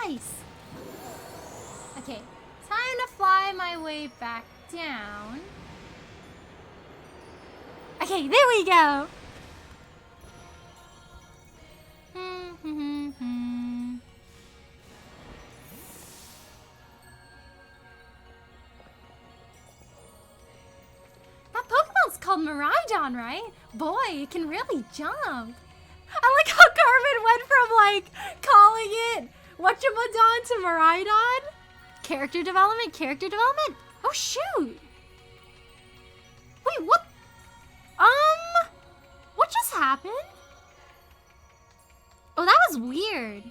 nice. Okay, time to fly my way back down. Okay, there we go. That Pokemon's called Miraidon, right? Boy, it can really jump. I like how Carmen went from like calling it whatchamadon to Miraidon. Character development, character development. Oh shoot. Wait, what? What just happened? Oh, that was weird.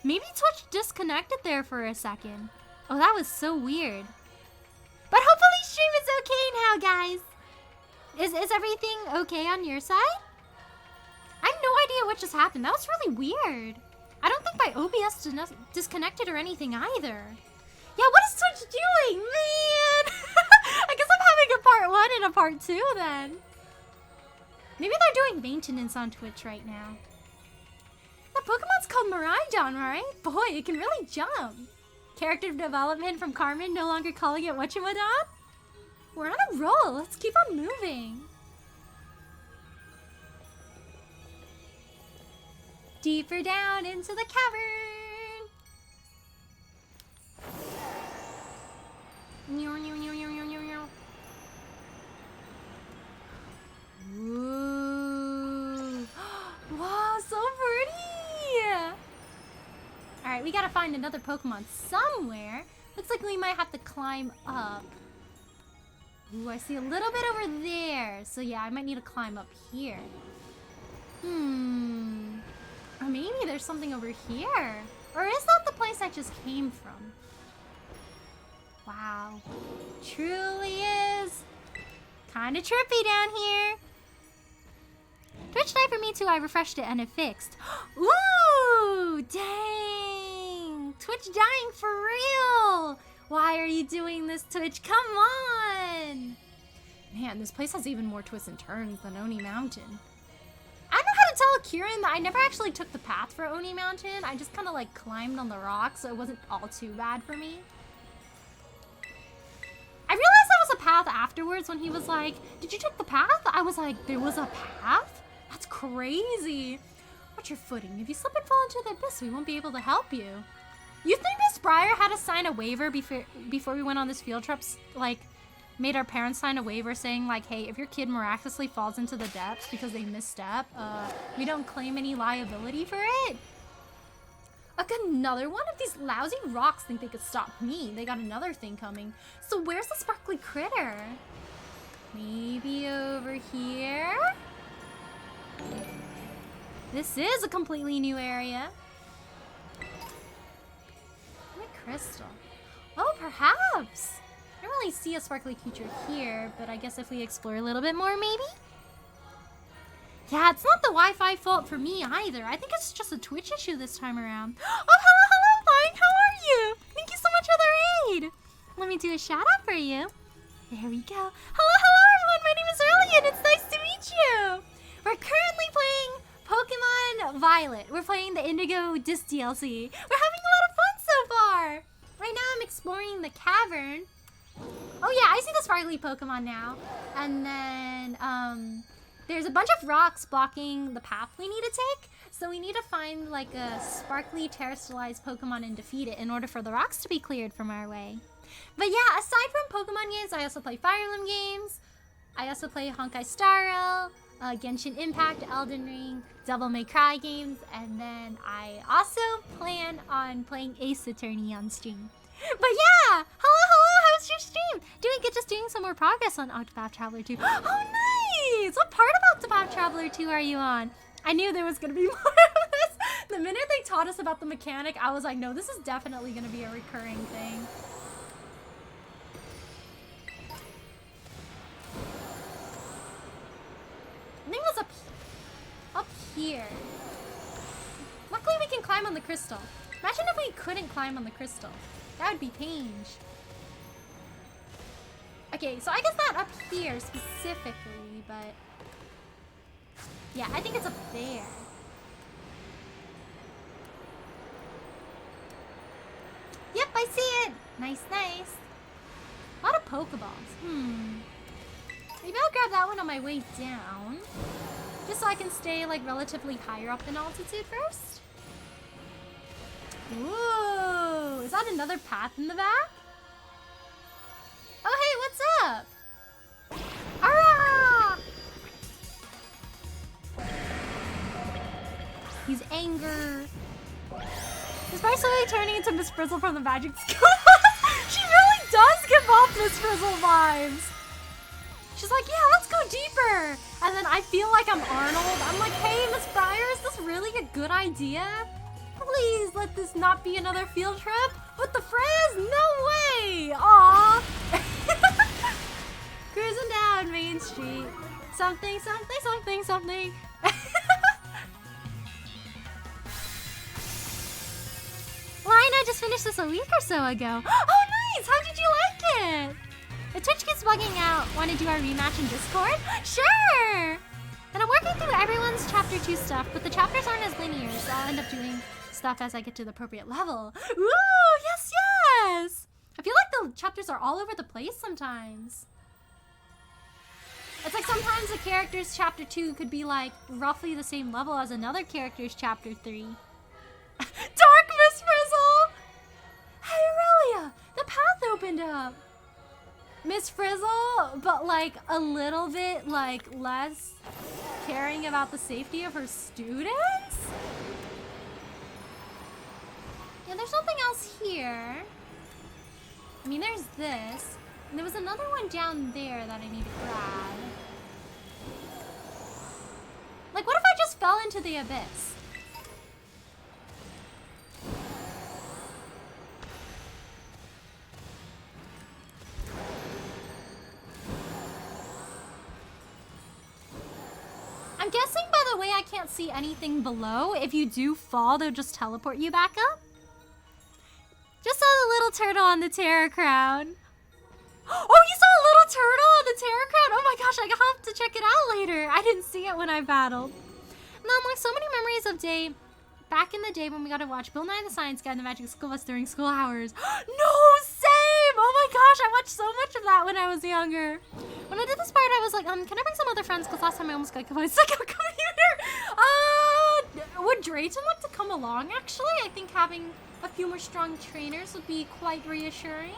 Maybe Twitch disconnected there for a second. Oh, that was so weird. But hopefully stream is okay now, guys. Is everything okay on your side? I have no idea what just happened. That was really weird. I don't think my OBS disconnected or anything either. Yeah, what is Twitch doing? Man! I guess I'm having a part 1 and a part 2 then. Maybe they're doing maintenance on Twitch right now. That Pokemon's called Miraidon, right? Boy, it can really jump. Character development from Carmen, no longer calling it whatchamadon? We're on a roll. Let's keep on moving. Deeper down into the cavern. Ooh. Wow, so pretty. Alright, we gotta find another Pokemon somewhere. Looks like we might have to climb up. Ooh, I see a little bit over there. So yeah, I might need to climb up here. Or maybe there's something over here. Or is that the place I just came from? Wow. Truly is kind of trippy down here. Twitch died for me too. I refreshed it and it fixed. Ooh, dang. Twitch dying for real. Why are you doing this, Twitch? Come on. Man, this place has even more twists and turns than Oni Mountain. I don't know how to tell Kieran that I never actually took the path for Oni Mountain. I just kind of like climbed on the rocks, so it wasn't all too bad for me. I realized there was a path afterwards when he was like, did you take the path? I was like, there was a path? That's crazy. Watch your footing. If you slip and fall into the abyss, we won't be able to help you. You think Miss Breyer had to sign a waiver before we went on this field trip? Like, made our parents sign a waiver saying, like, hey, if your kid miraculously falls into the depths because they misstep, we don't claim any liability for it? Look, another one of these lousy rocks think they could stop me. They got another thing coming. So where's the sparkly critter? Maybe over here? This is a completely new area. My crystal. Oh, perhaps. I don't really see a sparkly creature here, but I guess if we explore a little bit more, maybe? Yeah, it's not the Wi-Fi fault for me either. I think it's just a Twitch issue this time around. Oh, hello, Flying. How are you? Thank you so much for the raid. Let me do a shout out for you. There we go. Hello, everyone. My name is Riley, and it's nice to meet you. We're currently playing Pokemon Violet. We're playing the Indigo Disk DLC. We're having a lot of fun so far. Right now, I'm exploring the cavern. Oh yeah, I see the sparkly Pokemon now. And then, there's a bunch of rocks blocking the path we need to take. So we need to find like a sparkly terrestrialized Pokemon and defeat it in order for the rocks to be cleared from our way. But yeah, aside from Pokemon games, I also play Fire Emblem games. I also play Honkai Star Rail, Genshin Impact, Elden Ring, Devil May Cry games. And then I also plan on playing Ace Attorney on stream. But yeah, hello, how's your stream? Doing good, just doing some more progress on Octopath Traveler 2. Oh, nice! What part of Octopath Traveler 2 are you on? I knew there was going to be more of this. The minute they taught us about the mechanic, I was like, no, this is definitely going to be a recurring thing. I think it was up here. Luckily, we can climb on the crystal. Imagine if we couldn't climb on the crystal. That would be pain. Okay, so I guess not up here specifically, but yeah, I think it's up there. I see it. Nice, nice. A lot of Pokeballs. Maybe I'll grab that one on my way down. Just so I can stay like relatively higher up in altitude first. Ooh, is that another path in the back? Oh, hey, what's up? Arrgh! He's anger. He's probably slowly turning into Miss Frizzle from the Magic School. She really does give off Miss Frizzle vibes. She's like, yeah, let's go deeper. And then I feel like I'm Arnold. I'm like, hey, Miss Briar, is this really a good idea? Please let this not be another field trip. With the Frizz? No way. Aw. Cruising down Main Street. Something, something, something, something. Line, I just finished this a week or so ago. Oh, nice. How did you like it? The Twitch keeps bugging out. Want to do our rematch in Discord? Sure! And I'm working through everyone's Chapter 2 stuff, but the chapters aren't as linear, so I'll end up doing stuff as I get to the appropriate level. Ooh, yes, yes! I feel like the chapters are all over the place sometimes. It's like sometimes a character's Chapter 2 could be like roughly the same level as another character's Chapter 3. Dark Miss Frizzle! Hey, Aurelia! The path opened up! Miss Frizzle, but like a little bit like less caring about the safety of her students? Yeah, there's nothing else here. I mean, there's this. And there was another one down there that I need to grab. Like, what if I just fell into the abyss? I'm guessing by the way I can't see anything below. If you do fall, they'll just teleport you back up. Just saw the little turtle on the Terror Crown. Oh, you saw a little turtle on the Terror Crown? Oh my gosh, I have to check it out later. I didn't see it when I battled. And I'm like, so many memories of back in the day when we got to watch Bill Nye the Science Guy and the Magic School Bus during school hours. No, same! Oh my gosh, I watched so much of that when I was younger. When I did this part, I was like, can I bring some other friends? Because last time I almost got my second computer. Would Drayton like to come along, actually? I think having a few more strong trainers would be quite reassuring.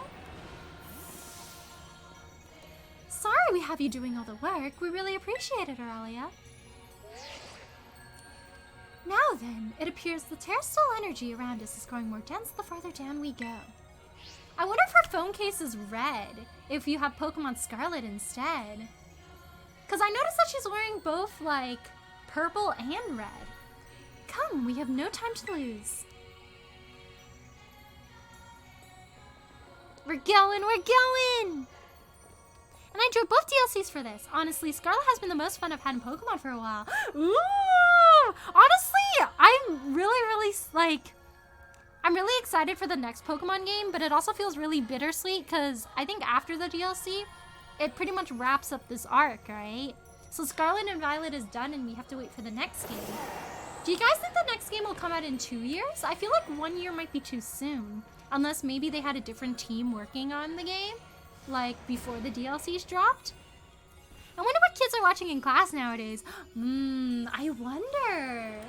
Sorry we have you doing all the work. We really appreciate it, Aurelia. Now then, it appears the terrestrial energy around us is growing more dense the farther down we go. I wonder if her phone case is red, if you have Pokemon Scarlet instead. Because I noticed that she's wearing both, like, purple and red. Come, we have no time to lose. We're going, we're going! And I enjoyed both DLCs for this. Honestly, Scarlet has been the most fun I've had in Pokemon for a while. Ooh! Honestly, I'm really, I'm really excited for the next Pokemon game, but it also feels really bittersweet because I think after the DLC, it pretty much wraps up this arc, right? So Scarlet and Violet is done and we have to wait for the next game. Do you guys think the next game will come out in 2 years? I feel like 1 year might be too soon. Unless maybe they had a different team working on the game, like before the DLCs dropped. I wonder what kids are watching in class nowadays. I wonder.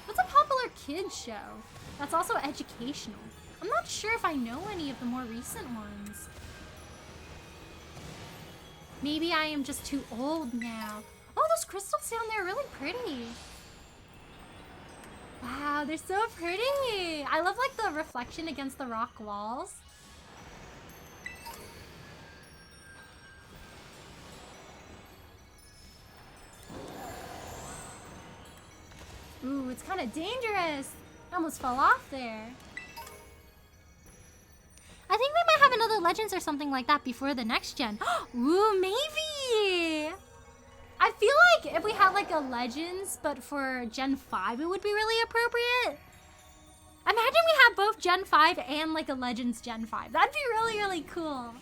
What's a popular kids show that's also educational? I'm not sure if I know any of the more recent ones. Maybe I am just too old now. Oh, those crystals down there are really pretty. Wow, they're so pretty. I love like the reflection against the rock walls. Ooh, it's kind of dangerous. I almost fell off there. I think we might have another Legends or something like that before the next gen. Ooh, maybe. I feel like if we had like a Legends, but for Gen 5, it would be really appropriate. Imagine we had both Gen 5 and like a Legends Gen 5. That'd be really, really cool.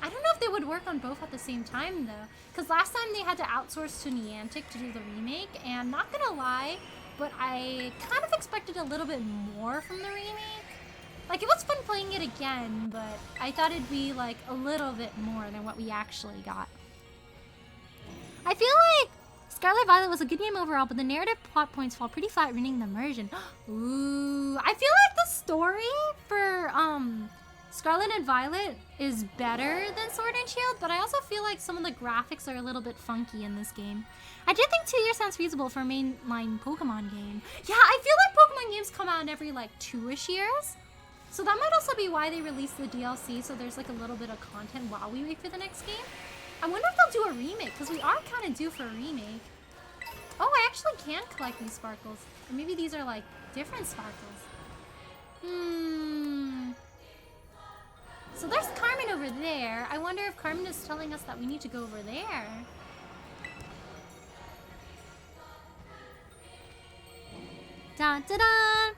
I don't know if they would work on both at the same time though. Because last time they had to outsource to Niantic to do the remake. And not gonna lie, but I kind of expected a little bit more from the remake. Like, it was fun playing it again, but I thought it'd be, like, a little bit more than what we actually got. I feel like Scarlet Violet was a good game overall, but the narrative plot points fall pretty flat, ruining the immersion. Ooh, I feel like the story for, Scarlet and Violet is better than Sword and Shield, but I also feel like some of the graphics are a little bit funky in this game. I do think 2 years sounds feasible for a mainline Pokemon game. Yeah, I feel like Pokemon games come out every, like, 2-ish years. So that might also be why they released the DLC, so there's like a little bit of content while we wait for the next game. I wonder if they'll do a remake, because we are kind of due for a remake. Oh, I actually can collect these sparkles. Or maybe these are like different sparkles. So there's Carmen over there. I wonder if Carmen is telling us that we need to go over there. Dun dun dun!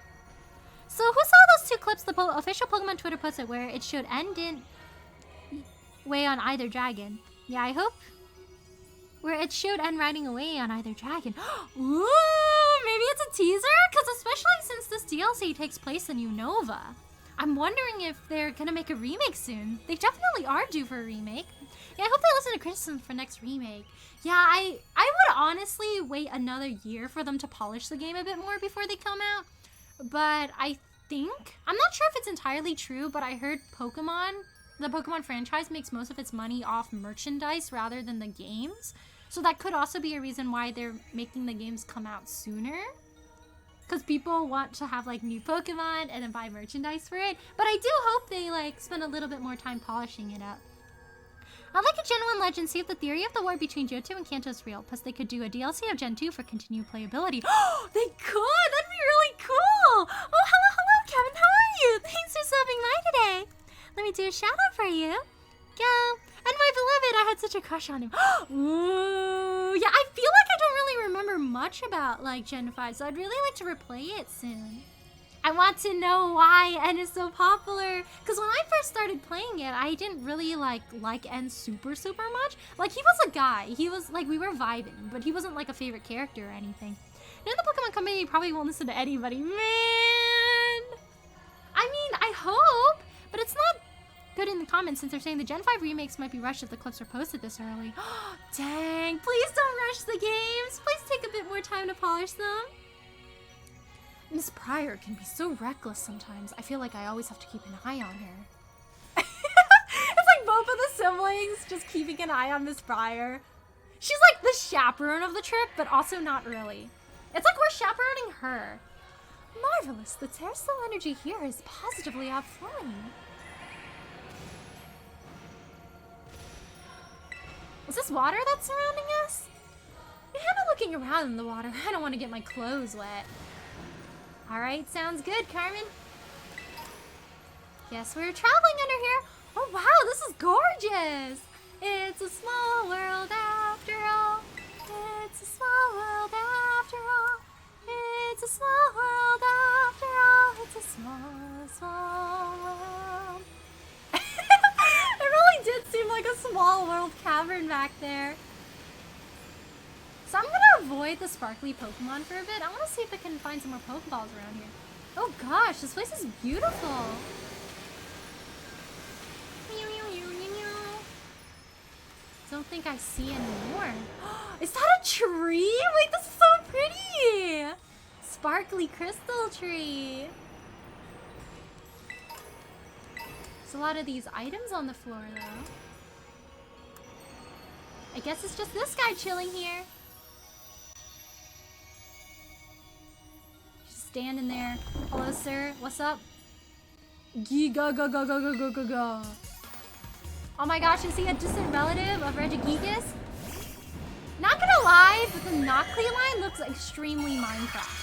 So who saw those 2 clips? The official Pokemon Twitter puts it where it showed N didn't weigh on either dragon. Yeah, I hope. Where it showed N riding away on either dragon. Ooh, maybe it's a teaser? Because especially since this DLC takes place in Unova. I'm wondering if they're gonna make a remake soon. They definitely are due for a remake. Yeah, I hope they listen to criticism for next remake. Yeah, I would honestly wait another year for them to polish the game a bit more before they come out. But I think, I'm not sure if it's entirely true, but I heard the Pokemon franchise makes most of its money off merchandise rather than the games. So that could also be a reason why they're making the games come out sooner. Because people want to have like new Pokemon and then buy merchandise for it. But I do hope they like spend a little bit more time polishing it up. I'd like a Gen 1 Legend, see if the theory of the war between Johto and Kanto is real. Plus they could do a DLC of Gen 2 for continued playability. Oh, they could! That'd be really cool! Oh, hello, Kevin, how are you? Thanks for stopping by today. Let me do a shout out for you. Go. And my beloved, I had such a crush on him. Ooh, yeah, I feel like I don't really remember much about like Gen 5, so I'd really like to replay it soon. I want to know why N is so popular. Because when I first started playing it, I didn't really like N super much. Like, he was a guy. He was like, we were vibing, but he wasn't like a favorite character or anything. Now the Pokemon Company probably won't listen to anybody. Man! I mean, I hope, but it's not good in the comments since they're saying the Gen 5 remakes might be rushed if the clips are posted this early. Dang, please don't rush the games. Please take a bit more time to polish them. Miss Pryor can be so reckless sometimes. I feel like I always have to keep an eye on her. It's like both of the siblings just keeping an eye on Miss Pryor. She's like the chaperone of the trip, but also not really. It's like we're chaperoning her. Marvelous, the terrestrial energy here is positively outflowing. Is this water that's surrounding us? I'm kind of looking around in the water. I don't want to get my clothes wet. Alright, sounds good, Carmen. Yes, we're traveling under here. Oh wow, this is gorgeous. It's a small world after all. It's a small world after all. It's a small world after all. It's a small world. It really did seem like a small world cavern back there. So I'm gonna avoid the sparkly Pokemon for a bit. I want to see if I can find some more Pokeballs around here. Oh gosh, this place is beautiful. Don't think I see any more. Is that a tree? Wait, this is so pretty. Sparkly crystal tree. There's a lot of these items on the floor though. I guess it's just this guy chilling here. Standing there. Hello, sir. What's up? Giga go go go go go go go. Oh my gosh, is he a distant relative of Regigigas? Not gonna lie, but the Noctli line looks extremely Minecraft.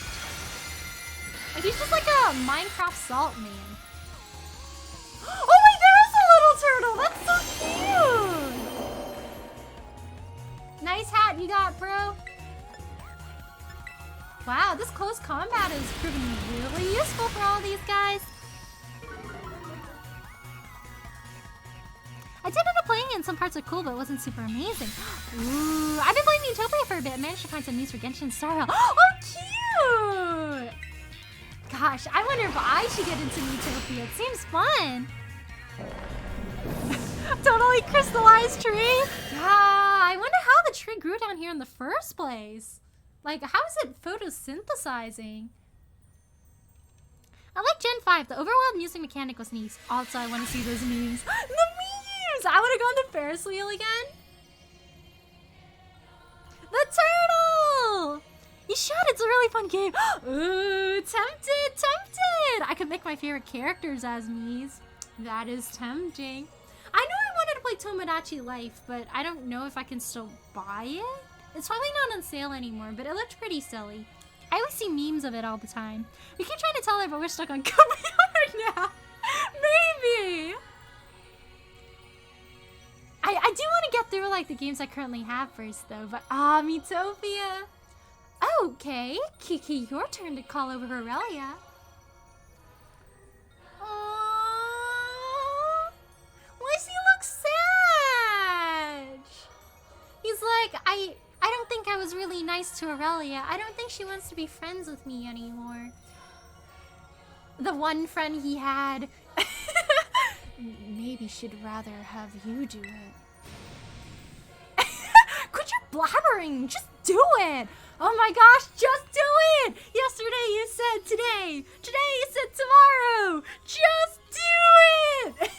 Like he's just like a Minecraft salt man. Oh wait, there is a little turtle! That's so cute! Nice hat you got, bro. Wow, this close combat is proving really useful for all these guys. I did end up playing it and some parts are cool, but it wasn't super amazing. Ooh, I've been playing Utopia for a bit. I managed to find some news for Genshin Star Rail. Oh, cute! Gosh, I wonder if I should get into Miitopia. It seems fun. Totally crystallized tree. Yeah, I wonder how the tree grew down here in the first place. Like, how is it photosynthesizing? I like Gen 5. The overworld music mechanic was neat. Also, I want to see those memes. The memes! I want to go on the Ferris wheel again. The turtle! You should. It's a really fun game. Ooh, tempted. I could make my favorite characters as me's. That is tempting. I know I wanted to play Tomodachi Life, but I don't know if I can still buy it. It's probably not on sale anymore, but it looked pretty silly. I always see memes of it all the time. We keep trying to tell her, but we're stuck on Kobe now. Maybe. I do want to get through like the games I currently have first, though. But Miitopia. Okay, Kiki, your turn to call over Aurelia. Aww. Why does he look sad? He's like, I don't think I was really nice to Aurelia. I don't think she wants to be friends with me anymore. The one friend he had. Maybe she'd rather have you do it. Quit your blabbering! Just do it! Oh my gosh, just do it! Yesterday you said today. Today you said tomorrow. Just do it!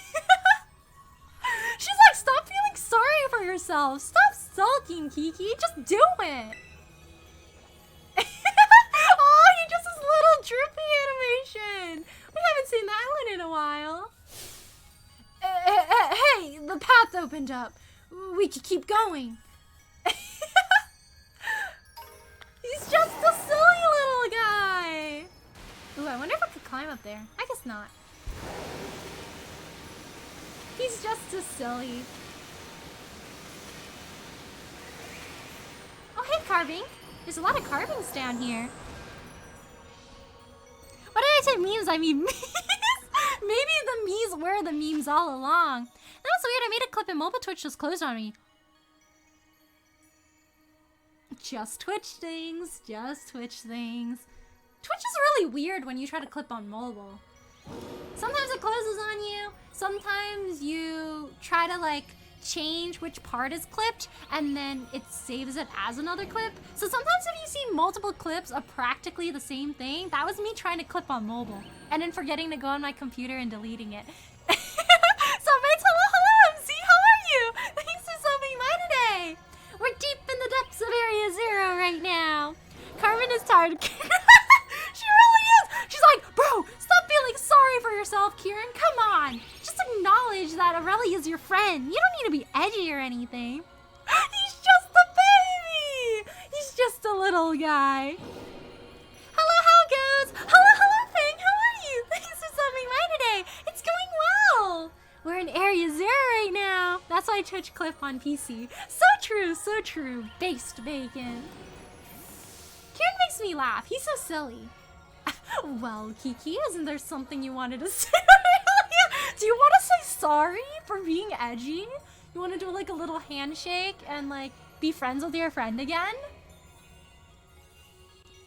She's like, stop feeling sorry for yourself. Stop sulking, Kiki. Just do it. Oh, he just his little droopy animation. We haven't seen that one in a while. Hey, the path opened up. We could keep going. He's just a silly little guy. Ooh, I wonder if I could climb up there. I guess not. He's just a silly. Oh, hey, carving. There's a lot of carvings down here. What did I say memes? I mean memes. Maybe the memes were the memes all along. That was weird. I made a clip and mobile Twitch just closed on me. Just Twitch things. Just Twitch things. Twitch is really weird when you try to clip on mobile. Sometimes it closes on you. Sometimes you try to like change which part is clipped and then it saves it as another clip. So sometimes if you see multiple clips of practically the same thing, that was me trying to clip on mobile and then forgetting to go on my computer and deleting it. So mates, hello, MC, how are you? Thanks for subbing by today. We're deep in the depths of Area Zero right now. Carmen is tired. She really is. She's like, bro, stop feeling sorry for yourself, Kieran. Come on. Just acknowledge that Aurelia is your friend. You don't need to be edgy or anything. He's just a baby. He's just a little guy. Hello, how it goes? Hello, Fang. How are you? Thanks for subbing by today. It's going well. We're in Area Zero right now. That's why I Twitch clip on PC. So true, so true. Based bacon. Kieran makes me laugh. He's so silly. Well, Kiki, isn't there something you wanted to say? Do you want to say sorry for being edgy? You want to do like a little handshake and like be friends with your friend again?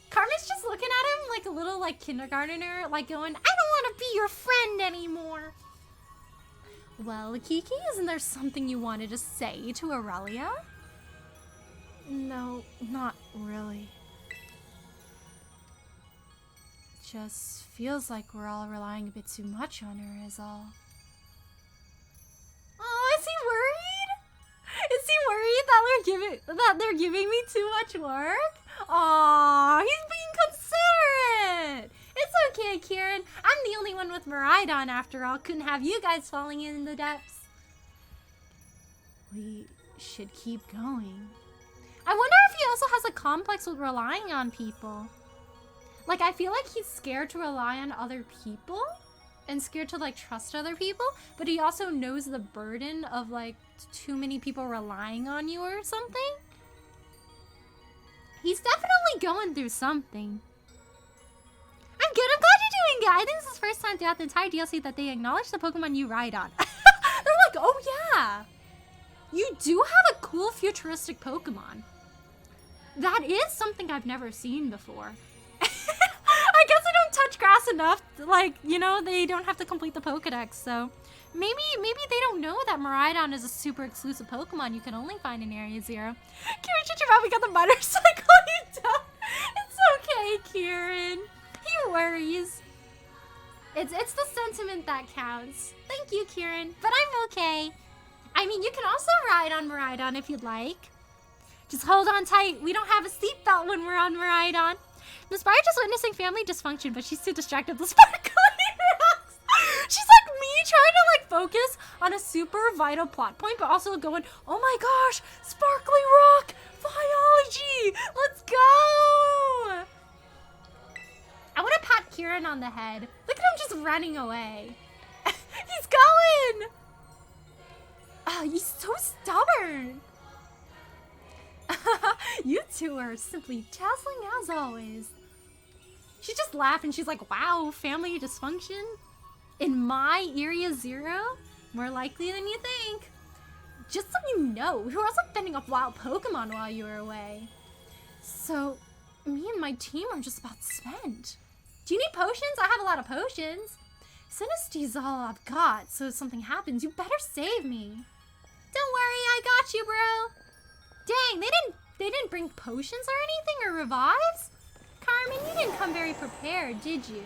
Carmen's just looking at him like a little like kindergartner, like going, I don't want to be your friend anymore. Well, Kiki, isn't there something you wanted to say to Aurelia? No, not really. Just feels like we're all relying a bit too much on her is all. Oh, is he worried? Is he worried that they're giving me too much work? Aw, he's being considerate. It's okay, Kieran. I'm the only one with Miraidon after all. Couldn't have you guys falling in the depths. We should keep going. I wonder if he also has a complex with relying on people. Like, I feel like he's scared to rely on other people and scared to, like, trust other people. But he also knows the burden of, like, too many people relying on you or something. He's definitely going through something. I'm good. I'm glad you're doing good. I think this is the first time throughout the entire DLC that they acknowledge the Pokemon you ride on. They're like, oh, yeah. You do have a cool futuristic Pokemon. That is something I've never seen before. I guess I don't don't touch grass enough. Like, you know, they don't have to complete the Pokedex, so maybe they don't know that Miraidon is a super exclusive Pokemon you can only find in Area 0. Kieran, shut your mouth, we got the motorcycle you down. It's okay, Kieran. He worries. It's the sentiment that counts. Thank you, Kieran, but I'm okay. I mean, you can also ride on Miraidon if you'd like. Just hold on tight. We don't have a seatbelt when we're on Miraidon. Miss Briar just witnessing family dysfunction, but she's too distracted with sparkly rocks. She's like me, trying to like focus on a super vital plot point, but also going, oh my gosh, sparkly rock, biology, let's go. I want to pat Kieran on the head. Look at him just running away. He's going. Oh, he's so stubborn. You two are simply dazzling as always. She just laughed and she's like, wow, family dysfunction? In my Area 0? More likely than you think. Just so you know, we were also fending off wild Pokemon while you were away. So, me and my team are just about spent. Do you need potions? I have a lot of potions. Sinisty's all I've got, so if something happens, you better save me. Don't worry, I got you, bro. Dang, they didn't bring potions or anything or revives? Carmen, you didn't come very prepared, did you?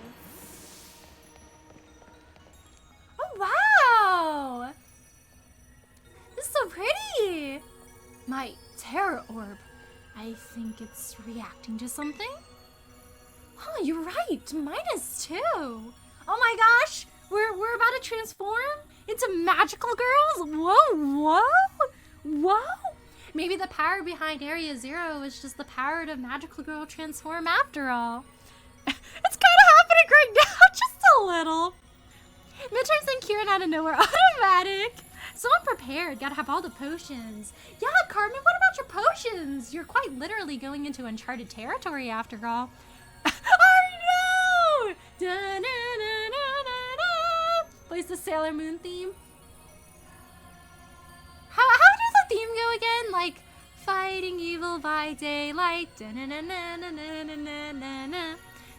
Oh, wow! This is so pretty! My Terra Orb. I think it's reacting to something? Oh, you're right. Mine is too. Oh my gosh! We're about to transform into magical girls? Whoa, whoa, whoa! Maybe the power behind Area 0 is just the power to magical girl transform after all. It's kind of happening right now, just a little. Midterms and Kieran out of nowhere, automatic. So unprepared, gotta have all the potions. Yeah, Carmen, what about your potions? You're quite literally going into uncharted territory after all. I know! Da-na-na-na-na-na. Plays the Sailor Moon theme. How does the theme go again? Like, fighting evil by daylight. Da-na-na-na-na-na-na-na-na.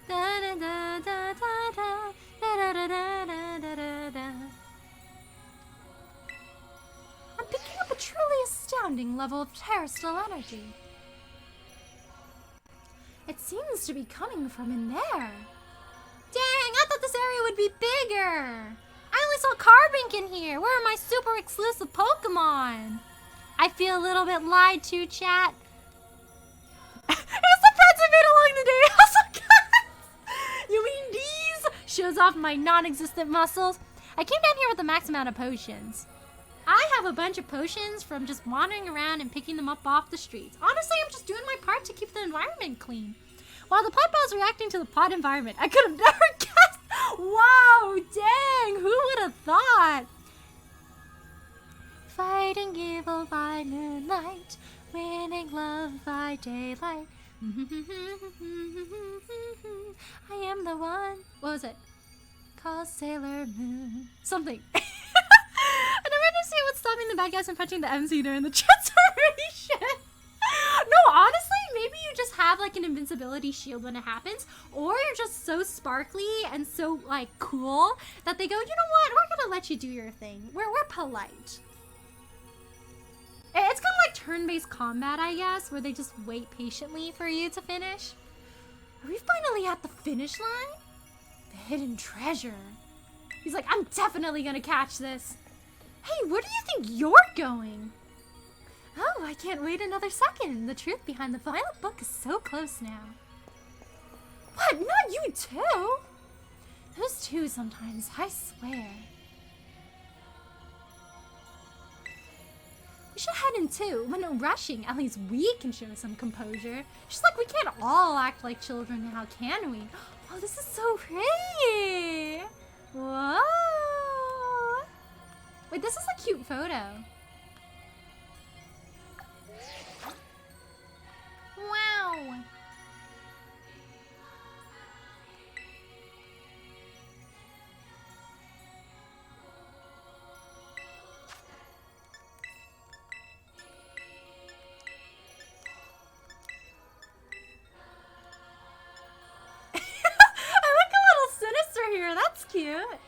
Da-da-da-da-da-da. Da-da-da-da-da-da-da. I'm picking up a truly astounding level of terrestrial energy. It seems to be coming from in there. Dang, I thought this area would be bigger. I only saw Carbink in here. Where are my super exclusive Pokemon? I feel a little bit lied to, chat. It's the pets I made along the day. Also, you mean these? Shows off my non-existent muscles. I came down here with the max amount of potions. I have a bunch of potions from just wandering around and picking them up off the streets. Honestly, I'm just doing my part to keep the environment clean. While the pot ball's reacting to the pot environment, I could have never guessed. Wow, dang, who would have thought? Fighting evil by moonlight, winning love by daylight. I am the one. What was it? Called Sailor Moon. Something. I never understand what's stopping the bad guys from punching the MC during the transformation. No, honestly, maybe you just have like an invincibility shield when it happens, or you're just so sparkly and so like cool that they go, you know what? We're gonna let you do your thing. We're polite. It's kind of like turn-based combat, I guess, where they just wait patiently for you to finish. Are we finally at the finish line? The hidden treasure. He's like, I'm definitely gonna catch this. Hey, where do you think you're going? Oh, I can't wait another second. The truth behind the Violet book is so close now. What? Not you too? Those two sometimes, I swear. We should head in too. When no rushing, at least we can show some composure. Just like we can't all act like children now, can we? Oh, this is so pretty. Whoa. Wait, this is a cute photo. Wow. I like how cute.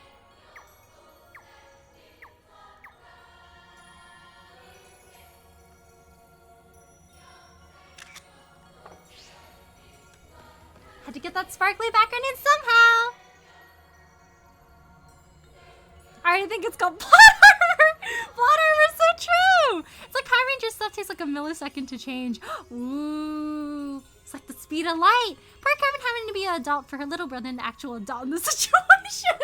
Had to get that sparkly background in somehow. I already think it's called plot armor. Plot armor is so true. It's like High Ranger stuff takes like a millisecond to change. Ooh. It's like the speed of light. Poor Carmen having to be an adult for her little brother, an actual adult in this situation.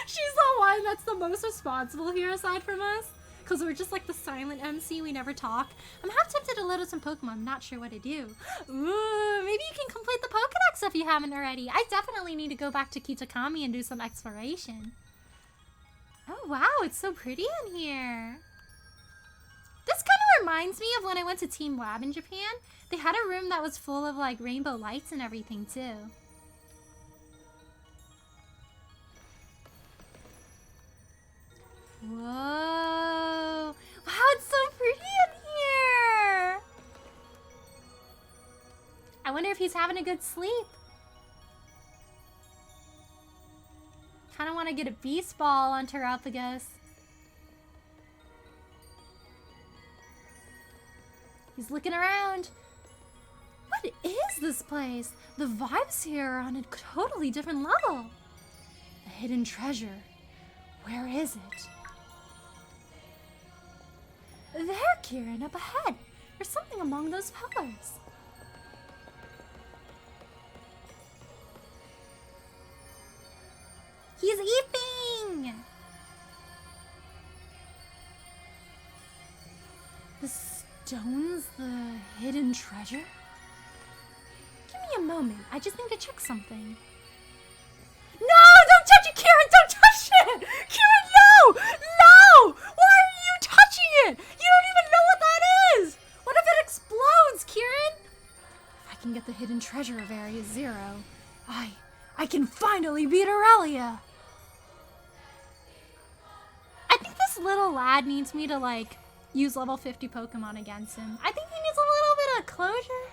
She's the one that's the most responsible here aside from us. Because we're just like the silent MC, we never talk. I'm half tempted to load up some Pokemon, I'm not sure what to do. Ooh, maybe you can complete the Pokedex if you haven't already. I definitely need to go back to Kitakami and do some exploration. Oh wow, it's so pretty in here. This kind of reminds me of when I went to Team Lab in Japan. They had a room that was full of like rainbow lights and everything too. Whoa! Wow, it's so pretty in here! I wonder if he's having a good sleep. Kind of want to get a beast ball on Teraphagus. He's looking around. What is this place? The vibes here are on a totally different level. The hidden treasure. Where is it? There, Kieran, up ahead. There's something among those pillars. He's eating! The stone's the hidden treasure? Give me a moment. I just need to check something. No! Don't touch it, Kieran! Don't touch it! Kieran, no! No! Why are you touching it? You don't even know what that is! What if it explodes, Kieran? If I can get the hidden treasure of Area 0, I can finally beat Aurelia! I think this little lad needs me to, like, use level 50 Pokemon against him. I think he needs a little bit of closure.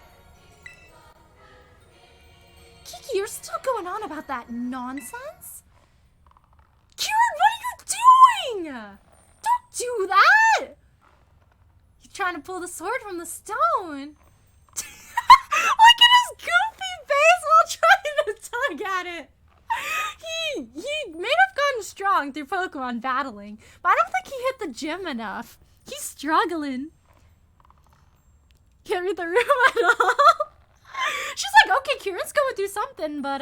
Kiki, you're still going on about that nonsense? Kieran, what are you doing? Don't do that! He's trying to pull the sword from the stone. Look at his goofy face while trying to tug at it. He may have gotten strong through Pokemon battling, but I don't think he hit the gym enough. He's struggling. Can't read the room at all. She's like, okay, Kieran's going through something, but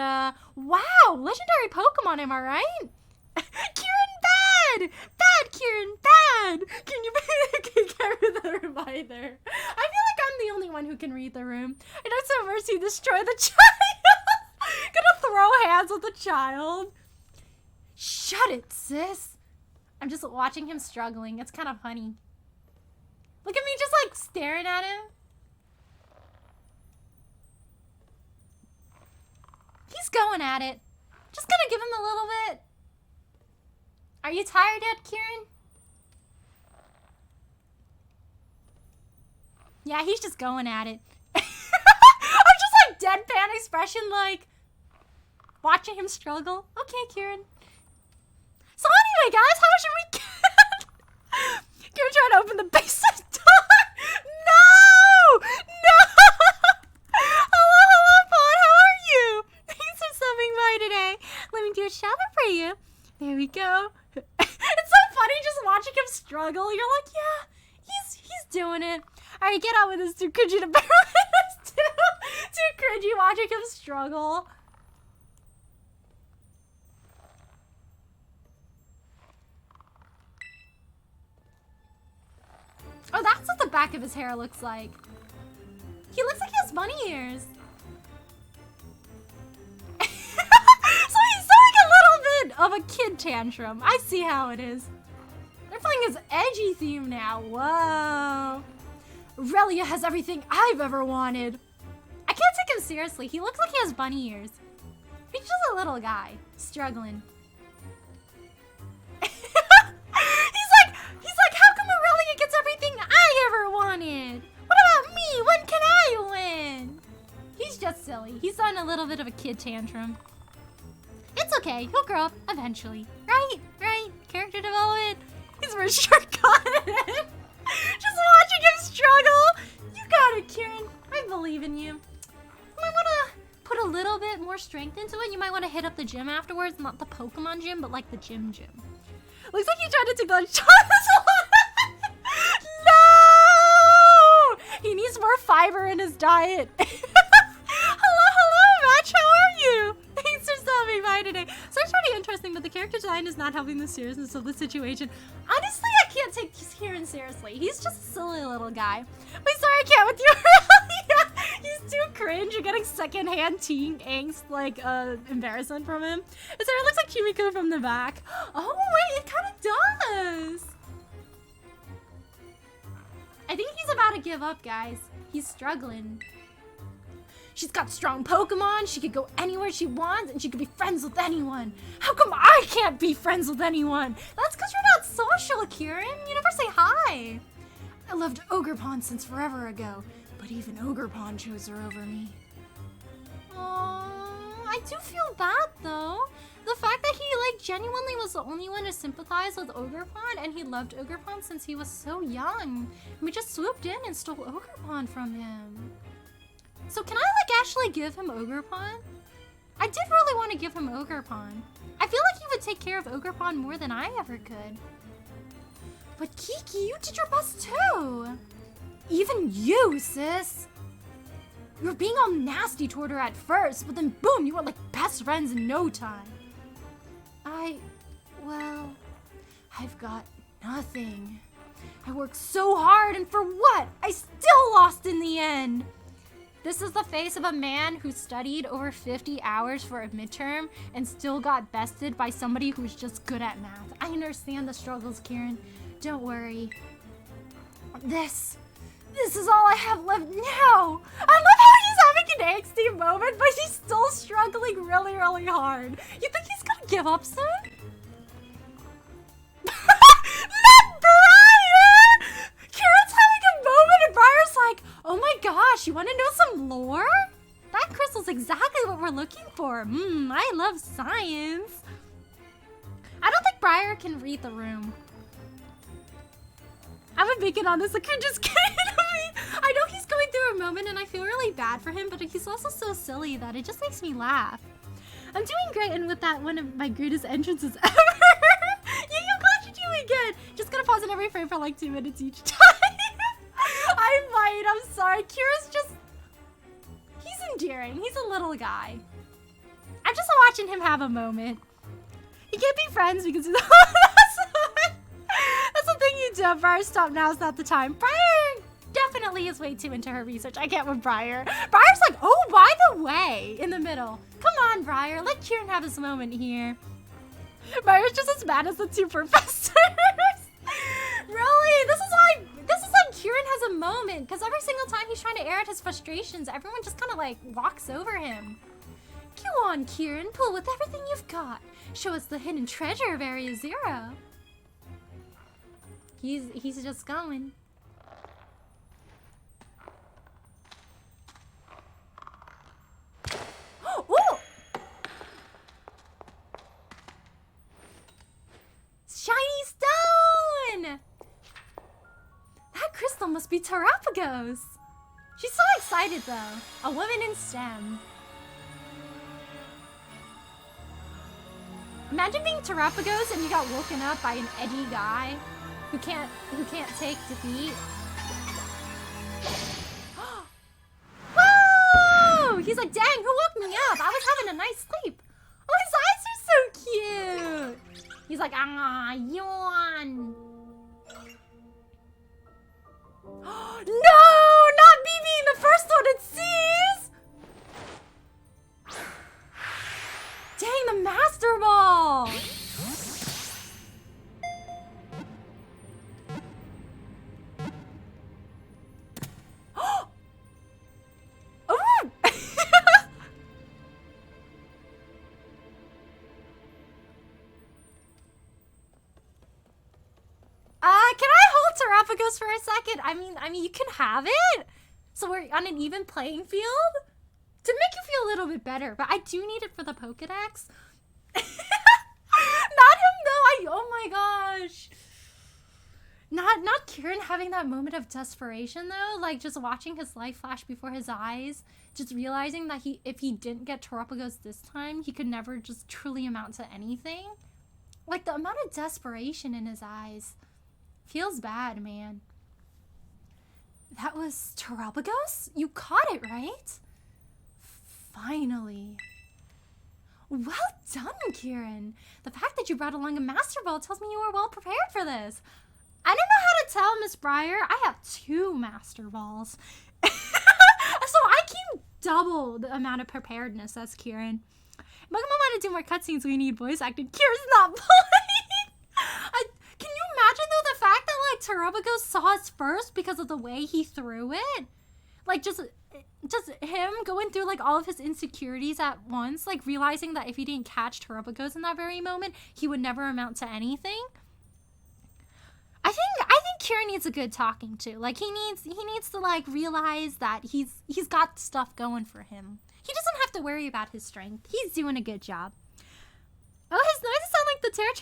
wow, legendary Pokemon, am I right? Kieran, bad! Bad, Kieran, bad! Can you can't read the room either? I feel like I'm the only one who can read the room. I know so Mercy destroy the child. Gonna throw hands with the child. Shut it, sis. I'm just watching him struggling. It's kind of funny. Look at me just like staring at him. He's going at it. Just gonna give him a little bit. Are you tired yet, Kieran? Yeah, he's just going at it. I'm just like deadpan expression, like watching him struggle. Okay, Kieran. So anyway, guys, how was your weekend? Kieran trying to open the basement door. No! No! Hello, Pod. How are you? Thanks for stopping by today. Let me do a shout out for you. There we go. It's so funny just watching him struggle. You're like, yeah, he's doing it. All right, get on with this. Too cringy to bear with us. Too cringy watching him struggle. Oh, that's what the back of his hair looks like. He looks like he has bunny ears. So he's throwing a little bit of a kid tantrum. I see how it is. They're playing his edgy theme now. Whoa. Aurelia has everything I've ever wanted. I can't take him seriously. He looks like he has bunny ears. He's just a little guy, struggling. He's like, how come Aurelia gets everything I ever wanted? What about me? When can I win? He's just silly. He's on a little bit of a kid tantrum. It's okay. He'll grow up eventually. Right? Right? Character development. He's wearing short cotton. Just watching him struggle. You got it, Kieran. I believe in you. You might want to put a little bit more strength into it. You might want to hit up the gym afterwards. Not the Pokemon gym, but like the gym. Looks like you tried to take those shots. No! He needs more fiber in his diet. Hello, Match. How are you? Thanks for stopping by today. So it's pretty interesting, but the character design is not helping the seriousness of the situation. Honestly, I can't take Kieran seriously. He's just a silly little guy. Wait, sorry, I can't with you. He's too cringe. You're getting secondhand teen angst, like, embarrassment from him. It looks like Kimiko from the back. Oh, wait, it kind of does. I think he's about to give up, guys. He's struggling. She's got strong Pokemon, she could go anywhere she wants, and she could be friends with anyone. How come I can't be friends with anyone? That's because you're not social, Kieran. You never say hi. I loved Ogerpon since forever ago, but even Ogerpon chose her over me. Aww, I do feel bad, though. The fact that he, like, genuinely was the only one to sympathize with Ogerpon, and he loved Ogerpon since he was so young. We just swooped in and stole Ogerpon from him. So can I, like, actually give him Ogerpon? I did really want to give him Ogerpon. I feel like he would take care of Ogerpon more than I ever could. But Kiki, you did your best too. Even you, sis. You were being all nasty toward her at first, but then boom, you were like best friends in no time. Well, I've got nothing. I worked so hard, and for what? I still lost in the end. This is the face of a man who studied over 50 hours for a midterm and still got bested by somebody who's just good at math. I understand the struggles, Kieran. Don't worry. This is all I have left now. I love how he's having an angsty moment, but he's still struggling really, really hard. You think he's gonna give up soon? Not Briar! Kieran's having a moment and Briar's like, oh my gosh, you want to know some lore? That crystal's exactly what we're looking for. I love science. I don't think Briar can read the room. I'm a beacon on this, like you're just kidding me. I know he's going through a moment and I feel really bad for him, but he's also so silly that it just makes me laugh. I'm doing great, and with that, one of my greatest entrances ever. Yeah, I'm glad you're doing good. Just gonna pause in every frame for like 2 minutes each time. I might, I'm sorry. Kira's just, he's endearing. He's a little guy. I'm just watching him have a moment. He can't be friends because he's that's the thing you do. Briar, stop, now's not the time. Briar definitely is way too into her research. I can't with Briar. Briar's like, oh, by the way, in the middle. Come on, Briar, let Kieran have his moment here. Briar's just as mad as the two professors. Really? This is like Kieran has a moment, because every single time he's trying to air out his frustrations, everyone just kind of like walks over him. Go on, Kieran, pull with everything you've got. Show us the hidden treasure of Area 0. He's just going. Ooh! Shiny stone! That crystal must be Terapagos. She's so excited though. A woman in STEM. Imagine being Terapagos and you got woken up by an edgy guy who can't take defeat. Whoa! He's like, dang, who woke me up? I was having a nice sleep. Oh, his eyes are so cute. He's like, ah, yawn. No, not me being the first one it sees. Dang, the Master Ball. Can I hold Terapagos for a second? I mean, you can have it. So we're on an even playing field to make you feel a little bit better. But I do need it for the Pokedex. oh my gosh. Not Kieran having that moment of desperation though, like just watching his life flash before his eyes, just realizing that if he didn't get Terapagos this time, he could never just truly amount to anything. Like the amount of desperation in his eyes feels bad, man. That was Terapagos? You caught it, right? Finally. Well done, Kieran. The fact that you brought along a Master Ball tells me you were well prepared for this. I don't know how to tell, Miss Breyer. I have 2 Master Balls. So I keep double the amount of preparedness as Kieran. Pokemon want to do more cutscenes, we need voice acting. Kieran's not playing. Can you imagine, though, the fact that, like, Terapagos saw us first because of the way he threw it? Like, just him going through, like, all of his insecurities at once, like, realizing that if he didn't catch Terapagos in that very moment, he would never amount to anything. I think Kieran needs a good talking to. Like, he needs to, like, realize that he's got stuff going for him. He doesn't have to worry about his strength. He's doing a good job. Oh, his noises sound like the Terra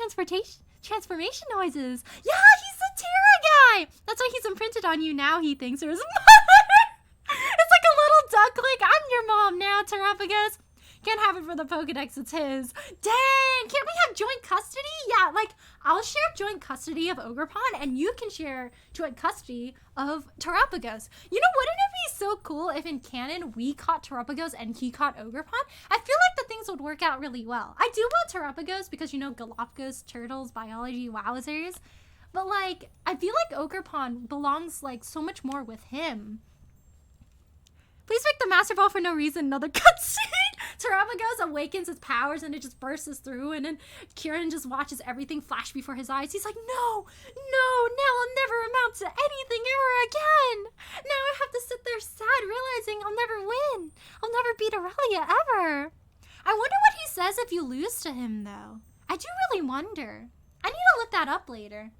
transformation noises. Yeah, he's the Terra guy. That's why he's imprinted on you now, he thinks, or his mother. It's like a little duck, like, I'm your mom now, Terapagos. Can't have it for the Pokedex, it's his. Dang, can't we have joint custody? Yeah, like, I'll share joint custody of Ogerpon, and you can share joint custody of Terapagos. You know, wouldn't it be so cool if in canon we caught Terapagos and he caught Ogerpon? I feel like the things would work out really well. I do want Terapagos because, you know, Galapagos, turtles, biology, wowzers. But, like, I feel like Ogerpon belongs, like, so much more with him. Please pick the Master Ball for no reason. Another cutscene. Terapagos awakens his powers and it just bursts through, and then Kieran just watches everything flash before his eyes. He's like, no, now I'll never amount to anything ever again. Now I have to sit there sad, realizing I'll never win. I'll never beat Aurelia ever. I wonder what he says if you lose to him, though. I do really wonder. I need to look that up later.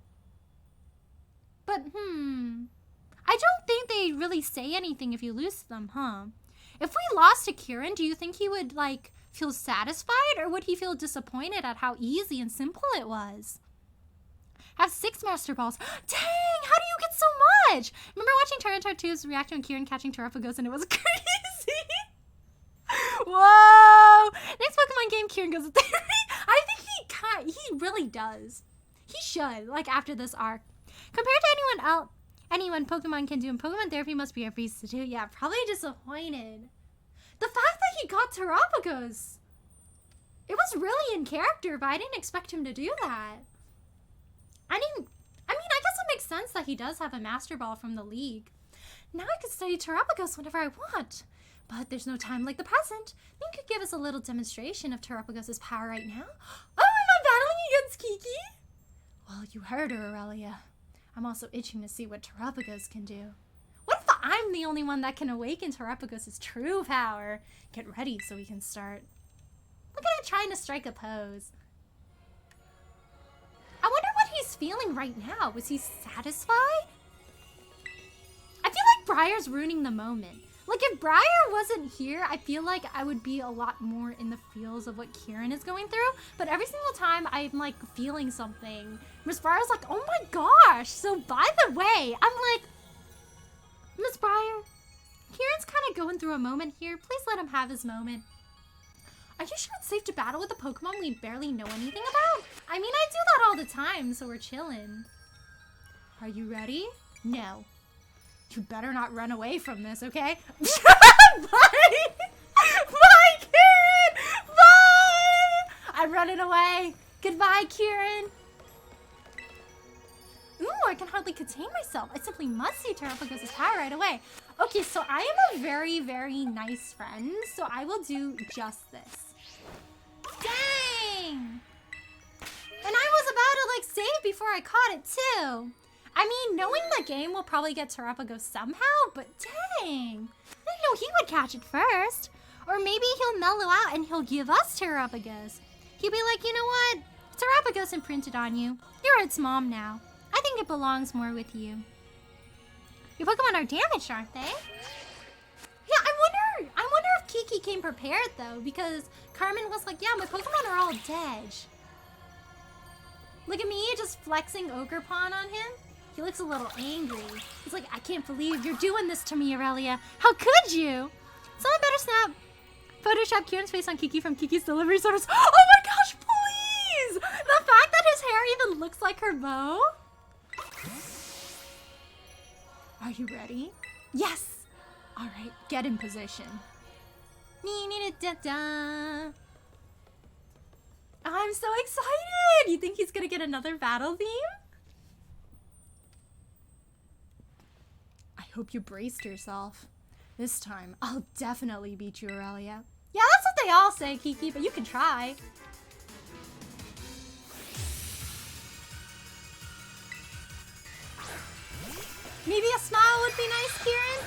But, I don't think they really say anything if you lose to them, huh? If we lost to Kieran, do you think he would, like, feel satisfied? Or would he feel disappointed at how easy and simple it was? Have 6 Master Balls. Dang, how do you get so much? Remember watching Tyranitar 2's reaction on Kieran catching Terapagos, and it was crazy? Whoa! Next Pokemon game, Kieran goes with Theory. I think he really does. He should, like, after this arc. Compared to anyone Pokemon can do in Pokemon therapy must be a breeze to do. Yeah, probably disappointed. The fact that he got Terapagos, it was really in character, but I didn't expect him to do that. I guess it makes sense that he does have a Master Ball from the League. Now I can study Terapagos whenever I want. But there's no time like the present. You could give us a little demonstration of Terapagos' power right now. Oh, am I battling against Kiki? Well, you heard her, Aurelia. I'm also itching to see what Terapagos can do. What if I'm the only one that can awaken Terapagos' true power? Get ready so we can start. Look at him trying to strike a pose. I wonder what he's feeling right now. Was he satisfied? I feel like Briar's ruining the moment. Like, if Briar wasn't here, I feel like I would be a lot more in the feels of what Kieran is going through. But every single time I'm, like, feeling something, Miss Briar's like, oh my gosh. So, by the way, I'm like, Miss Briar, Kieran's kind of going through a moment here. Please let him have his moment. Are you sure it's safe to battle with a Pokemon we barely know anything about? I mean, I do that all the time, so we're chilling. Are you ready? No. You better not run away from this, okay? Bye! Bye, Kieran! Bye! I'm running away. Goodbye, Kieran. Ooh, I can hardly contain myself. I simply must see Terapagos' power right away. Okay, so I am a very, very nice friend, so I will do just this. Dang! And I was about to, like, save before I caught it, too. I mean, knowing the game will probably get Terapagos somehow, but dang! I didn't know he would catch it first. Or maybe he'll mellow out and he'll give us Terapagos. He'll be like, you know what? Terapagos imprinted on you. You're its mom now. I think it belongs more with you. Your Pokemon are damaged, aren't they? Yeah, I wonder if Kiki came prepared, though, because Carmen was like, yeah, my Pokemon are all dead. Look at me just flexing Ogerpon on him. He looks a little angry. He's like, I can't believe you're doing this to me, Aurelia. How could you? Someone better snap Photoshop Kieran's face on Kiki from Kiki's Delivery Service. Oh my gosh, please! The fact that his hair even looks like her bow. Are you ready? Yes! Alright, get in position. I'm so excited! You think he's gonna get another battle theme? I hope you braced yourself. This time, I'll definitely beat you, Aurelia. Yeah, that's what they all say, Kiki, but you can try. Maybe a smile would be nice, Kieran.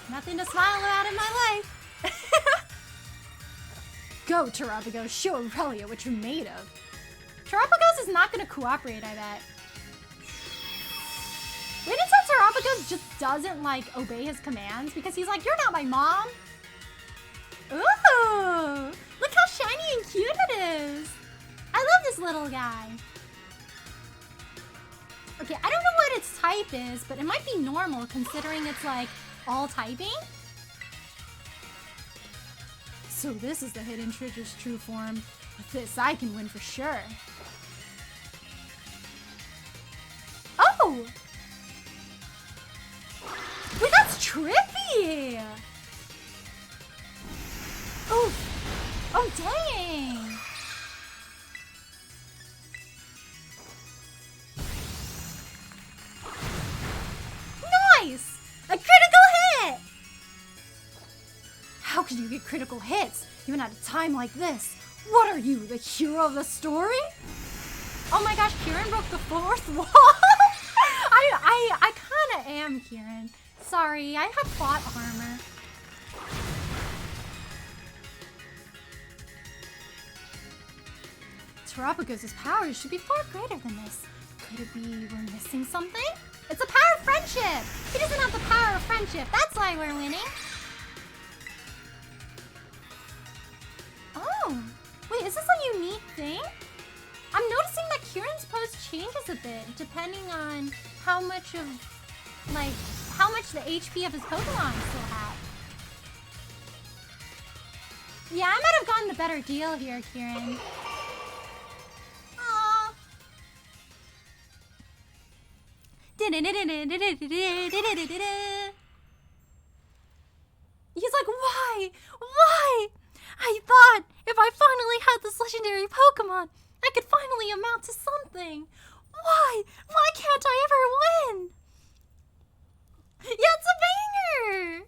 Nothing to smile about in my life. Go, Terapagos, show Aurelia what you're made of. Terapagos is not gonna cooperate, I bet. Wait until Terapagos just doesn't, like, obey his commands because he's like, you're not my mom. Ooh, look how shiny and cute it is. I love this little guy. Okay, I don't know what its type is, but it might be normal considering it's, like, all typing. So this is the Hidden Treasure's true form. With this, I can win for sure. Oh! Wait, that's trippy! Oh! Oh, dang! Nice! A critical hit! How could you get critical hits, even at a time like this? What are you, the hero of the story? Oh my gosh, Kieran broke the fourth wall? I kinda am, Kieran. Sorry, I have plot armor. Terapagos' powers should be far greater than this. Could it be we're missing something? It's the power of friendship! He doesn't have the power of friendship, that's why we're winning. Oh, wait, is this a unique thing? I'm noticing that Kieran's pose changes a bit depending on how much the HP of his Pokemon still have. Yeah, I might have gotten the better deal here, Kieran. Aww. He's like, why? Why? I thought if I finally had this legendary Pokemon, I could finally amount to something. Why? Why can't I ever win? Yeah, it's a banger!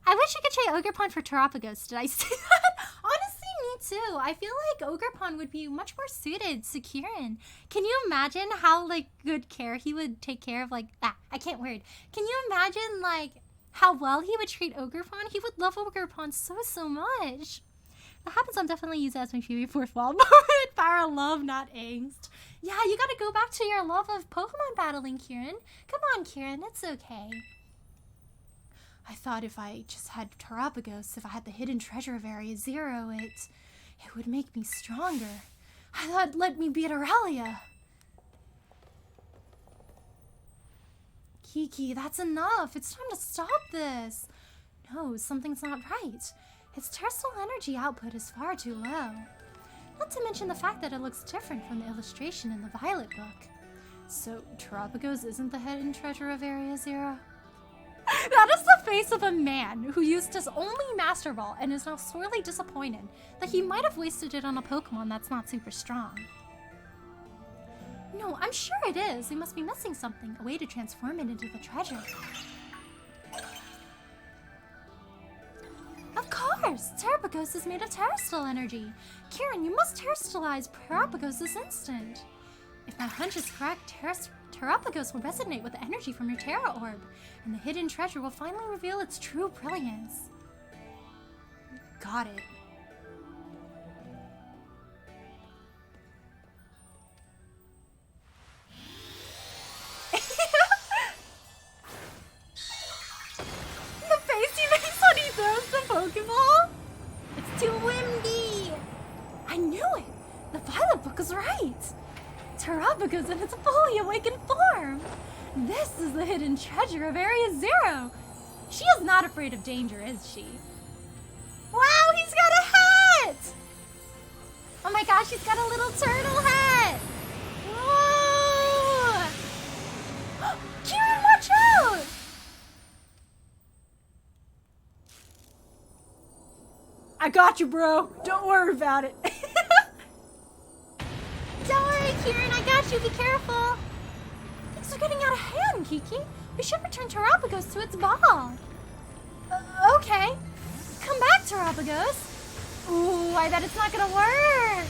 I wish I could trade Ogerpon for Terapagos. Did I say that? Honestly, me too. I feel like Ogerpon would be much more suited to Kieran. Can you imagine how, like, good care he would take care of, like... I can't word. Can you imagine, like, how well he would treat Ogerpon? He would love Ogerpon so much. That happens, I'm definitely use as my PvP fourth wall moment. Power of love, not angst. Yeah, you gotta go back to your love of Pokemon battling, Kieran. Come on, Kieran, it's okay. I thought if I just had Terapagos, if I had the hidden treasure of Area Zero, it would make me stronger. I thought it'd let me beat Aurelia. Kiki, that's enough. It's time to stop this. No, something's not right. Its terrestrial energy output is far too low. Not to mention the fact that it looks different from the illustration in the Violet book. So, Terapagos isn't the hidden treasure of Area Zero? That is the face of a man who used his only Master Ball and is now sorely disappointed that he might have wasted it on a Pokemon that's not super strong. No, I'm sure it is. They must be missing something, a way to transform it into the treasure. Of course! Terapagos is made of terrestrial energy. Kieran, you must terrestrialize Terapagos this instant. If my hunch is correct, Terapagos will resonate with the energy from your Terra Orb, and the hidden treasure will finally reveal its true brilliance. Got it. The face he makes when he throws the Pokeball? It's too windy! I knew it! The Violet book was right! Terrapagos in its fully awakened form! This is the hidden treasure of Area Zero! She is not afraid of danger, is she? Wow, he's got a hat! Oh my gosh, he's got a little turtle hat! Whoa! Kieran, watch out! I got you, bro. Don't worry about it. Don't worry, Kieran. I got you. Be careful. Things are getting out of hand, Kiki. We should return Terrapagos to its ball. Okay. Come back, Terrapagos. Ooh, I bet it's not gonna work.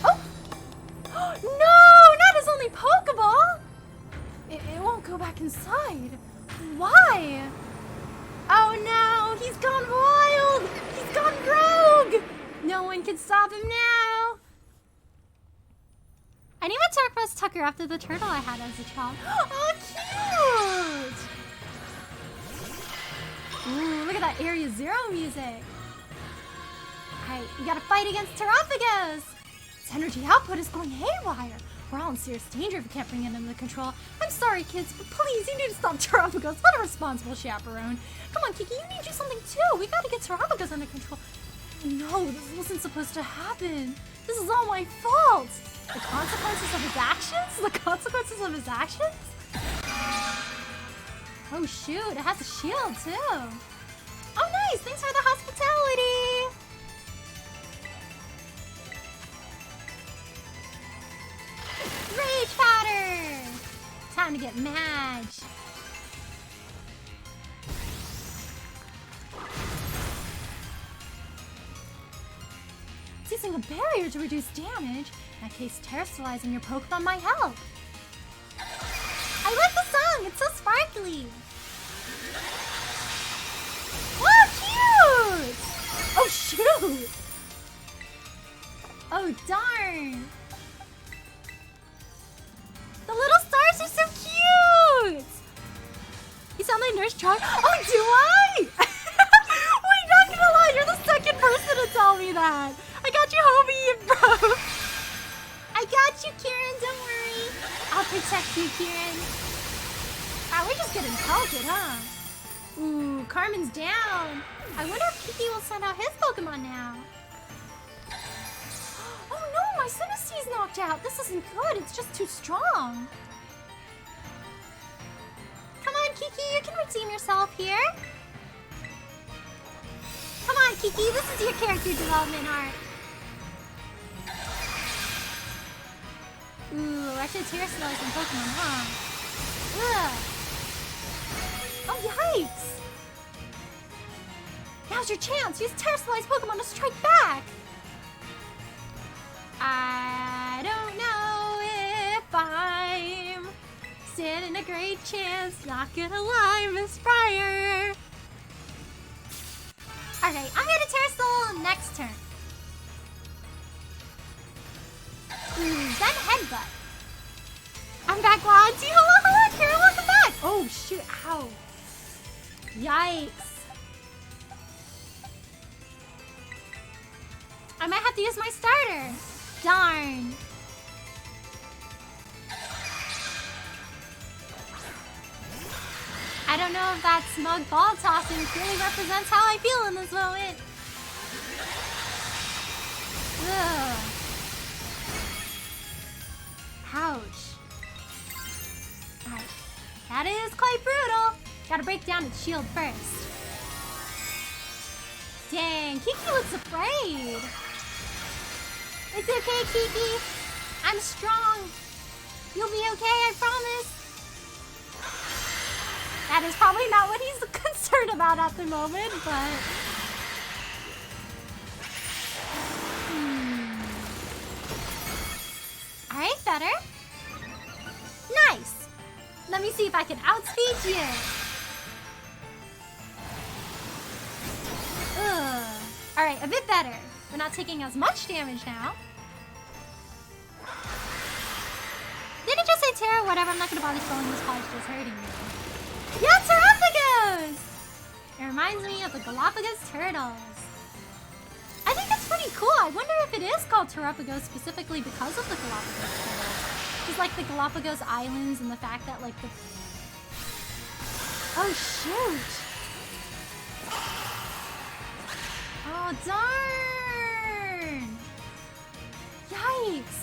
Oh! No, not his only Pokeball. It won't go back inside. Why? Oh no, he's gone wild. He's gone rogue. No one can stop him now. I named my turquoise Tucker after the turtle I had as a child. Oh, cute! Ooh, look at that Area Zero music. Alright, we gotta fight against Terrapagos. Its energy output is going haywire. We're all in serious danger if we can't bring it under control. I'm sorry, kids, but please, you need to stop Terrapagos. What a responsible chaperone. Come on, Kiki, you need to do something too. We gotta get Terrapagos under control. No, this wasn't supposed to happen. This is all my fault. The consequences of his actions? The consequences of his actions? Oh shoot, it has a shield too. Oh nice, thanks for the hospitality. Rage powder! Time to get mad. It's using a barrier to reduce damage. In that case, terrestrializing your Pokemon might help. I like the song! It's so sparkly! Oh, cute! Oh, shoot! Oh, darn! The little stars are so cute! You sound like Nurse Charlie. Oh, do I? Wait, not gonna lie, you're the second person to tell me that. I got you, homie, bro. I got you, Kieran, don't worry. I'll protect you, Kieran. Wow, we're just getting pelted, huh? Ooh, Carmen's down. I wonder if Kiki will send out his Pokemon now. Oh no, my Synesthe's knocked out. This isn't good, it's just too strong. Come on, Kiki, you can redeem yourself here. Come on, Kiki, this is your character development arc. Ooh, I should terrestrialize some Pokemon, huh? Ugh. Oh, yikes! Now's your chance! Use terrestrialized Pokemon to strike back! I don't know if I'm standing a great chance. Not gonna lie, Miss Fryer. Alright, I'm gonna terrestrial next turn. Then headbutt. I'm back, Lonty. Hello, Kara, welcome back. Oh, shoot. Ow. Yikes. I might have to use my starter. Darn. I don't know if that smug ball tossing really represents how I feel in this moment. Ugh. Ouch. Alright. That is quite brutal. Gotta break down its shield first. Dang, Kiki looks afraid. It's okay, Kiki. I'm strong. You'll be okay, I promise. That is probably not what he's concerned about at the moment, but... Alright, better. Nice. Let me see if I can outspeed you. Ugh. Alright, a bit better. We're not taking as much damage now. Did it just say Terra? Whatever, I'm not gonna bother spelling this college just hurting me. Yeah, Terrapagos! It reminds me of the Galapagos turtles. I think it's pretty cool. I wonder if it is called Terrapagos specifically because of the Galapagos turtles. Just like the Galapagos Islands and the fact that like the... Oh shoot! Oh darn! Yikes!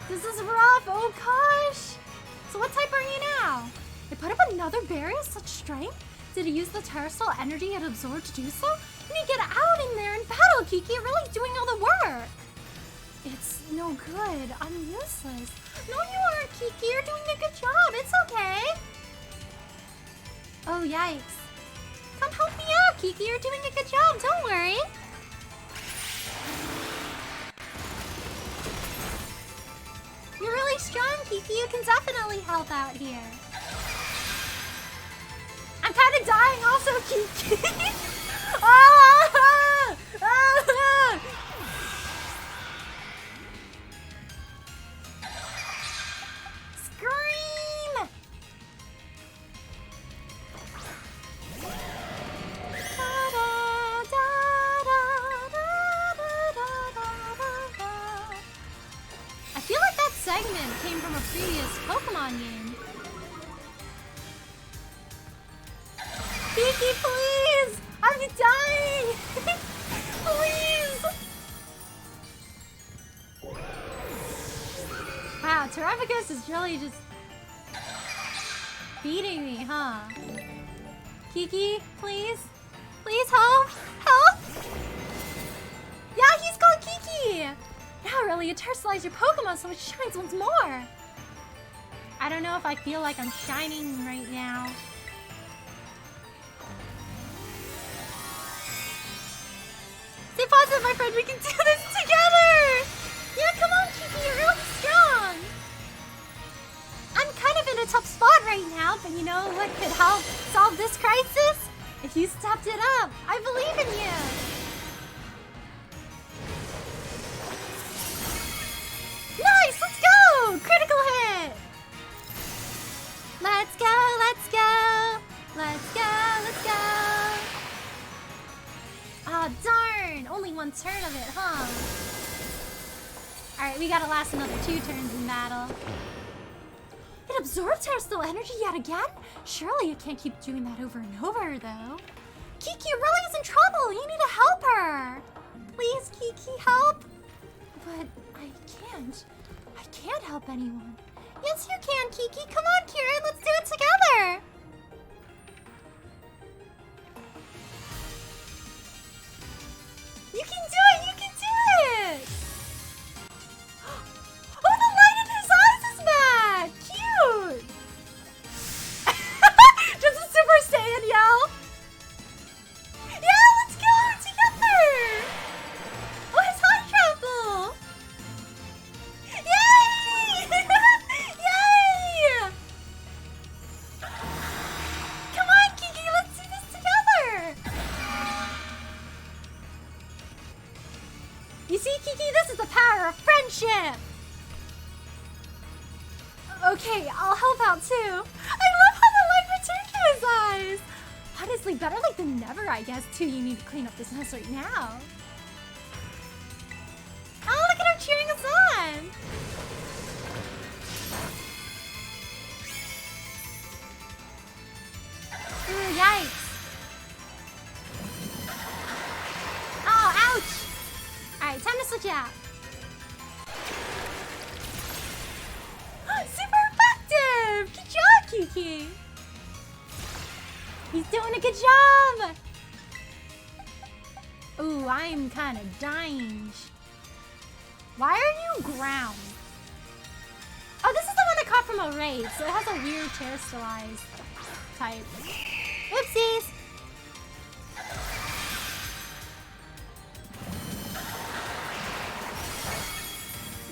This is rough, oh gosh! So what type are you now? It put up another barrier of such strength? Did it use the terrestrial energy it absorbed to do so? You need to get out in there and battle, Kiki! You're really doing all the work! It's no good. I'm useless. No, you aren't, Kiki. You're doing a good job. It's okay. Oh, yikes. Come help me out, Kiki. You're doing a good job. Don't worry. You're really strong, Kiki. You can definitely help out here. I'm kind of dying also, Kiki. Ah! Ah! Scream! I feel like that segment came from a previous Pokemon game. Kiki, please! I'm dying! Please! Wow, Terrapagos is really just beating me, huh? Kiki, please? Please help! Help! Yeah, he's called Kiki! Now really, you terrestrialize your Pokemon so it shines once more! I don't know if I feel like I'm shining right now. Stay positive, my friend. We can do this together! Yeah, come on, Kiki. You're really strong. I'm kind of in a tough spot right now, but you know what could help solve this crisis? If you stepped it up. I believe in you. Nice! Let's go! Critical hit! Let's go! Let's go! Let's go! Let's go! Ah, darn! Only one turn of it, huh? Alright, we gotta last another 2 turns in battle. It absorbed terrestrial energy yet again? Surely it can't keep doing that over and over, though. Kiki really is in trouble! You need to help her! Please, Kiki, help! But I can't. I can't help anyone. Yes, you can, Kiki! Come on, Kieran! Let's do it together! You can do it! You can do it! Oh, the light in his eyes is back! Cute! Just a Super Saiyan yell! Yeah, let's go together! Oh, his heart travel! Yay! Yay! Come on, Kiki, let's do this together! You see, Kiki, this is the power of friendship! Okay, I'll help out too. I love how the light returned to his eyes! Honestly, better late than never, I guess, too. You need to clean up this mess right now. Oh, look at her cheering us on! Ooh, yikes! Oh, ouch! Alright, time to switch out. Super effective! Good job, Kiki! He's doing a good job! Ooh, I'm kind of dying. Why are you ground? Oh, this is the one I caught from a raid, so it has a weird terrestrialized type. Whoopsies!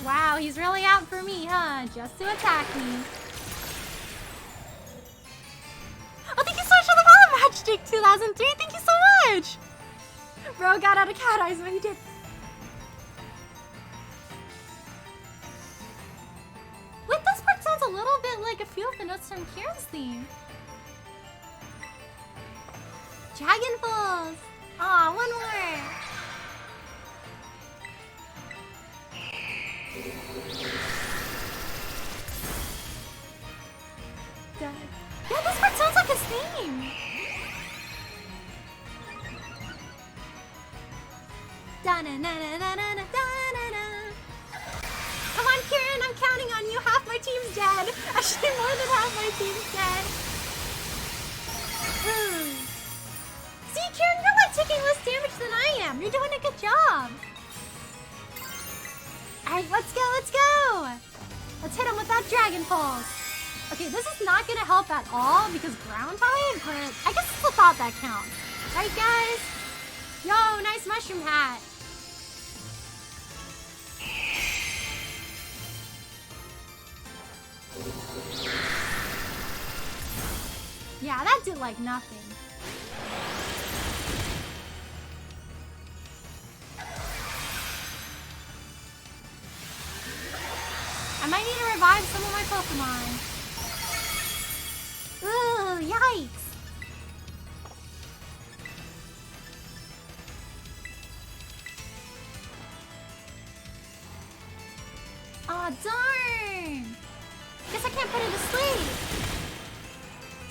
Wow, he's really out for me, huh? Just to attack me. Oh, thank you so much for the follow, Matchstick 2003. Thank you so much! Bro got out of cat eyes, but he did. Wait, this part sounds a little bit like a few of the notes from Kieran's theme. Dragon Falls! Aw, one more. Yeah, this part sounds like his theme. Da-na-na-na-na-na-na-na-na. Come on, Kieran, I'm counting on you. Half my team's dead. Actually, more than half my team's dead. See, Kieran, you're like taking less damage than I am. You're doing a good job. Alright, let's go, let's go. Let's hit him with that Dragon Pulse. Okay, this is not gonna help at all because ground type, but I guess it's the thought that counts. Right, guys? Yo, nice mushroom hat. Yeah, that did like nothing. I might need to revive some of my Pokemon. Ooh, yikes. Aw, darn. Guess I can't put it to sleep.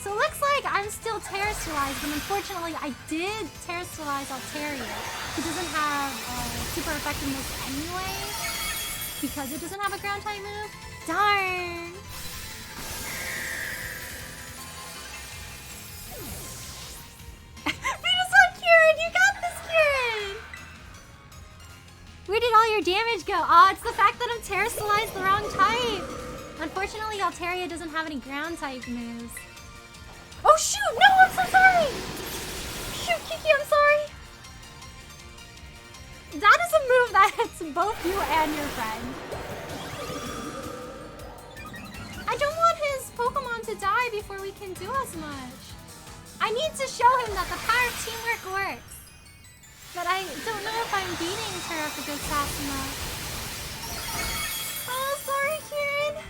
So it looks like I'm still Terrestrialized, but unfortunately I did Terrestrialize Altaria, who doesn't have super effectiveness anyway, because it doesn't have a ground type move. Darn! Venusaur, Kieran! You got this, Kieran! Where did all your damage go? Aw, it's the fact that I'm Terrestrialized the wrong type. Unfortunately, Altaria doesn't have any ground type moves. Oh shoot! No, I'm so sorry! Shoot, Kiki, I'm sorry! That is a move that hits both you and your friend. I don't want his Pokemon to die before we can do as much. I need to show him that the power of teamwork works. But I don't know if I'm beating Terraforgos fast enough. Oh, sorry, Kieran.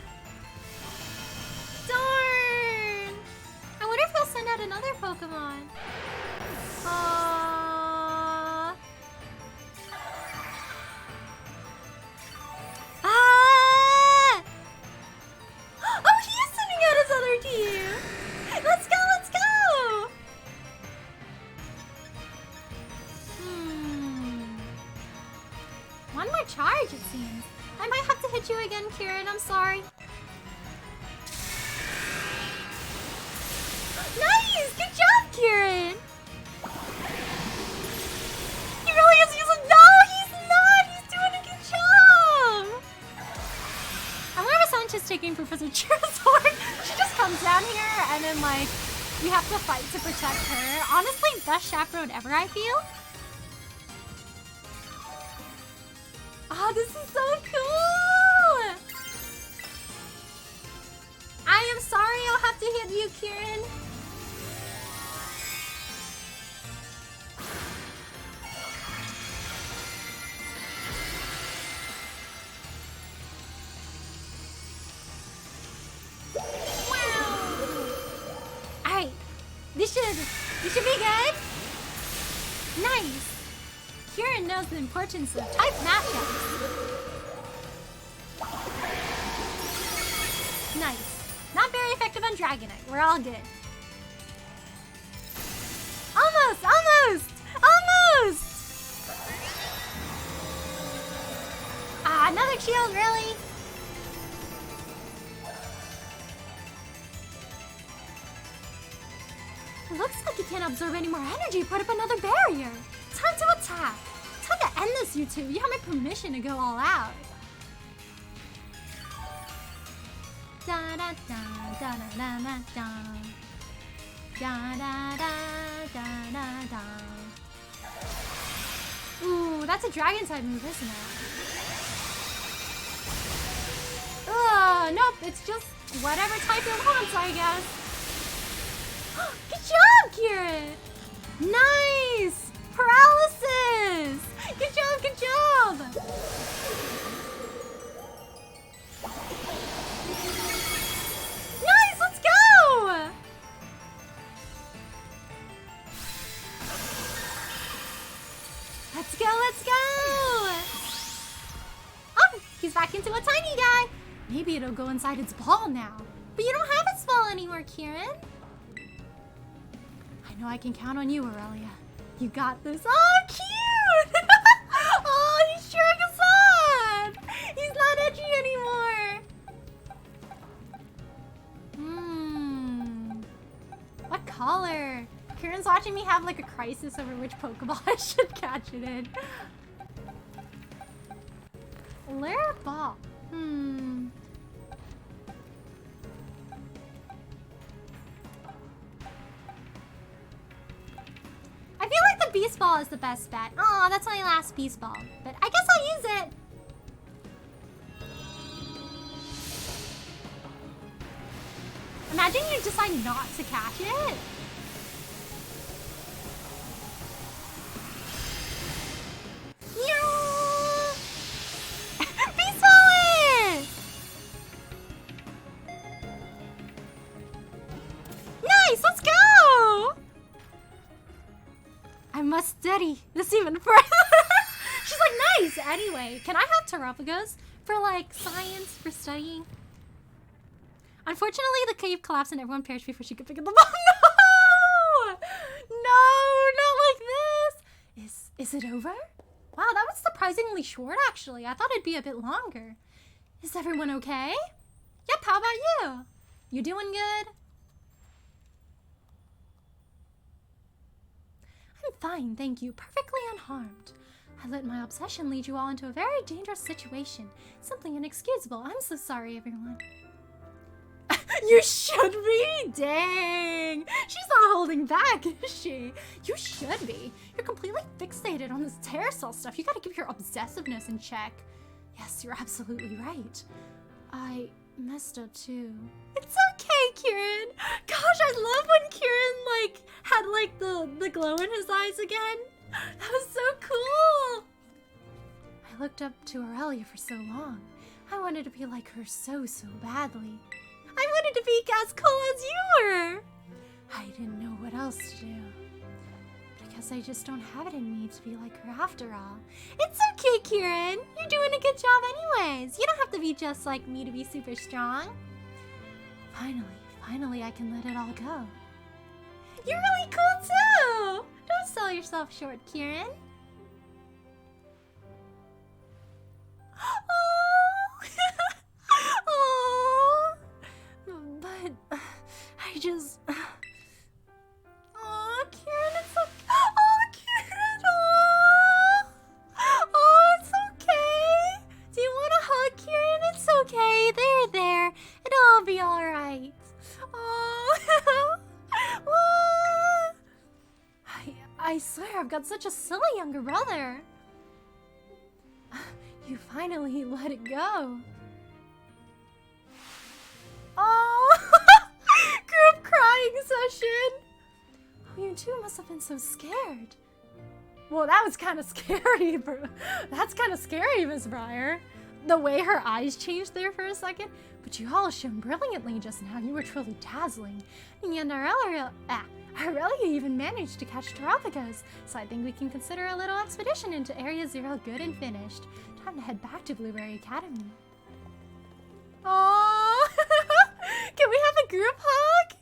Darn! I wonder if he'll send out another Pokemon. Ah! Oh, he is sending out his other team! Let's go, let's go! One more charge, it seems. I might have to hit you again, Kieran. I'm sorry. Nice! Good job, Kieran! He really is using... No, he's not! He's doing a good job! I wonder if Sancha's taking Professor Charizard. She just comes down here and then, like, we have to fight to protect her. Honestly, best chaperone ever, I feel. Oh, this is so cool! I am sorry I'll have to hit you, Kieran. This should be good. Nice. Kieran knows the importance of type matchups. Nice. Not very effective on Dragonite. We're all good. Almost, almost, almost. Ah, another shield, really? Looks like you can't absorb any more energy. Put up another barrier. Time to attack. Time to end this, you two. You have my permission to go all out. Da da da da da da da da da da da da da. Ooh, that's a dragon type move, isn't it? Nope. It's just whatever type it wants, I guess. Good job, Kieran! Nice! Paralysis! Good job, good job! Nice, let's go! Maybe it'll go inside its ball now. But you don't have its ball anymore, Kieran. I know I can count on you, Aurelia. You got this. Oh, cute! Oh, he's cheering us on! He's not edgy anymore. What color? Kieran's watching me have like a crisis over which Pokeball I should catch it in. Lair ball. I feel like the Beast Ball is the best bet. Oh, that's my last Beast Ball. But I guess I'll use it. Imagine you decide not to catch it. Beast Ball it! Nice, let's go! I must study this even further. She's like, nice. Anyway, can I have Terapagos for like science, for studying? Unfortunately, the cave collapsed and everyone perished before she could pick up the ball. No! No, not like this. Is it over? Wow, that was surprisingly short, actually. I thought it'd be a bit longer. Is everyone okay? Yep, how about you? You doing good? I'm fine, thank you. Perfectly unharmed. I let my obsession lead you all into a very dangerous situation. Simply inexcusable. I'm so sorry, everyone. You should be? Dang. She's not holding back, is she? You should be. You're completely fixated on this Terrasol stuff. You gotta keep your obsessiveness in check. Yes, you're absolutely right. I messed up too. It's okay, Kieran. Gosh, I love when Kieran had the glow in his eyes again. That was so cool. I looked up to Aurelia for so long. I wanted to be like her so badly. I wanted to be as cool as you were. I didn't know what else to do. But I guess I just don't have it in me to be like her after all. It's okay, Kieran. You're doing a good job anyways. You don't have to be just like me to be super strong. Finally I can let it all go. You're really cool too. Don't sell yourself short, Kieran. But I just... Oh, Kieran, it's okay. Oh, Kieran, oh, it's okay. Do you want a hug, Kieran? It's okay. There. It'll all be all right. Oh, what? I swear I've got such a silly younger brother. You finally let it go. Oh, group crying session. Oh, you two must have been so scared. Well, that was kind of scary, bro. That's kind of scary, Miss Briar. The way her eyes changed there for a second. But you all shone brilliantly just now. You were truly dazzling. And Aurelia even managed to catch Terapagos. So I think we can consider a little expedition into Area 0 good and finished. Time to head back to Blueberry Academy. Oh, can we have a group hug?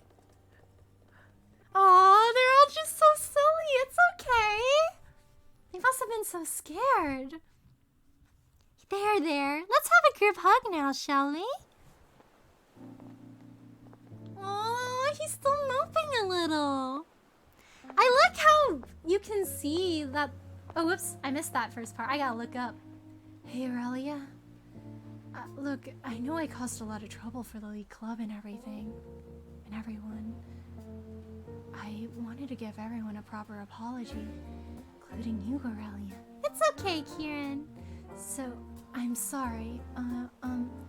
Oh, they're all just so silly. It's okay. They must have been so scared. There. Let's have a group hug now, shall we? Oh, he's still moping a little. I like how you can see that... Oh, whoops. I missed that first part. I gotta look up. Hey, Aurelia. Look, I know I caused a lot of trouble for the League Club and everything. And everyone. I wanted to give everyone a proper apology. Including you, Aurelia. It's okay, Kieran. So, I'm sorry.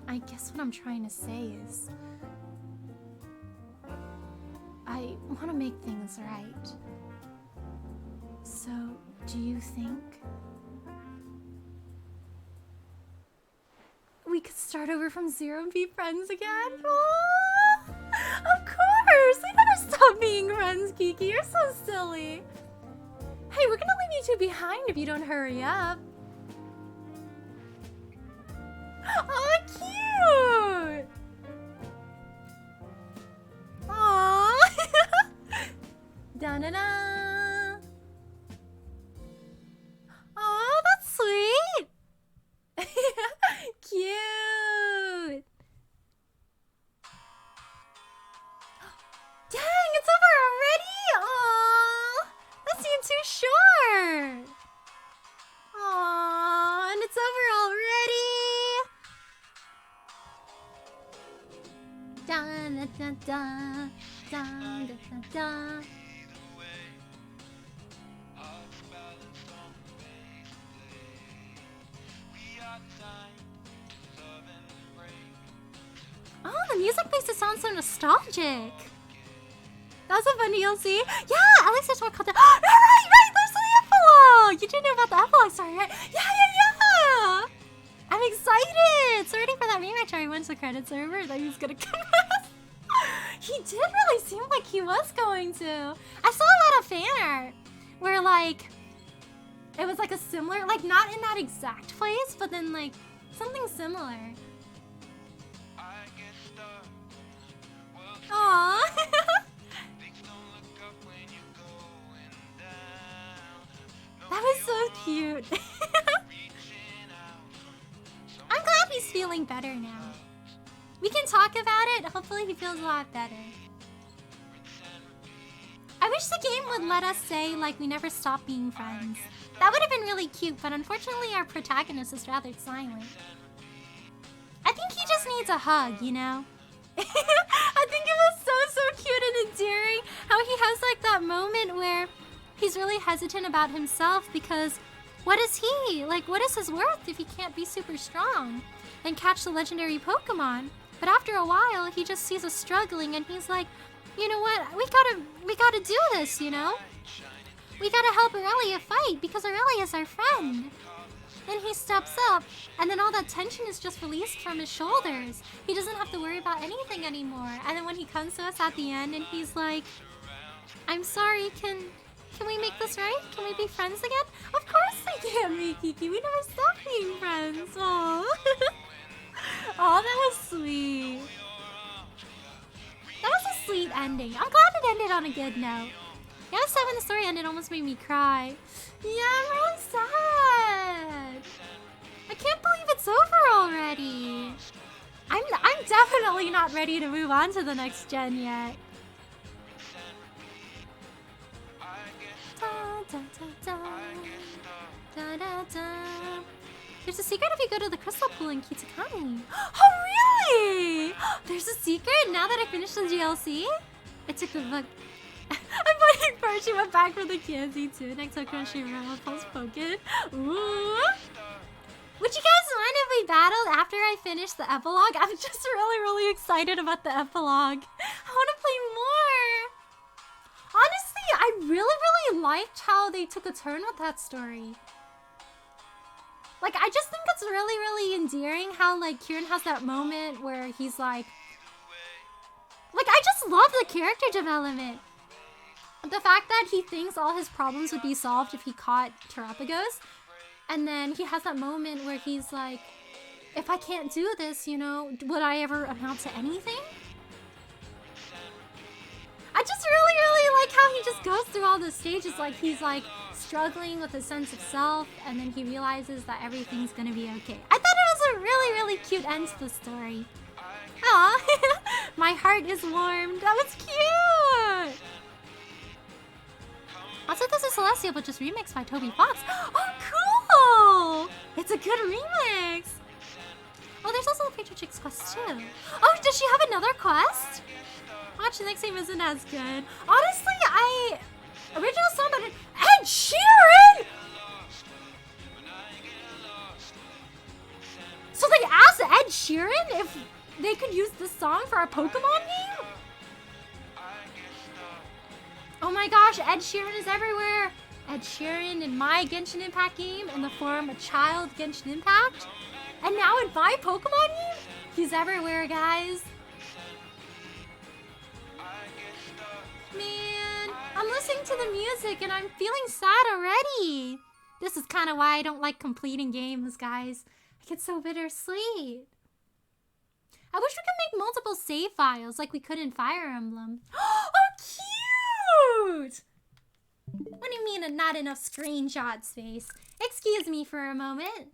I guess what I'm trying to say is... I want to make things right. So, do you think... we could start over from zero and be friends again? Aww! Of course! We never stop being friends, Kiki. You're so silly. Hey, we're gonna leave you two behind if you don't hurry up. Oh, cute! Da-da-da. Oh, that's sweet. Cute. Dang, it's over already? Aww. That seemed too short. Aww, and it's over already. Da da da da da da da. Oh, the music makes it sound so nostalgic. That was a fun DLC. Yeah, Alex just called that. Right, there's the epilogue. You didn't know about the epilogue, sorry, right? Yeah. I'm excited. So ready for that rematch where once the credits are over, that he's gonna come out. He did really seem like he was going to. I saw a lot of fan art where like, it was like a similar, like not in that exact place, but then like something similar. Aww. That was so cute. I'm glad he's feeling better now. We can talk about it. Hopefully he feels a lot better. I wish the game would let us say, like, we never stop being friends. That would have been really cute, but unfortunately our protagonist is rather silent. I think he just needs a hug, you know? I think it was so cute and endearing how he has like that moment where he's really hesitant about himself because what is he? Like, what is his worth if he can't be super strong and catch the legendary Pokemon? But after a while, he just sees us struggling and he's like, you know what? We gotta do this, you know? We gotta help Aurelia fight because Aurelia is our friend. Then he steps up, and then all that tension is just released from his shoulders. He doesn't have to worry about anything anymore. And then when he comes to us at the end and he's like, I'm sorry, can we make this right? Can we be friends again? Of course we can, Kiki. We never stop being friends. Aww. Aw, that was sweet. That was a sweet ending. I'm glad it ended on a good note. Yeah, so when the story ended, it almost made me cry. Yeah, I'm really sad. I can't believe it's over already. I'm definitely not ready to move on to the next gen yet. Da, da, da, da. Da, da, da. There's a secret if you go to the crystal pool in Kitakami. Oh, really? There's a secret now that I finished the DLC? I took the book. I'm playing first. She went back for the Kanzi too. Next up, Crunchyroll post-poken. Ooh. Would you guys mind if we battled after I finish the epilogue? I'm just really excited about the epilogue. I want to play more. Honestly, I really liked how they took a turn with that story. Like, I just think it's really endearing how, like, Kieran has that moment where he's like... I just love the character development. The fact that he thinks all his problems would be solved if he caught Terapagos. And then he has that moment where he's like, if I can't do this, you know, would I ever amount to anything? I just really like how he just goes through all the stages. Like, he's like struggling with a sense of self, and then he realizes that everything's gonna be okay. I thought it was a really cute end to the story. Aw, my heart is warmed. That was cute! Also, this is Celestial, but just remixed by Toby Fox. Oh, cool! It's a good remix. Oh, there's also a Future Chicks quest too. Oh, does she have another quest? Watch, the next game isn't as good. Honestly, original song, but Ed Sheeran! So they asked Ed Sheeran if they could use this song for a Pokemon game? Oh my gosh, Ed Sheeran is everywhere. Ed Sheeran in my Genshin Impact game in the form of Child Genshin Impact. And now in my Pokemon game, he's everywhere, guys. Man, I'm listening to the music and I'm feeling sad already. This is kind of why I don't like completing games, guys. I get so bittersweet. I wish we could make multiple save files like we could in Fire Emblem. Oh, cute! What do you mean not enough screenshot space? Excuse me for a moment.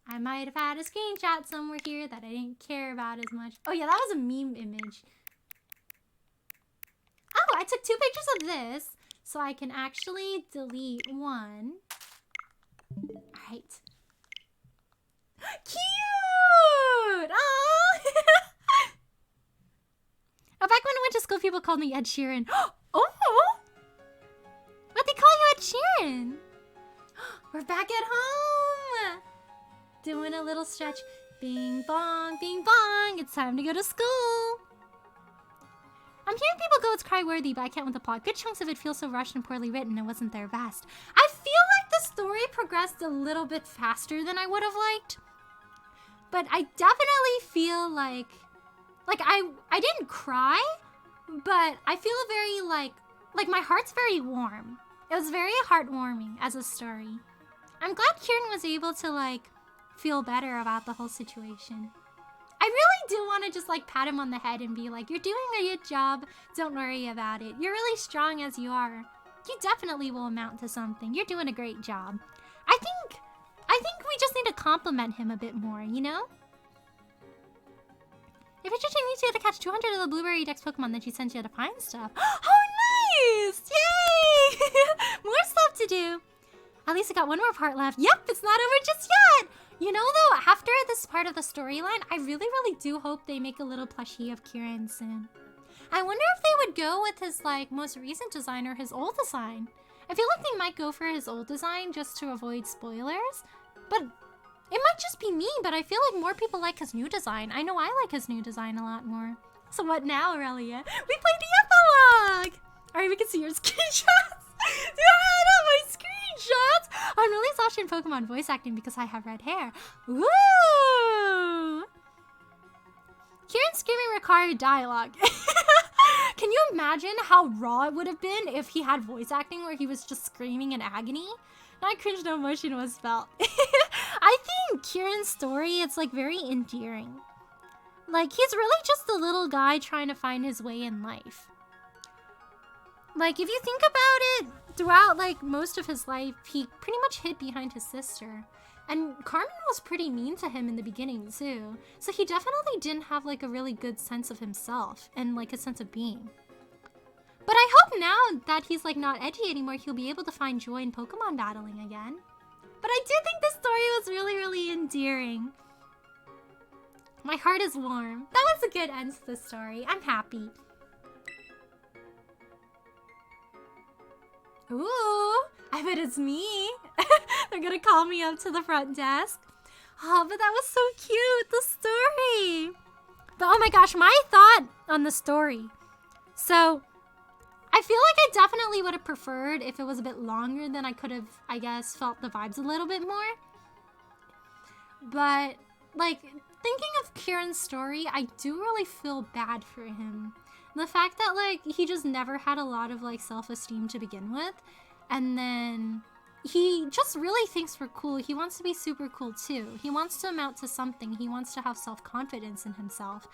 I might have had a screenshot somewhere here that I didn't care about as much. Oh yeah, that was a meme image. Oh, I took 2 pictures of this, so I can actually delete one. Alright. Cute! Aww! Oh, back when I went to school, people called me Ed Sheeran. Oh! What they call you Ed Sheeran? We're back at home! Doing a little stretch. Bing bong, it's time to go to school. I'm hearing people go it's cry-worthy, but I can't with the plot. Good chunks of it feel so rushed and poorly written, it wasn't their best. I feel like the story progressed a little bit faster than I would have liked. But I definitely feel like I didn't cry, but I feel very like my heart's very warm. It was very heartwarming as a story. I'm glad Kieran was able to like feel better about the whole situation. I really do want to just like pat him on the head and be like, you're doing a good job. Don't worry about it. You're really strong as you are. You definitely will amount to something. You're doing a great job. I think we just need to compliment him a bit more, you know? If it's just needs you to catch 200 of the Blueberry Dex Pokemon, then she sends you to find stuff. Oh, nice! Yay! More stuff to do. At least I got one more part left. Yep, it's not over just yet. You know, though, after this part of the storyline, I really, really do hope they make a little plushie of Kieran soon. I wonder if they would go with his, like, most recent design or his old design. I feel like they might go for his old design just to avoid spoilers. But it might just be me, but I feel like more people like his new design. I know I like his new design a lot more. So what now, Aurelia? We played the epilogue! Alright, we can see your screenshots. Yeah, not my screenshots! I'm really exhausted in Pokemon voice acting because I have red hair. Woo! Kieran's screaming required dialogue. Can you imagine how raw it would have been if he had voice acting where he was just screaming in agony? Not cringe, no emotion was felt. I think Kieran's story, it's like very endearing. Like, he's really just a little guy trying to find his way in life. Like, if you think about it, throughout, like, most of his life, he pretty much hid behind his sister. And Carmen was pretty mean to him in the beginning, too. So he definitely didn't have, like, a really good sense of himself and, like, a sense of being. But I hope now that he's, like, not edgy anymore, he'll be able to find joy in Pokemon battling again. But I do think this story was really, really endearing. My heart is warm. That was a good end to the story. I'm happy. Ooh, I bet it's me. They're gonna call me up to the front desk. Oh, but that was so cute, the story. But oh my gosh, my thought on the story. So, I feel like I definitely would have preferred if it was a bit longer than I could have, I guess, felt the vibes a little bit more. But, like, thinking of Kieran's story, I do really feel bad for him. The fact that, like, he just never had a lot of, like, self-esteem to begin with. And then he just really thinks we're cool. He wants to be super cool, too. He wants to amount to something. He wants to have self-confidence in himself.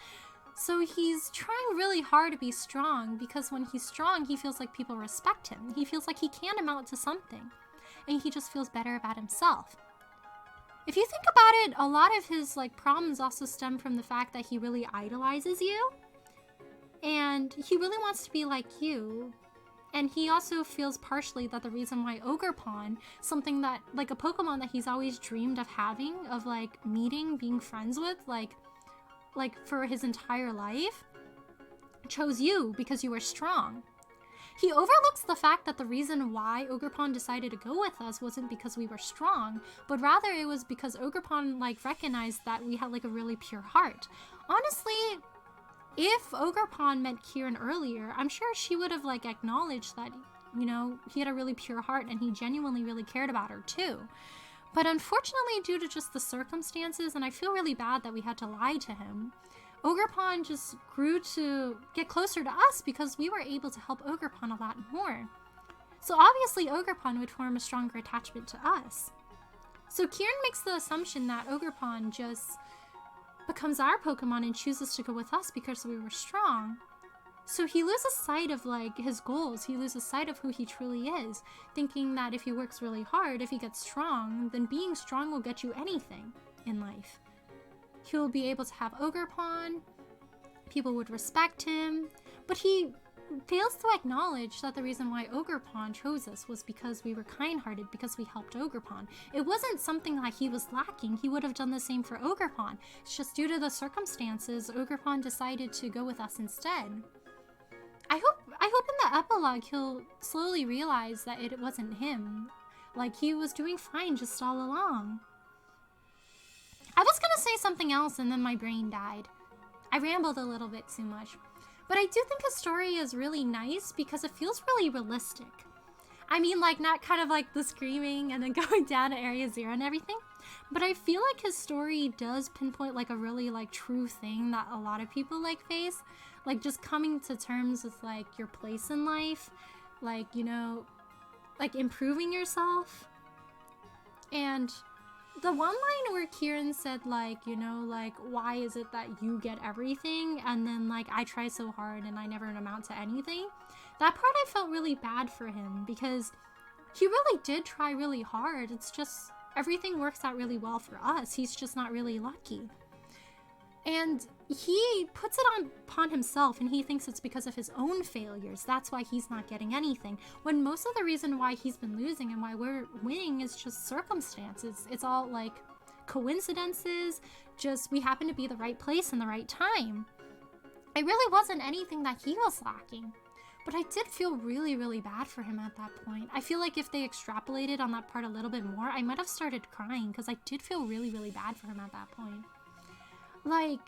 So he's trying really hard to be strong because when he's strong, he feels like people respect him. He feels like he can amount to something. And he just feels better about himself. If you think about it, a lot of his, like, problems also stem from the fact that he really idolizes you. And he really wants to be like you. And he also feels partially that the reason why Ogerpon, something that, like a Pokemon that he's always dreamed of having, of like meeting, being friends with, like for his entire life, chose you because you were strong. He overlooks the fact that the reason why Ogerpon decided to go with us wasn't because we were strong, but rather it was because Ogerpon like recognized that we had like a really pure heart. Honestly, if Ogerpon met Kieran earlier, I'm sure she would have, like, acknowledged that, you know, he had a really pure heart and he genuinely really cared about her, too. But unfortunately, due to just the circumstances, and I feel really bad that we had to lie to him, Ogerpon just grew to get closer to us because we were able to help Ogerpon a lot more. So obviously, Ogerpon would form a stronger attachment to us. So Kieran makes the assumption that Ogerpon just becomes our Pokemon and chooses to go with us because we were strong. So he loses sight of like his goals. He loses sight of who he truly is, thinking that if he works really hard, if he gets strong, then being strong will get you anything in life. He'll be able to have Ogerpon, people would respect him, but he fails to acknowledge that the reason why Ogerpon chose us was because we were kind-hearted, because we helped Ogerpon. It wasn't something like he was lacking. He would have done the same for Ogerpon. It's just due to the circumstances, Ogerpon decided to go with us instead. I hope in the epilogue he'll slowly realize that it wasn't him. Like, he was doing fine just all along. I was gonna say something else and then my brain died. I rambled a little bit too much. But I do think his story is really nice because it feels really realistic. I mean, like, not kind of like the screaming and then going down to Area Zero and everything. But I feel like his story does pinpoint like a really like true thing that a lot of people like face. Like just coming to terms with like your place in life. Like, you know, like improving yourself. And the one line where Kieran said, like, you know, like, why is it that you get everything? And then, like, I try so hard and I never amount to anything. That part I felt really bad for him because he really did try really hard. It's just everything works out really well for us. He's just not really lucky. And he puts it upon himself and he thinks it's because of his own failures. That's why he's not getting anything. When most of the reason why he's been losing and why we're winning is just circumstances. It's all like coincidences. Just we happen to be the right place in the right time. It really wasn't anything that he was lacking. But I did feel really, really bad for him at that point. I feel like if they extrapolated on that part a little bit more, I might have started crying because I did feel really, really bad for him at that point. Like,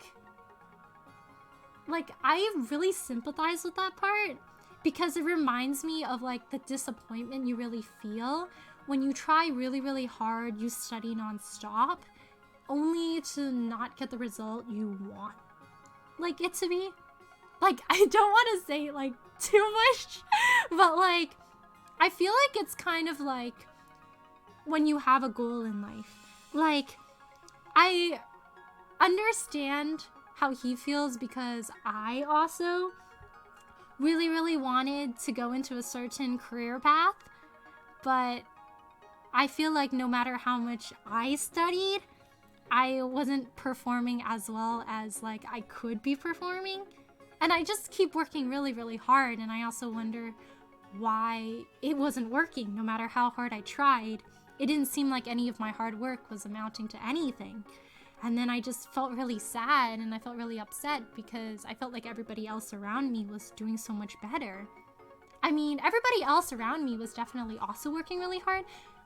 I really sympathize with that part because it reminds me of, like, the disappointment you really feel when you try really, really hard, you study nonstop, only to not get the result you want. Like, it to be, like, I don't want to say, like, too much, but, like, I feel like it's kind of like when you have a goal in life. Like, I understand how he feels because I also really, really wanted to go into a certain career path, but I feel like no matter how much I studied, I wasn't performing as well as like I could be performing. And I just keep working really, really hard, and I also wonder why it wasn't working. No matter how hard I tried, it didn't seem like any of my hard work was amounting to anything. And then I just felt really sad and I felt really upset because I felt like everybody else around me was doing so much better. I mean, everybody else around me was definitely also working really hard,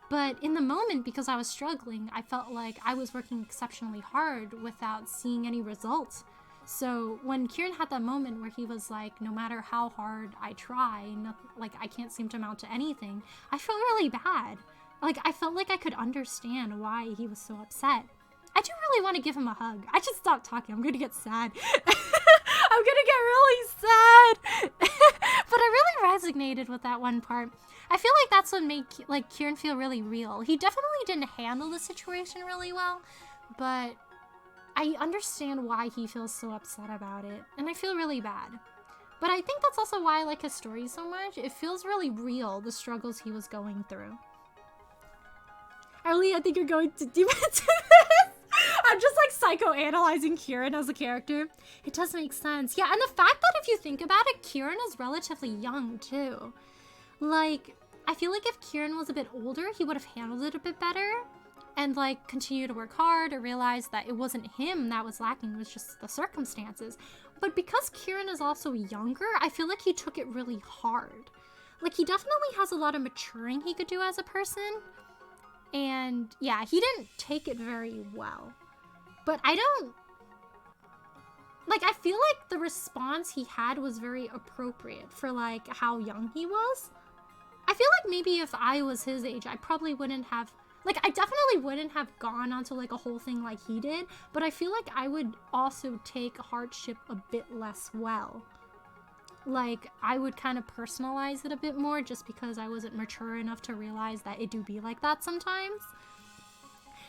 but in the moment, because I was struggling, I felt like I was working exceptionally hard without seeing any results. So when Kieran had that moment where he was like, no matter how hard I try, like I can't seem to amount to anything, I felt really bad. Like I felt like I could understand why he was so upset. I do really want to give him a hug. I just stopped talking. I'm going to get sad. I'm going to get really sad. But I really resonated with that one part. I feel like that's what made like Kieran feel really real. He definitely didn't handle the situation really well, but I understand why he feels so upset about it, and I feel really bad. But I think that's also why I like his story so much. It feels really real, the struggles he was going through. Arlie, I think you're going too deep into this. I'm just like psychoanalyzing Kieran as a character. It does make sense. Yeah, and the fact that if you think about it, Kieran is relatively young too. Like, I feel like if Kieran was a bit older, he would have handled it a bit better and like continue to work hard or realize that it wasn't him that was lacking, it was just the circumstances. But because Kieran is also younger, I feel like he took it really hard. Like, he definitely has a lot of maturing he could do as a person. And yeah, he didn't take it very well. But I feel like the response he had was very appropriate for like how young he was. I feel like maybe if I was his age, I probably wouldn't have, like, I definitely wouldn't have gone onto like a whole thing like he did, but I feel like I would also take hardship a bit less well. Like, I would kind of personalize it a bit more just because I wasn't mature enough to realize that it do be like that sometimes.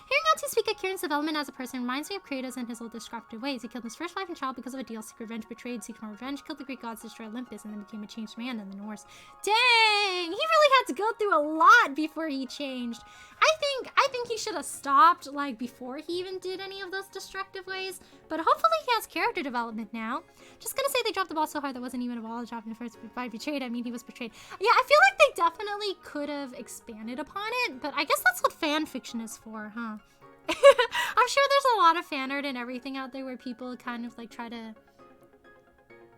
Hearing Auntie speak of Kieran's development as a person reminds me of Kratos and his old destructive ways. He killed his first wife and child because of a deal, seek revenge, betrayed, seeked more revenge, killed the Greek gods to destroy Olympus, and then became a changed man in the Norse. Dang! He really had to go through a lot before he changed. I think he should have stopped, like, before he even did any of those destructive ways, but hopefully he has character development now. Just gonna say they dropped the ball so hard that wasn't even a ball dropped in the first. By betrayed, I mean he was betrayed. Yeah, I feel like they definitely could have expanded upon it, but I guess that's what fan fiction is for, huh? I'm sure there's a lot of fan art and everything out there where people kind of like try to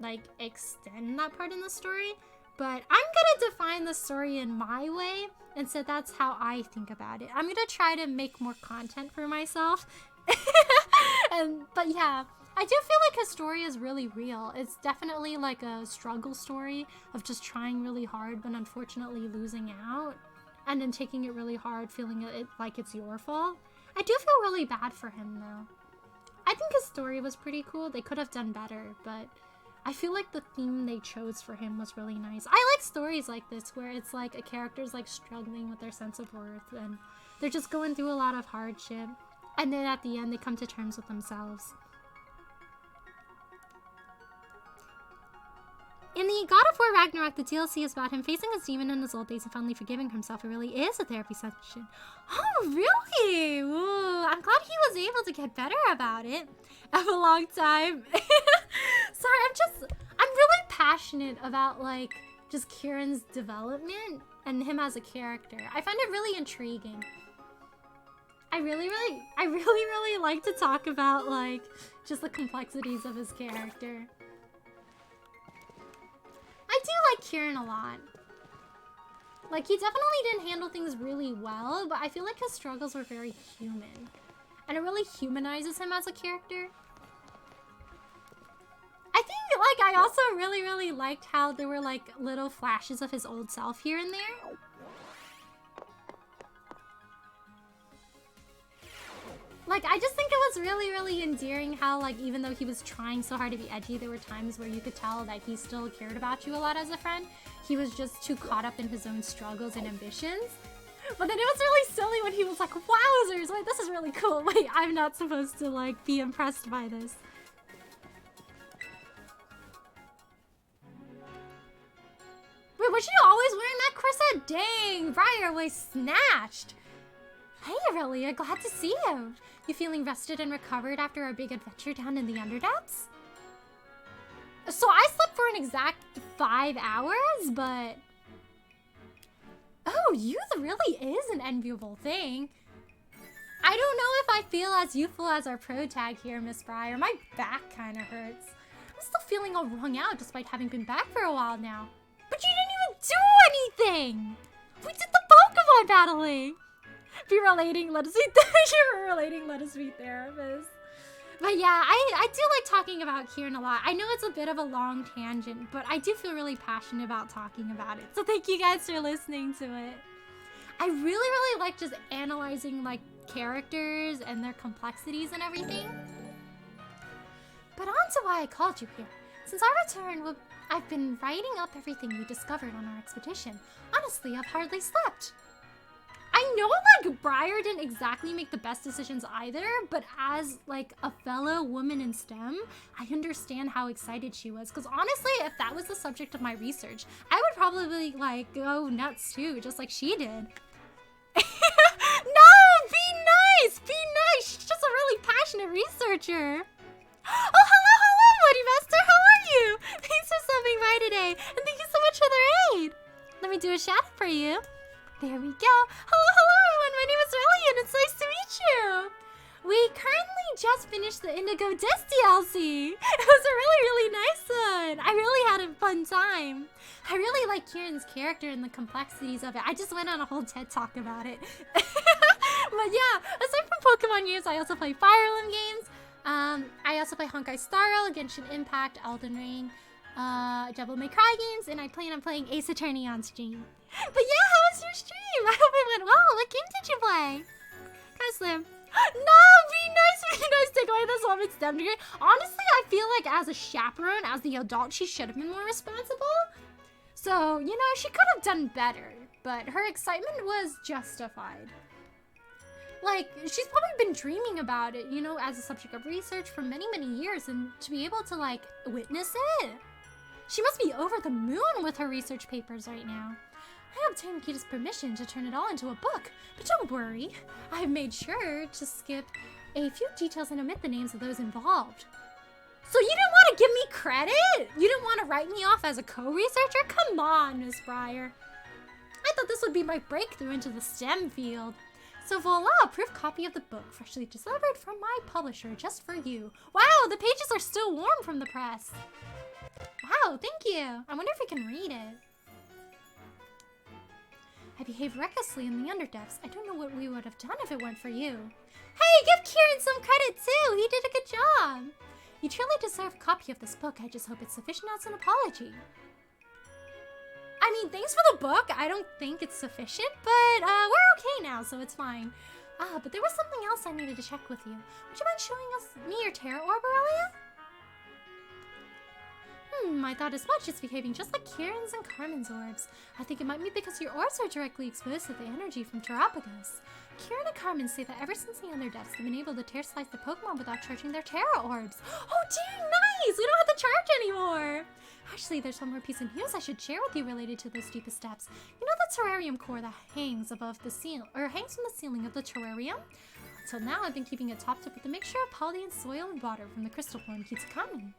like extend that part in the story, but I'm gonna define the story in my way, and so that's how I think about it. I'm gonna try to make more content for myself. But yeah, I do feel like his story is really real. It's definitely like a struggle story of just trying really hard but unfortunately losing out, and then taking it really hard, feeling it like it's your fault. I do feel really bad for him though. I think his story was pretty cool. They could have done better, but I feel like the theme they chose for him was really nice. I like stories like this where it's like a character's like struggling with their sense of worth and they're just going through a lot of hardship, and then at the end they come to terms with themselves. In the God of War Ragnarok, the DLC is about him facing his demon in his old days and finally forgiving himself. It really is a therapy session. Oh, really? Ooh, I'm glad he was able to get better about it after a long time. Sorry, I'm really passionate about, like, just Kieran's development and him as a character. I find it really intriguing. I really like to talk about, like, just the complexities of his character. I do like Kieran a lot. Like, he definitely didn't handle things really well, but I feel like his struggles were very human. And it really humanizes him as a character. I think, like, I also really liked how there were, like, little flashes of his old self here and there. Like, I just think it was really endearing how, like, even though he was trying so hard to be edgy, there were times where you could tell that he still cared about you a lot as a friend. He was just too caught up in his own struggles and ambitions. But then it was really silly when he was like, wowzers, wait, this is really cool. Wait, I'm not supposed to, like, be impressed by this. Wait, was she always wearing that corset? Dang, Briar was snatched. Hey, Aurelia, glad to see you. You feeling rested and recovered after our big adventure down in the Underdepths? So I slept for an exact 5 hours, but... Oh, youth really is an enviable thing. I don't know if I feel as youthful as our pro tag here, Miss Briar. My back kind of hurts. I'm still feeling all wrung out despite having been back for a while now. But you didn't even do anything! We did the Pokemon battling! Be relating, let us be you're relating, let us be therapists. But yeah, I do like talking about Kieran a lot. I know it's a bit of a long tangent, but I do feel really passionate about talking about it. So thank you guys for listening to it. I really like just analyzing like characters and their complexities and everything. But on to why I called you here. Since our return, I've been writing up everything we discovered on our expedition. Honestly, I've hardly slept. I know, like, Briar didn't exactly make the best decisions either, but as, like, a fellow woman in STEM, I understand how excited she was. Because honestly, if that was the subject of my research, I would probably, like, go nuts too, just like she did. No! Be nice! Be nice! She's just a really passionate researcher. Oh, hello, Buddy Master! How are you? Thanks for stopping by today, and thank you so much for the raid! Let me do a shout out for you. There we go. Hello everyone, my name is Riley and it's nice to meet you. We currently just finished the Indigo Disk DLC. It was a really nice one. I really had a fun time. I really like Kieran's character and the complexities of it. I just went on a whole TED talk about it. But yeah, aside from Pokemon games, I also play Fire Emblem games. I also play Honkai Star Rail, Genshin Impact, Elden Ring, Devil May Cry games, and I plan on playing Ace Attorney on stream. But yeah, how was your stream? I hope it went well. What game did you play? Kind of slim. No, be nice, take away this woman's STEM degree. Honestly, I feel like as a chaperone, as the adult, she should have been more responsible. So, you know, she could have done better, but her excitement was justified. Like, she's probably been dreaming about it, you know, as a subject of research for many, many years, and to be able to, like, witness it. She must be over the moon with her research papers right now. I obtained Kita's permission to turn it all into a book, but don't worry. I've made sure to skip a few details and omit the names of those involved. So you didn't want to give me credit? You didn't want to write me off as a co-researcher? Come on, Miss Breyer. I thought this would be my breakthrough into the STEM field. So voila, a proof copy of the book, freshly delivered from my publisher, just for you. Wow, the pages are still warm from the press. Wow, thank you. I wonder if we can read it. I behaved recklessly in the underdepths. I don't know what we would have done if it weren't for you. Hey, give Kieran some credit too. He did a good job. You truly deserve a copy of this book. I just hope it's sufficient as an apology. I mean, thanks for the book. I don't think it's sufficient, but we're okay now, so it's fine. But there was something else I needed to check with you. Would you mind showing me your Terra Orb, Aurelia? I thought as much. It's behaving just like Kieran's and Carmen's orbs. I think it might be because your orbs are directly exposed to the energy from Terrapagos. Kieran and Carmen say that ever since the Underdepths, they've been able to tear slice the Pokemon without charging their Terra Orbs. Oh, dang, nice! We don't have to charge anymore! Actually, there's one more piece of news I should share with you related to those deepest depths. You know the terrarium core that hangs above the ceiling, or hangs from the ceiling of the terrarium? Until now, I've been keeping it topped up with a mixture of poly and soil and water from the crystal pool in Kitsukami.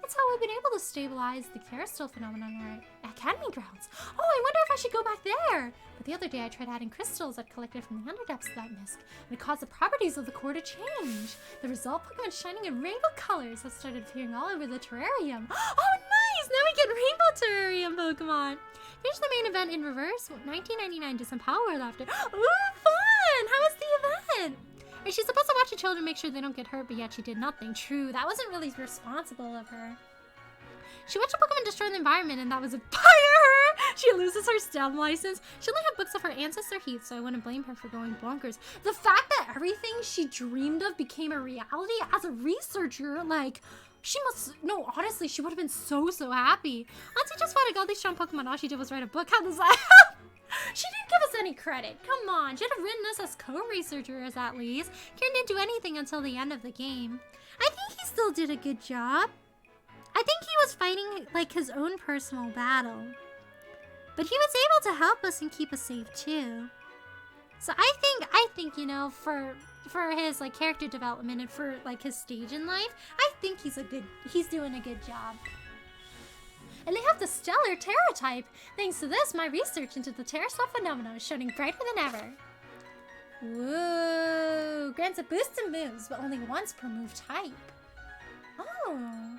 That's how we've been able to stabilize the carousel phenomenon on our academy grounds. Oh, I wonder if I should go back there. But the other day I tried adding crystals I'd collected from the underdepths to that misc, and it caused the properties of the core to change. The result, Pokemon shining in rainbow colors have started appearing all over the terrarium. Oh, nice! Now we get rainbow terrarium Pokemon. Finish the main event in reverse. 1999 to some power laughter. Ooh, fun! How was the event? Is she supposed to watch the children and make sure they don't get hurt, but yet she did nothing? True, that wasn't really responsible of her. She watched a Pokemon destroy the environment, and that was a fire her! She loses her STEM license. She only had books of her ancestor Heath, so I wouldn't blame her for going bonkers. The fact that everything she dreamed of became a reality as a researcher, like, she must, no, honestly, she would have been so happy. Auntie just fought a godly strong Pokemon, all she did was write a book. How does that help? She didn't give us any credit. Come on, she'd have written us as co-researchers at least. Kieran didn't do anything until the end of the game. I think he still did a good job. I think he was fighting like his own personal battle. But he was able to help us and keep us safe too. So I think, you know, for his like character development and for like his stage in life, I think he's doing a good job. And they have the stellar Terra type. Thanks to this, my research into the Terra Star phenomenon is shining brighter than ever. Whoa! Grants a boost in moves, but only once per move type. Oh.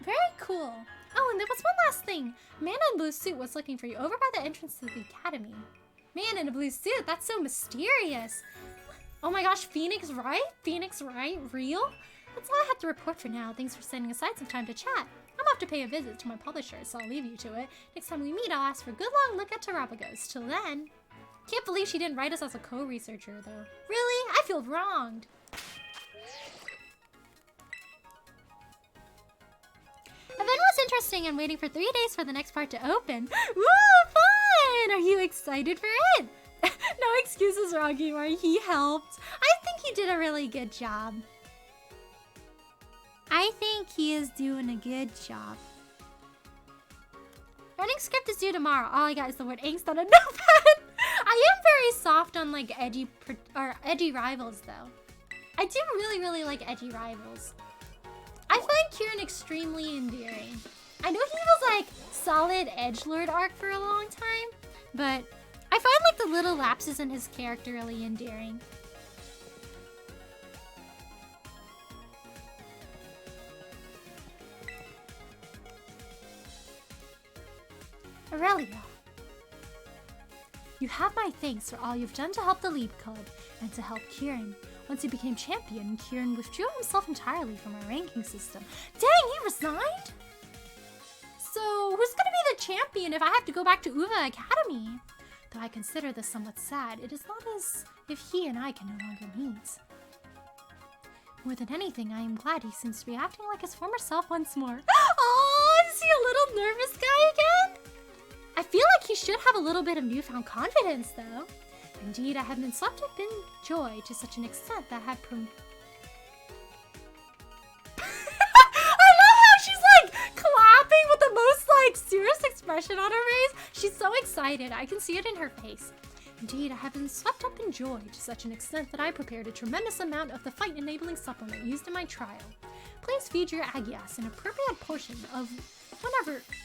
Very cool. Oh, and there was one last thing. Man in a blue suit was looking for you over by the entrance to the academy. Man in a blue suit? That's so mysterious. Oh my gosh, Phoenix Wright? Phoenix Wright? Real? That's all I have to report for now. Thanks for setting aside some time to chat. I'm off to pay a visit to my publisher, so I'll leave you to it. Next time we meet, I'll ask for a good long look at Terrapagos. Till then. Can't believe she didn't write us as a co-researcher, though. Really? I feel wronged. Event was interesting and waiting for 3 days for the next part to open. Woo, fun! Are you excited for it? No excuses, Rogimar. He helped. I think he did a really good job. I think he is doing a good job. Running script is due tomorrow. All I got is the word angst on a notepad. I am very soft on like edgy rivals though. I do really like edgy rivals. I find Kieran extremely endearing. I know he was like solid edgelord arc for a long time, but I find like the little lapses in his character really endearing. Aurelia, you have my thanks for all you've done to help the Leap Club and to help Kieran. Once he became champion, Kieran withdrew himself entirely from our ranking system. Dang, he resigned? So, who's gonna be the champion if I have to go back to Uva Academy? Though I consider this somewhat sad, it is not as if he and I can no longer meet. More than anything, I am glad he seems to be acting like his former self once more. Oh, is he a little nervous guy again? I feel like he should have a little bit of newfound confidence, though. Indeed, I have been swept up in joy to such an extent that I have I love how she's like clapping with the most like serious expression on her face. She's so excited. I can see it in her face. Indeed, I have been swept up in joy to such an extent that I prepared a tremendous amount of the fight-enabling supplement used in my trial. Please feed your Agias an appropriate portion of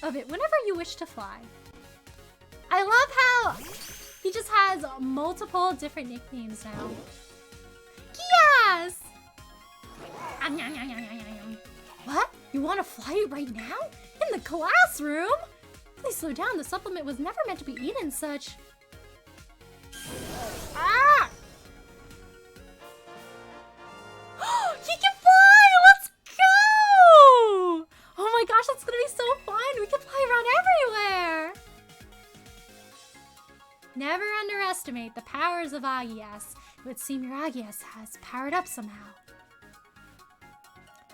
whenever you wish to fly. I love how he just has multiple different nicknames now. Gias! What? You want to fly right now? In the classroom? Please slow down. The supplement was never meant to be eaten such. Ah! He can fly! Let's go! Oh my gosh, that's gonna be so fun! We can fly around everywhere! Never underestimate the powers of Agias. It would seem your Agias has powered up somehow.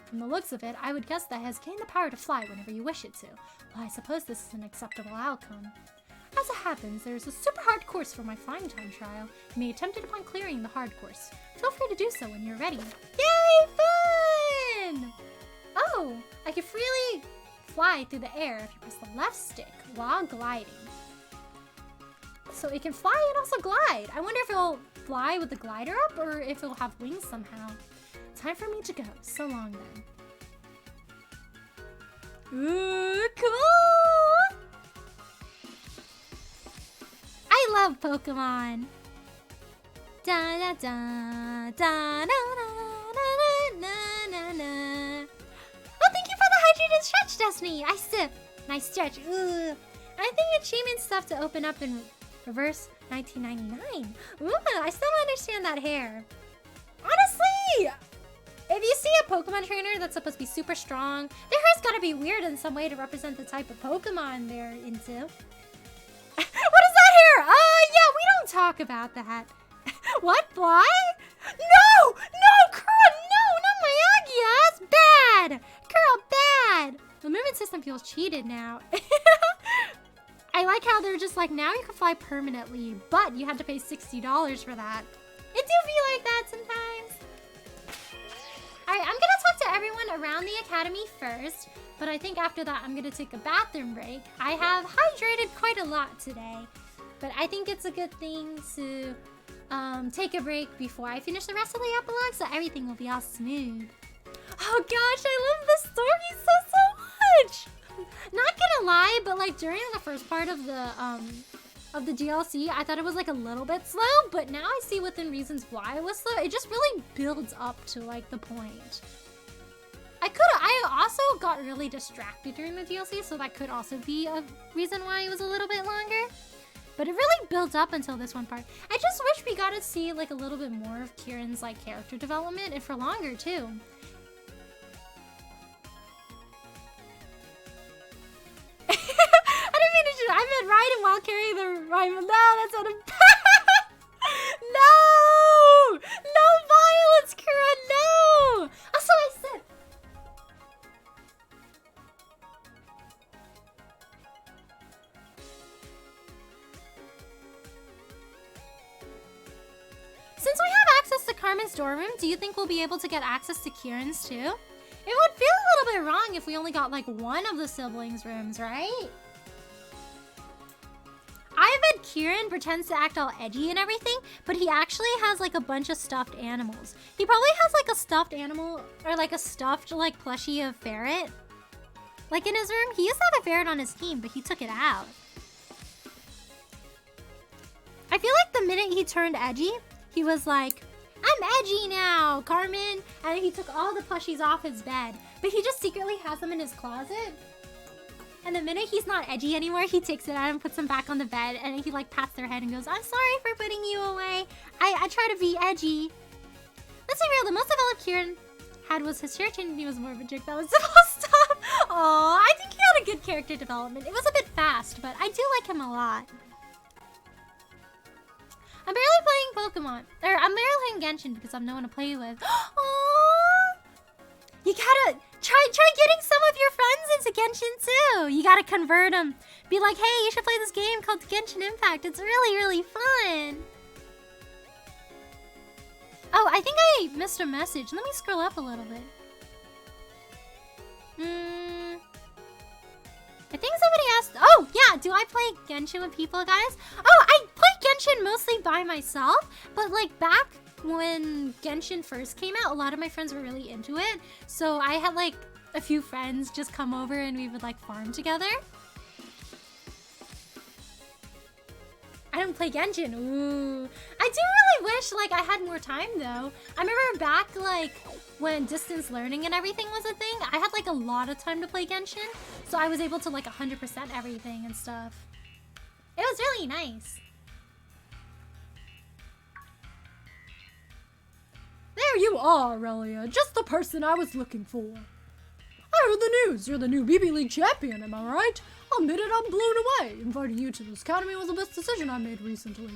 From the looks of it, I would guess that it has gained the power to fly whenever you wish it to. Well, I suppose this is an acceptable outcome. As it happens, there is a super hard course for my flying time trial. You may attempt it upon clearing the hard course. Feel free to do so when you're ready. Yay, fun! Oh, I can freely fly through the air if you press the left stick while gliding. So it can fly and also glide. I wonder if it'll fly with the glider up or if it'll have wings somehow. Time for me to go. So long then. Ooh, cool! I love Pokemon. Da da da da da da da da da. Oh, thank you for the hydrated stretch, Destiny. I sip. Nice stretch. Ooh. I think achievement stuff to open up in reverse 1999. Ooh, I still don't understand that hair. Honestly, if you see a Pokemon trainer that's supposed to be super strong, their hair's gotta be weird in some way to represent the type of Pokemon they're into. What is that hair? Yeah, we don't talk about that. What? Fly? No! No, Kura, no! Not my Agias! Bad! Girl, bad! The movement system feels cheated now. I like how they're just like, now you can fly permanently, but you had to pay $60 for that. It do feel like that sometimes. Alright, I'm gonna talk to everyone around the academy first, but I think after that I'm gonna take a bathroom break. I have hydrated quite a lot today, but I think it's a good thing to take a break before I finish the rest of the epilogue so everything will be all smooth. Oh gosh, I love this story so much! Not gonna lie, but like during the first part of the DLC, I thought it was like a little bit slow, but now I see within reasons why it was slow. It just really builds up to like the point. I also got really distracted during the DLC, so that could also be a reason why it was a little bit longer. But it really builds up until this one part. I just wish we got to see like a little bit more of Kieran's like character development and for longer too. I meant riding while carrying the rifle. No, that's not a... No! No violence, Kira, no! That's what I said. Since we have access to Carmen's dorm room, do you think we'll be able to get access to Kieran's too? It would feel a little bit wrong if we only got like one of the siblings' rooms, right? I bet Kieran pretends to act all edgy and everything, but he actually has like a bunch of stuffed animals. He probably has like a stuffed animal or like a stuffed like plushie of ferret. Like in his room, he used to have a ferret on his team, but he took it out. I feel like the minute he turned edgy, he was like, I'm edgy now, Carmen. And he took all the plushies off his bed, but he just secretly has them in his closet. And the minute he's not edgy anymore, he takes it out and puts them back on the bed. And he like pats their head and goes, I'm sorry for putting you away. I try to be edgy. Let's be real, the most developed Kieran had was his shirt and he was more of a jerk. That was simple stuff. Aw, I think he had a good character development. It was a bit fast, but I do like him a lot. I'm barely playing Pokemon. Or I'm barely playing Genshin because I have no one to play with. Aww. You gotta try getting some of your friends into Genshin too. You gotta convert them. Be like, hey, you should play this game called Genshin Impact. It's really, really fun. Oh, I think I missed a message. Let me scroll up a little bit. I think somebody asked, oh yeah, do I play Genshin with people, guys? Oh, I play Genshin mostly by myself, but like back when Genshin first came out, a lot of my friends were really into it. So I had like a few friends just come over and we would like farm together. I don't play Genshin. Ooh. I do really wish like I had more time though. I remember back like when distance learning and everything was a thing, I had like a lot of time to play Genshin. So I was able to like 100% everything and stuff. It was really nice. There you are, Aurelia. Just the person I was looking for. I heard the news. You're the new BB League champion, am I right? I'll admit it, I'm blown away. Inviting you to this academy was the best decision I made recently.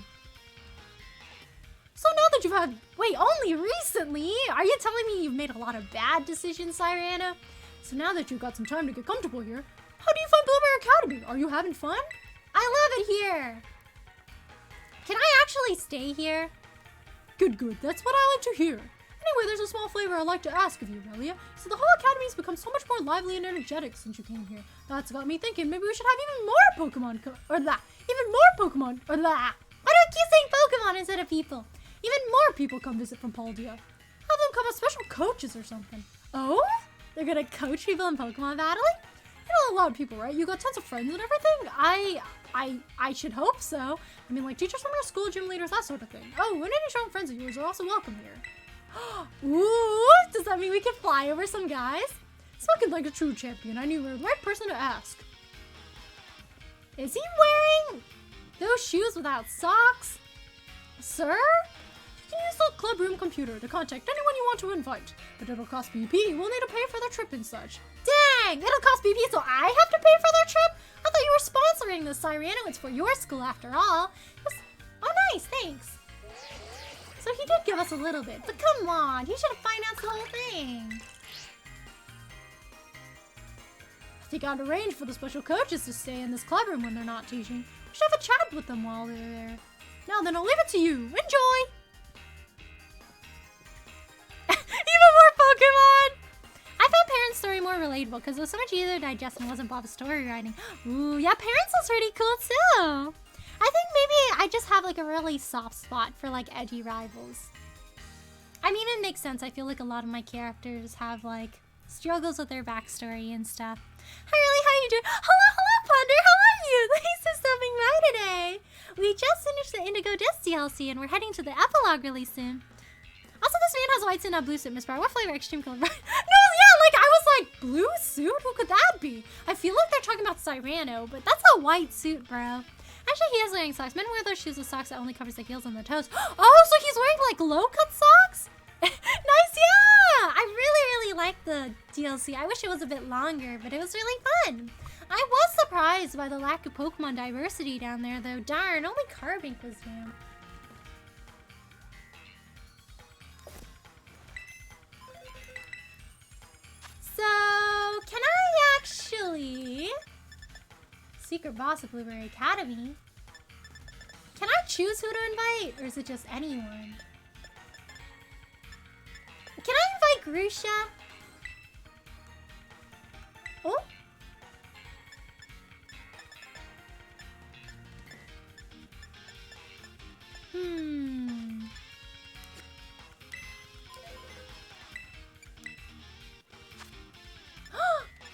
So now that you've had... Wait, only recently? Are you telling me you've made a lot of bad decisions, Cyrano? So now that you've got some time to get comfortable here, how do you find Blueberry Academy? Are you having fun? I love it here. Can I actually stay here? Good, good. That's what I like to hear. Anyway, there's a small favor I'd like to ask of you, Aurelia. So the whole academy's become so much more lively and energetic since you came here. That's got me thinking maybe we should have even more Pokemon Why do I keep saying Pokemon instead of people? Even more people come visit from Paldea. Have them come as special coaches or something. Oh? They're gonna coach people in Pokemon battling? You know a lot of people, right? You got tons of friends and everything. I should hope so. I mean, like teachers from your school, gym leaders, that sort of thing. Oh, and any strong friends of yours are also welcome here. Ooh, does that mean we can fly over some guys? Spoken like a true champion, I knew you were the right person to ask. Is he wearing those shoes without socks? Sir? You can use the club room computer to contact anyone you want to invite, but it'll cost BP. We'll need to pay for their trip and such. Dang, it'll cost BP, so I have to pay for their trip? I thought you were sponsoring this, Cyrano. It's for your school after all. Oh, nice, thanks. So he did give us a little bit, but come on, he should have financed the whole thing. I think I'd arrange for the special coaches to stay in this club room when they're not teaching. We should have a chat with them while they're there. Now then, I'll leave it to you. Enjoy! Even more Pokemon! I found Parents' story more relatable because it was so much easier to digest and wasn't Bob's story writing. Ooh, yeah, Parents was pretty cool too. I think maybe I just have like a really soft spot for like edgy rivals. I mean, it makes sense. I feel like a lot of my characters have like struggles with their backstory and stuff. Hi, Riley, how you doing? Hello, Ponder, how are you? Thanks for stopping by today. We just finished the Indigo Disk DLC and we're heading to the epilogue really soon. Also, this man has a white suit, not blue suit, Miss Brown. What flavor? Extreme color? No, yeah, like I was like, blue suit? Who could that be? I feel like they're talking about Cyrano, but that's a white suit, bro. Actually, he is wearing socks. Men wear those shoes with socks that only covers the heels and the toes. Oh, so he's wearing like low-cut socks? Nice, yeah! I really like the DLC. I wish it was a bit longer, but it was really fun. I was surprised by the lack of Pokemon diversity down there, though. Darn, only Carbink was down. So, can I actually... Secret boss of Blueberry Academy? Can I choose who to invite, or is it just anyone? Can I invite Grusha? Oh?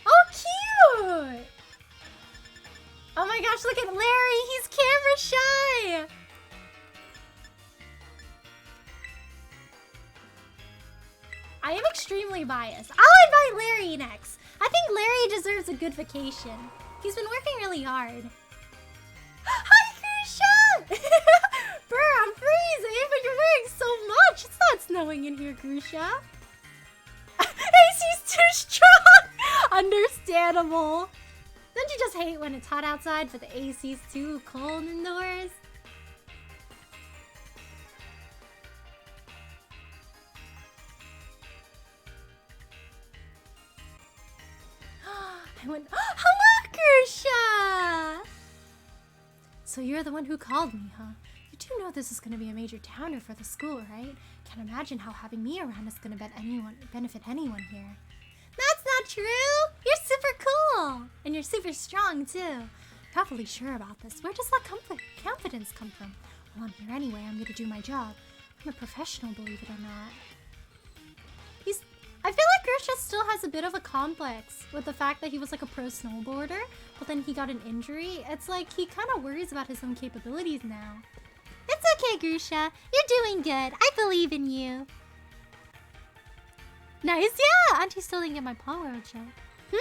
Oh, cute! Oh my gosh, look at Larry! He's camera shy! I am extremely biased. I'll invite Larry next. I think Larry deserves a good vacation. He's been working really hard. Hi, Grusha! Brr, I'm freezing, but you're wearing so much. It's not snowing in here, Grusha. AC's too strong! Understandable. Don't you just hate when it's hot outside but the AC's too cold indoors? I went, oh, hello, Grusha! So you're the one who called me, huh? You're too You know this is going to be a major downer for the school, right? Can't imagine how having me around is going to benefit anyone here. That's not true! You're super cool! And you're super strong, too. Not really sure about this. Where does that confidence come from? Well, I'm here anyway. I'm going to do my job. I'm a professional, believe it or not. I feel like Grusha still has a bit of a complex with the fact that he was like a pro snowboarder, but then he got an injury. It's like he kind of worries about his own capabilities now. It's okay, Grusha. You're doing good. I believe in you. Nice, yeah! Auntie still didn't get my Paw World joke. Oh,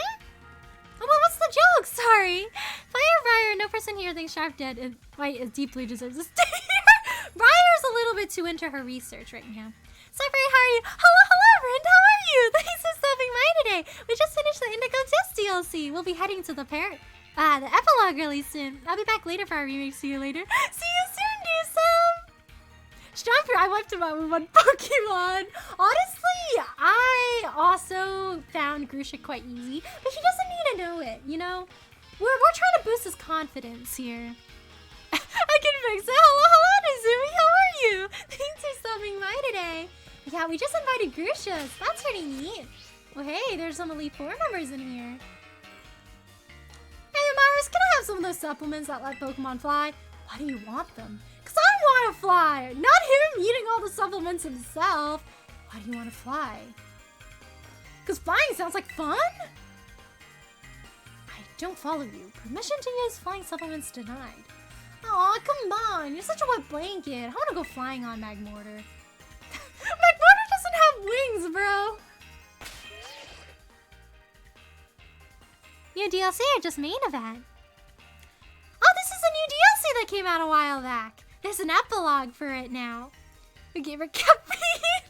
well, what's the joke? Sorry. Fire, no person here thinks Sharp Dead is deeply deserves to stay here. Briar's a little bit too into her research right now. Cypher, how are you? Hello, Rind, how are you? Thanks for stopping by today. We just finished the Indigo Disk DLC. We'll be heading to the epilogue really soon. I'll be back later for our remake. See you later. See you soon, Newsome. Stronger, I wiped him out with one Pokemon. Honestly, I also found Grusha quite easy, but he doesn't need to know it, you know? We're trying to boost his confidence here. I can fix it. Hello, Nizumi, how are you? Thanks for stopping by today. Yeah, we just invited Grusha. That's pretty neat. Well, hey, there's some Elite Four members in here. Hey, Myris, can I have some of those supplements that let Pokemon fly? Why do you want them? Because I want to fly, not him eating all the supplements himself. Why do you want to fly? Because flying sounds like fun? I don't follow you. Permission to use flying supplements denied. Aw, come on. You're such a wet blanket. I want to go flying on Magmortar. Magmortar doesn't have wings, bro. New DLC or just main event? Oh, this is a new DLC that came out a while back. There's an epilogue for it now. We gave her caffeine.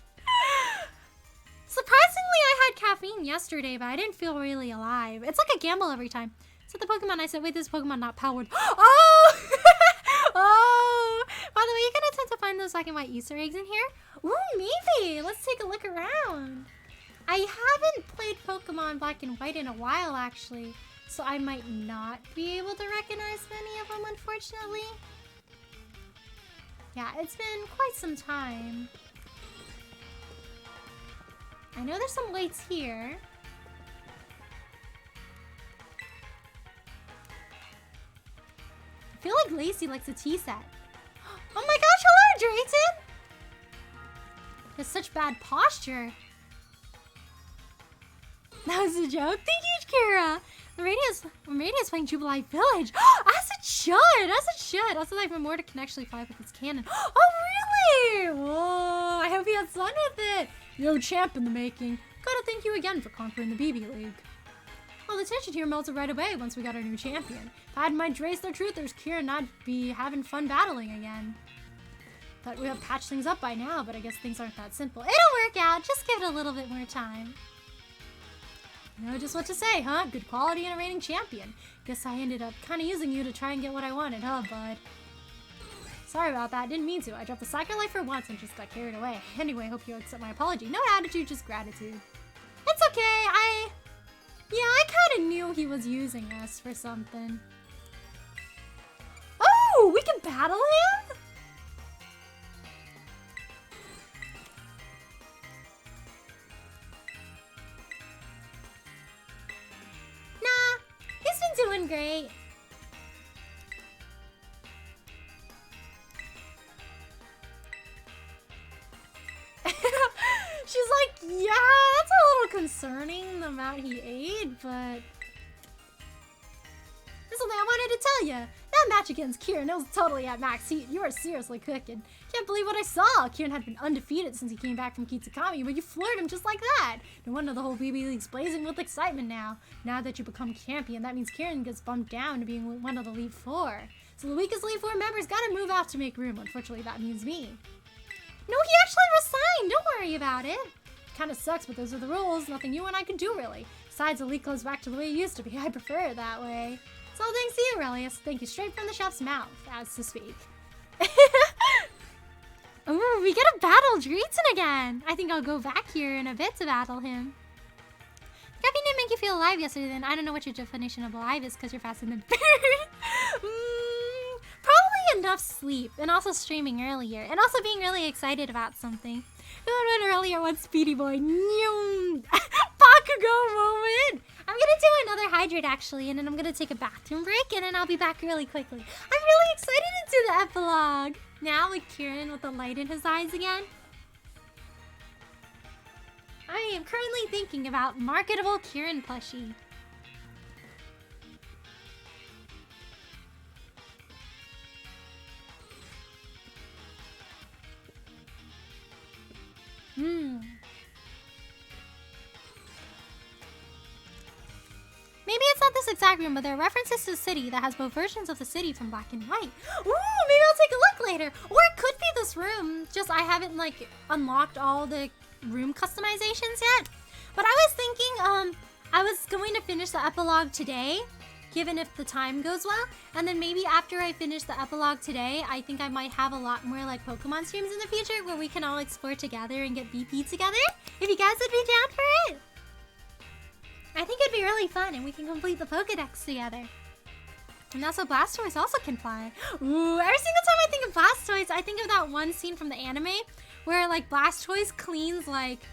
Surprisingly, I had caffeine yesterday, but I didn't feel really alive. It's like a gamble every time. So the Pokemon, I said, wait, this Pokemon not powered. Oh! Oh! By the way, you gonna attempt to find those black and white Easter eggs in here? Ooh, maybe. Let's take a look around. I haven't played Pokemon Black and White in a while, actually. So I might not be able to recognize many of them, unfortunately. Yeah, it's been quite some time. I know there's some lights here. I feel like Lacey likes a tea set. Oh my gosh, hello, Drayton! He has such bad posture. That was a joke. Thank you, Kira. The radio's playing Jubilee Village. As it should. As it should. Also, like, Magmortar can actually fly with its cannon. Oh, really? Oh, I hope he has fun with it. Yo, champ in the making. Gotta thank you again for conquering the BB League. Well, the tension here melted right away once we got our new champion. If I had my Drace their truthers, Kira and I'd be having fun battling again. Thought we would patch things up by now, but I guess things aren't that simple. It'll work out. Just give it a little bit more time. You know just what to say, huh? Good quality and a reigning champion. Guess I ended up kind of using you to try and get what I wanted, huh, bud? Sorry about that. Didn't mean to. I dropped the sacrifice for once and just got carried away. Anyway, hope you accept my apology. No attitude, just gratitude. It's okay. I kind of knew he was using us for something. Oh, we can battle him? Nah, he's been doing great. She's like, yeah, that's a little concerning, the amount he ate, but... There's something I wanted to tell you. That match against Kieran, it was totally at max heat. You are seriously cooking. Can't believe what I saw. Kieran had been undefeated since he came back from Kitsukami, but you floored him just like that. No wonder the whole BB League's blazing with excitement now. Now that you become champion, that means Kieran gets bumped down to being one of the Elite Four. So the weakest Elite Four members gotta move out to make room. Unfortunately, that means me. No, he actually resigned. Don't worry about it. Kinda sucks, but those are the rules. Nothing you and I can do, really. Besides, Elite goes back to the way it used to be. I prefer it that way. It's all thanks to you, Aurelius. Thank you straight from the chef's mouth, as to speak. Ooh, we get to battle Drayton again. I think I'll go back here in a bit to battle him. Caffeine didn't make you feel alive yesterday, then. I don't know what your definition of alive is because you're faster than bird. Probably enough sleep and also streaming earlier and also being really excited about something. Who went earlier one Speedy Boy? Bakugo moment! I'm gonna do another hydrate actually, and then I'm gonna take a bathroom break, and then I'll be back really quickly. I'm really excited to do the epilogue! Now with Kieran with the light in his eyes again. I am currently thinking about marketable Kieran plushie. Maybe it's not this exact room, but there are references to the city that has both versions of the city from black and white. Ooh, maybe I'll take a look later. Or it could be this room. Just I haven't like unlocked all the room customizations yet. But I was thinking, I was going to finish the epilogue today, given if the time goes well. And then maybe after I finish the epilogue today, I think I might have a lot more like Pokemon streams in the future where we can all explore together and get BP together. If you guys would be down for it. I think it'd be really fun and we can complete the Pokedex together. And that's what Blastoise also can fly. Ooh, every single time I think of Blastoise, I think of that one scene from the anime where like Blastoise cleans like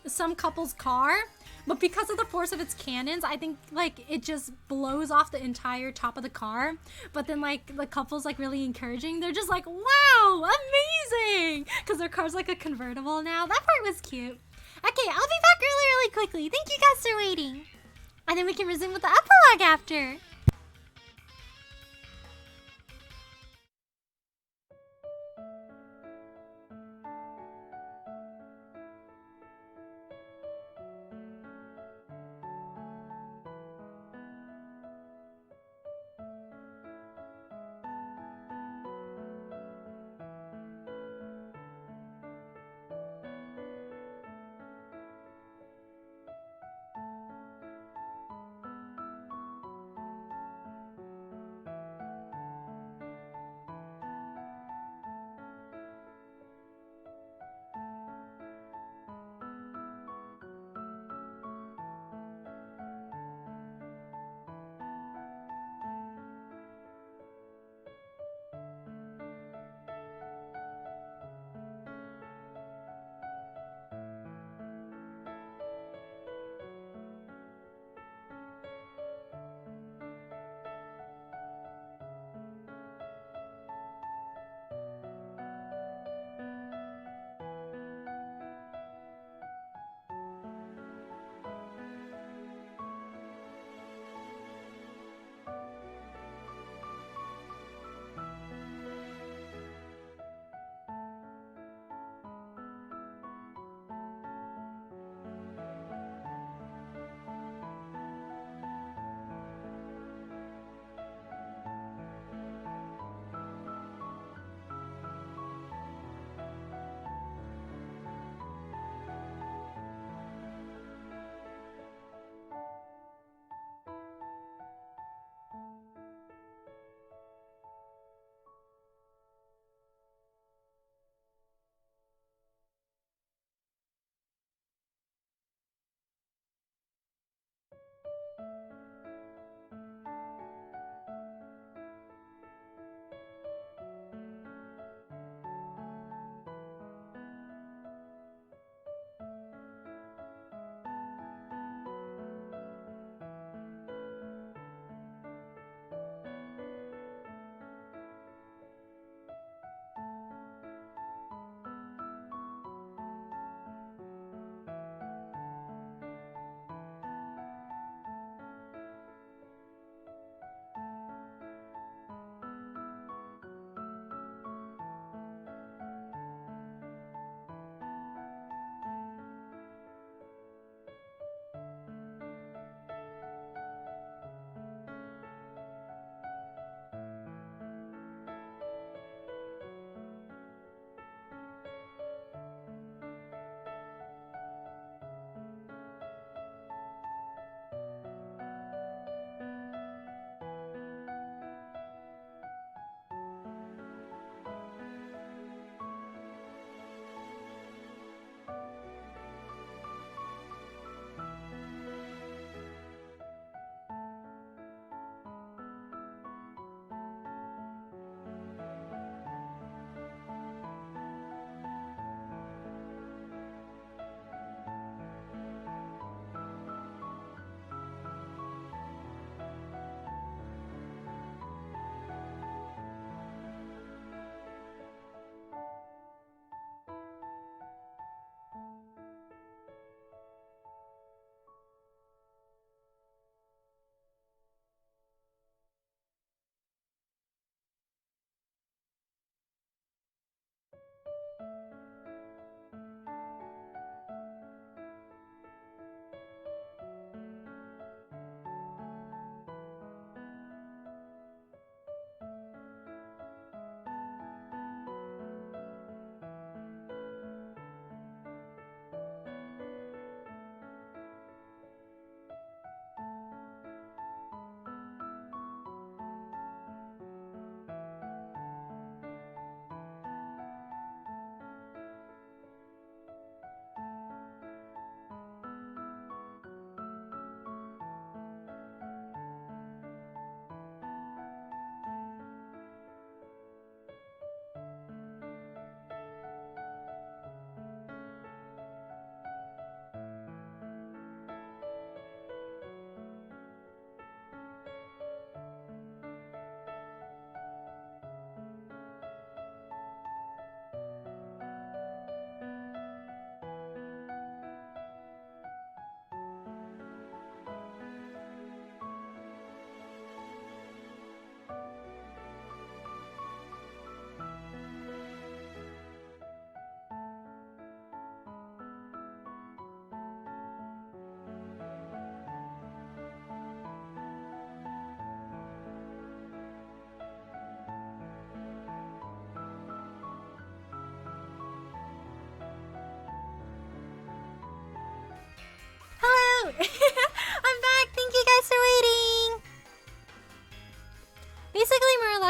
some couple's car, but because of the force of its cannons, I think like it just blows off the entire top of the car. But then like the couple's like really encouraging. They're just like, wow, amazing! Because their car's like a convertible now. That part was cute. Okay, I'll be back really quickly. Thank you guys for waiting. And then we can resume with the epilogue after.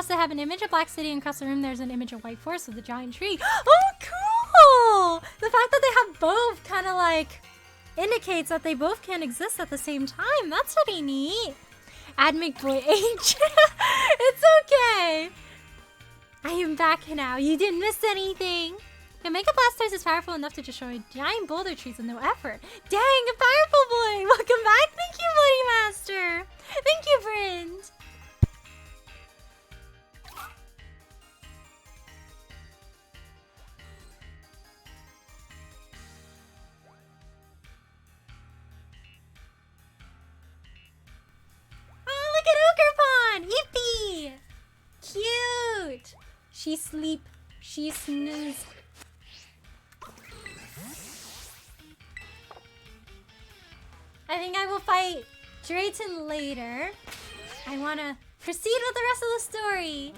also have an image of Black City, and across the room there's an image of White Forest with a giant tree. Oh, cool! The fact that they have both kind of like indicates that they both can exist at the same time. That's pretty neat. Add McBoy H. It's okay. I am back now. You didn't miss anything. The Mega Blastoise is powerful enough to destroy giant boulder trees with no effort. Dang, a powerful boy! Welcome back. Thank you, Buddy Master. Thank you, friend. Oh, look at Okerpon! Yippee! Cute! She sleep, she snooze. I think I will fight Drayton later. I want to proceed with the rest of the story.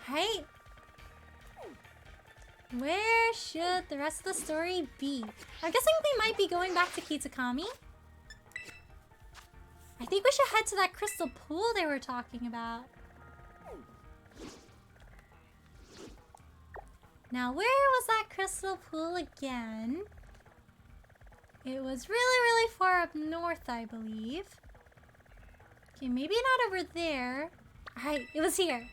Right? Where should the rest of the story be? I'm guessing we might be going back to Kitakami. I think we should head to that crystal pool they were talking about. Now, where was that crystal pool again? It was really far up north, I believe. Okay, maybe not over there. Alright, it was here.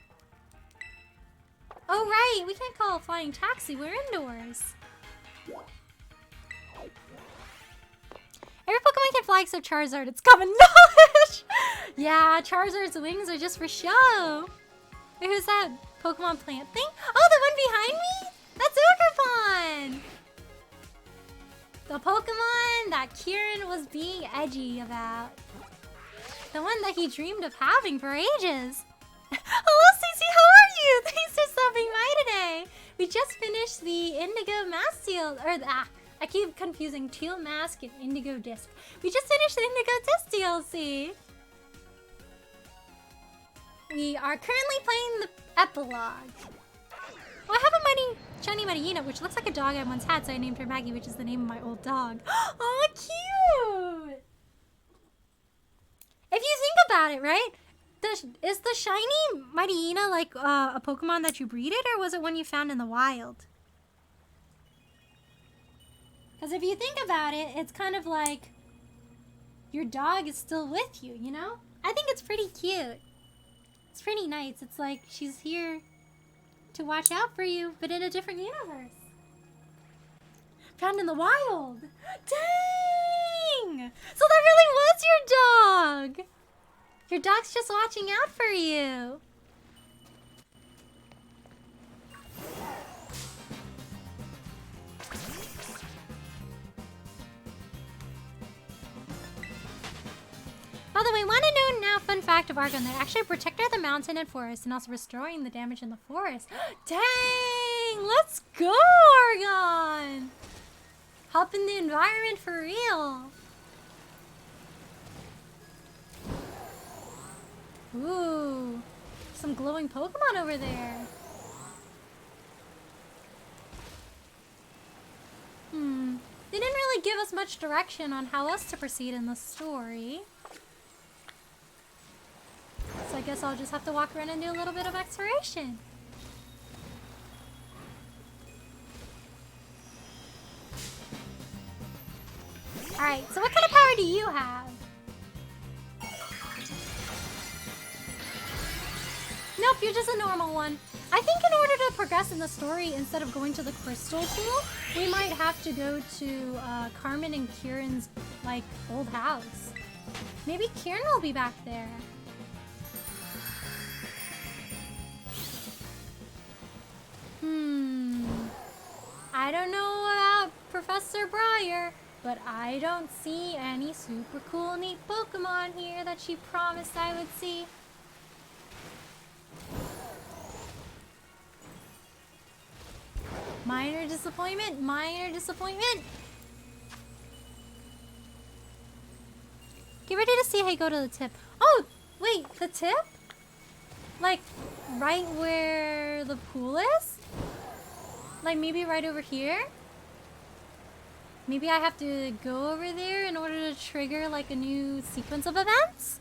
Oh, right, we can't call a flying taxi. We're indoors. Every Pokemon can fly except Charizard. It's common knowledge. Yeah, Charizard's wings are just for show. Wait, who's that Pokemon plant thing? Oh, the one behind me? That's Okerpon! The Pokemon that Kieran was being edgy about. The one that he dreamed of having for ages. Hello, Stacey, how are you? Thanks for stopping by today. We just finished the Indigo Mask Seal, I keep confusing Teal Mask and Indigo Disk. We just finished the Indigo Disk DLC. We are currently playing the epilogue. Oh, I have a shiny Marina, which looks like a dog I once had, so I named her Maggie, which is the name of my old dog. Oh, cute! If you think about it, right? Is the shiny Marina like a Pokemon that you breeded, or was it one you found in the wild? Because if you think about it, it's kind of like your dog is still with you, you know? I think it's pretty cute. It's pretty nice. It's like she's here to watch out for you, but in a different universe. Found in the wild. Dang! So that really was your dog! Your dog's just watching out for you. By the way, want to know now, fun fact of Argon, they're actually a protector of the mountain and forest and also restoring the damage in the forest. Dang! Let's go, Argon! Helping the environment for real. Ooh, some glowing Pokemon over there. They didn't really give us much direction on how else to proceed in the story. So I guess I'll just have to walk around and do a little bit of exploration. Alright, so what kind of power do you have? Nope, you're just a normal one. I think in order to progress in the story, instead of going to the crystal pool, we might have to go to Carmen and Kieran's, like, old house. Maybe Kieran will be back there. I don't know about Professor Briar, but I don't see any super cool, neat Pokemon here that she promised I would see. Minor disappointment, minor disappointment. Get ready to see how you go to the tip. Oh, wait, the tip? Like, right where the pool is? Like, maybe right over here? Maybe I have to go over there in order to trigger, like, a new sequence of events?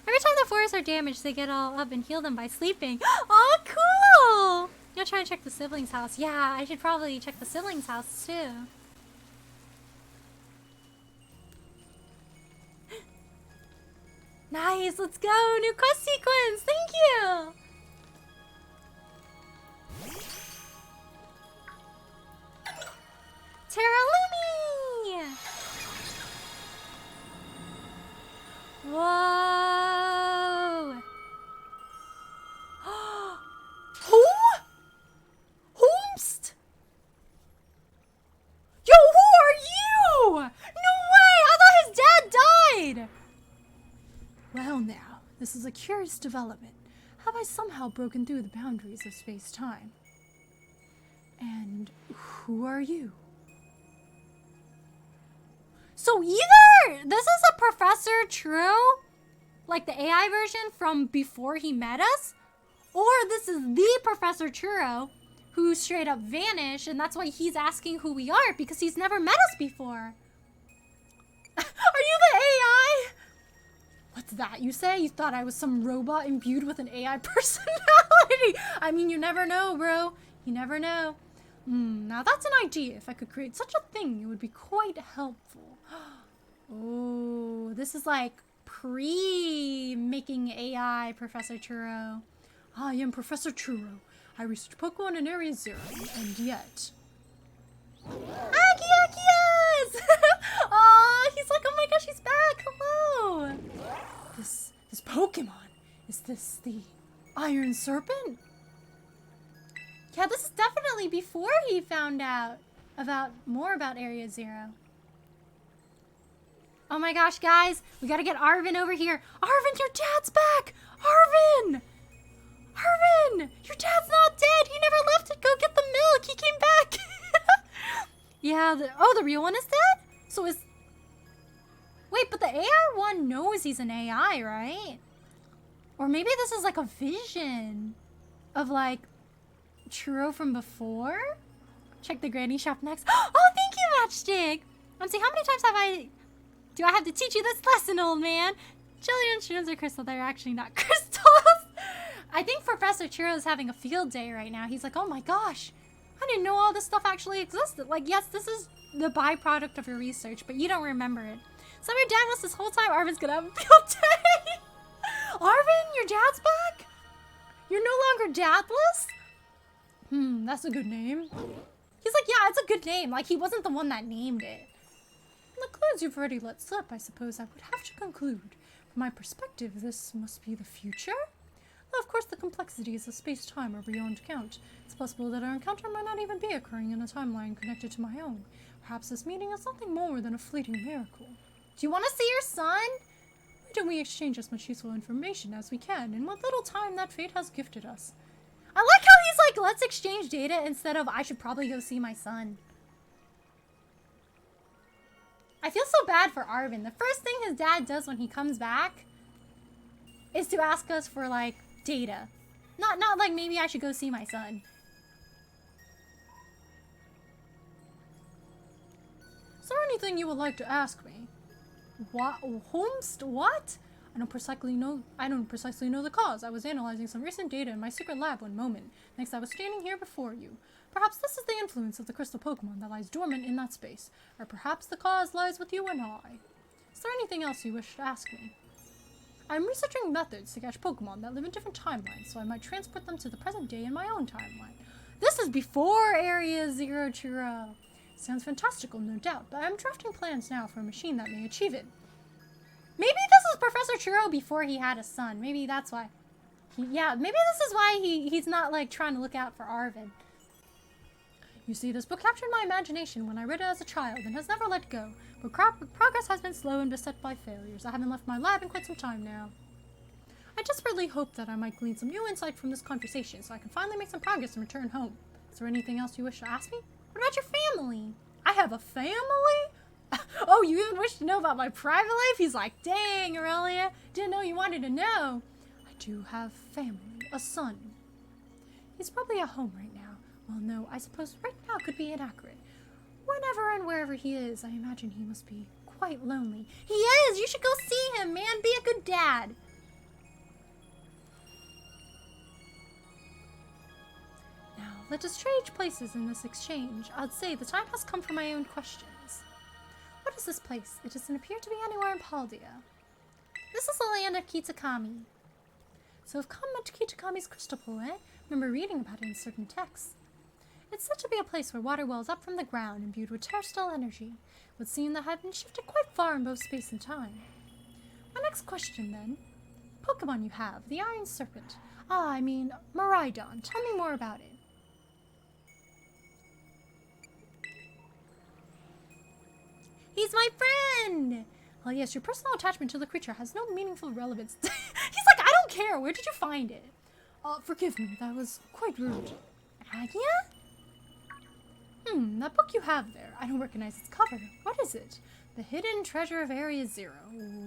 Every time the forests are damaged, they get all up and heal them by sleeping. Oh, cool! You'll try and check the siblings' house. Yeah, I should probably check the siblings' house too. Nice, let's go! New quest sequence! Thank you! Terralumi! Whoa! Who? Whomst? Yo, who are you? No way! I thought his dad died! Well now, this is a curious development. Have I somehow broken through the boundaries of space-time? And who are you? So either this is a Professor True, like the AI version from before he met us, or this is the Professor Churro who straight up vanished, and that's why he's asking who we are, because he's never met us before. Are you the AI? What's that you say? You thought I was some robot imbued with an AI personality? I mean, you never know, bro. You never know. Now that's an idea. If I could create such a thing, it would be quite helpful. Oh, this is like pre-making AI Professor Churro. I am Professor Churro. I research Pokemon in Area 0, and yet... Akiakias! Oh, he's like, oh my gosh, he's back. Hello. This Pokemon, is this the Iron Serpent? Yeah, this is definitely before he found out more about Area 0. Oh my gosh, guys, we gotta get Arvin over here. Arvin, your dad's back! Arvin! Arvin! Your dad's not dead! He never left to go get the milk! He came back! Yeah, the real one is dead? So is... Wait, but the AI one knows he's an AI, right? Or maybe this is like a vision of like Churro from before? Check the granny shop next. Oh, thank you, Matchstick! Let's see, how many times do I have to teach you this lesson, old man? Jelly and shrooms are crystal. They're actually not crystals. I think Professor Churro is having a field day right now. He's like, oh my gosh, I didn't know all this stuff actually existed. Like, yes, this is the byproduct of your research, but you don't remember it. So your dad was this whole time. Arvin's gonna have a field day. Arvin, your dad's back? You're no longer dadless? That's a good name. He's like, yeah, it's a good name. Like, he wasn't the one that named it. The clues you've already let slip, I suppose I would have to conclude. From my perspective, this must be the future? Though, of course, the complexities of space-time are beyond count. It's possible that our encounter might not even be occurring in a timeline connected to my own. Perhaps this meeting is something more than a fleeting miracle. Do you want to see your son? Why don't we exchange as much useful information as we can in what little time that fate has gifted us? I like how he's like, let's exchange data instead of I should probably go see my son. I feel so bad for Arvin. The first thing his dad does when he comes back is to ask us for like data. Not like maybe I should go see my son. Is there anything you would like to ask me? What? What? I don't precisely know the cause. I was analyzing some recent data in my secret lab one moment. Next, I was standing here before you. Perhaps this is the influence of the crystal Pokemon that lies dormant in that space. Or perhaps the cause lies with you and I. Is there anything else you wish to ask me? I'm researching methods to catch Pokemon that live in different timelines, so I might transport them to the present day in my own timeline. This is before Area 0 Churro. Sounds fantastical, no doubt, but I'm drafting plans now for a machine that may achieve it. Maybe this is Professor Churro before he had a son. Maybe that's why. Maybe this is why he's not like trying to look out for Arvin. You see, this book captured my imagination when I read it as a child and has never let go, but progress has been slow and beset by failures. I haven't left my lab in quite some time now. I desperately hope that I might glean some new insight from this conversation so I can finally make some progress and return home. Is there anything else you wish to ask me? What about your family? I have a family? Oh, you even wish to know about my private life? He's like, dang, Aurelia, didn't know you wanted to know. I do have family, a son. He's probably at home right now. Well, no, I suppose right now could be inaccurate. Whenever and wherever he is, I imagine he must be quite lonely. He is! You should go see him, man! Be a good dad! let us trade places in this exchange. I'd say the time has come for my own questions. What is this place? It doesn't appear to be anywhere in Paldea. This is the land of Kitakami. So I've come to Kitakami's crystal pool, eh? Remember reading about it in certain texts. It's said to be a place where water wells up from the ground imbued with terrestrial energy, would seem that have been shifted quite far in both space and time. My next question, then. Pokemon you have, the Iron Serpent. I mean, Miraidon. Tell me more about it. He's my friend! Well, yes, your personal attachment to the creature has no meaningful relevance. He's like, I don't care. Where did you find it? Forgive me. That was quite rude. Agia? That book you have there. I don't recognize its cover. What is it? The Hidden Treasure of Area Zero.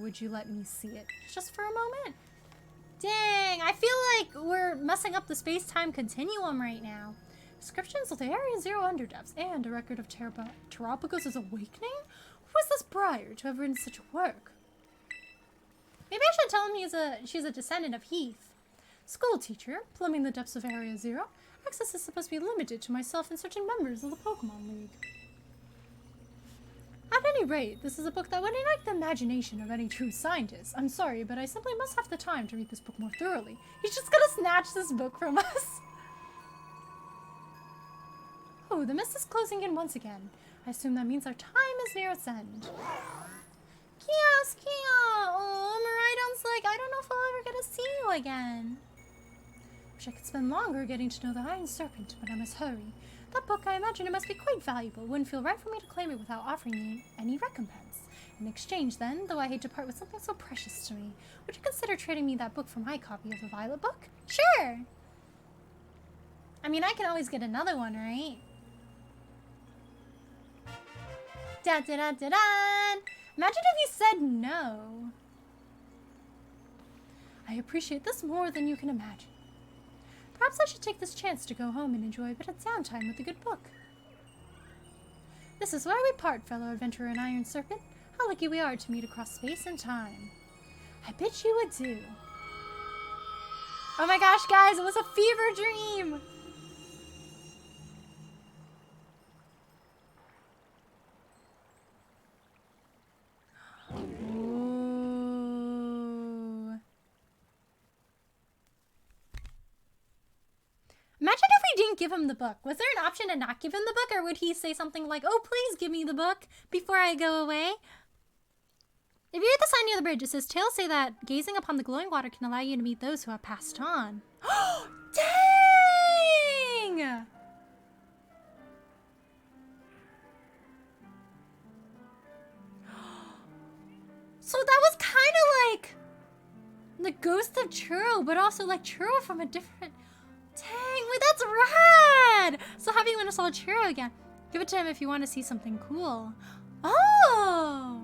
Would you let me see it just for a moment? Dang, I feel like we're messing up the space-time continuum right now. Descriptions of the Area Zero underdepths and a record of Terapagos' awakening? Who is this Briar to have written such work? Maybe I should tell him she's a descendant of Heath. School teacher, plumbing the depths of Area Zero. Access is supposed to be limited to myself and certain members of the Pokemon League. At any rate, this is a book that would ignite the imagination of any true scientist. I'm sorry, but I simply must have the time to read this book more thoroughly. He's just gonna snatch this book from us. Oh, the mist is closing in once again. I assume that means our time is near its end. Kia! Oh, Miraidon's like, I don't know if I'll ever get to see you again. Wish I could spend longer getting to know the Iron Serpent, but I must hurry. That book, I imagine it must be quite valuable. It wouldn't feel right for me to claim it without offering you any recompense. In exchange, then, though I hate to part with something so precious to me, would you consider trading me that book for my copy of the Violet book? Sure! I mean, I can always get another one, right? Da-da-da-da-da! Imagine if you said no. I appreciate this more than you can imagine. Perhaps I should take this chance to go home and enjoy a bit of downtime with a good book. This is where we part, fellow adventurer and Iron Serpent. How lucky we are to meet across space and time. I bid you adieu. Oh my gosh, guys, it was a fever dream! Imagine if we didn't give him the book. Was there an option to not give him the book, or would he say something like, oh, please give me the book before I go away? If you're at the sign near the bridge, it says, tales say that gazing upon the glowing water can allow you to meet those who have passed on. Dang! So that was kind of like the ghost of Churro, but also like Churro from a different... Dang, wait, that's rad! So have you want to saw Churro again? Give it to him if you want to see something cool. Oh!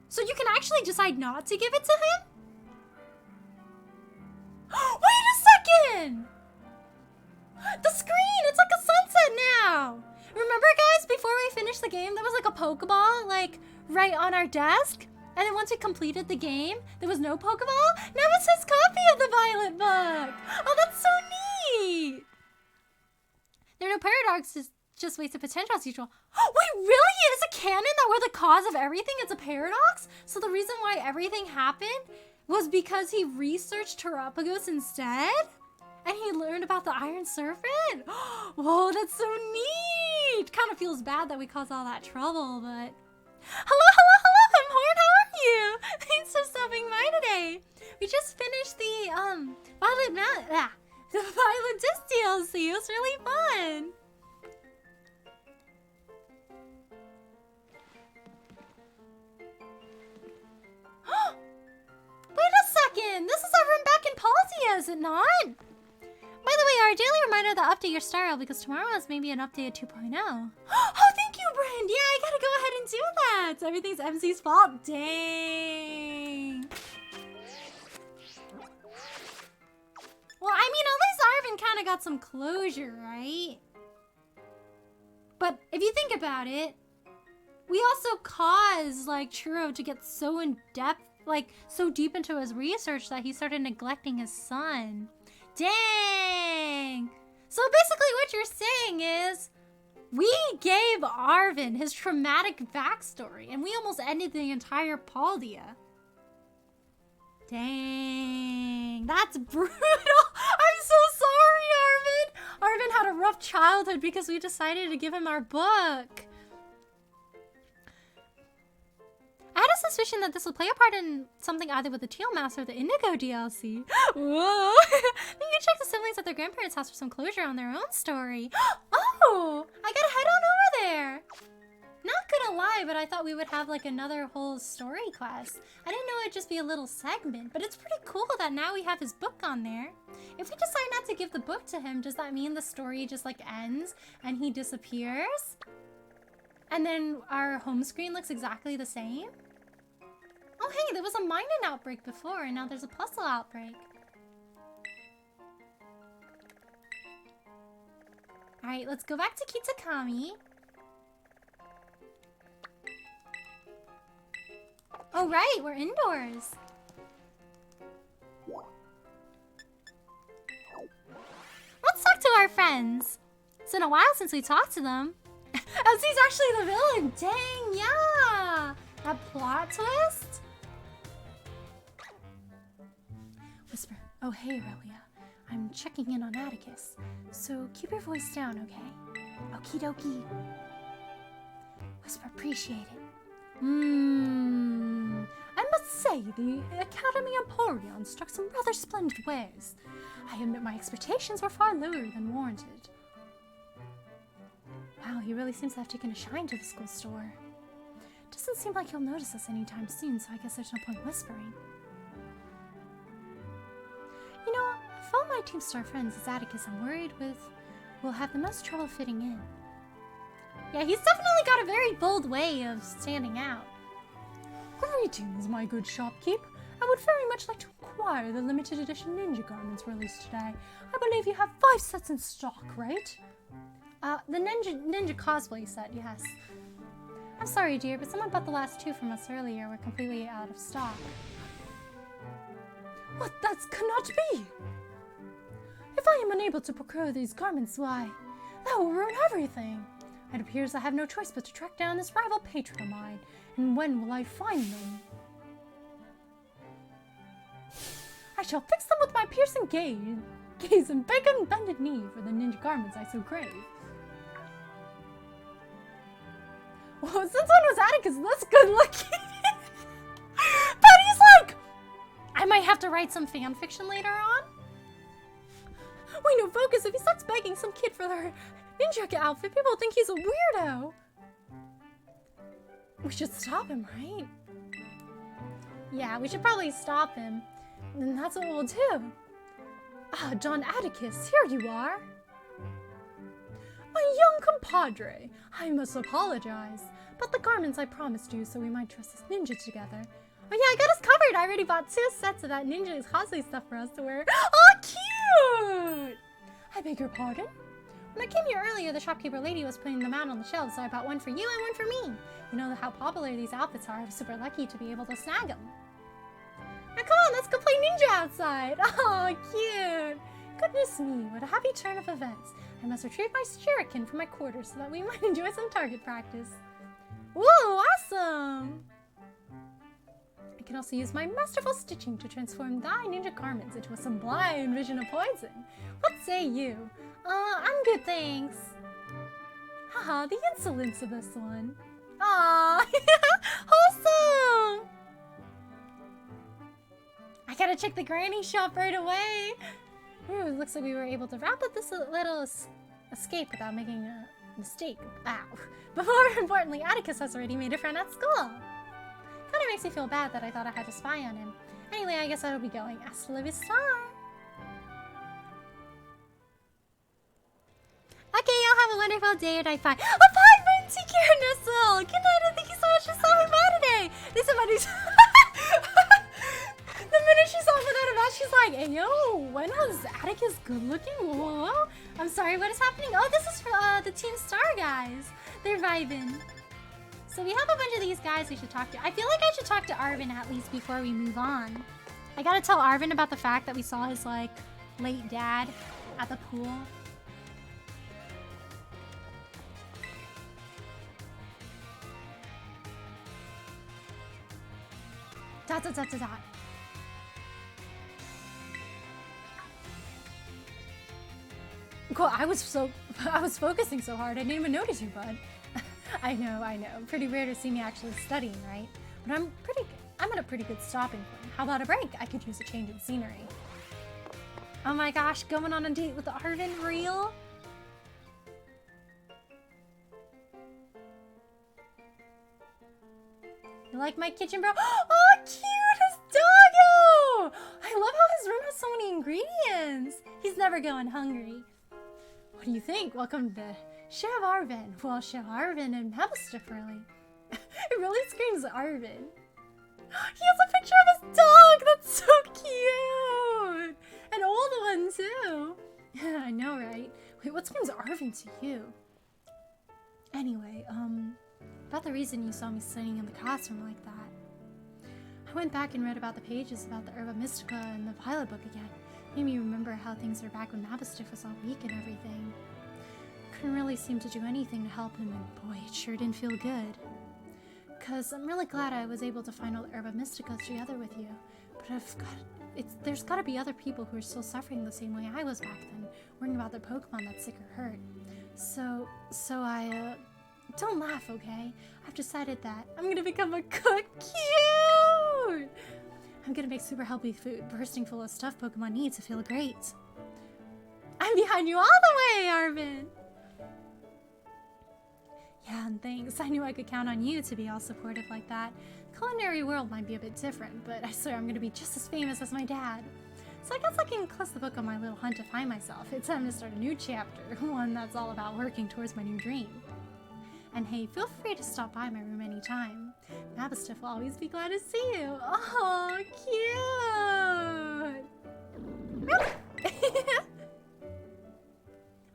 So you can actually decide not to give it to him? Wait a second! The screen! It's like a sunset now! Remember, guys, before we finished the game, there was like a Pokeball, like, right on our desk? And then once we completed the game, there was no Pokeball? Now it says copy of the Violet book! Oh, that's so neat! There are no paradoxes, just wasted potential as usual. Wait, really? Is it canon that we're the cause of everything? It's a paradox? So the reason why everything happened was because he researched Terapagos instead? And he learned about the Iron Serpent? Whoa, that's so neat! Kind of feels bad that we caused all that trouble, but... Hello, I'm Horn, how are you? Thanks for stopping by today. We just finished the, the Violet Disc DLC. It was really fun. Wait a second! This is our room back in Paldea, is it not? By the way, our daily reminder to update your Star Rail because tomorrow is maybe an update 2.0. Oh, thank you, Brand! Yeah, I gotta go ahead and do that! Everything's MC's fault. Dang. Well, I mean, at least Arvin kind of got some closure, right? But if you think about it, we also caused, like, Churro to get so in-depth, like, so deep into his research that he started neglecting his son. Dang! So basically what you're saying is we gave Arvin his traumatic backstory and we almost ended the entire Paldia. Dang, that's brutal. I'm so sorry, Arvin. Arvin had a rough childhood because we decided to give him our book. I had a suspicion that this would play a part in something either with the Teal Mask or the Indigo DLC. Whoa! You can check the siblings at their grandparents' house for some closure on their own story. Oh! I gotta head on over there! Not gonna lie, but I thought we would have like another whole story quest. I didn't know it'd just be a little segment, but it's pretty cool that now we have his book on there. If we decide not to give the book to him, does that mean the story just like ends and he disappears? And then our home screen looks exactly the same? Oh hey, there was a mining outbreak before, and now there's a puzzle outbreak. Alright, let's go back to Kitakami. Oh right, we're indoors. Let's talk to our friends. It's been a while since we talked to them. Oh, he's actually the villain. Dang, yeah. That plot twist? Whisper. Oh, hey, Aurelia. I'm checking in on Atticus. So keep your voice down, okay? Okie dokie. Whisper, appreciate it. I must say, the Academy Emporion struck some rather splendid wares. I admit my expectations were far lower than warranted. Wow, he really seems to have taken a shine to the school store. Doesn't seem like he'll notice us anytime soon, so I guess there's no point whispering. You know, of all my Team Star friends as Atticus, I'm worried we'll have the most trouble fitting in. Yeah, he's definitely got a very bold way of standing out. Greetings, my good shopkeep. I would very much like to acquire the limited edition ninja garments released today. I believe you have 5 sets in stock, right? The ninja cosplay set, yes. I'm sorry, dear, but someone bought the last 2 from us earlier. We're completely out of stock. What? That cannot be! If I am unable to procure these garments, why, that will ruin everything. It appears I have no choice but to track down this rival patron of mine. And when will I find them? I shall fix them with my piercing gaze and beg on bended knee for the ninja garments I so crave. Well, since when was Atticus this good looking? But he's like, I might have to write some fan fiction later on. Wait, no, focus. If he starts begging some kid for their ninja outfit, people think he's a weirdo. We should stop him, right? Yeah, we should probably stop him. And that's what we'll do. Ah, Don Atticus, here you are. My young compadre, I must apologize, but the garments I promised you so we might dress as ninja together. Oh yeah, I got us covered. I already bought 2 sets of that ninja cosplay stuff for us to wear. Oh, cute! I beg your pardon? When I came here earlier, the shopkeeper lady was putting them out on the shelves, so I bought one for you and one for me. You know how popular these outfits are. I'm super lucky to be able to snag them. Now come on, let's go play ninja outside. Oh, cute. Goodness me, what a happy turn of events. I must retrieve my shuriken from my quarters so that we might enjoy some target practice. Ooh, awesome! I can also use my masterful stitching to transform thy ninja garments into a sublime vision of poison. What say you? I'm good, thanks. Haha, the insolence of this one. Aww, wholesome! I gotta check the granny shop right away. Ooh, it looks like we were able to wrap up this little escape without making a mistake. Ow. But more importantly, Atticus has already made a friend at school. Kinda makes me feel bad that I thought I had to spy on him. Anyway, I guess I'll be going. Hasta la vista. Okay, y'all have a wonderful day or night. Fine. Apartment! Take care, Nestle! Good night, and thank you so much for stopping by today! This is my The minute she saw Banana, she's like, hey, yo, when was Atticus good looking? Whoa. I'm sorry, what is happening? Oh, this is for the Team Star guys. They're vibing. So we have a bunch of these guys we should talk to. I feel like I should talk to Arvin at least before we move on. I gotta tell Arvin about the fact that we saw his, like, late dad at the pool. Dot, dot, dot, dot, dot. Cool, I was focusing so hard I didn't even notice you, bud. I know. Pretty rare to see me actually studying, right? But I'm at a pretty good stopping point. How about a break? I could use a change in scenery. Oh my gosh, going on a date with Arvin, real? You like my kitchen, bro? Oh, cute! His doggo! I love how his room has so many ingredients. He's never going hungry. What do you think? Welcome to Chef Arvin. Well, Chef Arvin and Mastiff, really. It really screams Arvin. He has a picture of his dog! That's so cute! An old one, too. I know, right? Wait, what screams Arvin to you? Anyway, about the reason you saw me sitting in the classroom like that. I went back and read about the pages about the Herba Mystica and the Violet book again. Made me remember how things were back when Mastiff was all weak and everything. Couldn't really seem to do anything to help him, and boy, it sure didn't feel good. Cause I'm really glad I was able to find all the Herba Mysticas together with you. But there's gotta be other people who are still suffering the same way I was back then, worrying about their Pokemon that's sick or hurt. So I, don't laugh, okay? I've decided that I'm gonna become a cook. Cute! I'm gonna make super healthy food, bursting full of stuff Pokemon need to feel great. I'm behind you all the way, Arvin! Yeah, and thanks. I knew I could count on you to be all supportive like that. Culinary world might be a bit different, but I swear I'm gonna be just as famous as my dad. So I guess I can close the book on my little hunt to find myself. It's time to start a new chapter, one that's all about working towards my new dream. And hey, feel free to stop by my room anytime. Mastiff will always be glad to see you. Oh, cute!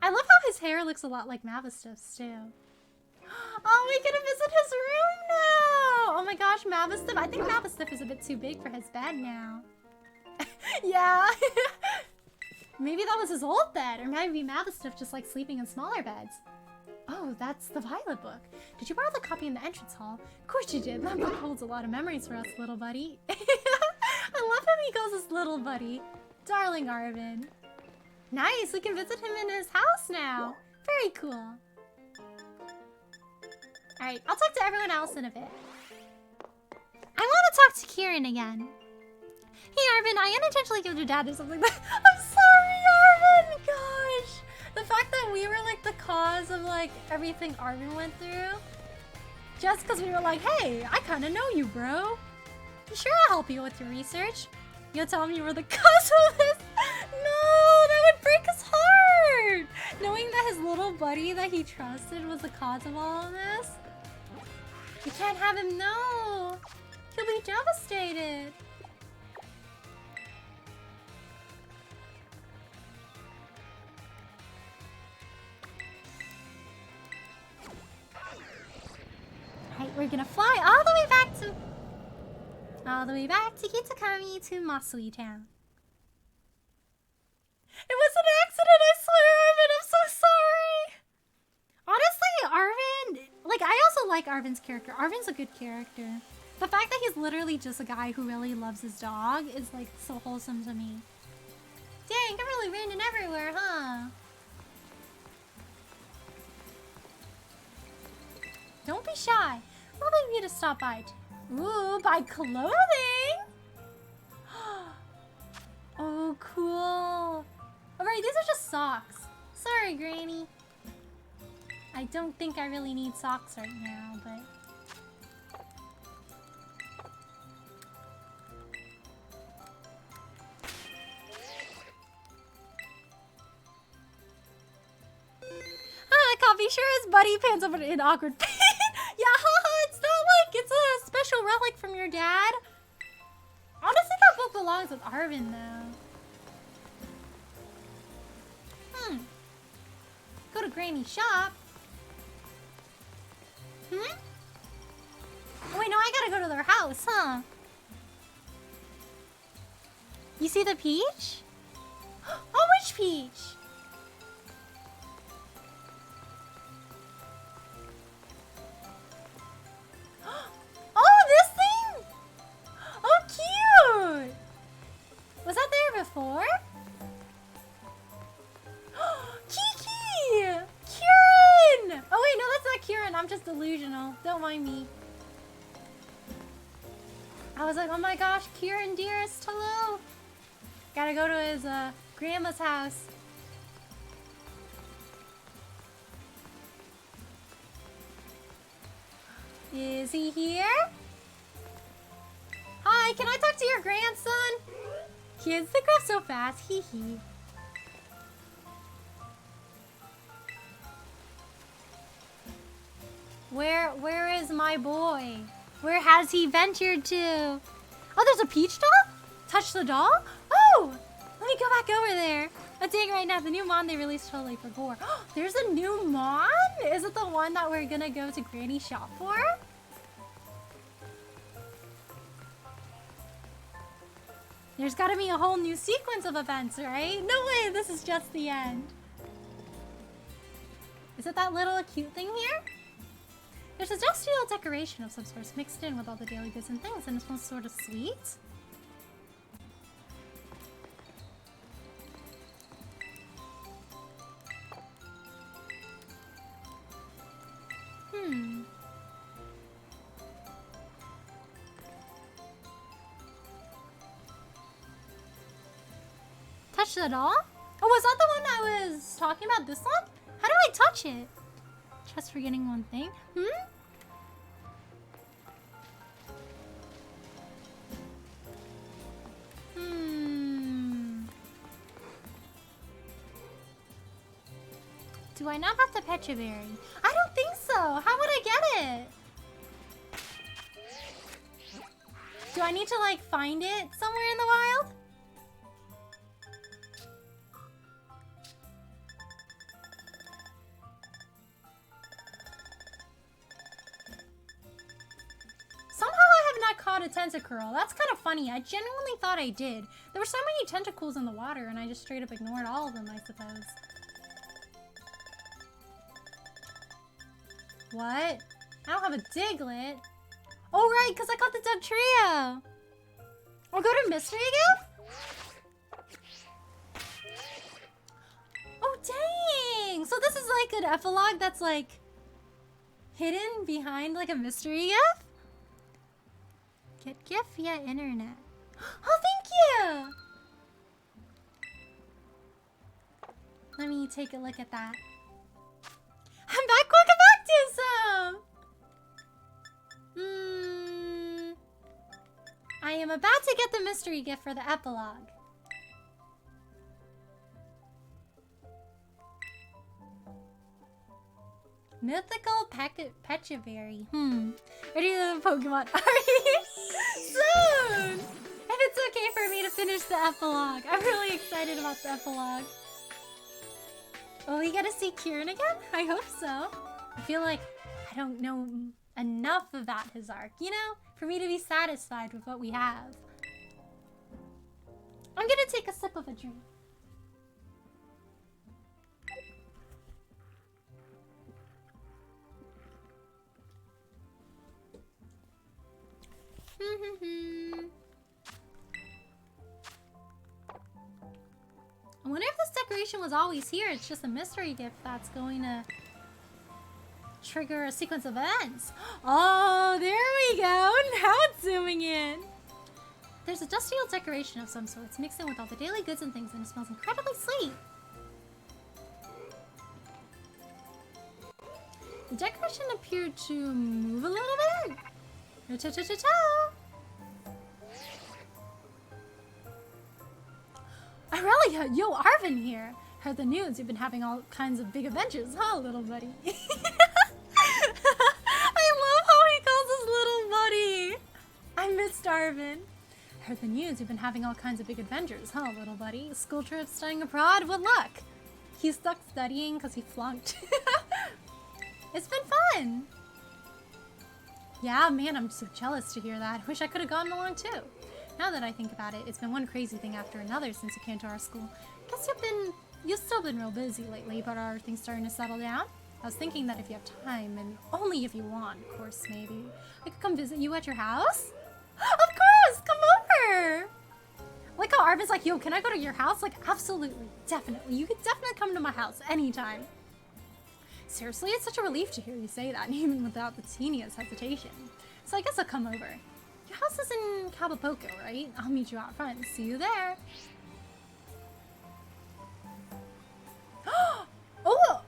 I love how his hair looks a lot like Mastiff's too. Oh, we get to visit his room now! Oh my gosh, Mastiff. I think Mastiff is a bit too big for his bed now. Yeah. Maybe that was his old bed, or maybe Mastiff just likes sleeping in smaller beds. Oh, that's the Violet book. Did you borrow the copy in the entrance hall? Of course you did. That book holds a lot of memories for us, little buddy. I love how he calls us little buddy. Darling Arvin. Nice, we can visit him in his house now. Very cool. Alright, I'll talk to everyone else in a bit. I want to talk to Kieran again. Hey Arvin, I unintentionally gave your dad or something. I'm sorry, Arvin! Gosh! The fact that we were like the cause of like everything Arvin went through. Just because we were like, hey, I kind of know you, bro. Sure, I'll help you with your research. You'll tell him you were the cause of this? No, that would break his heart! Knowing that his little buddy that he trusted was the cause of all of this. You can't have him know. He'll be devastated. Alright, we're gonna fly all the way back to Kitakami to Masui Town. It was an accident, I swear, Arvin, I'm so sorry! Honestly, Arvin, like, I also like Arvin's character. Arvin's a good character. The fact that he's literally just a guy who really loves his dog is, like, so wholesome to me. Dang, I'm really raining everywhere, huh? Don't be shy. We'll leave you to stop by. Ooh, buy clothing! Oh, cool. Alright, these are just socks. Sorry, Granny. I don't think I really need socks right now, but... Coffee sure is buddy pants over in awkward pain. Yeah, haha, it's not like it's a special relic from your dad. Honestly, that book belongs with Arvin, though. Go to Granny's shop. Oh, wait, no, I gotta go to their house, huh? You see the peach? Oh, which peach? Oh, this thing? Oh, I was like, oh my gosh, Kieran, dearest, hello. Gotta go to his grandma's house. Is he here? Hi, can I talk to your grandson? Kids, they grow so fast, hee hee. Where is my boy? Where has he ventured to? Oh, there's a peach doll? Touch the doll? Oh! Let me go back over there. I'm saying right now, the new Mon they released totally for gore. There's a new Mon? Is it the one that we're gonna go to Granny's shop for? There's gotta be a whole new sequence of events, right? No way, this is just the end. Is it that little cute thing here? There's a celestial decoration of some sort mixed in with all the daily goods and things, and it smells sort of sweet. Touch the doll? Oh, was that the one I was talking about? This one? How do I touch it? Just forgetting one thing. Do I not have the Pecha Berry? I don't think so. How would I get it? Do I need to like find it somewhere in the wild? Caught a tentacruel. That's kind of funny. I genuinely thought I did. There were so many tentacles in the water and I just straight up ignored all of them, I suppose. What? I don't have a Diglett. Oh, right, because I caught the Dug Trio. I'll go to Mystery Gift? Oh, dang. So this is like an epilogue that's like hidden behind like a mystery gift? Get gift via internet. Oh, thank you! Let me take a look at that. I'm back, welcome back to some! I am about to get the mystery gift for the epilogue. Mythical Pecha Berry. Ready to the Pokemon Arty soon! If it's okay for me to finish the epilogue. I'm really excited about the epilogue. Will we get to see Kieran again? I hope so. I feel like I don't know enough about his arc, you know? For me to be satisfied with what we have. I'm gonna take a sip of a drink. I wonder if this decoration was always here. It's just a mystery gift that's going to trigger a sequence of events. Oh, there we go. Now it's zooming in. There's a celestial decoration of some sort. It's mixed in with all the daily goods and things, and it smells incredibly sweet. The decoration appeared to move a little bit. Aurelia, yo, Arvin here. Heard the news. You've been having all kinds of big adventures, huh, little buddy? I love how he calls us little buddy. I missed Arvin. Heard the news. You've been having all kinds of big adventures, huh, little buddy? School trip, studying abroad. What luck? He's stuck studying because he flunked. It's been fun. Yeah, man, I'm so jealous to hear that. Wish I could have gone along too. Now that I think about it, it's been one crazy thing after another since you came to our school. Guess you've still been real busy lately, but are things starting to settle down? I was thinking that if you have time, and only if you want, of course, maybe, I could come visit you at your house? Of course, come over! Like how Arvin's like, yo, can I go to your house? Like, absolutely, definitely. You could definitely come to my house anytime. Seriously, it's such a relief to hear you say that, even without the teeniest hesitation. So I guess I'll come over. You Your house is in Cabapoko, right? I'll meet you out front. See you there. Oh!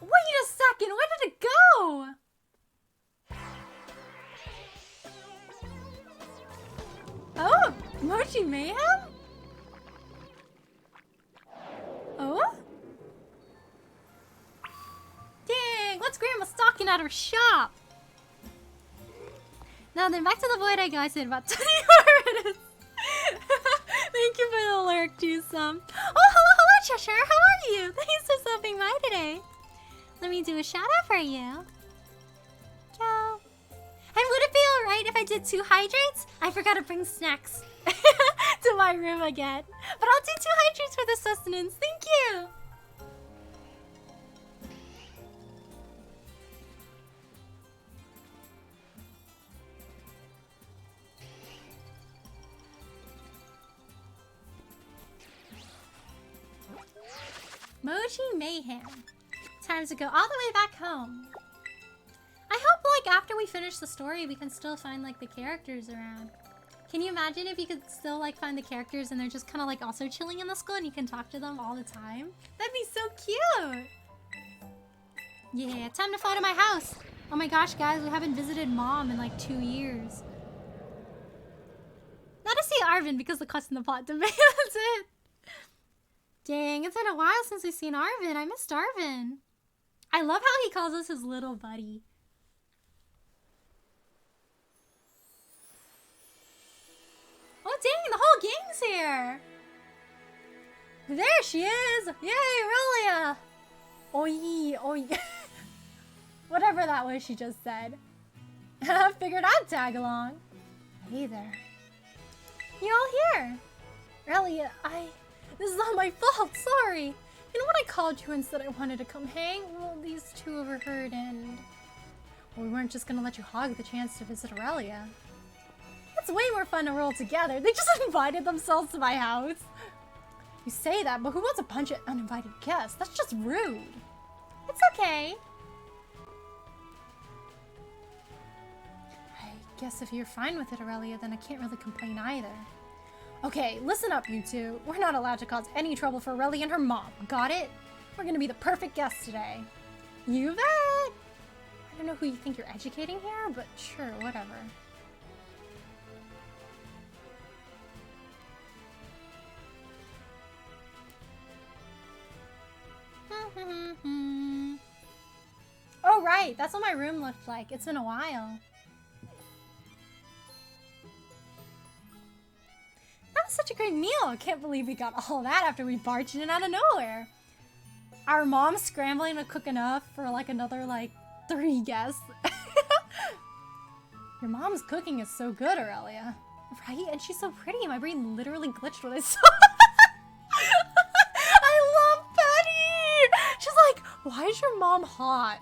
Wait a second! Where did it go? Oh! Mochi Mayhem? Oh? Dang! What's Grandma stocking at her shop? Now then, back to the void I go. I said about 20 more minutes. Thank you for the lurk, Jusum. Oh, hello, Cheshire. How are you? Thanks for stopping by today. Let me do a shout out for you. Ciao. And would it be alright if I did 2 hydrates? I forgot to bring snacks to my room again. But I'll do 2 hydrates for the sustenance. Thank you. Mochi Mayhem. Time to go all the way back home. I hope, like, after we finish the story, we can still find, like, the characters around. Can you imagine if you could still, like, find the characters and they're just kind of, like, also chilling in the school and you can talk to them all the time? That'd be so cute! Yeah, time to fly to my house. Oh my gosh, guys, we haven't visited Mom in, like, 2 years. Not to see Arvin because the cuss in the pot to me. That's it. Dang, it's been a while since we've seen Arvin. I missed Arvin. I love how he calls us his little buddy. Oh dang, the whole gang's here! There she is! Yay, Aurelia! Oi, oi. Whatever that was she just said. Figured I'd tag along. Hey there. You're all here. Aurelia, this is all my fault, sorry. You know when I called you and said I wanted to come hang? Well, these two overheard and... Well, we weren't just gonna let you hog the chance to visit Aurelia. It's way more fun to roll together. They just invited themselves to my house. You say that, but who wants a bunch of uninvited guests? That's just rude. It's okay. I guess if you're fine with it, Aurelia, then I can't really complain either. Okay, listen up, you two. We're not allowed to cause any trouble for Aurelia and her mom. Got it? We're gonna be the perfect guests today. You bet! I don't know who you think you're educating here, but sure, whatever. Oh, right. That's what my room looked like. It's been a while. That was such a great meal. I can't believe we got all that after we barged in out of nowhere. Our mom's scrambling to cook enough for like another like 3 guests. Your mom's cooking is so good, Aurelia. Right? And she's so pretty. My brain literally glitched when I saw I love Penny! She's like, why is your mom hot?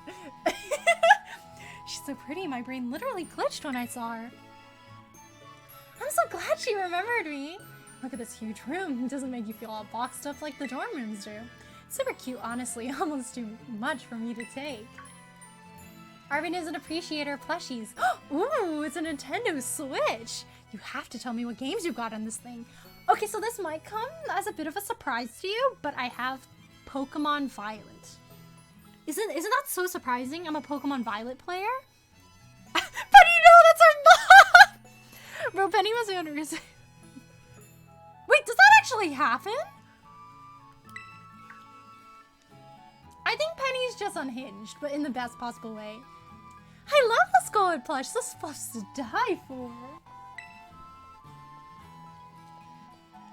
She's so pretty. My brain literally glitched when I saw her. I'm so glad she remembered me. Look at this huge room. It doesn't make you feel all boxed up like the dorm rooms do. Super cute, honestly. Almost too much for me to take. Arvin is an appreciator of plushies. Ooh, it's a Nintendo Switch. You have to tell me what games you got on this thing. Okay, so this might come as a bit of a surprise to you, but I have Pokemon Violet. Isn't that so surprising? I'm a Pokemon Violet player. Penny, no, that's our mom! Bro, Penny must be under his... Wait, does that actually happen? I think Penny's just unhinged, but in the best possible way. I love this gold plush. This stuff's to die for.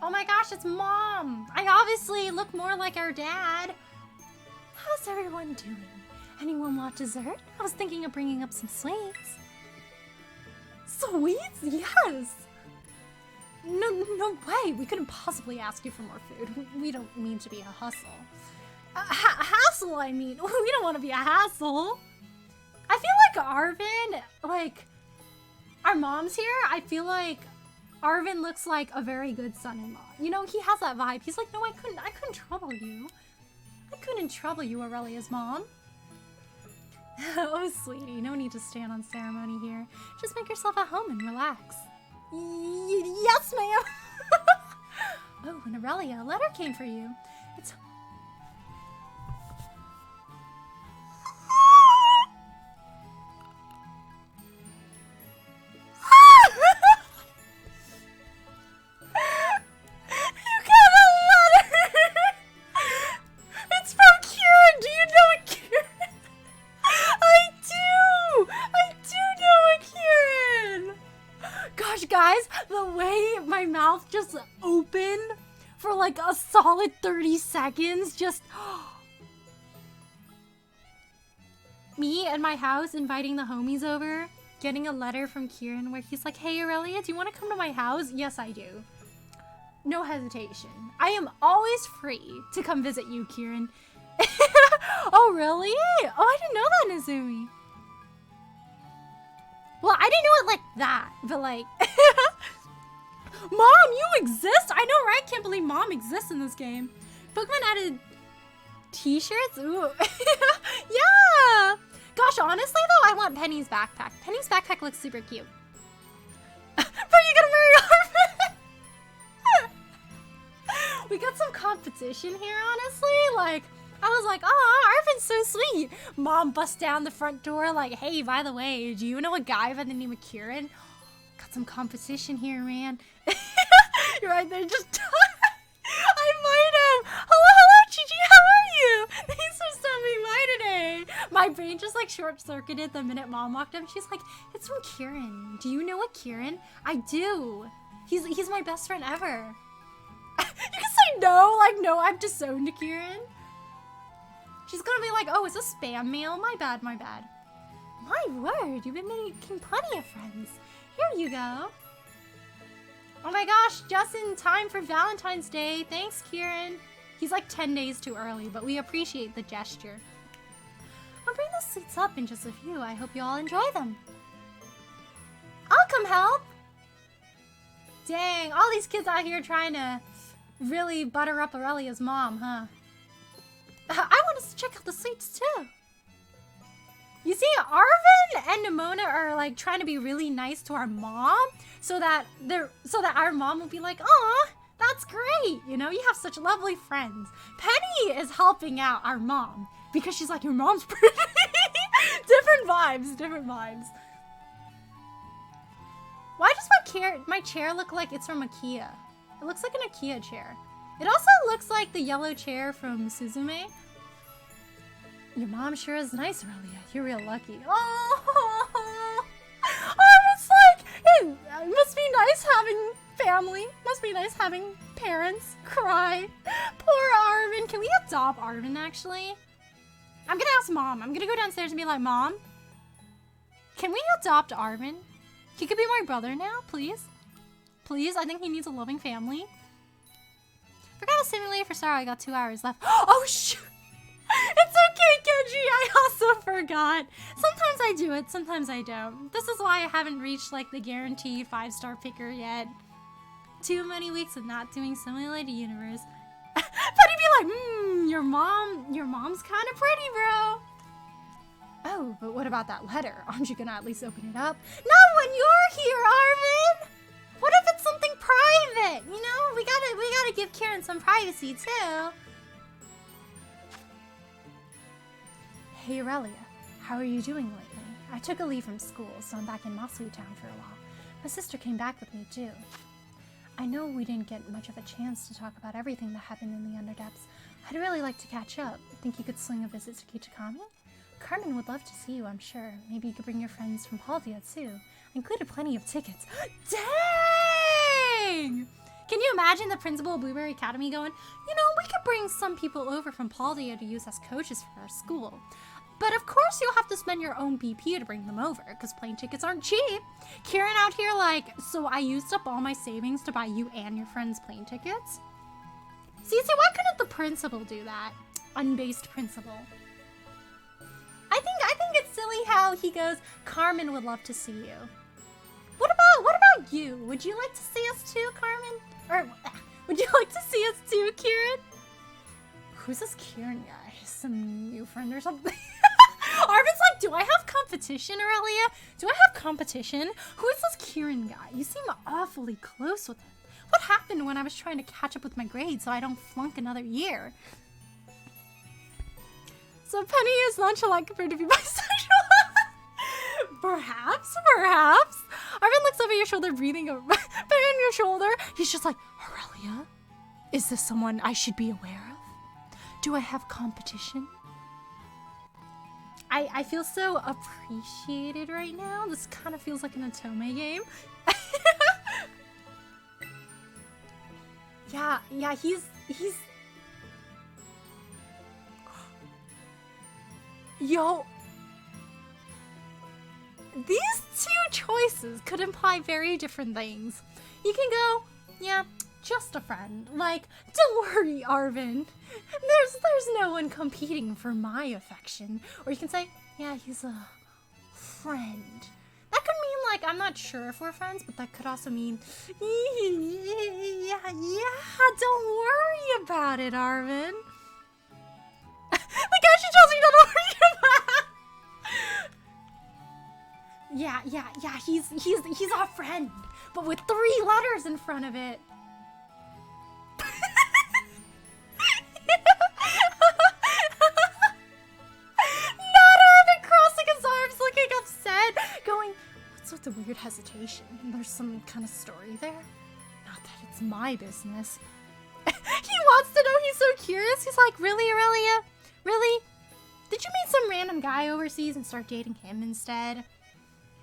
Oh my gosh, it's Mom. I obviously look more like our dad. How's everyone doing? Anyone want dessert? I was thinking of bringing up some sweets. Sweets? Yes. No way. We couldn't possibly ask you for more food. We don't mean to be a hustle. Hassle, I mean. We don't want to be a hassle. I feel like Arvin, like, our mom's here. I feel like Arvin looks like a very good son-in-law. You know, he has that vibe. He's like, no, I couldn't trouble you. I couldn't trouble you, Aurelia's mom. Oh, sweetie, no need to stand on ceremony here. Just make yourself at home and relax. Yes, ma'am. Oh, and Aurelia, a letter came for you. It's... You got a letter! It's from Kieran! Do you know a Kieran? I do! I do know a Kieran! Gosh, guys, the way my mouth just opened for like a solid 30 seconds, just... Me and my house inviting the homies over, getting a letter from Kieran where he's like, hey, Aurelia, do you want to come to my house? Yes, I do. No hesitation. I am always free to come visit you, Kieran. Oh, really? Oh, I didn't know that, Nezumi. Well, I didn't know it like that, but like... Mom, you exist? I know, right? Can't believe Mom exists in this game. Pokemon added t-shirts? Ooh. Yeah! Gosh, honestly, though, I want Penny's backpack. Penny's backpack looks super cute. But you gonna marry Arvin? We got some competition here, honestly. Like, I was like, oh, Arvin's so sweet. Mom busts down the front door like, hey, by the way, do you know a guy by the name of Kieran? Got some competition here, man. You're right there, just I might have. Hello, Gigi, how are you? Thanks for stopping by today. My brain just like short-circuited the minute Mom walked up. She's like, it's from Kieran. Do you know a Kieran? I do. He's my best friend ever. You can say no, like, no, I'm disowned to Kieran. She's gonna be like, oh, it's a spam mail? My bad, my bad. My word, you've been making plenty of friends. Here you go. Oh my gosh, just in time for Valentine's Day. Thanks, Kieran. He's like 10 days too early, but we appreciate the gesture. I'll bring the sweets up in just a few. I hope you all enjoy them. I'll come help. Dang, all these kids out here trying to really butter up Aurelia's mom, huh? I want us to check out the sweets too. You see, Arvin and Nimona are like trying to be really nice to our mom so that our mom will be like, "Aw, that's great. You know, you have such lovely friends." Penny is helping out our mom because she's like, "Your mom's pretty." Different vibes, different vibes. Why does my chair look like it's from IKEA? It looks like an IKEA chair. It also looks like the yellow chair from Suzume. Your mom sure is nice, Aurelia. You're real lucky. Oh, it's like, it must be nice having family. Must be nice having parents cry. Poor Arvin. Can we adopt Arvin, actually? I'm gonna ask Mom. I'm gonna go downstairs and be like, Mom, can we adopt Arvin? He could be my brother now, please. Please, I think he needs a loving family. Forgot to simulate for Sarah. I got 2 hours left. Oh, shoot. It's okay, Kenji. I also forgot. Sometimes I do it, sometimes I don't. This is why I haven't reached like the guaranteed 5-star picker yet. Too many weeks of not doing Simulated Universe. But he'd be like, your mom's kind of pretty, bro. Oh, but what about that letter? Aren't you gonna at least open it up? Not when you're here, Arvin. What if it's something private? You know, we gotta give Kieran some privacy too. Hey Aurelia, how are you doing lately? I took a leave from school, so I'm back in Masui Town for a while. My sister came back with me too. I know we didn't get much of a chance to talk about everything that happened in the Underdepths. I'd really like to catch up. Think you could swing a visit to Kichikami? Carmen would love to see you, I'm sure. Maybe you could bring your friends from Paldea too. I included plenty of tickets. Dang! Can you imagine the principal of Blueberry Academy going, you know, we could bring some people over from Paldea to use as coaches for our school. But of course you'll have to spend your own BP to bring them over, because plane tickets aren't cheap. Kieran out here like, so I used up all my savings to buy you and your friends plane tickets? See, why couldn't the principal do that? Unbased principal. I think it's silly how he goes, Carmen would love to see you. What about you? Would you like to see us too, Carmen? Or would you like to see us too, Kieran? Who's this Kieran guy? Some new friend or something? Arvin's like, do I have competition, Aurelia? Do I have competition? Who is this Kieran guy? You seem awfully close with him. What happened when I was trying to catch up with my grades so I don't flunk another year? So Penny is nonchalant compared to be bisexual. Perhaps. Arvin looks over your shoulder, breathing on your shoulder. He's just like, Aurelia, is this someone I should be aware of? Do I have competition? I feel so appreciated right now. This kind of feels like an Otome game. Yeah, he's... Yo. These two choices could imply very different things. You can go, yeah, just a friend. Like, don't worry, Arvin. There's no one competing for my affection. Or you can say, yeah, he's a friend. That could mean, like, I'm not sure if we're friends, but that could also mean, yeah, don't worry about it, Arvin. Like, how she tells me not to worry about it. Yeah, he's our friend, but with 3 letters in front of it. With a weird hesitation. There's some kind of story there. Not that it's my business. He wants to know, he's so curious. He's like, really, Aurelia? Really? Did you meet some random guy overseas and start dating him instead?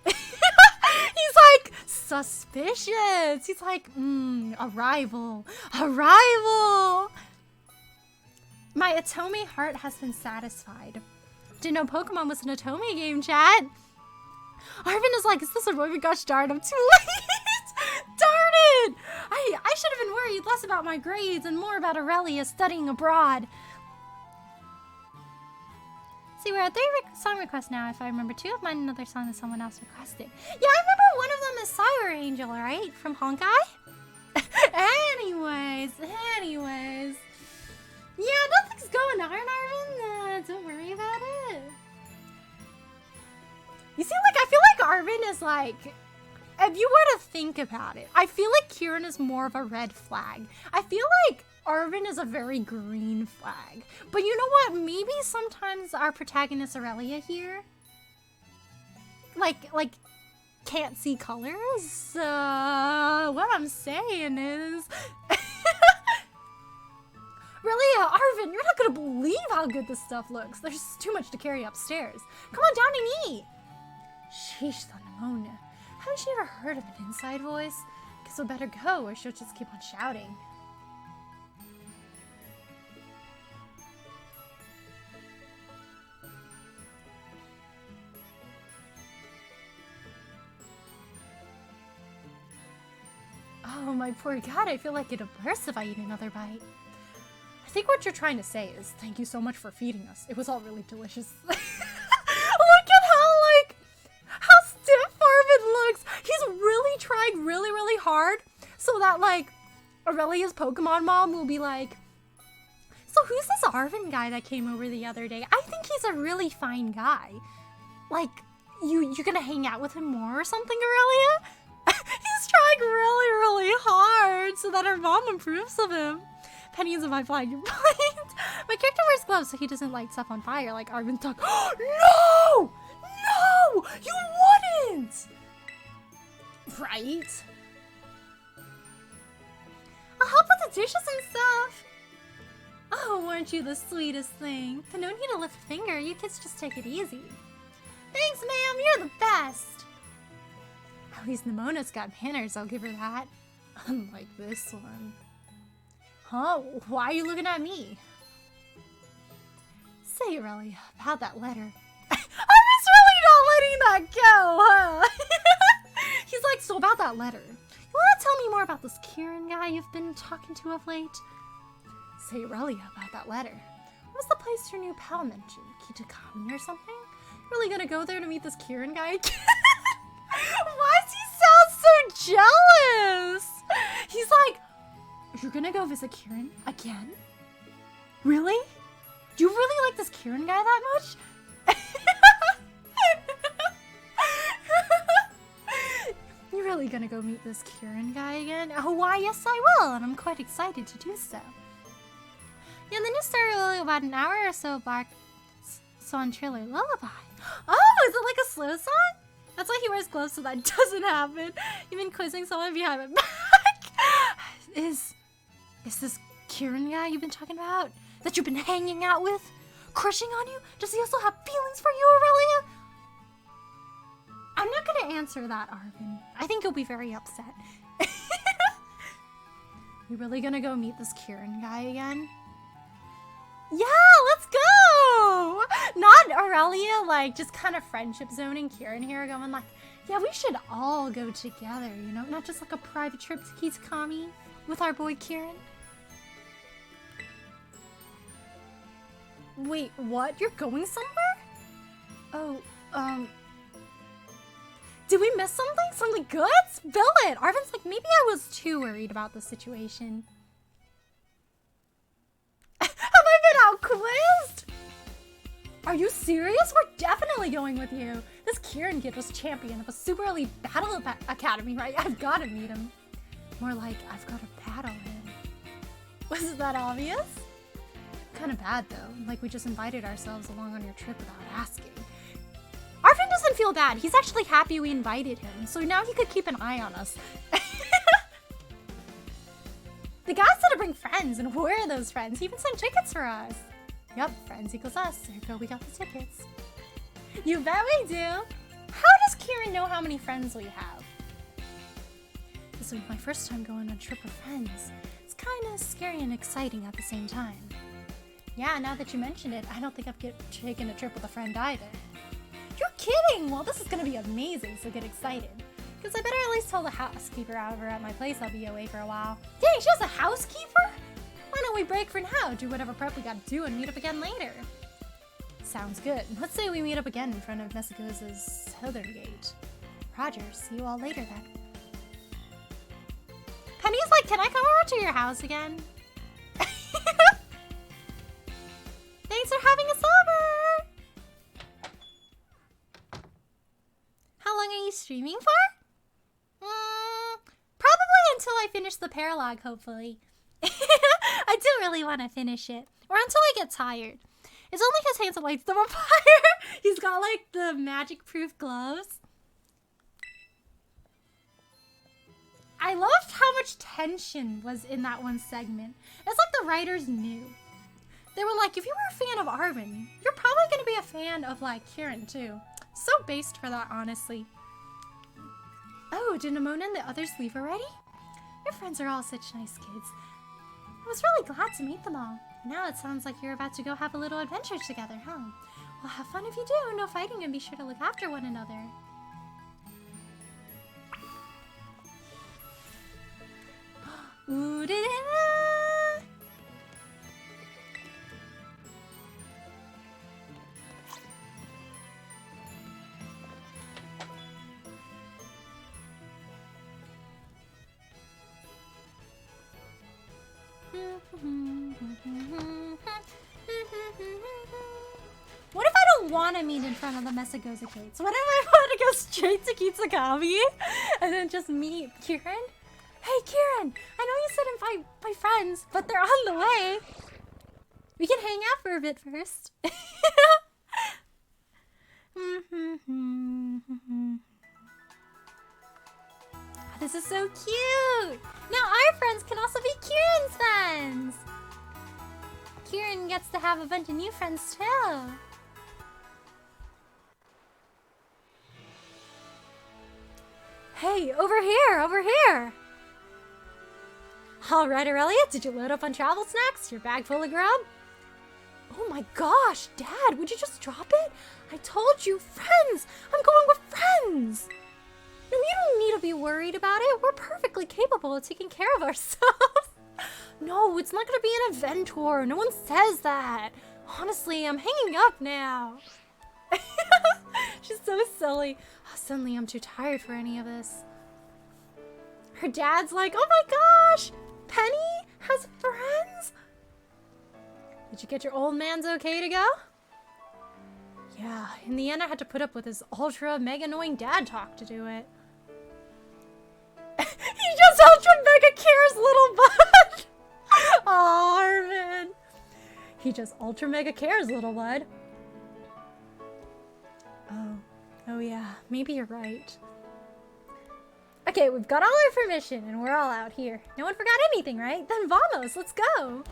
He's like, suspicious. He's like, a rival. My Otome heart has been satisfied. Didn't know Pokemon was an Otome game, chat. Arvin is like, is this a Roy? Gosh darn, I'm too late. Darn it! I should have been worried less about my grades and more about Aurelia studying abroad. See, we're at 3 song requests now. If I remember 2 of mine, another song that someone else requested. Yeah, I remember one of them is Cyber Angel, right? From Honkai? Anyways. Yeah, nothing's going on, Arvin. Don't worry about it. You see, like, I feel like Arvin is like, if you were to think about it, I feel like Kieran is more of a red flag. I feel like Arvin is a very green flag. But you know what? Maybe sometimes our protagonist Aurelia here, like, can't see colors. What I'm saying is, Aurelia, Arvin, you're not gonna believe how good this stuff looks. There's too much to carry upstairs. Come on down and eat. Sheesh, the pneumonia. Haven't you ever heard of an inside voice? Guess we'll better go or she'll just keep on shouting. Oh, my poor god, I feel like it'll burst if I eat another bite. I think what you're trying to say is, thank you so much for feeding us. It was all really delicious. Look at how stiff Arvin looks. He's really trying really hard so that, like, Aurelia's Pokemon mom will be like, so who's this Arvin guy that came over the other day? I think he's a really fine guy. Like, you're gonna hang out with him more or something, Aurelia? He's trying really hard so that her mom approves of him. Penny is my flag. My character wears gloves so he doesn't light stuff on fire like Arvin's dog. No! You wouldn't! Right? I'll help with the dishes and stuff. Oh, weren't you the sweetest thing? But no need to lift a finger. You kids just take it easy. Thanks, ma'am. You're the best. At least Nemona's got manners. I'll give her that. Unlike this one. Huh? Why are you looking at me? Say, Aurelia, about that letter. Arvin's really not letting that go, huh? He's like, so about that letter. You want to tell me more about this Kieran guy you've been talking to of late? Say, Aurelia, about that letter. What was the place your new pal mentioned? Kitakami or something? Really gonna go there to meet this Kieran guy again? Why does he sound so jealous? He's like, you're gonna go visit Kieran again? Really? Do you really like this Kieran guy that much? really gonna go meet this Kieran guy again? Oh, why, yes I will, and I'm quite excited to do so. Yeah, the new story will about an hour or so back. Song Trailer Lullaby. Oh, is it like a slow song? That's why he wears gloves so that doesn't happen. You've been quizzing someone behind my back. Is this Kieran guy you've been talking about? That you've been hanging out with? Crushing on you? Does he also have feelings for you, Aurelia? I'm not gonna answer that, Arvin. I think he'll be very upset. You really gonna go meet this Kieran guy again? Yeah, let's go! Not Aurelia, like, just kind of friendship zoning Kieran here, going like, yeah, we should all go together, you know? Not just like a private trip to Kitakami with our boy Kieran. Wait, what? You're going somewhere? Oh, did we miss something? Something good? Spill it! Arvin's like, maybe I was too worried about the situation. Have I been out quizzed? Are you serious? We're definitely going with you. This Kieran kid was champion of a super elite battle academy, right? I've got to meet him. More like, I've got to battle him. Was that obvious? Kind of bad, though. Like, we just invited ourselves along on your trip without asking. Arvin doesn't feel bad. He's actually happy we invited him, so now he could keep an eye on us. The guy said to bring friends, and where are those friends? He even sent tickets for us. Yep, friends equals us. There you go, we got the tickets. You bet we do. How does Kieran know how many friends we have? This will be my first time going on a trip with friends. It's kind of scary and exciting at the same time. Yeah, now that you mention it, I don't think I've taken a trip with a friend either. You're kidding! Well, this is gonna be amazing, so get excited. Because I better at least tell the housekeeper over at my place I'll be away for a while. Dang, she has a housekeeper? Why don't we break for now, do whatever prep we gotta do, and meet up again later? Sounds good. Let's say we meet up again in front of Mexico's Southern Gate. Roger, see you all later then. Penny's like, can I come over to your house again? Thanks for having us over! How long are you streaming for? Probably until I finish the paralog, hopefully. I do really want to finish it. Or until I get tired. It's only because Hansel lights them on fire. He's got like the magic-proof gloves. I loved how much tension was in that one segment. It's like the writers knew. They were like, if you were a fan of Arvin, you're probably going to be a fan of like Kieran too. So based for that, honestly. Oh, did Nimona and the others leave already? Your friends are all such nice kids. I was really glad to meet them all. Now it sounds like you're about to go have a little adventure together, huh? Well, have fun if you do. No fighting, and be sure to look after one another. Ooh, da, da, da. What if I don't want to meet in front of the Mesagoza gates? What if I want to go straight to Kitsukami and then just meet Kieran? Hey Kieran, I know you said invite my friends, but they're on the way. We can hang out for a bit first. This is so cute! Now our friends can also be Kieran's friends! Kieran gets to have a bunch of new friends too. Hey, over here, over here! Alright, Aurelia, did you load up on travel snacks? Your bag full of grub? Oh my gosh, Dad, would you just drop it? I told you, friends! I'm going with friends! No, you don't need to be worried about it. We're perfectly capable of taking care of ourselves. No, it's not going to be an adventure. No one says that. Honestly, I'm hanging up now. She's so silly. Oh, suddenly, I'm too tired for any of this. Her dad's like, oh my gosh, Penny has friends? Did you get your old man's okay to go? Yeah, in the end, I had to put up with his ultra mega annoying dad talk to do it. He just ultra mega cares, little bud. Oh yeah, maybe you're right. Okay, we've got all our permission and we're all out here. No one forgot anything, right? Then vamos, let's go.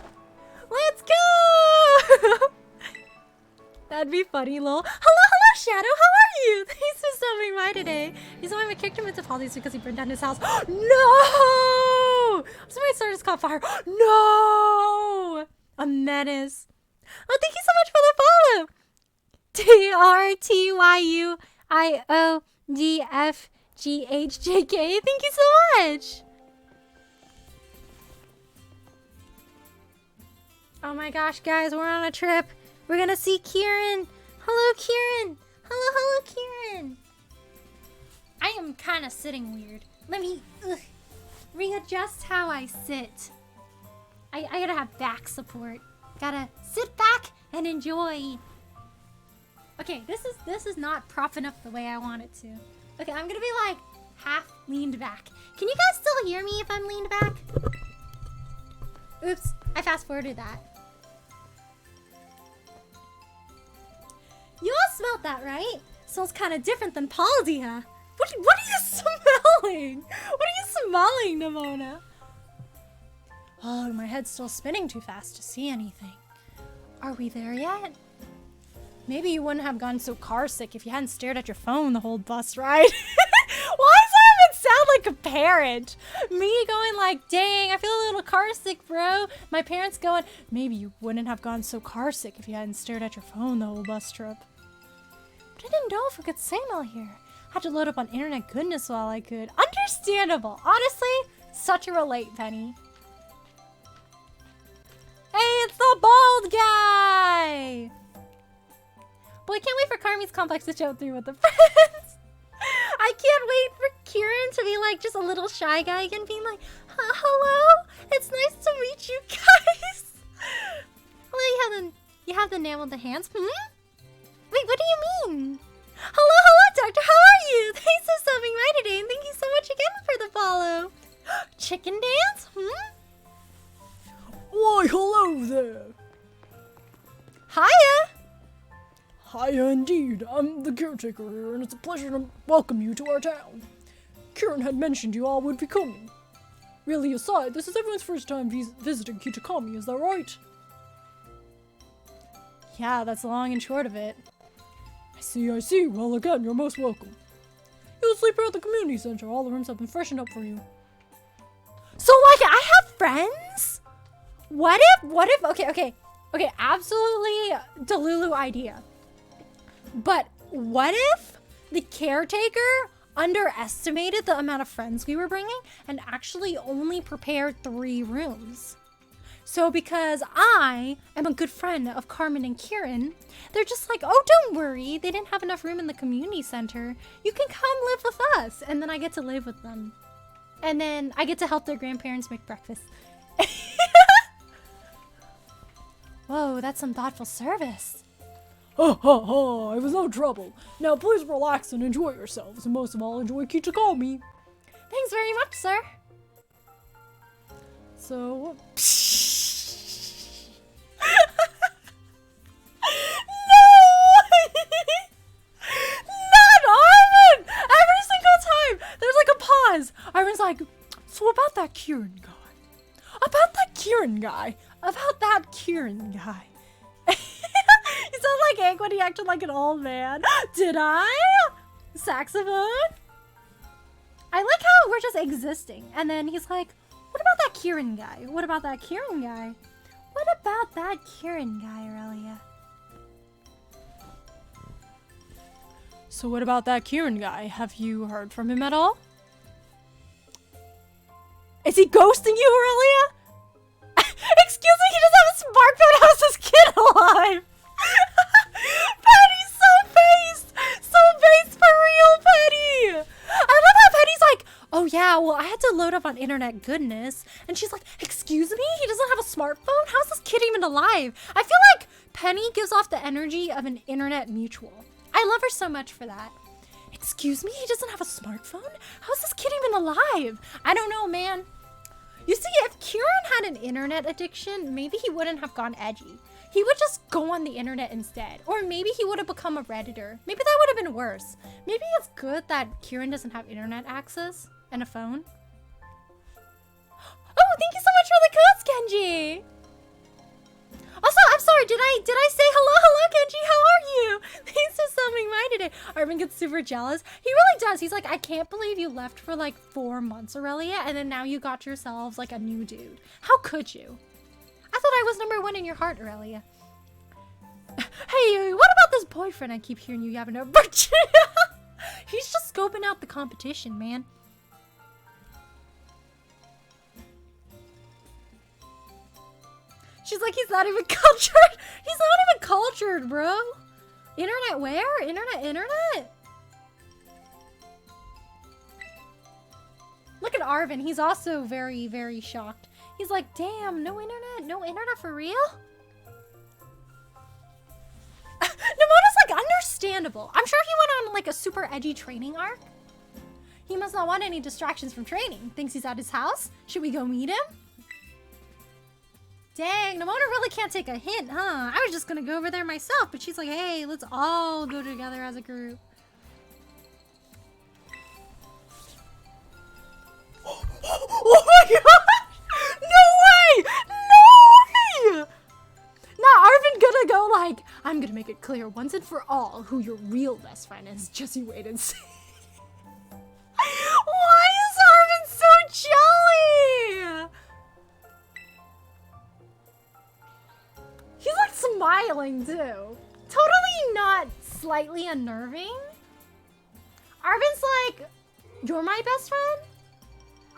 Let's go! That'd be funny, lol. Hello, Shadow, how are you? Thanks for stopping by today. He's only my character with difficulties because he burned down his house. No! Somebody started caught fire. No! A menace. Oh, thank you so much for the follow. TRTYUIODFGHJK. Thank you so much. Oh my gosh, guys, we're on a trip. We're gonna see Kieran. Hello, Kieran. Hello, Kieran. I am kind of sitting weird. Let me readjust how I sit. I gotta have back support. Gotta sit back and enjoy. Okay, this is not propping up the way I want it to. Okay, I'm gonna be like half leaned back. Can you guys still hear me if I'm leaned back? Oops, I fast forwarded that. You all smelled that, right? Smells kind of different than Paldia. What are you smelling? What are you smelling, Nimona? Oh, my head's still spinning too fast to see anything. Are we there yet? Maybe you wouldn't have gone so car sick if you hadn't stared at your phone the whole bus ride. Why does that even sound like a parent? Me going like, dang, I feel a little car sick, bro. My parents going, maybe you wouldn't have gone so car sick if you hadn't stared at your phone the whole bus trip. But I didn't know if we could signal here. I had to load up on internet goodness while I could. Understandable. Honestly, such a relate, Penny. Hey, it's the bald guy! Boy, I can't wait for Carmi's complex to show through with the friends. I can't wait for Kieran to be like just a little shy guy again, being like, hello, it's nice to meet you guys. Well, you have the name on the hands. Wait, what do you mean? Hello, doctor, how are you? Thanks for stopping by today, and thank you so much again for the follow. Chicken dance? Why, hello there. Hiya. Hiya indeed. I'm the caretaker here, and it's a pleasure to welcome you to our town. Kieran had mentioned you all would be coming. Really aside, this is everyone's first time visiting Kitakami, is that right? Yeah, that's the long and short of it. I see. Well, again, you're most welcome. You'll sleep here at the community center. All the rooms have been freshened up for you. So, like, I have friends? What if, okay, absolutely Delulu idea. But what if the caretaker underestimated the amount of friends we were bringing and actually only prepared 3 rooms? So because I am a good friend of Carmen and Kieran, they're just like, oh, don't worry, they didn't have enough room in the community center. You can come live with us. And then I get to live with them. And then I get to help their grandparents make breakfast. Whoa, that's some thoughtful service. Ha ha ha, it was no trouble. Now please relax and enjoy yourselves, and most of all, enjoy Kitakami. Thanks very much, sir. So... No! Not Armin! Every single time, there's like a pause. Armin's like, so about that Kieran guy. You sound like Hank when he acted like an old man. Did I? Saxophone? I like how we're just existing. And then he's like, what about that Kieran guy? What about that Kieran guy? What about that Kieran guy, Aurelia? So what about that Kieran guy? Have you heard from him at all? Is he ghosting you, Aurelia? Excuse me, he doesn't have a smartphone. How's this kid alive? Penny's so based! So based for real, Penny! I love how Penny's like, oh yeah, well I had to load up on internet goodness. And she's like, excuse me? He doesn't have a smartphone? How's this kid even alive? I feel like Penny gives off the energy of an internet mutual. I love her so much for that. Excuse me? He doesn't have a smartphone? How's this kid even alive? I don't know, man. You see, if Kieran had an internet addiction, maybe he wouldn't have gone edgy. he would just go on the internet instead. Or maybe he would have become a Redditor. Maybe that would have been worse. Maybe it's good that Kieran doesn't have internet access and a phone. Oh, thank you so much for the codes, Kenji! Also, I'm sorry, did I say hello, Kenji? How are you? Thanks for subbing by today. Arvin gets super jealous. He really does. He's like, I can't believe you left for like 4 months, Aurelia, and then now you got yourselves like a new dude. How could you? I thought I was #1 in your heart, Aurelia. Hey, what about this boyfriend I keep hearing you having over? He's just scoping out the competition, man. She's like, he's not even cultured. He's not even cultured, bro. Internet where? Internet? Look at Arvin. He's also very, very shocked. He's like, damn, no internet? No internet for real? Namota's like, understandable. I'm sure he went on like a super edgy training arc. He must not want any distractions from training. Thinks he's at his house? Should we go meet him? Dang, Namona really can't take a hint, huh? I was just gonna go over there myself, but she's like, hey, let's all go together as a group. Oh my god! No way! No way! Now Arvin gonna go like, I'm gonna make it clear once and for all who your real best friend is. Just you wait and see. Why is Arvin so jelly? He's like smiling too. Totally not slightly unnerving. Arvin's like, you're my best friend?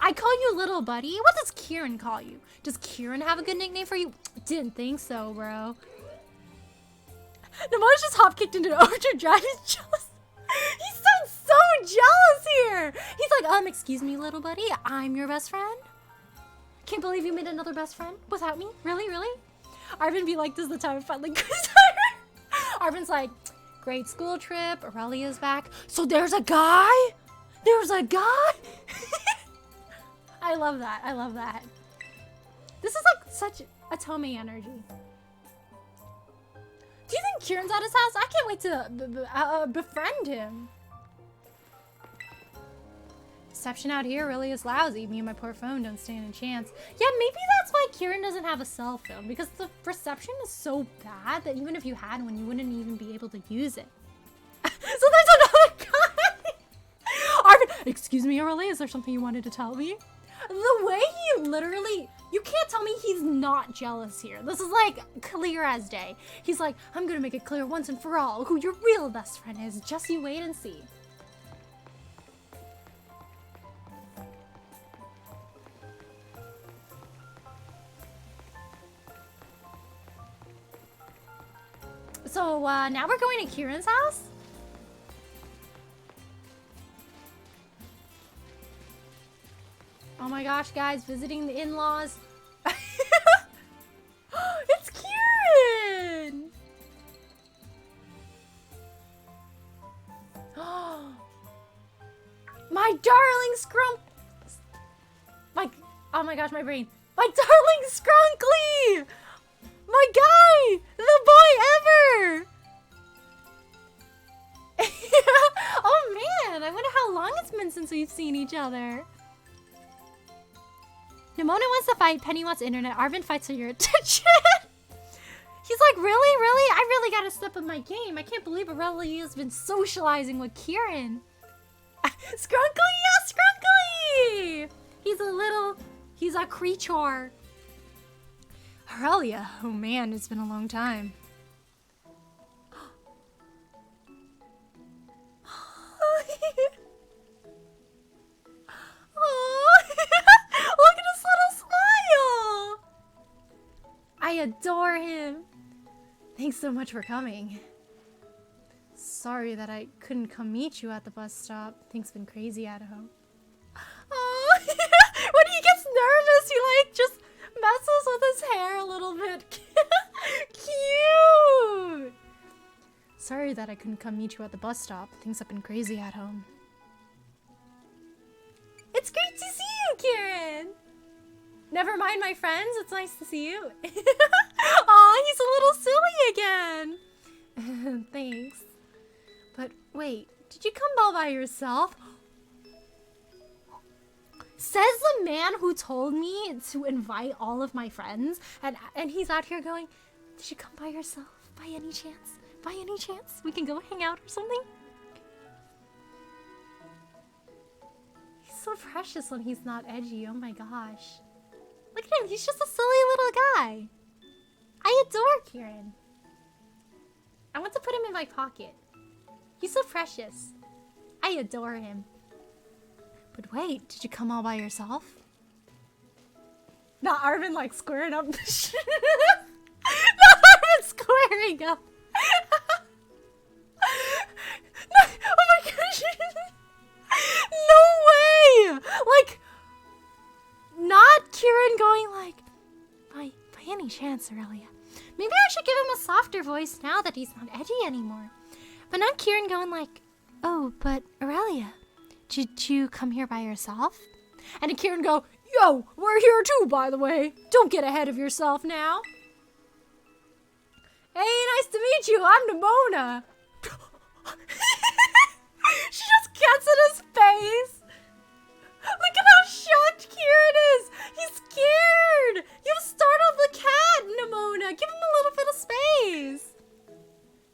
I call you little buddy. What does Kieran call you? Does Kieran have a good nickname for you? Didn't think so, bro. Namona's just hop-kicked into an overdrive. He's jealous. He sounds so jealous here. He's like, excuse me, little buddy. I'm your best friend. Can't believe you made another best friend without me. Really? Arvin be like, this is the time of finally goes. Arvin's like, great school trip. Aurelia's back. So there's a guy? There's a guy? I love that. This is like such a Tomei energy. Do you think Kieran's at his house? I can't wait to befriend him. Reception out here really is lousy. Me and my poor phone don't stand a chance. Yeah, maybe that's why Kieran doesn't have a cell phone, because the reception is so bad that even if you had one, you wouldn't even be able to use it. So there's another guy! Arvin, excuse me, Aurelia, is there something you wanted to tell me? The way he literally, you can't tell me he's not jealous here. This is like clear as day. He's like, I'm gonna make it clear once and for all who your real best friend is. Just you wait and see. So now we're going to Kieran's house? Oh my gosh, guys, visiting the in-laws. It's Kieran! My darling scrump... Oh my gosh, my brain. My darling Scrunkly! My guy! The boy ever! Oh man, I wonder how long it's been since we've seen each other. Nimona wants to fight, Penny wants internet, Arvin fights for your attention. He's like, really? I really gotta step up my game. I can't believe Aurelia has been socializing with Kieran. Scrunkly, yeah, Scrunkly! He's a creature. Aurelia, oh man, it's been a long time. Look at his little smile! I adore him. Thanks so much for coming. Sorry that I couldn't come meet you at the bus stop. Things been crazy at home. Oh, when he gets nervous, he like just messes with his hair a little bit. Cute! Sorry that I couldn't come meet you at the bus stop. Things have been crazy at home. It's great to see you, Kieran! Never mind my friends, it's nice to see you. Aw, he's a little silly again. Thanks. But wait, did you come all by yourself? Says the man who told me to invite all of my friends, and he's out here going, did you come by yourself? By any chance? By any chance? We can go hang out or something? He's so precious when he's not edgy. Oh my gosh. Look at him. He's just a silly little guy. I adore Kieran. I want to put him in my pocket. He's so precious. I adore him. But wait, did you come all by yourself? Not Arvin like squaring up. Not Arvin squaring up. No, oh my gosh. No way. Like, not Kieran going like, by any chance, Aurelia. Maybe I should give him a softer voice now that he's not edgy anymore. But not Kieran going like, oh, but Aurelia, did you come here by yourself? And then Kieran go, yo, we're here too, by the way. Don't get ahead of yourself now. Hey, nice to meet you. I'm Nimona. She just gets in his face. Look at how shocked Kieran is. He's scared. You've startled the cat, Nimona. Give him a little bit of space.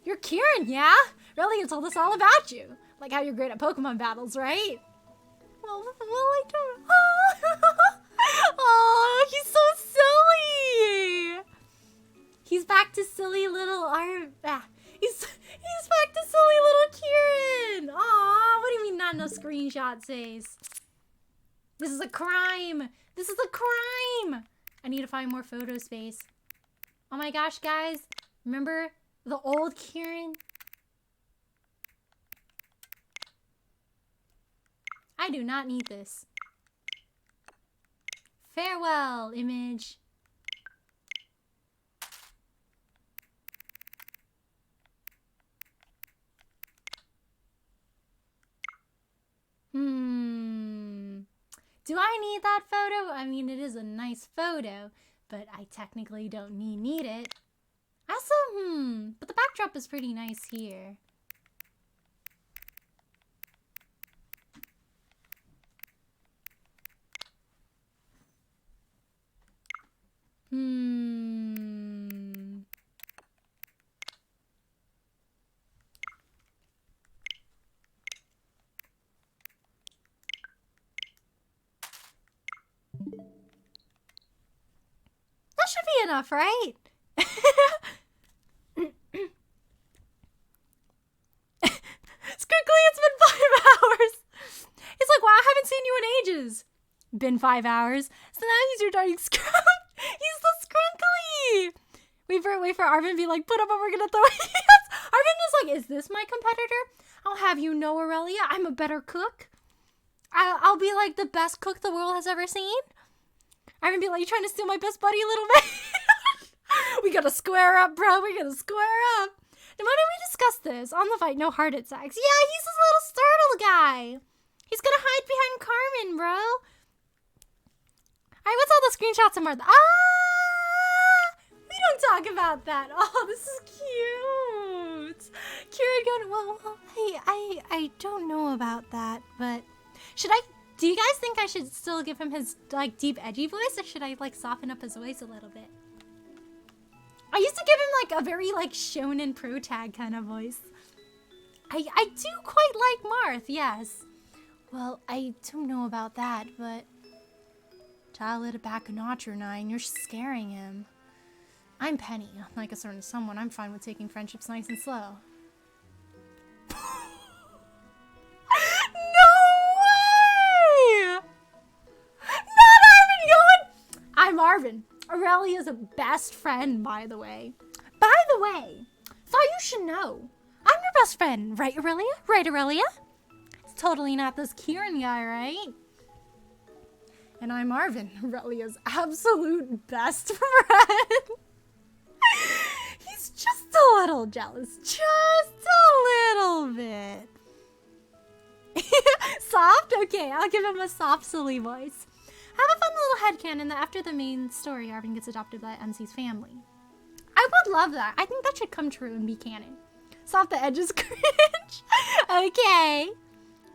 You're Kieran, yeah? Really, told us all about you. Like how you're great at Pokemon battles, right? Well, I don't. Oh, he's so silly. He's back to silly little He's back to silly little Kieran. Aw, what do you mean not enough screenshot says? This is a crime. This is a crime. I need to find more photo space. Oh my gosh, guys. Remember the old Kieran? I do not need this. Farewell, image. Do I need that photo? I mean, it is a nice photo, but I technically don't need it. Also, but the backdrop is pretty nice here. That should be enough, right? Squiggly, it's been 5 hours. He's like, wow, I haven't seen you in ages. Been 5 hours. So now he's your darling scrub. He's the Scrunkly. Wait for Arvin to be like, put up what we're gonna throw. Yes. Arvin is like, is this my competitor? I'll have you know, Aurelia, I'm a better cook. I'll be like the best cook the world has ever seen. Arvin be like, you trying to steal my best buddy a little bit? We gotta square up, bro. We gotta square up. And why don't we discuss this? On the fight, no heart attacks. Yeah, he's this little startled guy. He's gonna hide behind Carmen, bro. Alright, what's all the screenshots of Martha? We don't talk about that. Oh, this is cute. Kieran going, well, I don't know about that, but do you guys think I should still give him his, like, deep, edgy voice, or should I, like, soften up his voice a little bit? I used to give him, like, a very, like, shonen pro tag kind of voice. I do quite like Marth, yes. Well, I don't know about that, but dial it back a notch or 9. You're scaring him. I'm Penny. Like a certain someone, I'm fine with taking friendships nice and slow. No way! Not Arvin going! I'm Arvin. Aurelia's a best friend, by the way. By the way, thought you should know. I'm your best friend, right, Aurelia? Right, Aurelia? It's totally not this Kieran guy, right? And I'm Arvin, Aurelia's absolute best friend. He's just a little jealous. Just a little bit. Soft? Okay, I'll give him a soft, silly voice. Have a fun little headcanon that after the main story, Arvin gets adopted by MC's family. I I would love that. I think that should come true and be canon. Soft the edges cringe. Okay.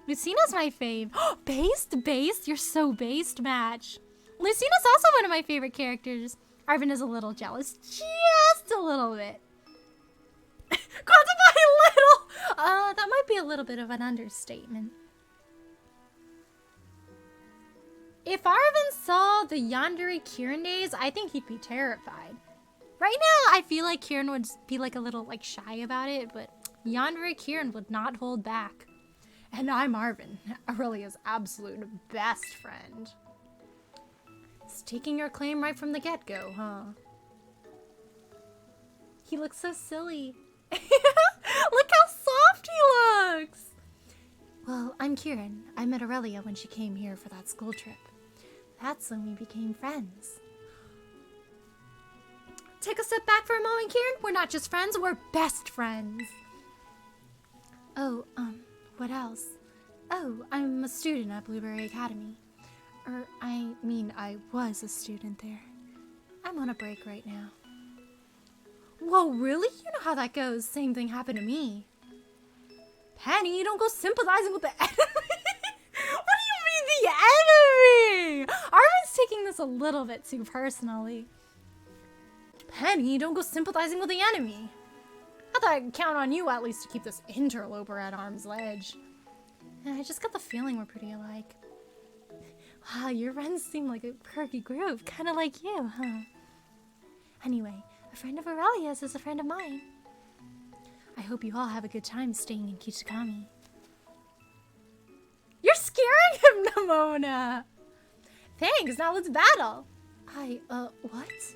Lucina's my fave. Based? You're so based, Match. Lucina's also one of my favorite characters. Arvin is a little jealous. Just a little bit. Quantify little! That might be a little bit of an understatement. If Arvin saw the Yandere Kieran days, I think he'd be terrified. Right now, I feel like Kieran would be like a little like shy about it, but Yandere Kieran would not hold back. And I'm Arvin, Aurelia's absolute best friend. He's taking your claim right from the get-go, huh? He looks so silly. Look how soft he looks! Well, I'm Kieran. I met Aurelia when she came here for that school trip. That's when we became friends. Take a step back for a moment, Kieran. We're not just friends, we're best friends. Oh, what else? Oh, I'm a student at Blueberry Academy. I was a student there. I'm on a break right now. Whoa, really? You know how that goes. Same thing happened to me. Penny, don't go sympathizing with the enemy. What do you mean the enemy? Arvin's taking this a little bit too personally. Penny, don't go sympathizing with the enemy. I thought I'd count on you at least to keep this interloper at arm's edge. I just got the feeling we're pretty alike. Wow, your friends seem like a quirky group, kind of like you, huh? Anyway, a friend of Aurelia's is a friend of mine. I hope you all have a good time staying in Kichikami. You're scaring him, Nimona! Thanks, now let's battle! What?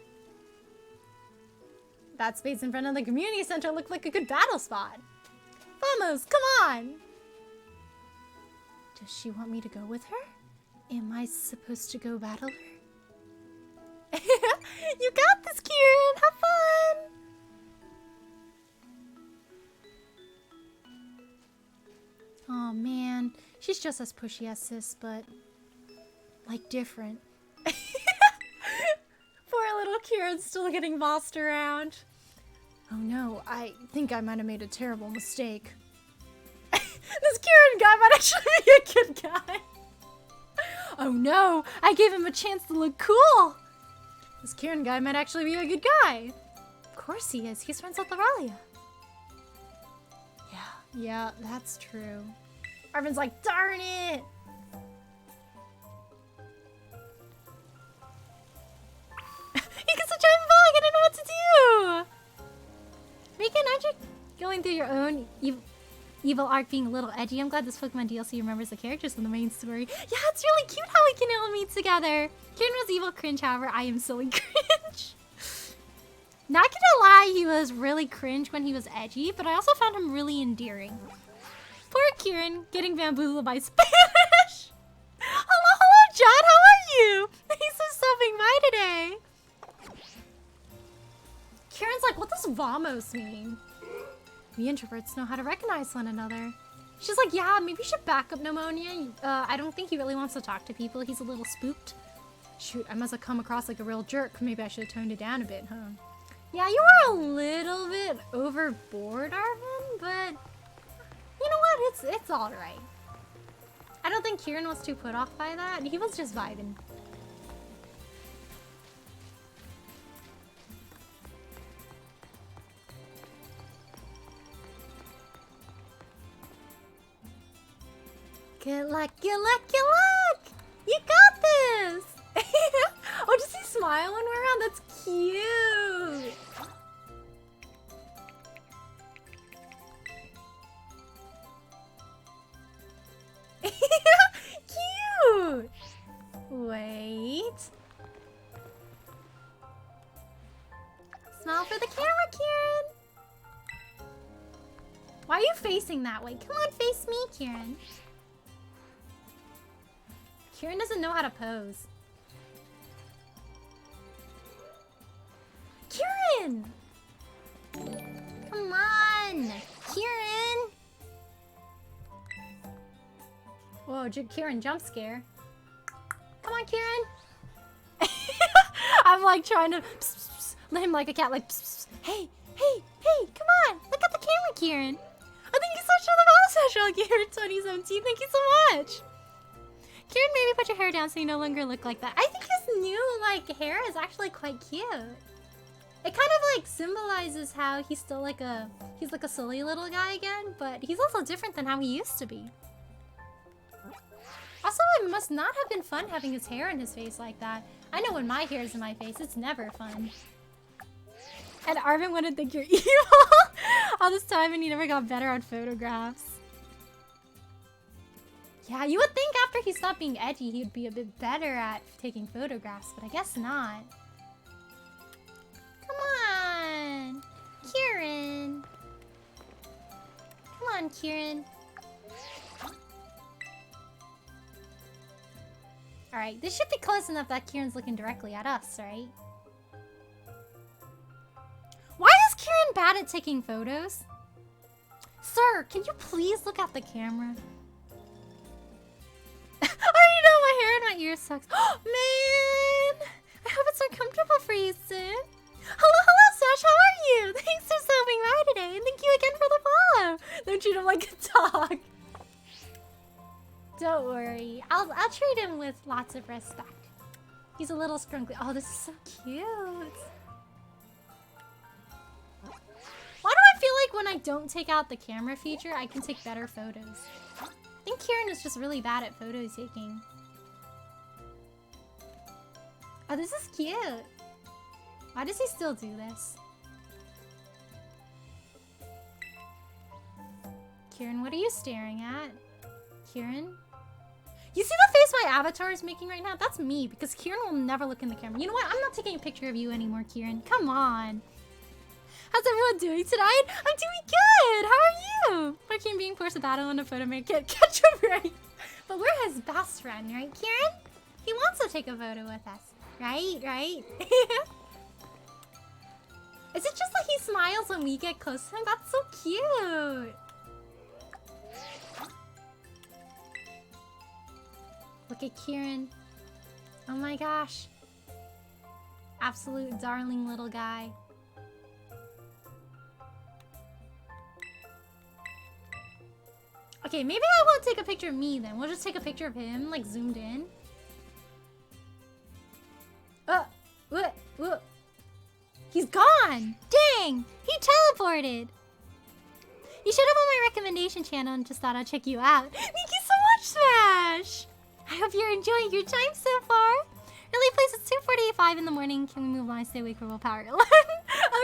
That space in front of the community center looked like a good battle spot. Vamos, come on! Does she want me to go with her? Am I supposed to go battle her? You got this, Kieran! Have fun! Oh man, she's just as pushy as Sis, but like different. Poor little Kieran's still getting bossed around. Oh no, I think I might have made a terrible mistake. This Kieran guy might actually be a good guy. Oh no, I gave him a chance to look cool. This Kieran guy might actually be a good guy. Of course he is, he's friends with Aurelia. Yeah, that's true. Arvin's like, darn it! You can switch on Vogue, I don't know what to do! Megan, aren't you going through your own evil arc being a little edgy? I'm glad this Pokemon DLC remembers the characters from the main story. Yeah, it's really cute how we can all meet together. Kieran was evil cringe, however, I am silly cringe. Not gonna lie, he was really cringe when he was edgy, but I also found him really endearing. Poor Kieran, getting bamboozled by Spanish. Hello, John, how are you? He's so stopping by today. Kieran's like, what does vamos mean? We introverts know how to recognize one another. She's like, yeah, maybe you should back up Pneumonia. I don't think he really wants to talk to people. He's a little spooked. Shoot, I must have come across like a real jerk. Maybe I should have toned it down a bit, huh? Yeah, you were a little bit overboard, Arvin, but you know what? It's all right. I don't think Kieran was too put off by that. He was just vibing. Good luck, good luck, good luck! You got this! Oh, does he smile when we're around? That's cute! Cute! Wait. Smile for the camera, Kieran! Why are you facing that way? Come on, face me, Kieran. Kieran doesn't know how to pose. Kieran! Come on! Kieran! Whoa, Kieran jump scare. Come on, Kieran! I'm like trying to let him like a cat, like Hey, come on. Look at the camera, Kieran. Oh, thank you so much for the battle special, Kieran 2017. Thank you so much. Kieran, maybe put your hair down so you no longer look like that. I think his new, like, hair is actually quite cute. It kind of, like, symbolizes how he's still, like, he's like a silly little guy again, but he's also different than how he used to be. Also, it must not have been fun having his hair in his face like that. I know when my hair is in my face, it's never fun. And Arvin wouldn't think you're evil all this time and he never got better on photographs. Yeah, you would think after he stopped being edgy, he'd be a bit better at taking photographs, but I guess not. Come on, Kieran. Come on, Kieran. Alright, this should be close enough that Kieran's looking directly at us, right? Why is Kieran bad at taking photos? Sir, can you please look at the camera? I already know my hair and my ears sucks. Man! I hope it's uncomfortable for you soon. Hello, Sash, how are you? Thanks for stopping by today, and thank you again for the follow. Don't treat him like a dog. Don't worry. I'll treat him with lots of respect. He's a little scrunkly. Oh, this is so cute. Why do I feel like when I don't take out the camera feature, I can take better photos? I think Kieran is just really bad at photo taking. Oh, this is cute. Why does he still do this? Kieran, what are you staring at? Kieran? You see the face my avatar is making right now? That's me, because Kieran will never look in the camera. You know what? I'm not taking a picture of you anymore, Kieran. Come on. How's everyone doing tonight? I'm doing good. How are you? Marking being forced to battle on a photo make it catch a break. But we're his best friend, right, Kieran? He wants to take a photo with us. Right? Is it just like he smiles when we get close to him? That's so cute. Look at Kieran. Oh my gosh. Absolute darling little guy. Okay, maybe I won't take a picture of me then. We'll just take a picture of him, like zoomed in. What? He's gone! Dang! He teleported! You should have on my recommendation channel and just thought I'd check you out. Thank you so much, Smash! I hope you're enjoying your time so far. Early place is 2:45 in the morning. Can we move on? Stay awake for willpower 11.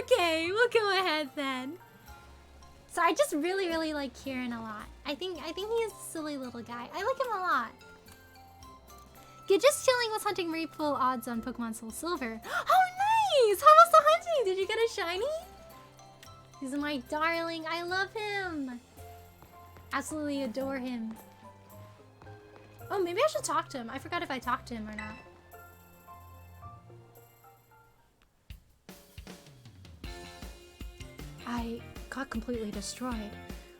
Okay, we'll go ahead then. So I just really like Kieran a lot. I think he's a silly little guy. I like him a lot. Good, just chilling, was hunting very full odds on Pokemon Soul Silver. Oh, nice! How was the hunting? Did you get a shiny? He's my darling. I love him. Absolutely adore him. Oh, maybe I should talk to him. I forgot if I talked to him or not. I got completely destroyed.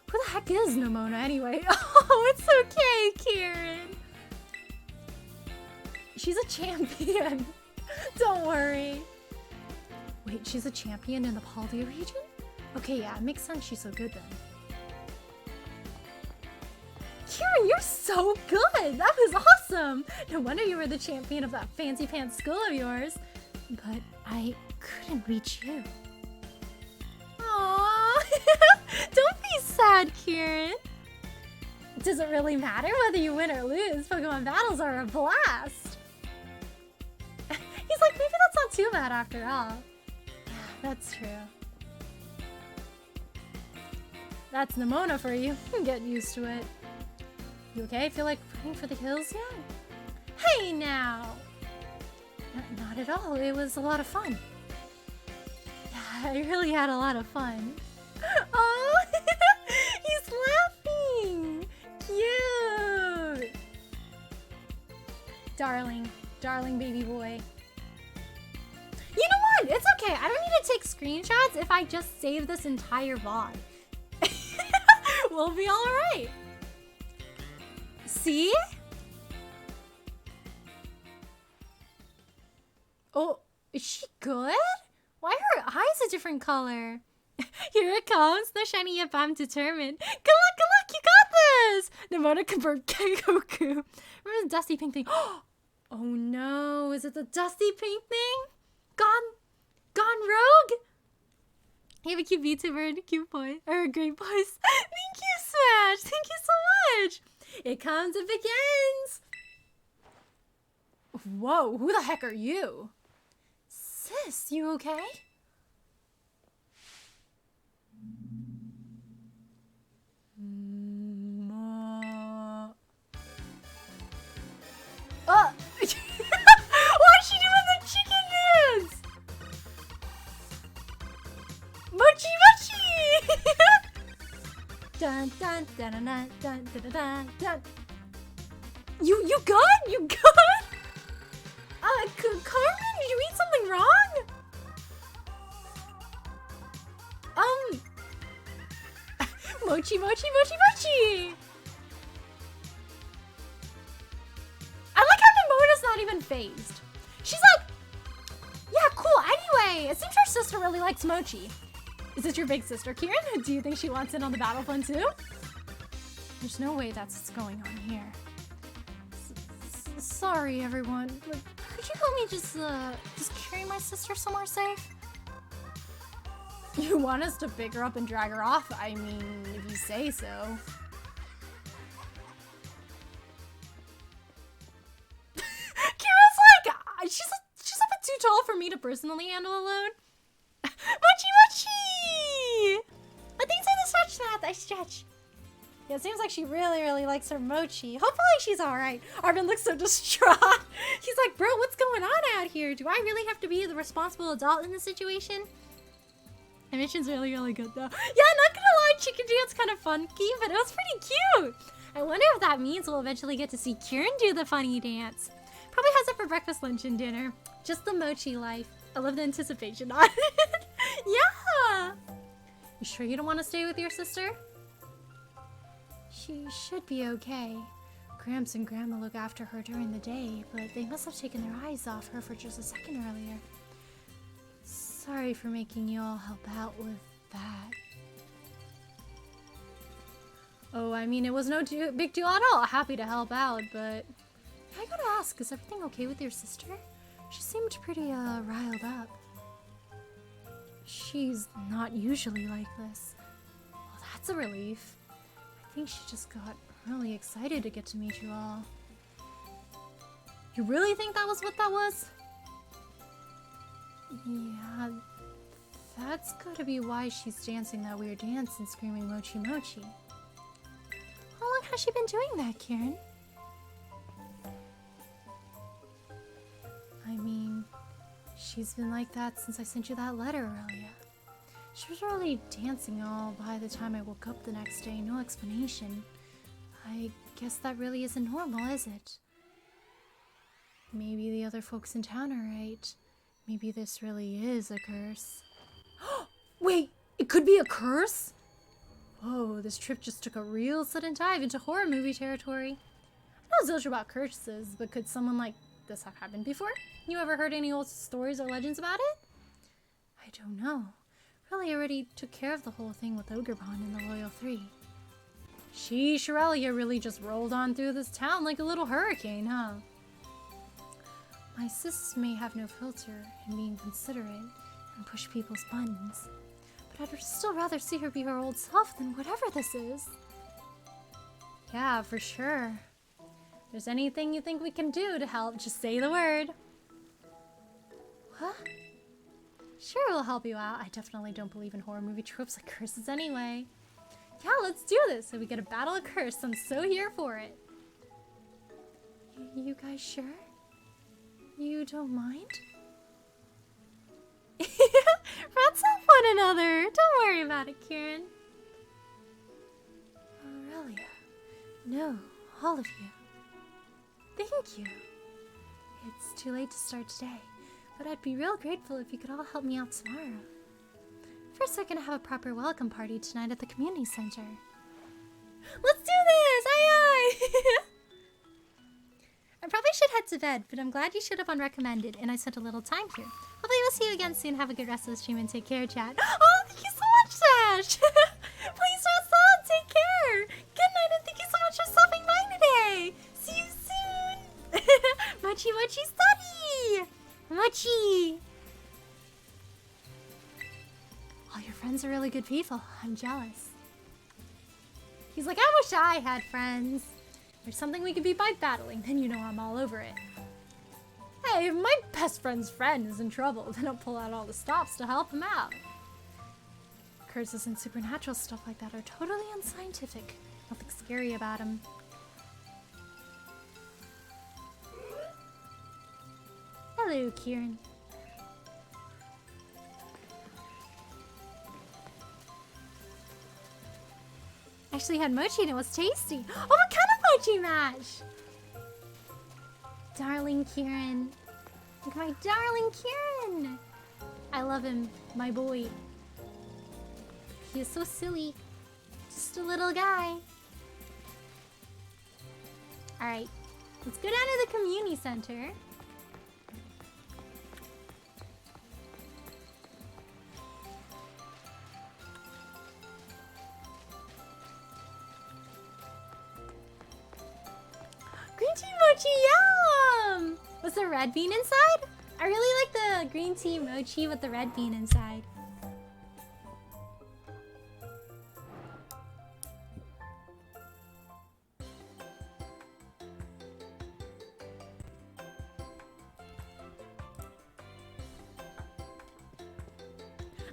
Who the heck is Nimona anyway? Oh, it's okay, Kieran. She's a champion. Don't worry. Wait, she's a champion in the Paldea region? Okay, yeah, it makes sense she's so good then. Kieran, you're so good! That was awesome! No wonder you were the champion of that fancy pants school of yours. But I couldn't reach you. Aww! Don't be sad, Kieran. Does it really matter whether you win or lose? Pokemon battles are a blast! He's like, maybe that's not too bad after all. That's true. That's Nimona for you. Get used to it. You okay? Feel like running for the hills yet? Hey now! Not at all. It was a lot of fun. Yeah, I really had a lot of fun. Oh! He's laughing! Cute! Darling. Darling baby boy. You know what? It's okay. I don't need to take screenshots if I just save this entire VOD. We'll be alright. See? Oh, is she good? Why her eye's a different color. Here it comes. No shiny yet, but I'm determined. Good luck, you got this! Nimona convert Goku. Remember the dusty pink thing? Oh no, is it the dusty pink thing? Gone rogue? You have a cute VTuber and a cute boy. Or a great voice. Thank you, Smash! Thank you so much! It comes, it begins! Whoa, who the heck are you? Sis, you okay? Why's she doing the chicken dance? Mochi mochi! Dun dun dun dun dun dun dun dun dun. You good? You good? Carmen, did you eat something wrong? Mochi mochi mochi mochi! I like how Nimona's not even phased. She's like, yeah, cool, anyway, it seems your sister really likes mochi. Is this your big sister, Kieran? Do you think she wants in on the battle fun too? There's no way that's what's going on here. Sorry, everyone, but could you help me just carry my sister somewhere safe? You want us to pick her up and drag her off? I mean, if you say so. Kira's like, she's a bit too tall for me to personally handle alone. Mochi mochi! But things are the stretch math, I stretch. Yeah, it seems like she really likes her mochi. Hopefully she's alright. Arvin looks so distraught. He's like, bro, what's going on out here? Do I really have to be the responsible adult in this situation? The mission's really good though. Yeah, not gonna lie, Chicken Dance kind of funky, but it was pretty cute. I wonder if that means we'll eventually get to see Kieran do the funny dance. Probably has it for breakfast, lunch, and dinner. Just the mochi life. I love the anticipation on it. Yeah! You sure you don't want to stay with your sister? She should be okay. Gramps and Grandma look after her during the day, but they must have taken their eyes off her for just a second earlier. Sorry for making you all help out with that. Oh, I mean, it was no big deal at all. Happy to help out, but I gotta ask, is everything okay with your sister? She seemed pretty, riled up. She's not usually like this. Well, that's a relief. I think she just got really excited to get to meet you all. You really think that was what that was? Yeah, that's gotta be why she's dancing that weird dance and screaming mochi mochi. How long has she been doing that, Kieran? I mean, she's been like that since I sent you that letter earlier. She was really dancing all by the time I woke up the next day, no explanation. I guess that really isn't normal, is it? Maybe the other folks in town are right. Maybe this really is a curse. Wait, it could be a curse? Whoa, this trip just took a real sudden dive into horror movie territory. I'm not zilch about curses, but could someone like this have happened before? You ever heard any old stories or legends about it? I don't know. Really already took care of the whole thing with Ogrepon and the Loyal Three. Sheesh, Aurelia really just rolled on through this town like a little hurricane, huh? My sis may have no filter in being considerate and push people's buttons, but I'd still rather see her be her old self than whatever this is. Yeah, for sure. If there's anything you think we can do to help, just say the word. What? Sure, we'll help you out. I definitely don't believe in horror movie tropes like curses anyway. Yeah, let's do this so we get a battle of curse. I'm so here for it. You guys sure? You don't mind? Let's help one another. Don't worry about it, Kieran. Aurelia. No, all of you. Thank you. It's too late to start today, but I'd be real grateful if you could all help me out tomorrow. First, we're gonna have a proper welcome party tonight at the community center. Let's do this! Aye aye! I probably should head to bed, but I'm glad you showed up on recommended, and I spent a little time here. Hopefully we'll see you again soon. Have a good rest of the stream and take care, chat. Oh, thank you so much, Sash! Please rest on. Take care. Good night, and thank you so much for stopping by today. See you soon. Mochi Mochi study. Mochi. All your friends are really good people. I'm jealous. He's like, I wish I had friends. There's something we can beat by battling, then you know I'm all over it. Hey, if my best friend's friend is in trouble, then I'll pull out all the stops to help him out. Curses and supernatural stuff like that are totally unscientific. Nothing scary about him. Hello, Kieran. Actually had mochi and it was tasty. Oh, what kind of mochi mash? Darling Kieran. Look at my darling Kieran. I love him, my boy. He is so silly. Just a little guy. Alright, let's go down to the community center. Green tea mochi, yum! Was the red bean inside? I really like the green tea mochi with the red bean inside.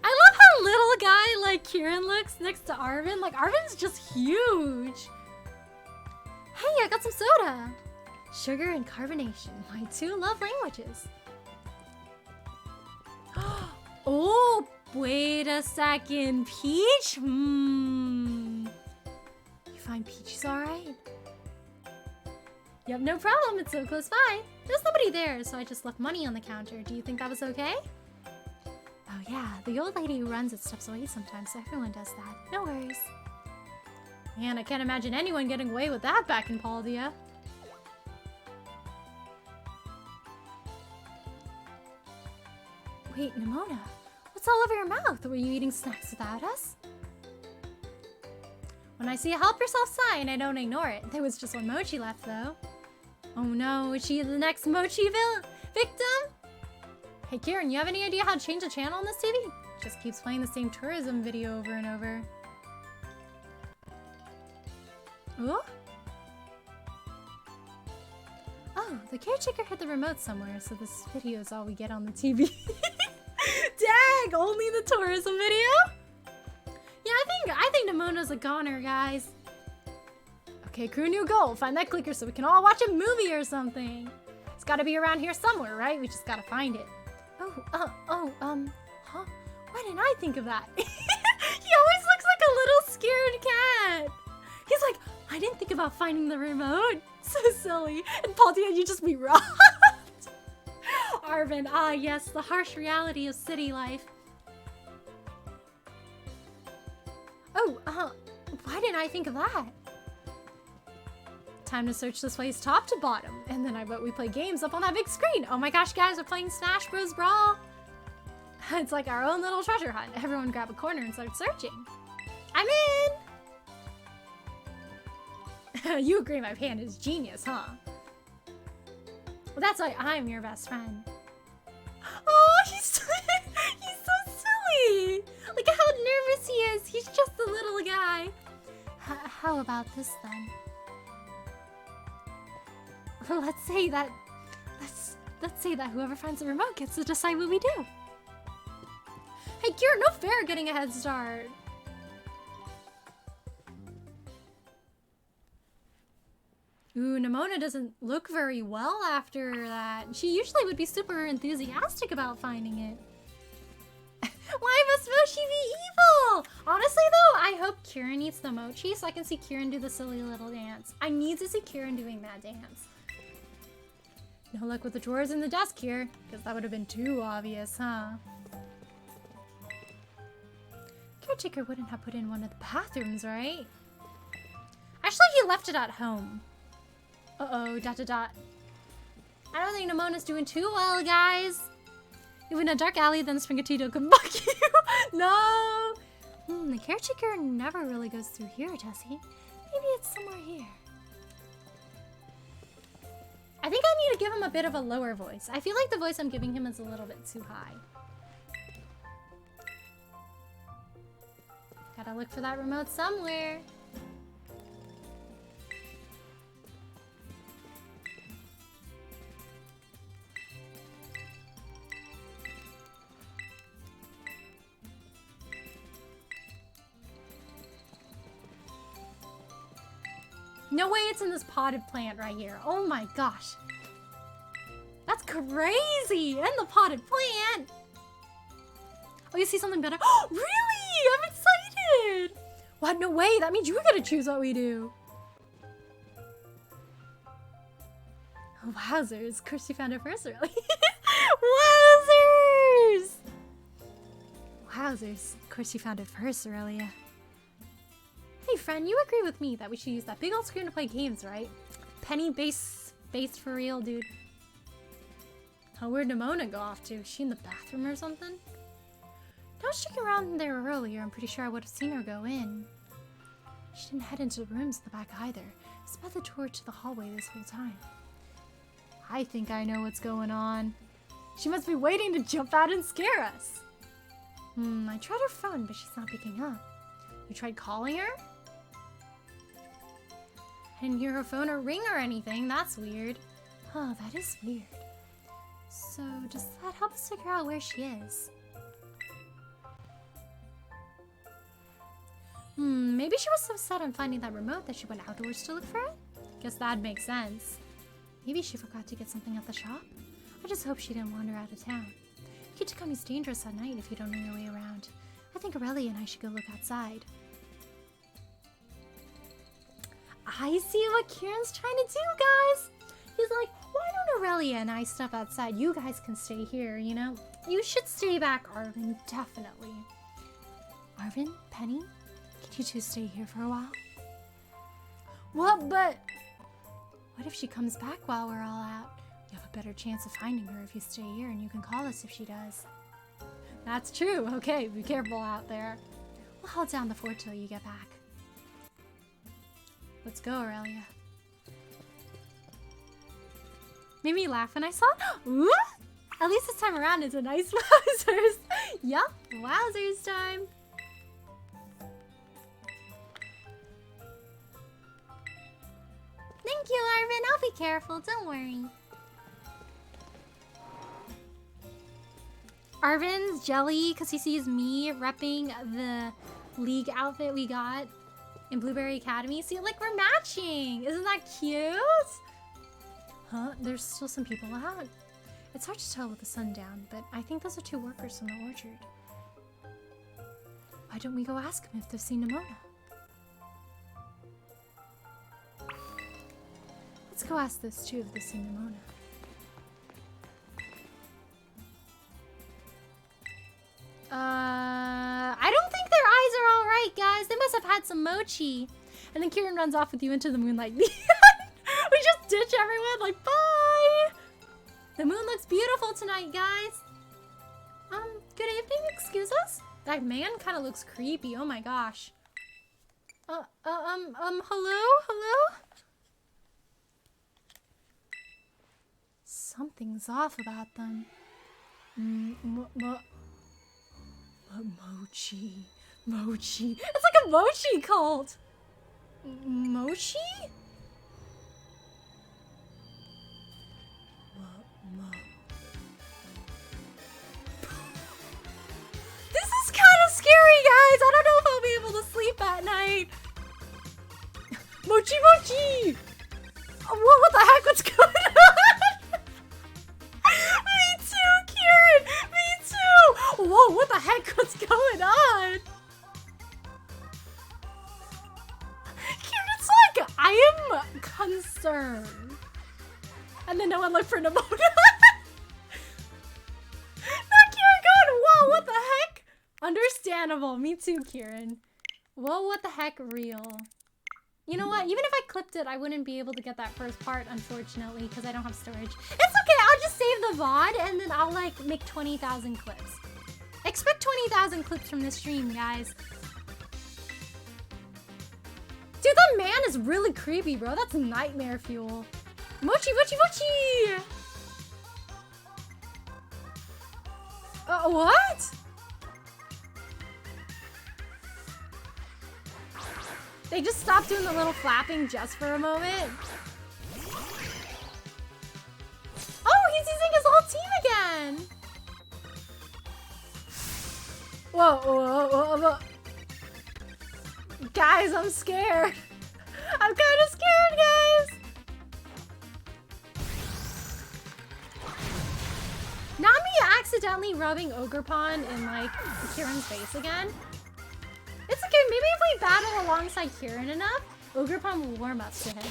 I love how little guy like Kieran looks next to Arvin. Like Arvin's just huge. Hey, I got some soda. Sugar and carbonation, my two love languages. Oh, wait a second. Peach? You find Peach's alright? Yep, no problem. It's so close by. There's nobody there, so I just left money on the counter. Do you think that was okay? Oh yeah, the old lady who runs it steps away sometimes, so everyone does that. No worries. Man, I can't imagine anyone getting away with that back in Paldia. Wait, Nimona, what's all over your mouth? Were you eating snacks without us? When I see a help yourself sign, I don't ignore it. There was just one mochi left, though. Oh no, is she the next mochi victim? Hey Kieran, you have any idea how to change the channel on this TV? Just keeps playing the same tourism video over and over. Ooh? Oh, the caretaker hid the remote somewhere, so this video is all we get on the TV. Dang, only the tourism video? Yeah, I think Nimona's a goner, guys. Okay, crew, new goal. Find that clicker so we can all watch a movie or something. It's gotta be around here somewhere, right? We just gotta find it. Huh? Why didn't I think of that? He always looks like a little scared cat. He's like, I didn't think about finding the remote. So silly. And Paldia, you just be robbed. Arvin, ah yes, the harsh reality of city life. Oh, why didn't I think of that? Time to search this place top to bottom. And then I bet we play games up on that big screen. Oh my gosh, guys, we're playing Smash Bros. Brawl. It's like our own little treasure hunt. Everyone grab a corner and start searching. I'm in! You agree my plan is genius, huh? Well, that's why I'm your best friend. Oh, he's so silly! Look at how nervous he is. He's just a little guy. How about this then? Let's say that whoever finds the remote gets to decide what we do. Hey, Kira, no fair getting a head start. Ooh, Nimona doesn't look very well after that. She usually would be super enthusiastic about finding it. Why must Mochi be evil? Honestly though, I hope Kieran eats the mochi so I can see Kieran do the silly little dance. I need to see Kieran doing that dance. No luck with the drawers in the desk here, because that would have been too obvious, huh? Caretaker wouldn't have put in one of the bathrooms, right? Actually, he left it at home. Uh-oh, ... I don't think Nemona's doing too well, guys. Even a dark alley, then Springatito can buck you. No! The caretaker never really goes through here, does he? Maybe it's somewhere here. I think I need to give him a bit of a lower voice. I feel like the voice I'm giving him is a little bit too high. Gotta look for that remote somewhere. No way it's in this potted plant right here. Oh my gosh. That's crazy! And the potted plant! Oh, you see something better? Oh, really? I'm excited! What? No way! That means you gotta choose what we do. Oh, wowzers. Of course you found it first early. Wowzers! Wowzers. Of course you found it first, Aurelia. Hey friend, you agree with me that we should use that big old screen to play games, right? Penny base for real, dude. Oh, where'd Nemona go off to? Is she in the bathroom or something? I was checking around there earlier. I'm pretty sure I would have seen her go in. She didn't head into the rooms in the back either. It's by the door to the hallway this whole time. I think I know what's going on. She must be waiting to jump out and scare us. I tried her phone, but she's not picking up. You tried calling her? I didn't hear her phone or ring or anything. That's weird. Oh, that is weird. So, does that help us figure out where she is? Maybe she was so set on finding that remote that she went outdoors to look for it? Guess that makes sense. Maybe she forgot to get something at the shop? I just hope she didn't wander out of town. Kichikami's dangerous at night if you don't know your way around. I think Aurelia and I should go look outside. I see what Kieran's trying to do, guys! He's like, why don't Aurelia and I step outside? You guys can stay here, you know? You should stay back, Arvin, definitely. Arvin? Penny? Can you two stay here for a while? What, but... What if she comes back while we're all out? You have a better chance of finding her if you stay here, and you can call us if she does. That's true. Okay, be careful out there. We'll hold down the fort till you get back. Let's go, Aurelia. Made me laugh when I saw it. Ooh! At least this time around it's a nice wowzers. Yup, wowzers time. Thank you, Arvin. I'll be careful. Don't worry. Arvin's jelly because he sees me repping the league outfit we got in Blueberry Academy. See, like, we're matching. Isn't that cute? Huh? There's still some people out. It's hard to tell with the sun down, but I think those are two workers from the orchard. Why don't we go ask them if they've seen Nemona? Let's go ask those two if they've seen Nemona. I don't think their eyes are alright, guys. They must have had some mochi. And then Kieran runs off with you into the moonlight. We just ditch everyone, like, bye! The moon looks beautiful tonight, guys. Good evening, excuse us? That man kind of looks creepy, oh my gosh. Hello? Something's off about them. Mochi. It's like a mochi cult. Mochi? This is kind of scary, guys. I don't know if I'll be able to sleep at night. Mochi! What the heck? What's going on? Me too, Kieran! Me too! Whoa, what the heck? What's going on? Kieran's like, I am concerned. And then no one looked for Nemona. Not Kieran going, whoa, what the heck? Understandable. Me too, Kieran. Whoa, what the heck, real. You know what? Even if I clipped it, I wouldn't be able to get that first part, unfortunately, because I don't have storage. It's okay. I'll just save the VOD, and then I'll, like, make 20,000 clips. Expect 20,000 clips from this stream, guys. Dude, that man is really creepy, bro. That's nightmare fuel. Mochi, mochi, mochi! What? They just stopped doing the little flapping just for a moment. Oh, he's using his whole team again! Whoa, whoa, whoa, whoa. Guys, I'm scared. I'm kind of scared, guys. Not me accidentally rubbing Ogerpon in, like, Kieran's face again. It's okay, maybe if we battle alongside Kieran enough, Ogerpon will warm up to him.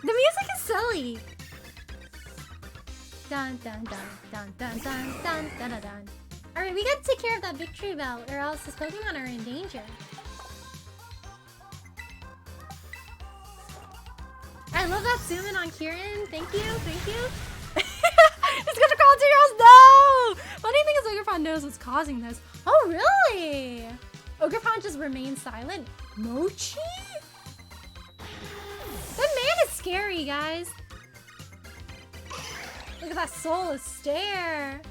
The music is silly. Dun dun dun dun dun dun dun dun dun dun. Alright, we gotta take care of that victory bell, or else his Pokemon are in danger. I love that zoom in on Kieran. Thank you, thank you. He's gonna crawl into your house. No! Funny thing is, Ogerpon knows what's causing this. Oh, really? Ogerpon just remains silent. Mochi? That man is scary, guys. Look at that soulless stare.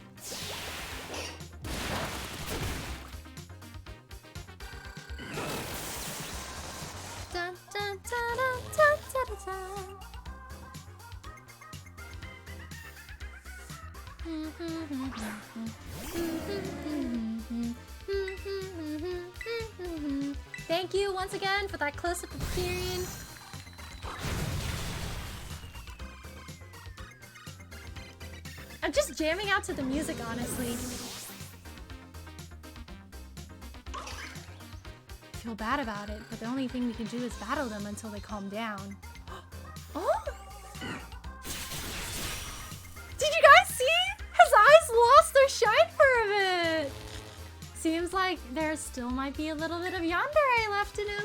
Dun, dun, dun, dun, dun, dun, dun. Thank you once again for that close-up of Kieran. I'm just jamming out to the music, honestly. I feel bad about it, but the only thing we can do is battle them until they calm down. Oh! Did you guys see? His eyes lost their shine for a bit. Seems like there still might be a little bit of yandere left in him.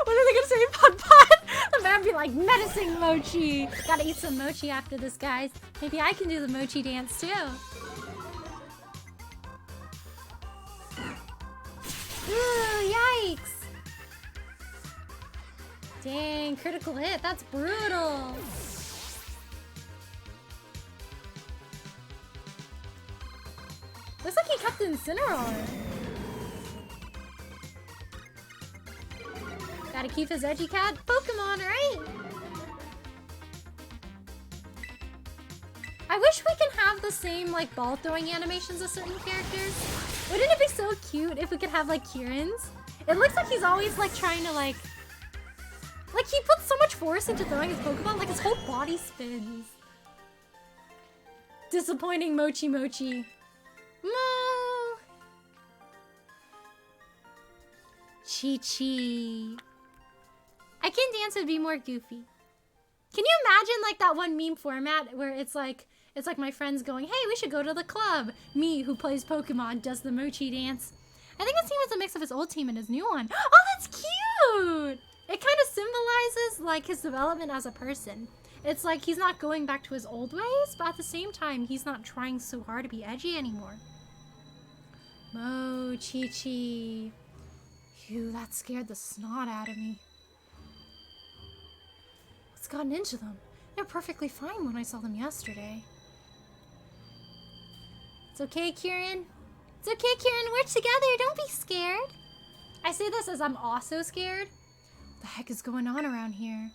What are they gonna say, Pud Pud? The man be like, menacing Mochi. Gotta eat some mochi after this, guys. Maybe I can do the mochi dance too. Ooh, yikes. Dang, critical hit. That's brutal. Looks like he kept Incineroar. Gotta keep his edgy cat Pokemon, right? I wish we can have the same, like, ball throwing animations of certain characters. Wouldn't it be so cute if we could have, like, Kieran's? It looks like he's always, like, trying to, like, he puts so much force into throwing his Pokemon, like, his whole body spins. Disappointing Mochi Mochi. Mo! Chi-Chi. I can dance would be more goofy. Can you imagine, like, that one meme format where it's like my friends going, hey, we should go to the club. Me, who plays Pokemon, does the Mochi dance. I think his team is a mix of his old team and his new one. Oh, that's cute! It kind of symbolizes, like, his development as a person. It's like he's not going back to his old ways, but at the same time, he's not trying so hard to be edgy anymore. Chi-Chi. Phew, that scared the snot out of me. What's gotten into them? They're perfectly fine when I saw them yesterday. It's okay, Kieran. It's okay, Kieran. We're together. Don't be scared. I say this as I'm also scared. What the heck is going on around here?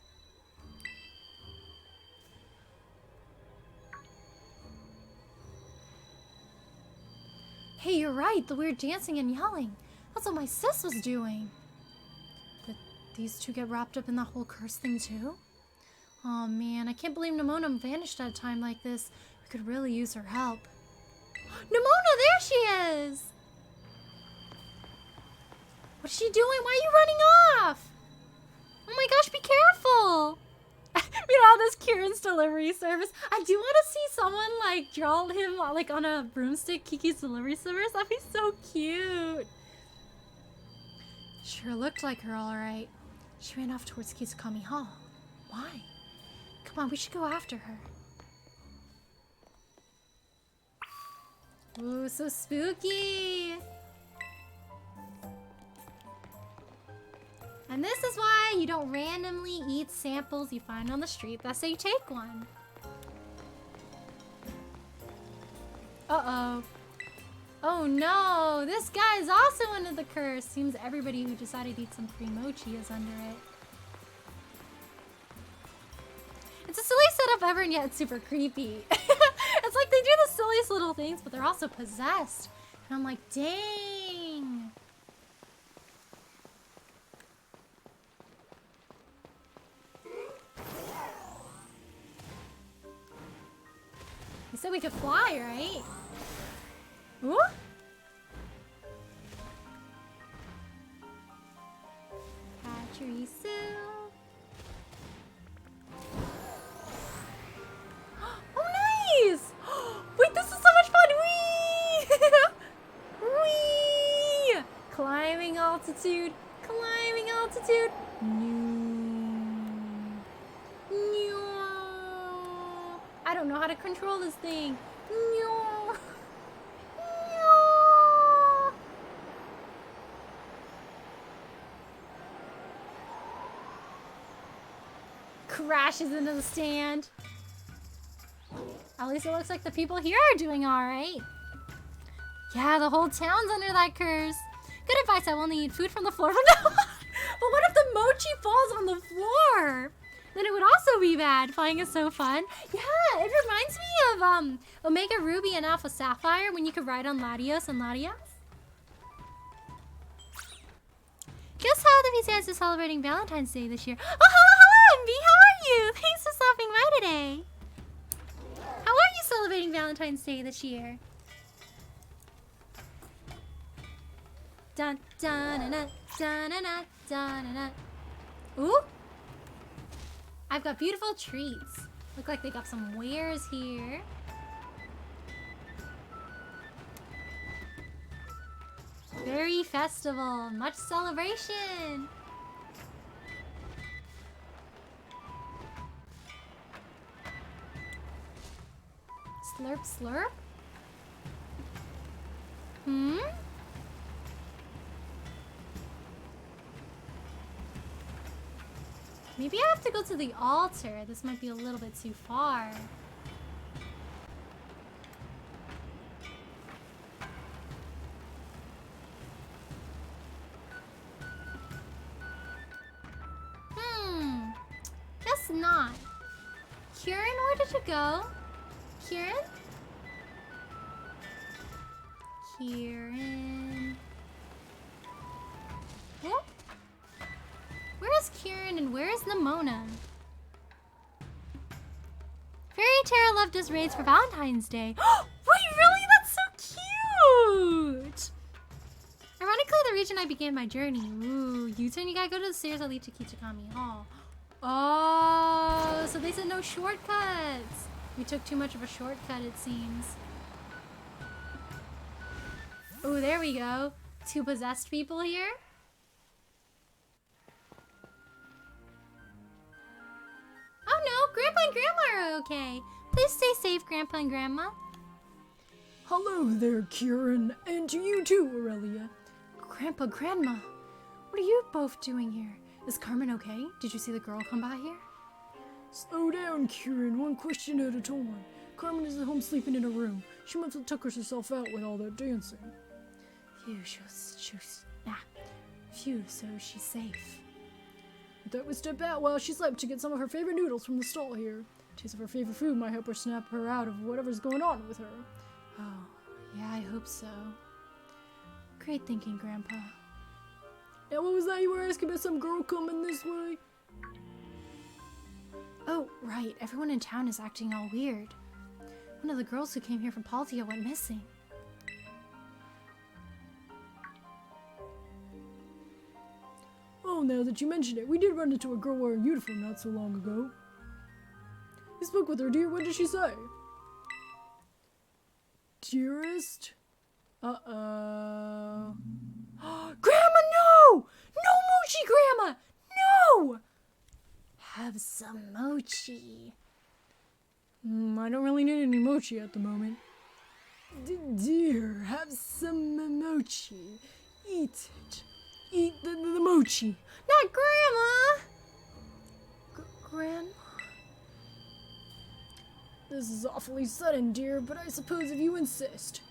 Hey, you're right. The weird dancing and yelling. That's what my sis was doing. Did these two get wrapped up in that whole curse thing too? Oh man, I can't believe Nimona vanished at a time like this. We could really use her help. Nimona, there she is! What's she doing? Why are you running off? Oh my gosh, be careful. Meanwhile, this Kieran's delivery service. I do want to see someone like draw him like on a broomstick, Kiki's delivery service. That'd be so cute. Sure looked like her, all right. She ran off towards Kizukami Hall. Why? Come on, we should go after her. Ooh, so spooky. And this is why you don't randomly eat samples you find on the street. That's how you take one. Uh-oh. Oh no, this guy is also under the curse. Seems everybody who decided to eat some free mochi is under it. It's a silly setup ever, and yet it's super creepy. It's like they do the silliest little things, but they're also possessed. And I'm like, dang. You said we could fly, right? Ooh. Pachirisu. Oh, nice! Wait, this is so much fun! Whee! Whee! Climbing altitude. Climbing altitude. I don't know how to control this thing. Crashes into the stand. At least it looks like the people here are doing alright. Yeah, the whole town's under that curse. Good advice, I will only eat food from the floor from now on. But what if the mochi falls on the floor? Then it would also be bad. Flying is so fun. Yeah, it reminds me of Omega Ruby and Alpha Sapphire when you could ride on Latios and Latias. Guess how the BCS is celebrating Valentine's Day this year. Oh, hello, MB. How are you? Thanks for stopping by today. How are you celebrating Valentine's Day this year? Dun dun dun dun dun dun dun dun. Ooh. I've got beautiful treats. Look like they got some wares here. Berry festival, much celebration. Slurp, slurp. Maybe I have to go to the altar. This might be a little bit too far. Guess not. Kieran, where did you go? Kieran? Kieran. Whoop. Where is Kieran and where is Nimona? Fairy Tara loved his raids for Valentine's Day. Wait, really? That's so cute! Ironically, the region I began my journey. Ooh, U-turn, you gotta go to the stairs that lead to Kichikami Hall. Oh, so they said no shortcuts. We took too much of a shortcut, it seems. Oh, there we go. 2 possessed people here. Oh no, Grandpa and Grandma are okay. Please stay safe, Grandpa and Grandma. Hello there, Kieran, and to you too, Aurelia. Grandpa, Grandma, what are you both doing here? Is Carmen okay? Did you see the girl come by here? Slow down, Kieran, one question at a time. Carmen is at home sleeping in her room. She must have tuckered herself out with all that dancing. Phew, so she's safe. That we step out while she slept to get some of her favorite noodles from the stall here. Taste of her favorite food might help her snap her out of whatever's going on with her. Oh, yeah, I hope so. Great thinking, Grandpa. Now what was that you were asking about some girl coming this way? Oh, right, everyone in town is acting all weird. One of the girls who came here from Paltia went missing. now that you mention it. We did run into a girl wearing uniform not so long ago. You spoke with her, dear. What did she say? Dearest? Uh-oh. Grandma, no! No mochi, Grandma! No! Have some mochi. I don't really need any mochi at the moment. Dear, have some mochi. Eat it. Eat the mochi. Not Grandma! Grandma? This is awfully sudden, dear, but I suppose if you insist.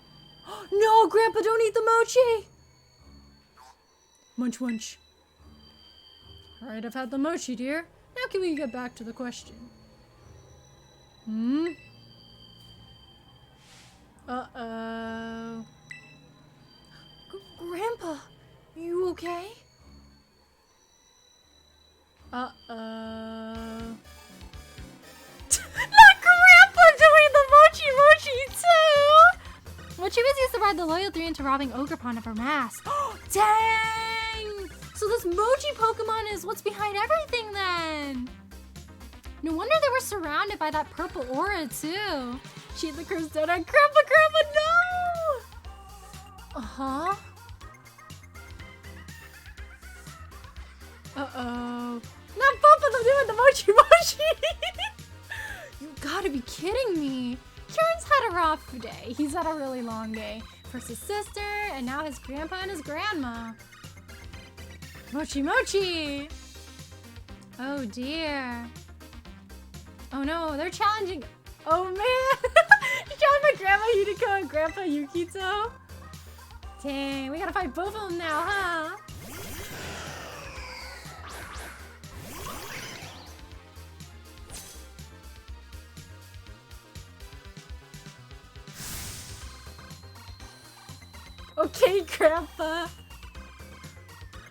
No, Grandpa, don't eat the mochi! Munch, munch. Alright, I've had the mochi, dear. Now can we get back to the question? Uh-oh. Grandpa, you okay? Uh-oh. Not Grandpa doing the mochi too! Mochi was used to bribe the Loyal 3 into robbing Ogrepon of her mask. Dang! So this mochi Pokemon is what's behind everything then! No wonder they were surrounded by that purple aura too. She the curse dead on Grandpa, no! Uh-huh. Uh-oh. Not both of them doing the mochi! You gotta be kidding me. Kieran's had a rough day. He's had a really long day. First his sister, and now his grandpa and his grandma. Mochi mochi! Oh dear. Oh no, they're challenging. Oh man! You're challenging Grandma Hideko and Grandpa Yukito? Dang, we gotta fight both of them now, huh? Okay, Grandpa.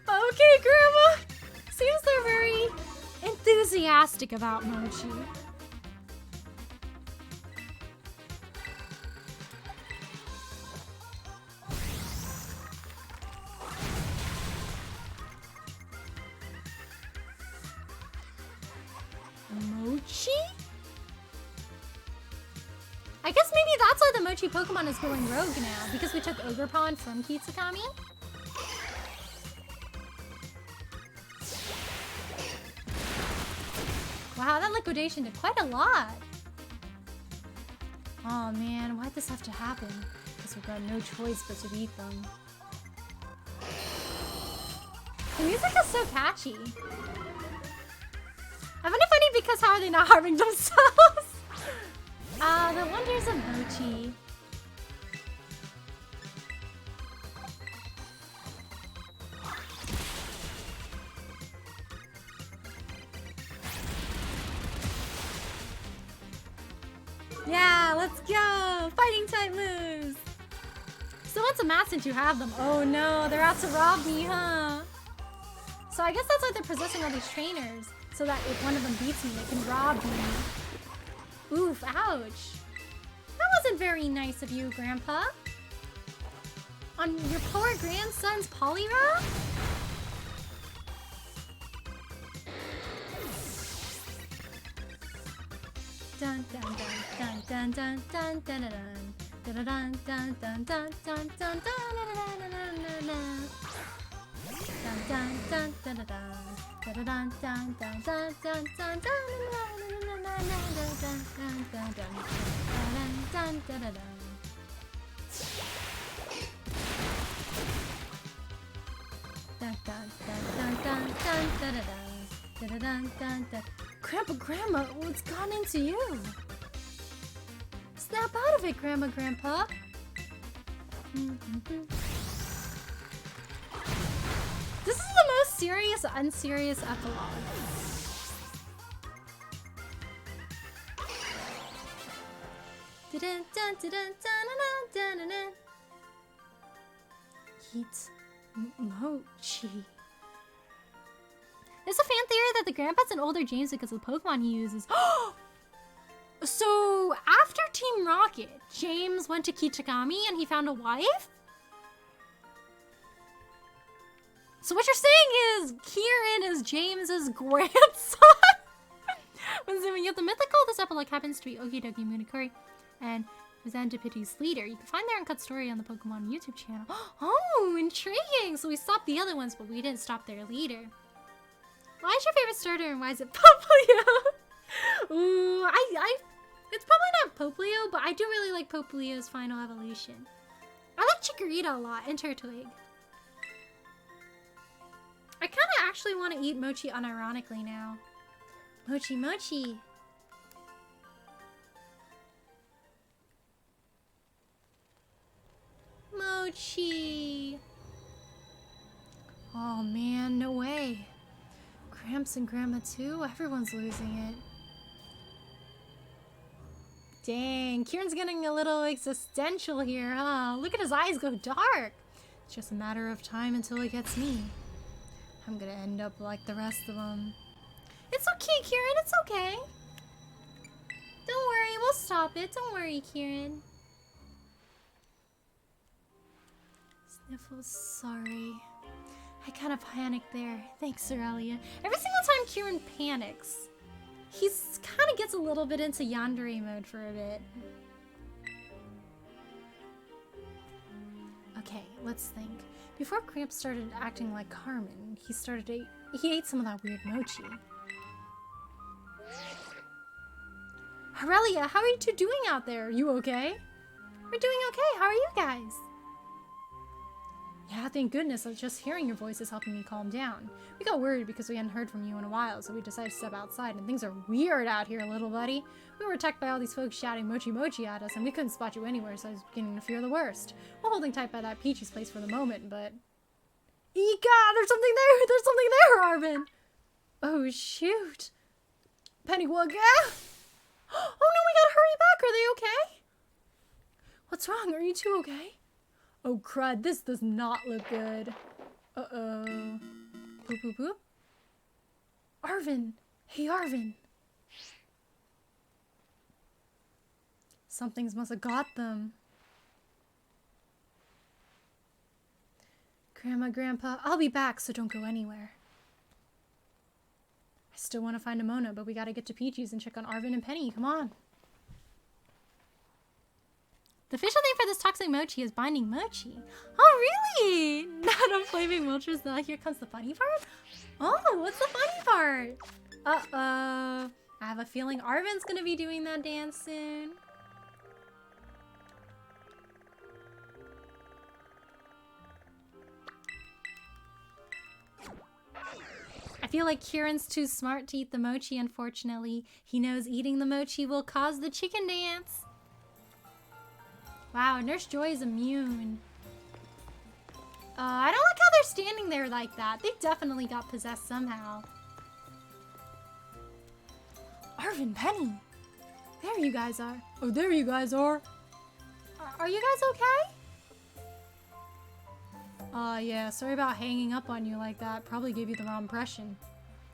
Okay, Grandma. Seems they're very enthusiastic about mochi. Mochi? I guess maybe that's why the mochi Pokemon is going rogue now, because we took Ogrepon from Kitsukami. Wow, that liquidation did quite a lot. Oh man, why'd this have to happen? Guess we've got no choice but to beat them. The music is so catchy. I find it funny because how are they not harming themselves? The wonders of mochi. Yeah, let's go! Fighting type moves! So what's a math since you have them? Oh no, they're out to rob me, huh? So I guess that's why they're possessing all these trainers. So that if one of them beats me, they can rob me. Oof, ouch. That wasn't very nice of you, Grandpa. On your poor grandson's Poliwrath? Dun dun dun dun dun dun dun dun dun dun dun dun dun dun dun dun Grandpa, Grandma, what's gone into you? Snap out of it, Grandpa. This is the most serious, unserious epilogue. Eat mochi. There's a fan theory that the grandpa's an older James because of the Pokemon he uses. So, after Team Rocket, James went to Kichigami and he found a wife? So what you're saying is Kieran is James's grandson? When zooming out the mythical, this epilogue happens to be Okie Dokie Munikuri and Xantipiti's leader. You can find their uncut story on the Pokemon YouTube channel. Oh, intriguing! So we stopped the other ones, but we didn't stop their leader. Why is your favorite starter and why is it Poplio? Ooh, it's probably not Poplio, but I do really like Poplio's final evolution. I like Chikorita a lot, and Turtwig. I kind of actually want to eat Mochi unironically now. Mochi Mochi. Mochi. Oh man, no way. Gramps and Grandma too? Everyone's losing it. Dang, Kieran's getting a little existential here, huh? Look at his eyes go dark. It's just a matter of time until he gets me. I'm gonna end up like the rest of them. It's okay, Kieran, it's okay. Don't worry, we'll stop it. Don't worry, Kieran. Sniffles, sorry. I kind of panicked there. Thanks, Aurelia. Every single time Kieran panics, he's kind of gets a little bit into yandere mode for a bit. Okay, let's think. Before Gramps started acting like Carmen, he ate some of that weird mochi. Aurelia, how are you two doing out there? You okay? We're doing okay. How are you guys? Yeah, thank goodness. Just hearing your voice is helping me calm down. We got worried because we hadn't heard from you in a while, so we decided to step outside, and things are weird out here, little buddy. We were attacked by all these folks shouting Mochi Mochi at us, and we couldn't spot you anywhere, so I was beginning to fear the worst. We're holding tight by that Peachy's place for the moment, but... Eeka! There's something there! There's something there, Arvin! Oh, shoot. Pennywugga! Oh no, we gotta hurry back! Are they okay? What's wrong? Are you two okay? Oh crud, this does not look good. Uh-oh. Boop boop boop. Arvin! Hey Arvin! Something's must have got them. Grandma, Grandpa, I'll be back, so don't go anywhere. I still want to find Amona, but we gotta get to Peachy's and check on Arvin and Penny. Come on. The official name for this toxic mochi is binding mochi. Oh, really? Not a flaming vultures, though. Here comes the funny part. Oh, what's the funny part? Uh-oh. I have a feeling Arvin's gonna be doing that dance soon. I feel like Kieran's too smart to eat the mochi, unfortunately. He knows eating the mochi will cause the chicken dance. Wow, Nurse Joy is immune. I don't like how they're standing there like that. They definitely got possessed somehow. Arvin, Penny. There you guys are. Oh, there you guys are. Are you guys okay? Yeah, sorry about hanging up on you like that. Probably gave you the wrong impression.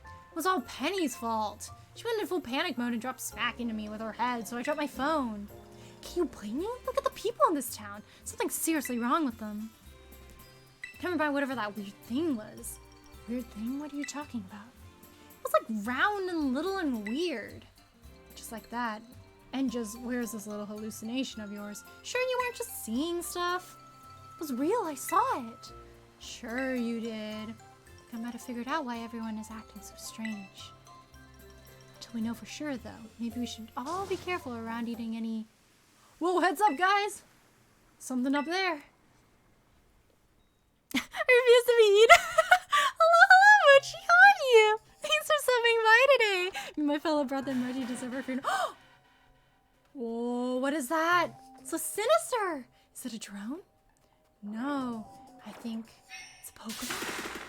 It was all Penny's fault. She went into full panic mode and dropped smack into me with her head, so I dropped my phone. Can you blame me? Look at the people in this town. Something's seriously wrong with them. Never mind whatever that weird thing was. Weird thing? What are you talking about? It was like round and little and weird. Just like that. And just, where's this little hallucination of yours? Sure you weren't just seeing stuff? It was real, I saw it. Sure you did. I might have figured out why everyone is acting so strange. Until we know for sure, though. Maybe we should all be careful around eating any... Whoa, heads up, guys! Something up there. I refuse to be eaten. Hello, Mochi, how are you? Thanks for subbing by today. Me and my fellow brother Mochi deserve our food. Whoa, what is that? So sinister! Is it a drone? No, I think it's a Pokemon.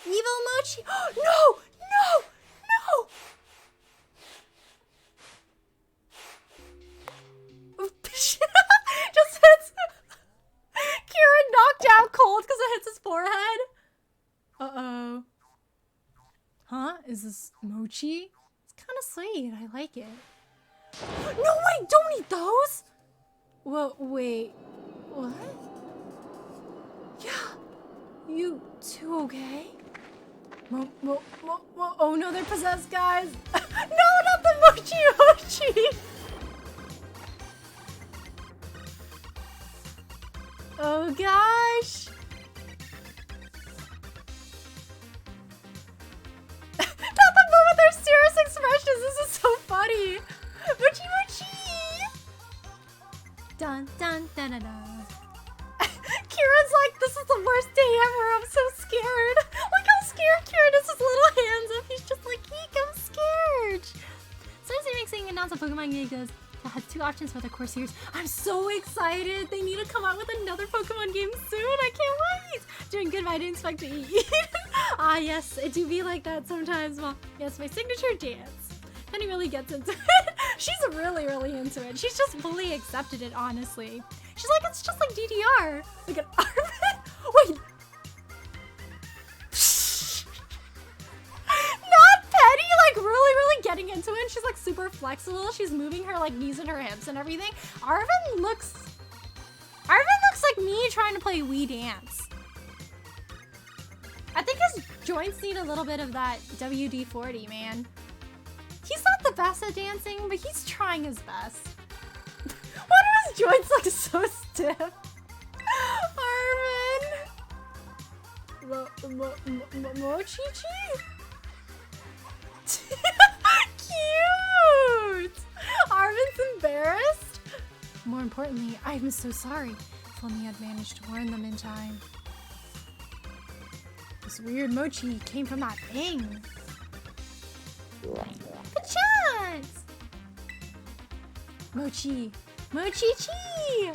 Evil Mochi! No! No! No! Just hits Kieran knocked out cold because it hits his forehead. Uh-oh. Huh? Is this Mochi? It's kind of sweet. I like it. No, wait! Don't eat those! Whoa, wait. What? Yeah. You two okay? Oh no, they're possessed, guys. No, not the mochi. Oh gosh. Not the moment their serious expressions. This is so funny. Mochi. Dun dun dun dun dun. Kieran's like, this is the worst day ever. I'm so scared. Look how scared Kieran is. His little hands up. He's just like, eek, I'm scared. Sometimes they make saying announce a Pokemon game goes that has 2 options for the core series. I'm so excited. They need to come out with another Pokemon game soon. I can't wait. Doing good, but I didn't expect to eat. Ah, yes, it do be like that sometimes. Well, yes, my signature dance. Penny really gets into it. She's really into it. She's just fully accepted it, honestly. She's like, it's just like DDR. Like an Arvin. Wait. Not Penny, like really getting into it. She's like super flexible. She's moving her like knees and her hips and everything. Arvin looks like me trying to play Wii Dance. I think his joints need a little bit of that WD-40, man. He's not the best at dancing, but he's trying his best. Why do his joints look so stiff? Arvin. Mochi-chi? Cute! Arvin's embarrassed? More importantly, I'm so sorry. If only I'd managed to warn them in time. This weird mochi came from that thing. Good chance! Mochi. Mochi-chi!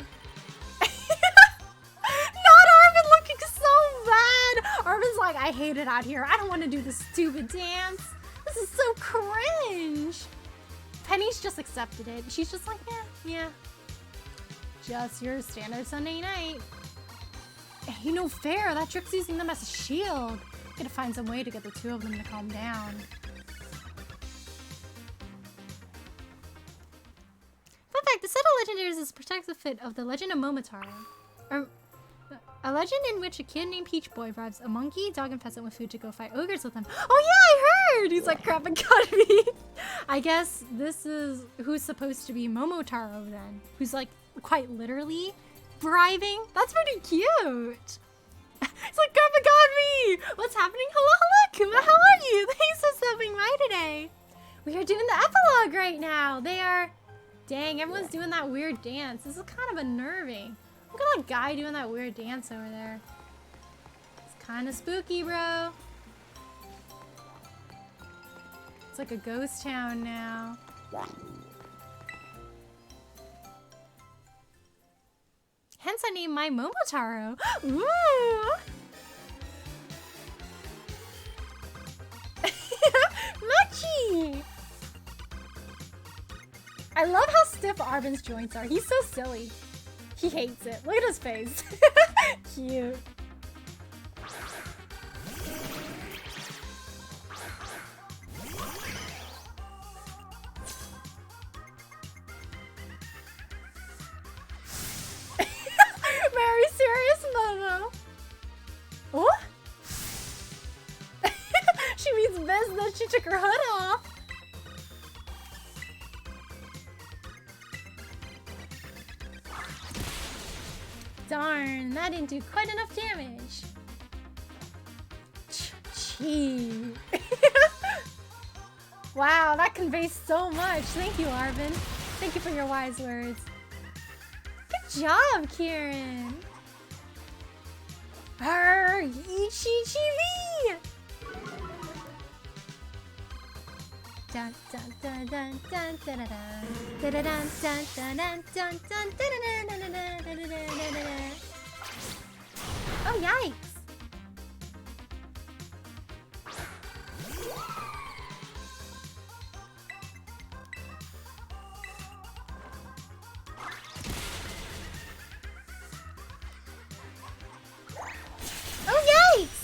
Not Arvin looking so bad! Arvin's like, I hate it out here. I don't want to do this stupid dance. This is so cringe. Penny's just accepted it. She's just like, yeah. Just your standard Sunday night. Hey, no fair. That Trick's using them as a shield. Gotta find some way to get the 2 of them to calm down. Fun fact, the set of legendaries is a protective fit of the Legend of Momotaro. A legend in which a kid named Peach Boy bribes a monkey, dog, and pheasant with food to go fight ogres with him. Oh yeah, I heard! He's like, crap and cut me. I guess this is who's supposed to be Momotaro then. Who's like, quite literally bribing. That's pretty cute. It's like, crap and cut me! What's happening? Hello, Kuma, how are you? Thanks for stopping by today. We are doing the epilogue right now. They are... Dang, everyone's doing that weird dance. This is kind of unnerving. Look at that guy doing that weird dance over there. It's kind of spooky, bro. It's like a ghost town now. Hence I named my Momotaro. Woo! Mochi! I love how stiff Arvin's joints are. He's so silly. He hates it. Look at his face. Cute. Very serious, Momo. Oh? She means business. She took her hood off. Darn, that didn't do quite enough damage. Gee. Wow, that conveys so much. Thank you, Arvin. Thank you for your wise words. Good job, Kieran. Arr, Ichi-chi-vi! Dun dun dun dun dun dun dun dun dun dun dun dun dun dun dun dun. Oh yikes! Oh yikes!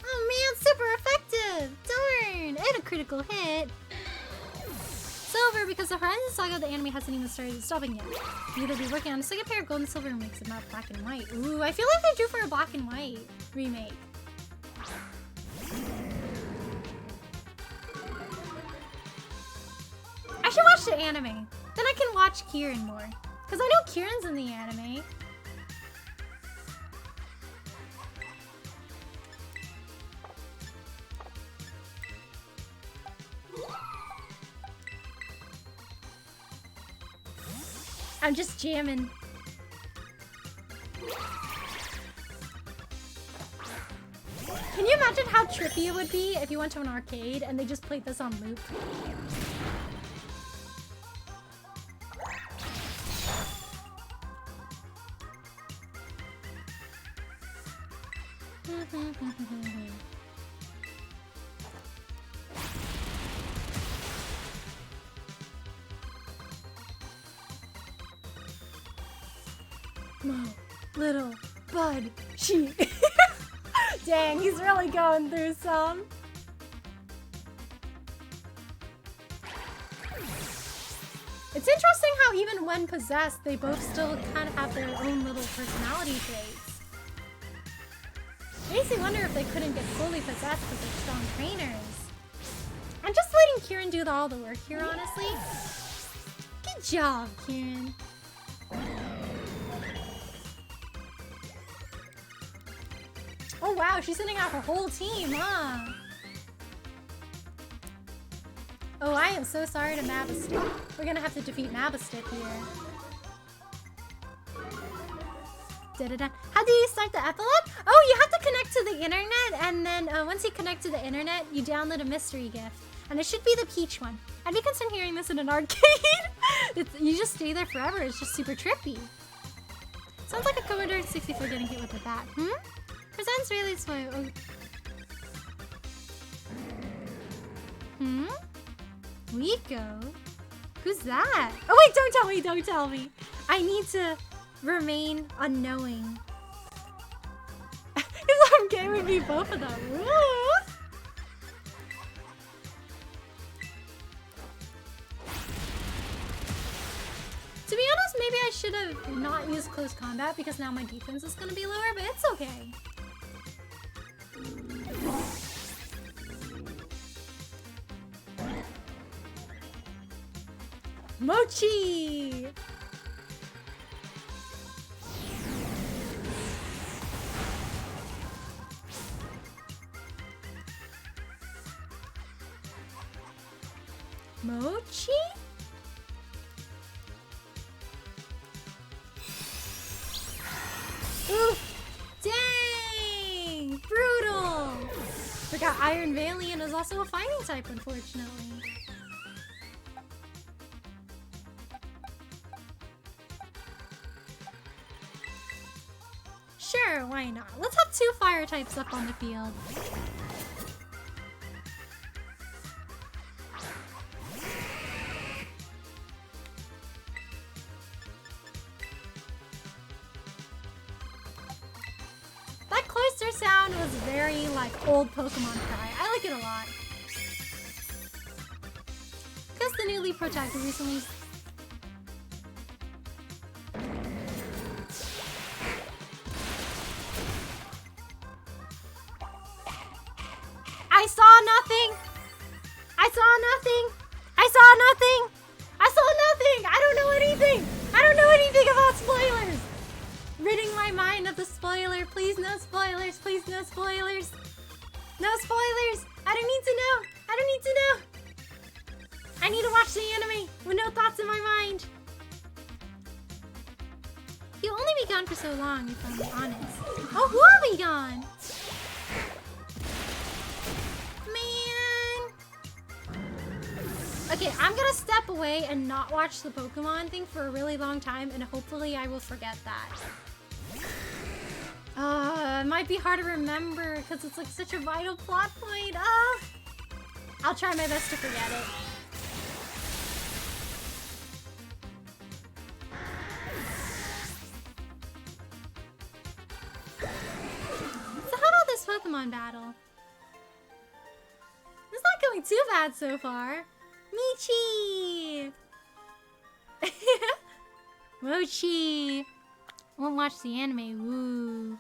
Oh man, super effective! Darn! And a critical hit! It's over because the Horizon Saga of the anime hasn't even started stopping yet. Either be working on a second pair of gold and silver remakes, if not black and white. Ooh, I feel like they're due for a black and white remake. I should watch the anime. Then I can watch Kieran more. Because I know Kieran's in the anime. I'm just jamming. Can you imagine how trippy it would be if you went to an arcade and they just played this on loop? Mo, little bud, sheep. Dang, he's really going through some. It's interesting how even when possessed, they both still kind of have their own little personality traits. Makes me wonder if they couldn't get fully possessed because they're strong trainers. I'm just letting Kieran do all the work here, honestly. Good job, Kieran. Oh wow, she's sending out her whole team, huh? Oh, I am so sorry to Mabastic. We're gonna have to defeat Mabastic here. Da-da-da. How do you start the epilogue? Oh, you have to connect to the internet, and then once you connect to the internet, you download a mystery gift. And it should be the Peach one. I'd be concerned hearing this in an arcade. You just stay there forever. It's just super trippy. Sounds like a Commodore 64 getting hit with a bat. Presents really slow. Oh. Rico? Who's that? Oh wait, don't tell me, don't tell me. I need to remain unknowing. If I'm gay would be both of them. Ooh. To be honest, maybe I should have not used close combat because now my defense is gonna be lower, but it's okay. Mochi! Mochi? Oof! Dang! Brutal! Forgot Iron Valiant is also a fighting type, unfortunately. Sure, why not? Let's have 2 fire types up on the field. That cloister sound was very like old Pokemon cry. I like it a lot. Because the new Leaf Protector recently. I saw nothing. I saw nothing. I saw nothing. I saw nothing. I don't know anything. I don't know anything about spoilers. Ridding my mind of the spoiler. Please no spoilers. Please no spoilers. No spoilers. I don't need to know. I don't need to know. I need to watch the anime with no thoughts in my mind. You'll only be gone for so long, if I'm honest. Oh, who are we gone? Okay, I'm gonna step away and not watch the Pokemon thing for a really long time, and hopefully I will forget that. It might be hard to remember because it's like such a vital plot point. I'll try my best to forget it. So how about this Pokemon battle? It's not going too bad so far. Michi! Mochi! Won't watch the anime. Woo.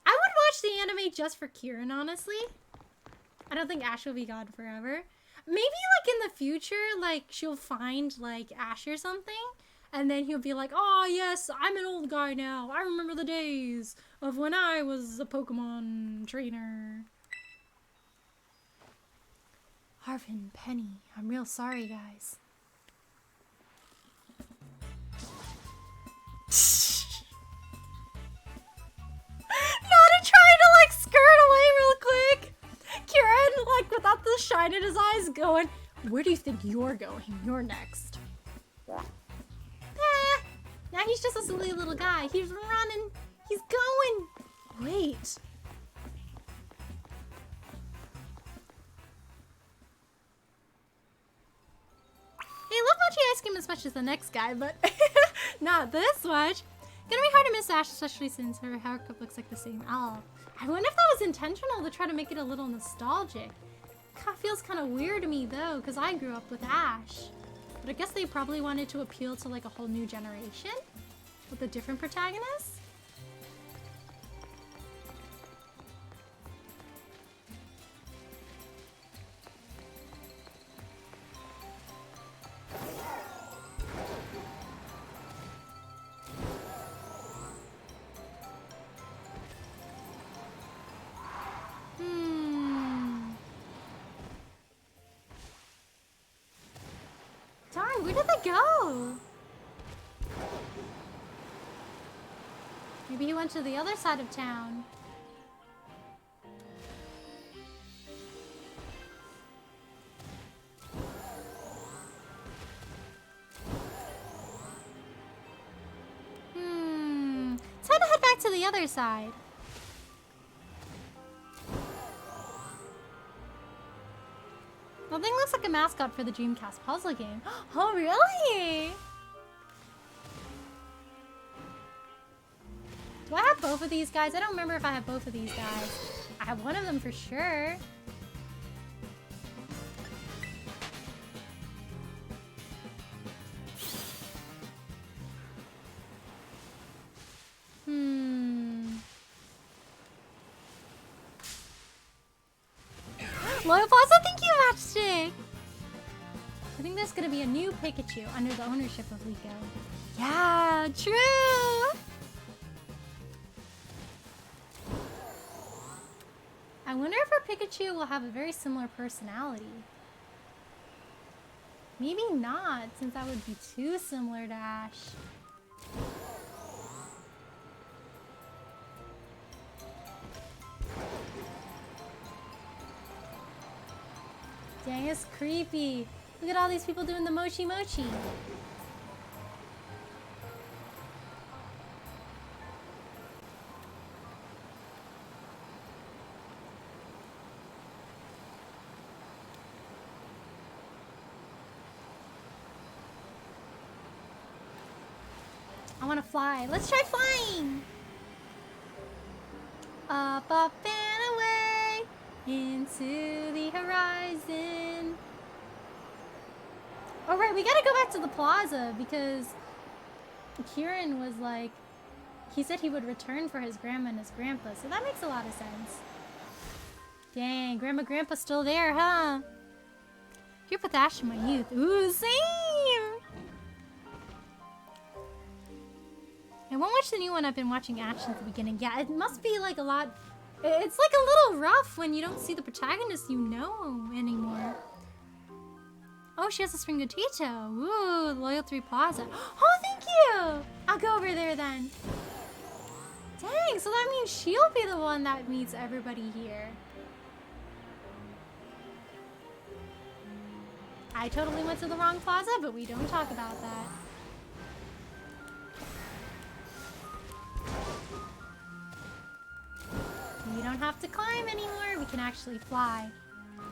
I would watch the anime just for Kieran, honestly. I don't think Ash will be gone forever. Maybe like in the future, like she'll find like Ash or something. And then he'll be like, oh yes, I'm an old guy now. I remember the days of when I was a Pokemon trainer. Harvin, Penny, I'm real sorry, guys. Nada trying to like skirt away real quick. Kieran, like without the shine in his eyes, going, where do you think you're going? You're next. Now he's just a silly little guy. He's running. He's going. Wait. Hey, love mochi ice cream as much as the next guy, but not this much. Gonna be hard to miss Ash, especially since her haircut looks like the same. Oh, I wonder if that was intentional to try to make it a little nostalgic. Feels kind of weird to me though, because I grew up with Ash. But I guess they probably wanted to appeal to like a whole new generation with a different protagonist. Darn, where did they go? Maybe he went to the other side of town. Time to head back to the other side. The thing looks like a mascot for the Dreamcast puzzle game. Oh, really? Do I have both of these guys? I don't remember if I have both of these guys. I have one of them for sure. Loyal Plaza, thank you, Matchstick! I think there's gonna be a new Pikachu under the ownership of Liko. Yeah, true! I wonder if our Pikachu will have a very similar personality. Maybe not, since that would be too similar to Ash. Dang, it's creepy. Look at all these people doing the mochi mochi. I want to fly. Let's try flying. Up, up, and away into the horizon. All right, we gotta go back to the plaza because Kieran was like, he said he would return for his grandma and his grandpa, so that makes a lot of sense. Dang, grandma, grandpa's still there, huh? Grew up with Ash in my youth. Ooh, same! I won't watch the new one. I've been watching Ash since the beginning. Yeah, it must be like a lot. It's like a little rough when you don't see the protagonist you know anymore. Oh, she has a Spring Gatito. Ooh, Loyal 3 Plaza. Oh, thank you! I'll go over there then. Dang, so that means she'll be the one that meets everybody here. I totally went to the wrong plaza, but we don't talk about that. We don't have to climb anymore. We can actually fly.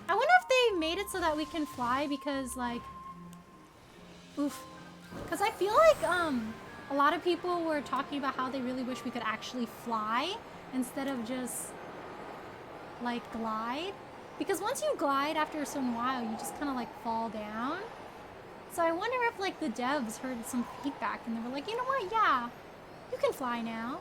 I wonder if they made it so that we can fly because, like, oof. Because I feel like a lot of people were talking about how they really wish we could actually fly instead of just, like, glide. Because once you glide after a certain while, you just kind of, like, fall down. So I wonder if like the devs heard some feedback and they were like, you know what, yeah, you can fly now.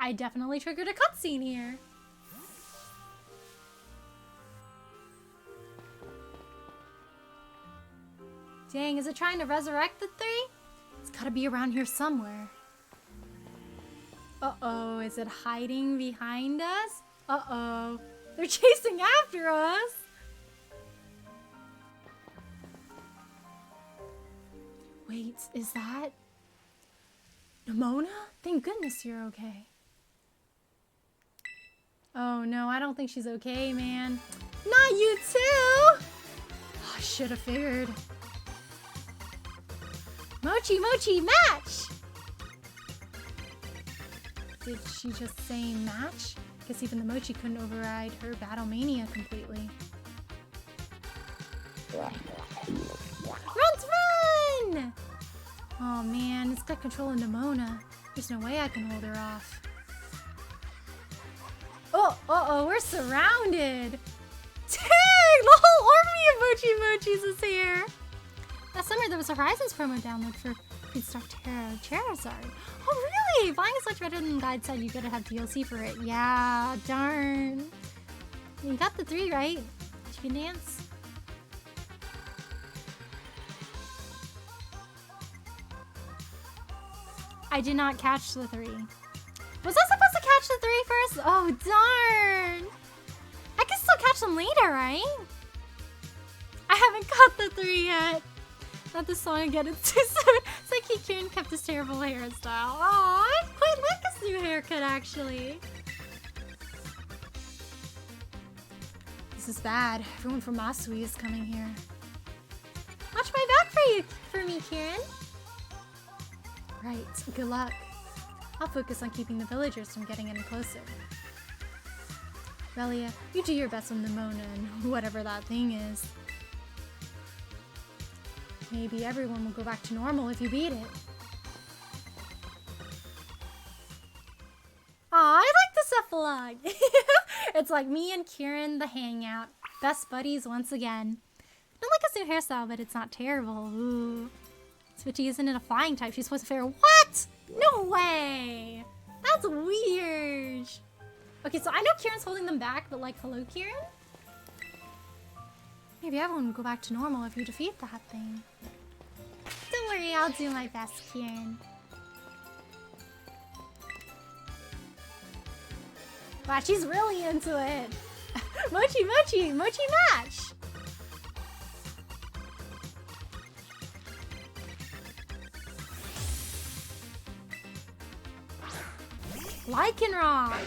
I definitely triggered a cutscene here. Dang, is it trying to resurrect the three? It's gotta be around here somewhere. Uh-oh, is it hiding behind us? Uh-oh, they're chasing after us. Wait, is that Nimona? Thank goodness you're okay. Oh no, I don't think she's okay, man. Not you too! Oh, I should have figured. Mochi, Mochi, match! Did she just say match? Guess even the Mochi couldn't override her battle mania completely. Run! Oh man, it's got control of Nimona. There's no way I can hold her off. Oh, uh-oh, we're surrounded! Dang! The whole army of Mochi Mochis is here! Last summer there was a Horizons promo download for Feedstock Charizard. Oh really? Buying is much better than the guide said. You gotta have DLC for it. Yeah, darn. You got the 3 right. You can dance. I did not catch the 3. Was I supposed to catch the 3 first? Oh darn. I can still catch them later, right? I haven't caught the 3 yet. Not this song again, it's too soon. It's like Kieran kept his terrible hairstyle. Aw, I quite like his new haircut actually. This is bad. Everyone from Masui is coming here. Watch my back for me, Kieran. Right, good luck. I'll focus on keeping the villagers from getting any closer. Relia, you do your best with Nimona and whatever that thing is. Maybe everyone will go back to normal if you beat it. Aw, I like this epilogue. It's like me and Kieran, the hangout. Best buddies once again. I don't like his new hairstyle, but it's not terrible. Ooh. Switchy isn't in a flying type. She's supposed to fare. What? No way. That's weird. Okay, so I know Kieran's holding them back, but like, hello, Kieran? Maybe everyone will go back to normal if you defeat that thing. Don't worry, I'll do my best, Kieran. Wow, she's really into it. Mochi, Mochi, Mochi match! Lycanroc!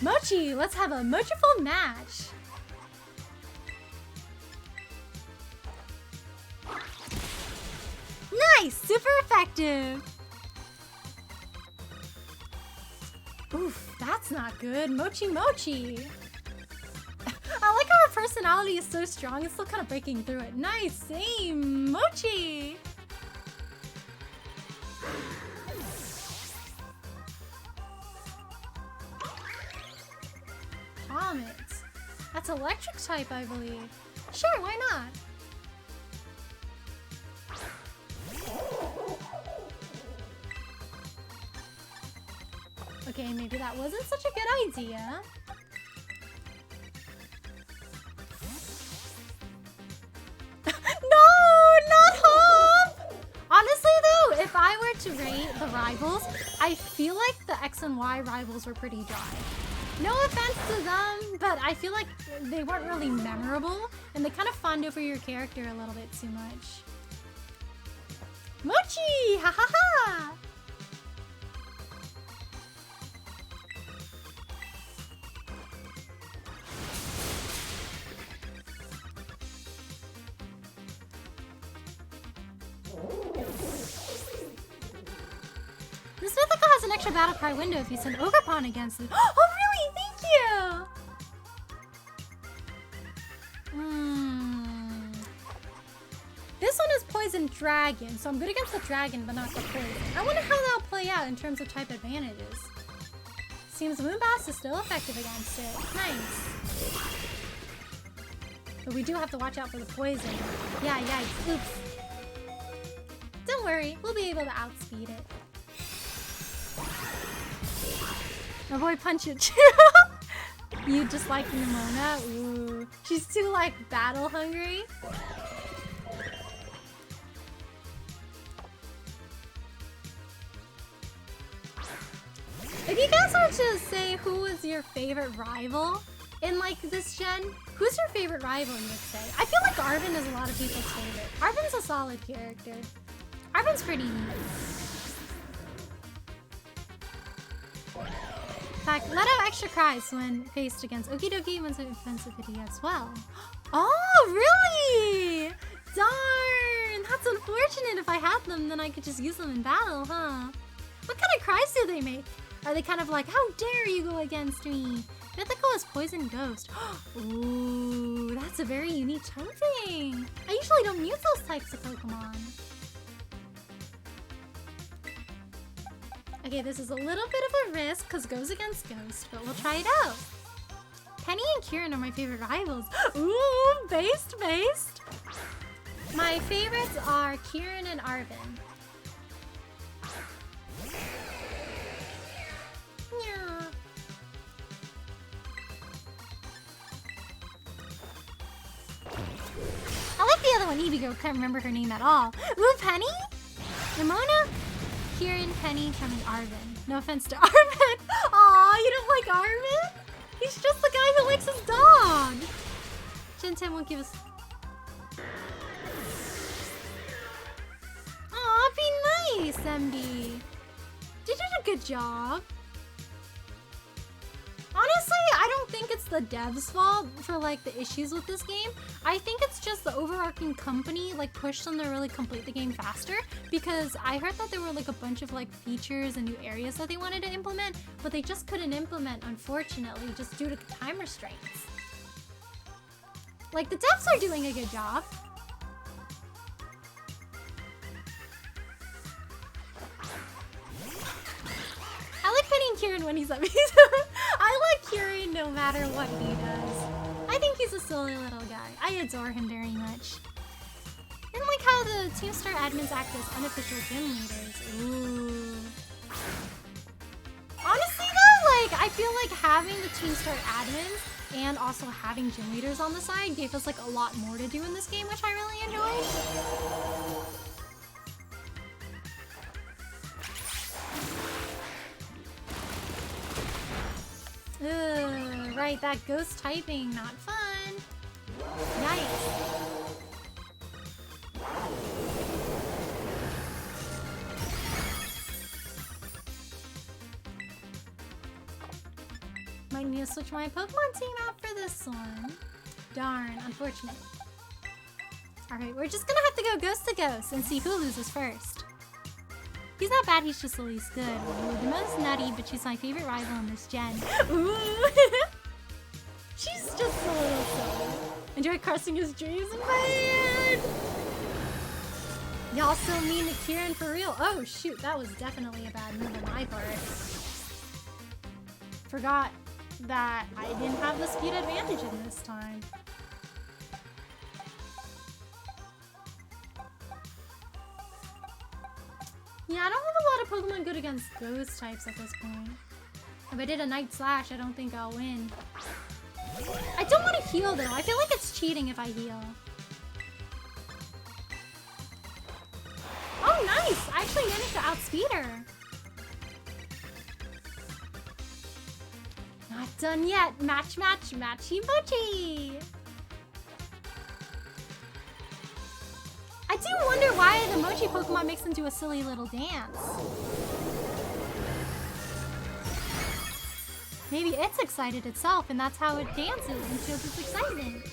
Mochi, let's have a Mochiful match. Nice, super effective. Oof, that's not good. Mochi Mochi. I like how her personality is so strong, it's still kind of breaking through it. Nice, same, Mochi. Comet. That's electric type, I believe. Sure, why not? Okay, maybe that wasn't such a good idea. Honestly though, if I were to rate the rivals, I feel like the X and Y rivals were pretty dry. No offense to them, but I feel like they weren't really memorable and they kind of fawned over your character a little bit too much. Mochi! Ha ha ha! This mythical has an extra battle cry window if you send Ogerpon against it. Oh really? Thank you! This this one is Poison Dragon, so I'm good against the dragon, but not the poison. I wonder how that'll play out in terms of type advantages. Seems Moonbass is still effective against it. Nice. But we do have to watch out for the poison. Yeah, yikes. Oops. Don't worry, we'll be able to outspeed it. My boy Punch It. You just like Nimona? Ooh. She's too, like, battle hungry. If you guys were to say who was your favorite rival in, like, this gen, who's your favorite rival, you would say? I feel like Arven is a lot of people's favorite. Arven's a solid character. Arven's pretty neat. In fact, let out extra cries when faced against Okidoki when offensivity as well. Oh, really? Darn! That's unfortunate. If I had them, then I could just use them in battle, huh? What kind of cries do they make? Are they kind of like, how dare you go against me? Mythical is Poison Ghost. Ooh, that's a very unique typing. I usually don't use those types of Pokemon. Okay, this is a little bit of a risk because goes against Ghost, but we'll try it out. Penny and Kieran are my favorite rivals. Ooh, based. My favorites are Kieran and Arven. Yeah. I like the other one, Eevee Girl. Can't remember her name at all. Ooh, Penny? Nimona? Kieran, Penny, coming Arven. No offense to Arven. Aw, you don't like Arven? He's just the guy who likes his dog. Gen 10 won't give us... Aw, be nice, MD. You did a good job. Honestly, I don't think it's the devs' fault for, like, the issues with this game. I think it's just the overarching company, like, pushed them to really complete the game faster, because I heard that there were, like, a bunch of, like, features and new areas that they wanted to implement, but they just couldn't implement, unfortunately, just due to time restraints. Like, the devs are doing a good job. I like Penny and Kieran when he's up. I like Kieran no matter what he does. I think he's a silly little guy. I adore him very much. And like how the Team Star admins act as unofficial gym leaders. Ooh. Honestly though, like I feel like having the Team Star admins and also having gym leaders on the side gave us like a lot more to do in this game, which I really enjoyed. Ugh, right, that ghost typing, not fun. Yikes. Might need to switch my Pokemon team out for this one. Darn, unfortunate. Alright, we're just gonna have to go ghost to ghost and see who loses first. He's not bad, he's just the least good. Ooh, the most nutty, but she's my favorite rival in this gen. Ooh! She's just a little silly. Enjoy crushing his dreams, man! Y'all so mean to Kieran for real. Oh shoot, that was definitely a bad move on my part. Forgot that I didn't have the speed advantage in this time. Yeah, I don't have a lot of Pokemon good against ghost types at this point. If I did a Night Slash, I don't think I'll win. I don't want to heal though. I feel like it's cheating if I heal. Oh, nice! I actually managed to outspeed her. Not done yet. Match, matchy, mochi. I do wonder why the Mochi Pokemon makes them do a silly little dance. Maybe it's excited itself and that's how it dances and shows its excitement.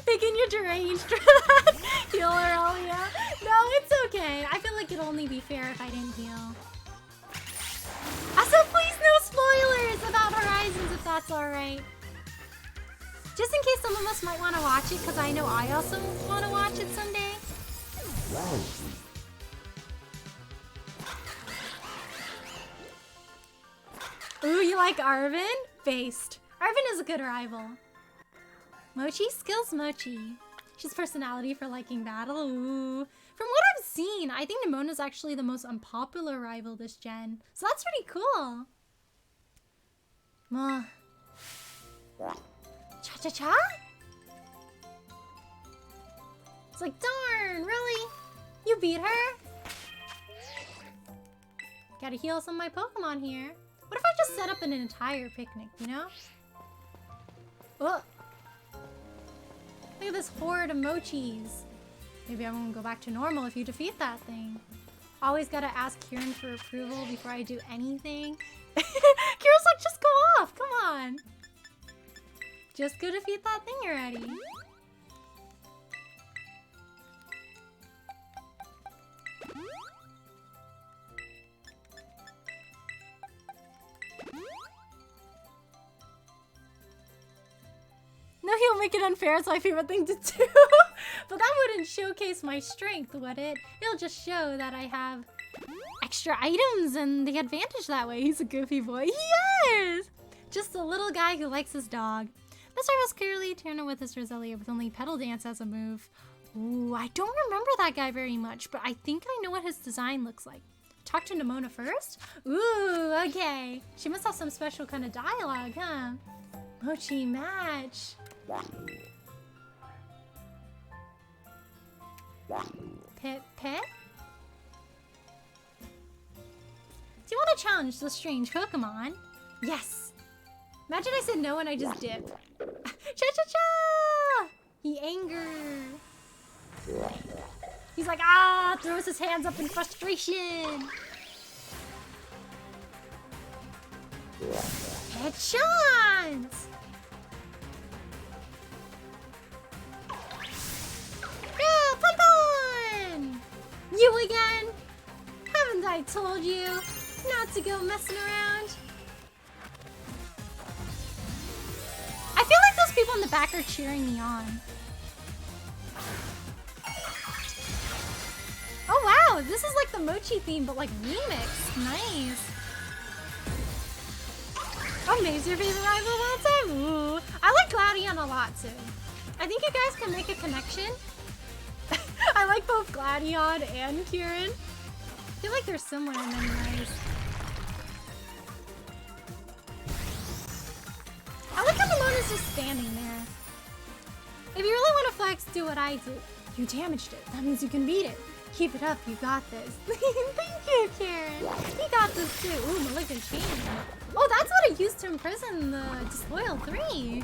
Picking your deranged for that healer, Alia. No, it's okay. I feel like only be fair if I didn't heal. Also, please no spoilers about Horizons if that's alright. Just in case some of us might want to watch it, because I know I also want to watch it someday. Ooh, you like Arvin? Based. Arvin is a good rival. Mochi skills Mochi. She's personality for liking battle. Ooh. From what I've seen, I think Nemona's actually the most unpopular rival this gen. So that's pretty cool. Cha-cha-cha? It's like, darn, really? You beat her? Gotta heal some of my Pokemon here. What if I just set up an entire picnic, you know? Oh. Look at this horde of Mochis. Maybe I won't go back to normal if you defeat that thing. Always gotta ask Kieran for approval before I do anything. Kieran's like, just go off, come on. Just go defeat that thing already. No, he'll make it unfair. It's my favorite thing to do. But that wouldn't showcase my strength, would it? It'll just show that I have extra items and the advantage that way. He's a goofy boy. He is! Just a little guy who likes his dog. This rival's clearly Turner with his Roselia with only Petal Dance as a move. Ooh, I don't remember that guy very much, but I think I know what his design looks like. Talk to Nemona first? Ooh, okay. She must have some special kind of dialogue, huh? Mochi match. Pit? Do you want to challenge the strange Pokemon? Yes. Imagine I said no and I just dip. Cha-cha-cha! He angered. He's like, ah! Throws his hands up in frustration. Headshot! Yeah, Pun! You again? Haven't I told you not to go messing around? I feel like those people in the back are cheering me on. Oh wow, this is like the Mochi theme, but like remix. Nice. Oh, Maeve's your favorite rival of all time? Ooh. I like Gladion a lot too. I think you guys can make a connection. I like both Gladion and Kieran. I feel like they're similar in many ways. I like how Nemona's just standing there. If you really want to flex, do what I do. You damaged it. That means you can beat it. Keep it up. You got this. Thank you, Kieran. You got this too. Ooh, Malignant Chain. Oh, that's what I used to imprison the Disloyal 3.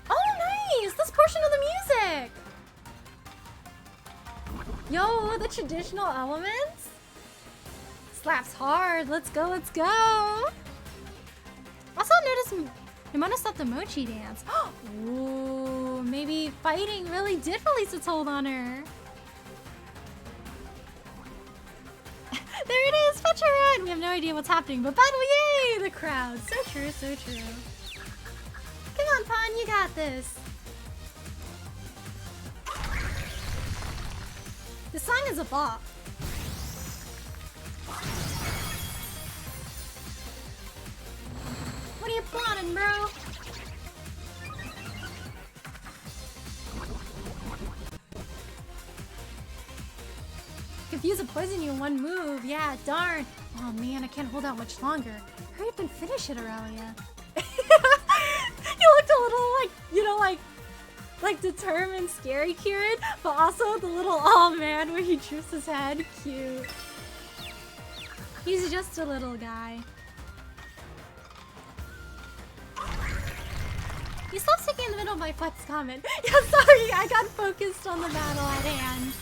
Oh, nice! This portion of the music! Yo, the traditional elements? Slaps hard. Let's go, let's go! Also notice Nemona stopped the Mochi dance. Ooh, maybe fighting really did release its hold on her. There it is! Fetch her run! We have no idea what's happening, but battle, yay! The crowd. So true, so true. Come on, Pawn, you got this. This song is a bop. What are you plotting, bro? Confuse and poison you in one move. Yeah, darn. Oh man, I can't hold out much longer. Hurry up and finish it, Aurelia. You looked a little like, you know, like determined, scary Kieran, but also the little oh man where he droops his head. Cute. He's just a little guy. You stopped sticking in the middle of my flex comment. Yeah, sorry, I got focused on the battle at hand.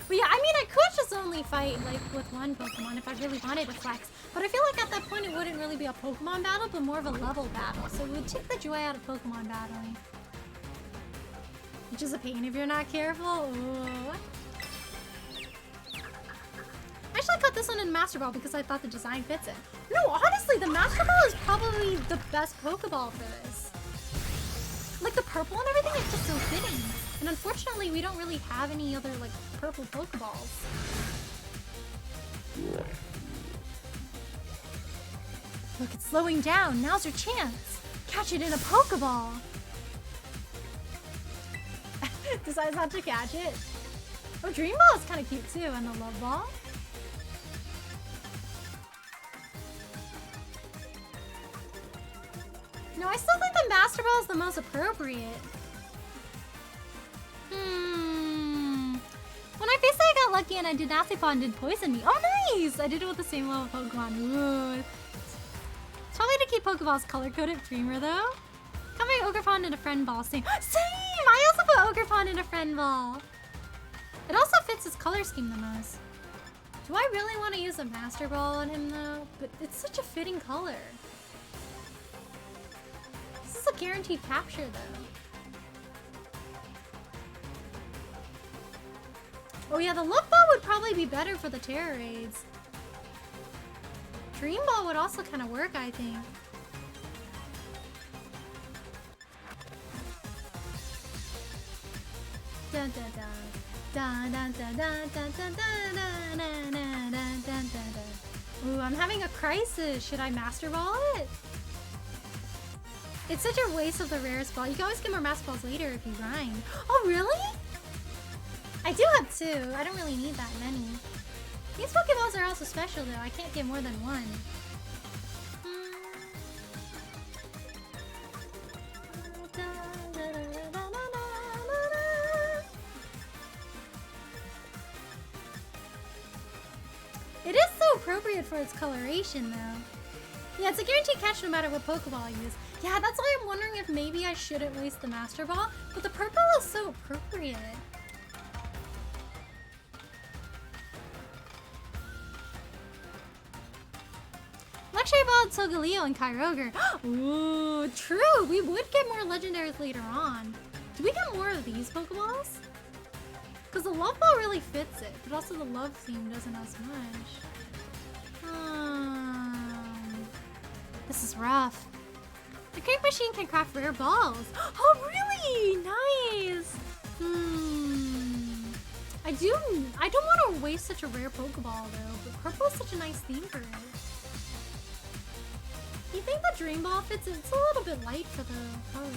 But yeah, I mean, I could just only fight like with one Pokemon if I really wanted to flex. But I feel like at that point it wouldn't really be a Pokemon battle, but more of a level battle. So it would take the joy out of Pokemon battling. Which is a pain if you're not careful. Ooh. I actually cut this one in Master Ball because I thought the design fits it. No, honestly, the Master Ball is probably the best Pokeball for this. Like the purple and everything is just so fitting. And unfortunately, we don't really have any other like purple Pokeballs. Look, it's slowing down. Now's your chance. Catch it in a Pokeball. Decides not to catch it. Oh, Dream Ball is kind of cute too, and the Love Ball. No, I still think the Master Ball is the most appropriate. When I faced it, I got lucky and I did Nasty Paw and did poison me. Oh, nice! I did it with the same level of Pokemon. Ooh. It's probably to keep Pokeballs color-coded Dreamer, though. Got my Ogrepon in a Friend Ball. Same! I also put Ogrepon in a Friend Ball. It also fits his color scheme the most. Do I really want to use a Master Ball on him, though? But it's such a fitting color. This is a guaranteed capture, though. Oh yeah, the Love Ball would probably be better for the Terror Raids. Dream Ball would also kind of work, I think. Dun dun dun. Dun dun dun dun dun dun dun dun dun dun dun dun dun. Ooh, I'm having a crisis. Should I Master Ball it? It's such a waste of the rarest ball. You can always get more Master Balls later if you grind. Oh, really? I do have 2. I don't really need that many. These Pokeballs are also special though. I can't get more than 1. It is so appropriate for its coloration though. Yeah, it's a guaranteed catch no matter what Pokeball I use. Yeah, that's why I'm wondering if maybe I shouldn't waste the Master Ball, but the purple is so appropriate. Luxury Ball, Solgaleo, and Kyogre. Ooh, true! We would get more legendaries later on. Do we get more of these Pokeballs? Because the Love Ball really fits it, but also the Love theme doesn't as much. This is rough. The Crank Machine can craft rare balls. Oh, really? Nice! I don't want to waste such a rare Pokeball though, but purple is such a nice theme for it. You think the Dream Ball fits it? It's a little bit light for the color.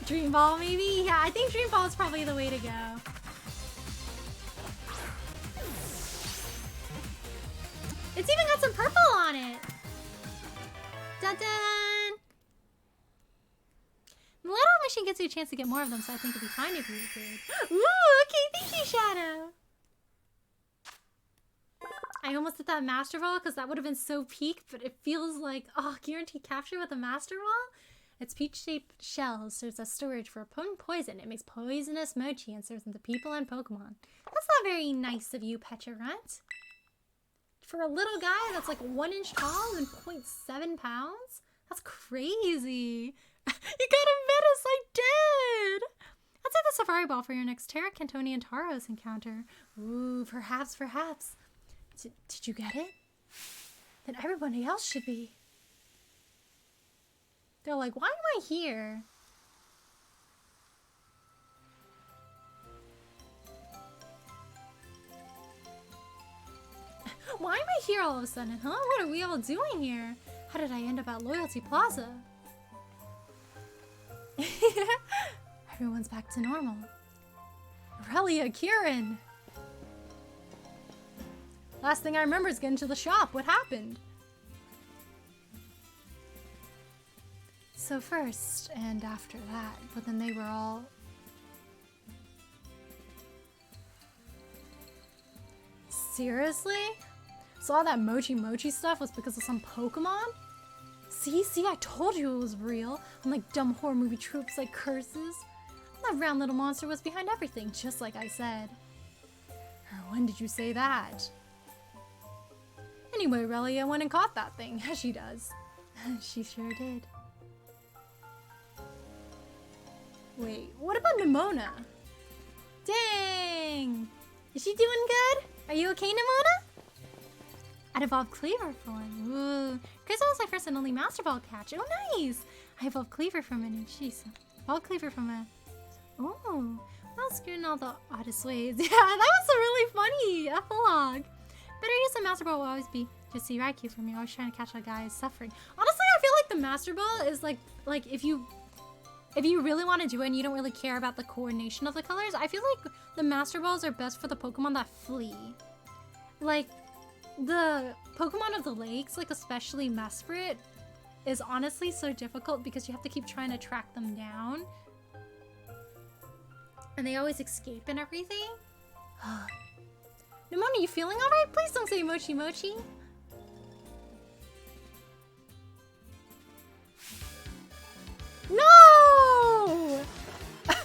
Dream Ball maybe? Yeah, I think Dream Ball is probably the way to go. It's even got some purple on it. Dun dun! The little machine gets you a chance to get more of them, so I think it'd be fine if you did. Ooh, okay, thank you, Shadow. I almost did that Master Ball because that would have been so peak, but it feels like, oh, guaranteed capture with a Master Ball? Its peach-shaped shell serves as storage for potent poison. It makes poisonous mochi and serves them to people and Pokemon. That's not very nice of you, Pecharunt. For a little guy that's like 1 inch tall and 0.7 pounds? That's crazy. You got a Metis, I did! I'd say the Safari Ball for your next Terra, Cantonian, Tauros encounter. Ooh, perhaps. Did you get it? Then everybody else should be. They're like, why am I here? Why am I here all of a sudden, huh? What are we all doing here? How did I end up at Loyalty Plaza? Everyone's back to normal. Aurelia, Kieran! Last thing I remember is getting to the shop. What happened? So first and after that, but then they were all... Seriously? So all that mochi stuff was because of some Pokemon? See, I told you it was real. Unlike dumb horror movie tropes like curses. That round little monster was behind everything, just like I said. When did you say that? Anyway, Aurelia went and caught that thing, as she does. She sure did. Wait, what about Nimona? Dang! Is she doing good? Are you okay, Nimona? I'd evolved Cleaver form. Ooh. Crystal was my first and only Master Ball catch. Oh, nice! I evolved Cleaver from it, and she's evolved Cleaver from a... Oh, well, screwed in all the oddest ways. Yeah, that was a really funny epilogue. Better use of Master Ball will always be just see Raikou for me. Always trying to catch a guy who's suffering. Honestly, I feel like the Master Ball is like if you really want to do it and you don't really care about the coordination of the colors, I feel like the Master Balls are best for the Pokemon that flee. Like, the Pokemon of the lakes, like especially Mesprit, is honestly so difficult because you have to keep trying to track them down. And they always escape and everything. Nimona, you feeling alright? Please don't say mochi mochi. No! No!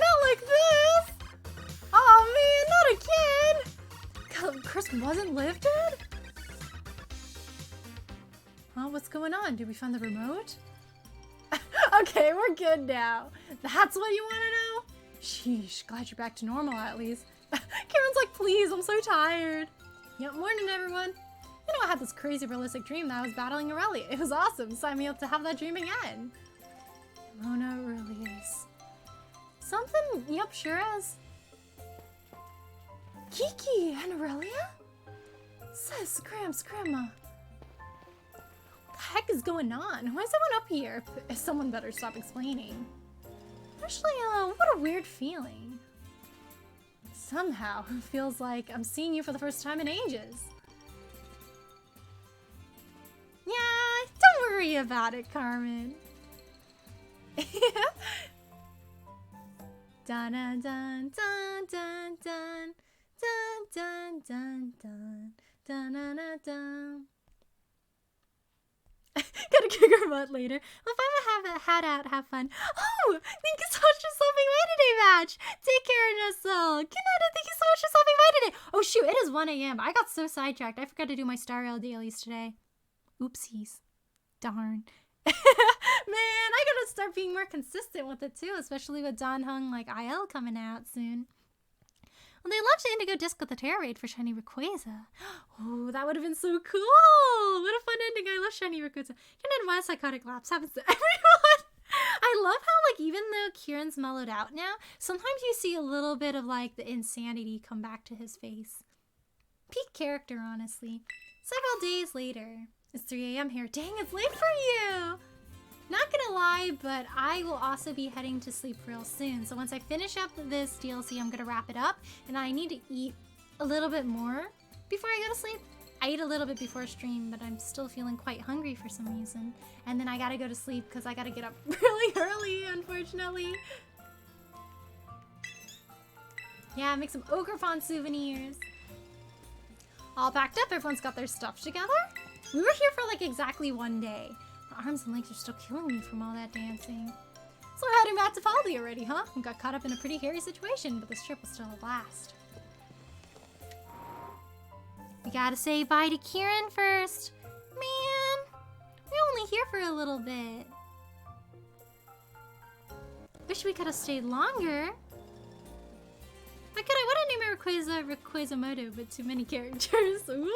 Not like this! Oh man, not again! God, Chris wasn't lifted? Huh, what's going on? Did we find the remote? Okay, we're good now. That's what you want to know? Sheesh, glad you're back to normal at least. Karen's like, please, I'm so tired. Yep, morning everyone. You know, I had this crazy realistic dream that I was battling Aurelia. It was awesome. Sign me up to have that dream again. Mona really is. Something, yep, sure is. Kiki and Aurelia? Sis, Gramps, Grandma. What the heck is going on? Why is everyone up here? Someone better stop explaining. Actually, what a weird feeling. Somehow, it feels like I'm seeing you for the first time in ages. Yeah, don't worry about it, Carmen. Dun dun dun dun dun dun dun dun dun dun dun dun dun. Gotta kick her butt later. Well, if I have a hat out, have fun. Oh, thank you so much for stopping by today, Match. Take care, Nussel. Good night, and thank you so much for stopping by today. Oh shoot, it is 1 a.m. I got so sidetracked. I forgot to do my Star Rail dailies today. Oopsies. Darn. Man, I gotta start being more consistent with it too, especially with Don Hung like IL coming out soon. Well, they launched the Indigo Disk with the Terra Raid for Shiny Rayquaza. Oh, that would have been so cool! What a fun ending! I love Shiny Rayquaza. Can why psychotic lapse happens to everyone. I love how, like, even though Kieran's mellowed out now, sometimes you see a little bit of like the insanity come back to his face. Peak character, honestly. Several days later. It's 3 a.m. here. Dang, it's late for you! Not gonna lie, but I will also be heading to sleep real soon. So once I finish up this DLC, I'm gonna wrap it up. And I need to eat a little bit more before I go to sleep. I ate a little bit before stream, but I'm still feeling quite hungry for some reason. And then I gotta go to sleep because I gotta get up really early, unfortunately. Yeah, make some Ogrefon souvenirs. All packed up, everyone's got their stuff together. We were here for like exactly 1 day. My arms and legs are still killing me from all that dancing. So we're heading back to Faldi already, huh? We got caught up in a pretty hairy situation, but this trip was still a blast. We gotta say bye to Kieran first. Man, we're only here for a little bit. Wish we could have stayed longer. I wouldn't name it Rayquaza Moto, but too many characters. Ooh.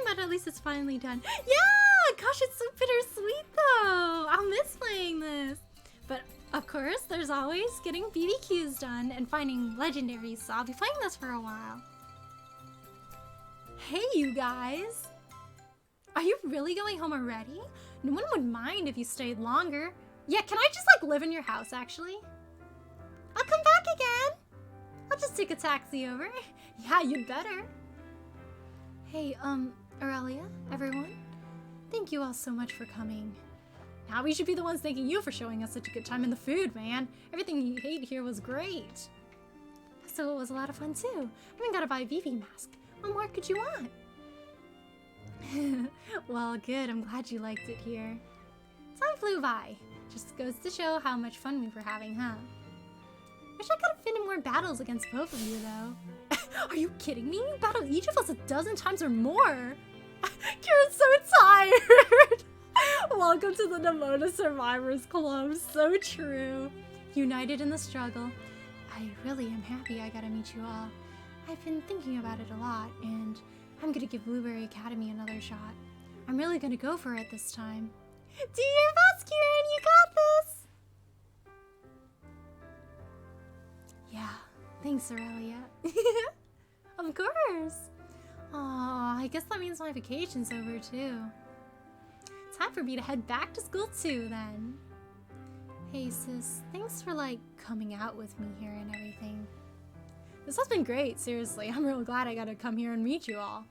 But at least it's finally done. Yeah! Gosh, it's so bittersweet though. I'll miss playing this. But of course, there's always getting BBQs done and finding legendaries, so I'll be playing this for a while. Hey, you guys. Are you really going home already? No one would mind if you stayed longer. Yeah, can I just like live in your house actually? I'll come back again. I'll just take a taxi over. Yeah, you'd better. Hey, Aurelia, everyone. Thank you all so much for coming. Now we should be the ones thanking you for showing us such a good time in the food, man. Everything you ate here was great. So it was a lot of fun too. I even got to buy a Vivi mask. What more could you want? Well, good. I'm glad you liked it here. Time flew by. Just goes to show how much fun we were having, huh? Wish I could have fit in more battles against both of you, though. Are you kidding me? You battled each of us a dozen times or more. Kieran's so tired. Welcome to the Nimona Survivors Club. So true. United in the struggle. I really am happy I got to meet you all. I've been thinking about it a lot, and I'm going to give Blueberry Academy another shot. I'm really going to go for it this time. Do your best, Kieran. You got this. Yeah, thanks, Aurelia. Of course. Aw, I guess that means my vacation's over, too. Time for me to head back to school, too, then. Hey, sis, thanks for, coming out with me here and everything. This has been great, seriously. I'm real glad I got to come here and meet you all.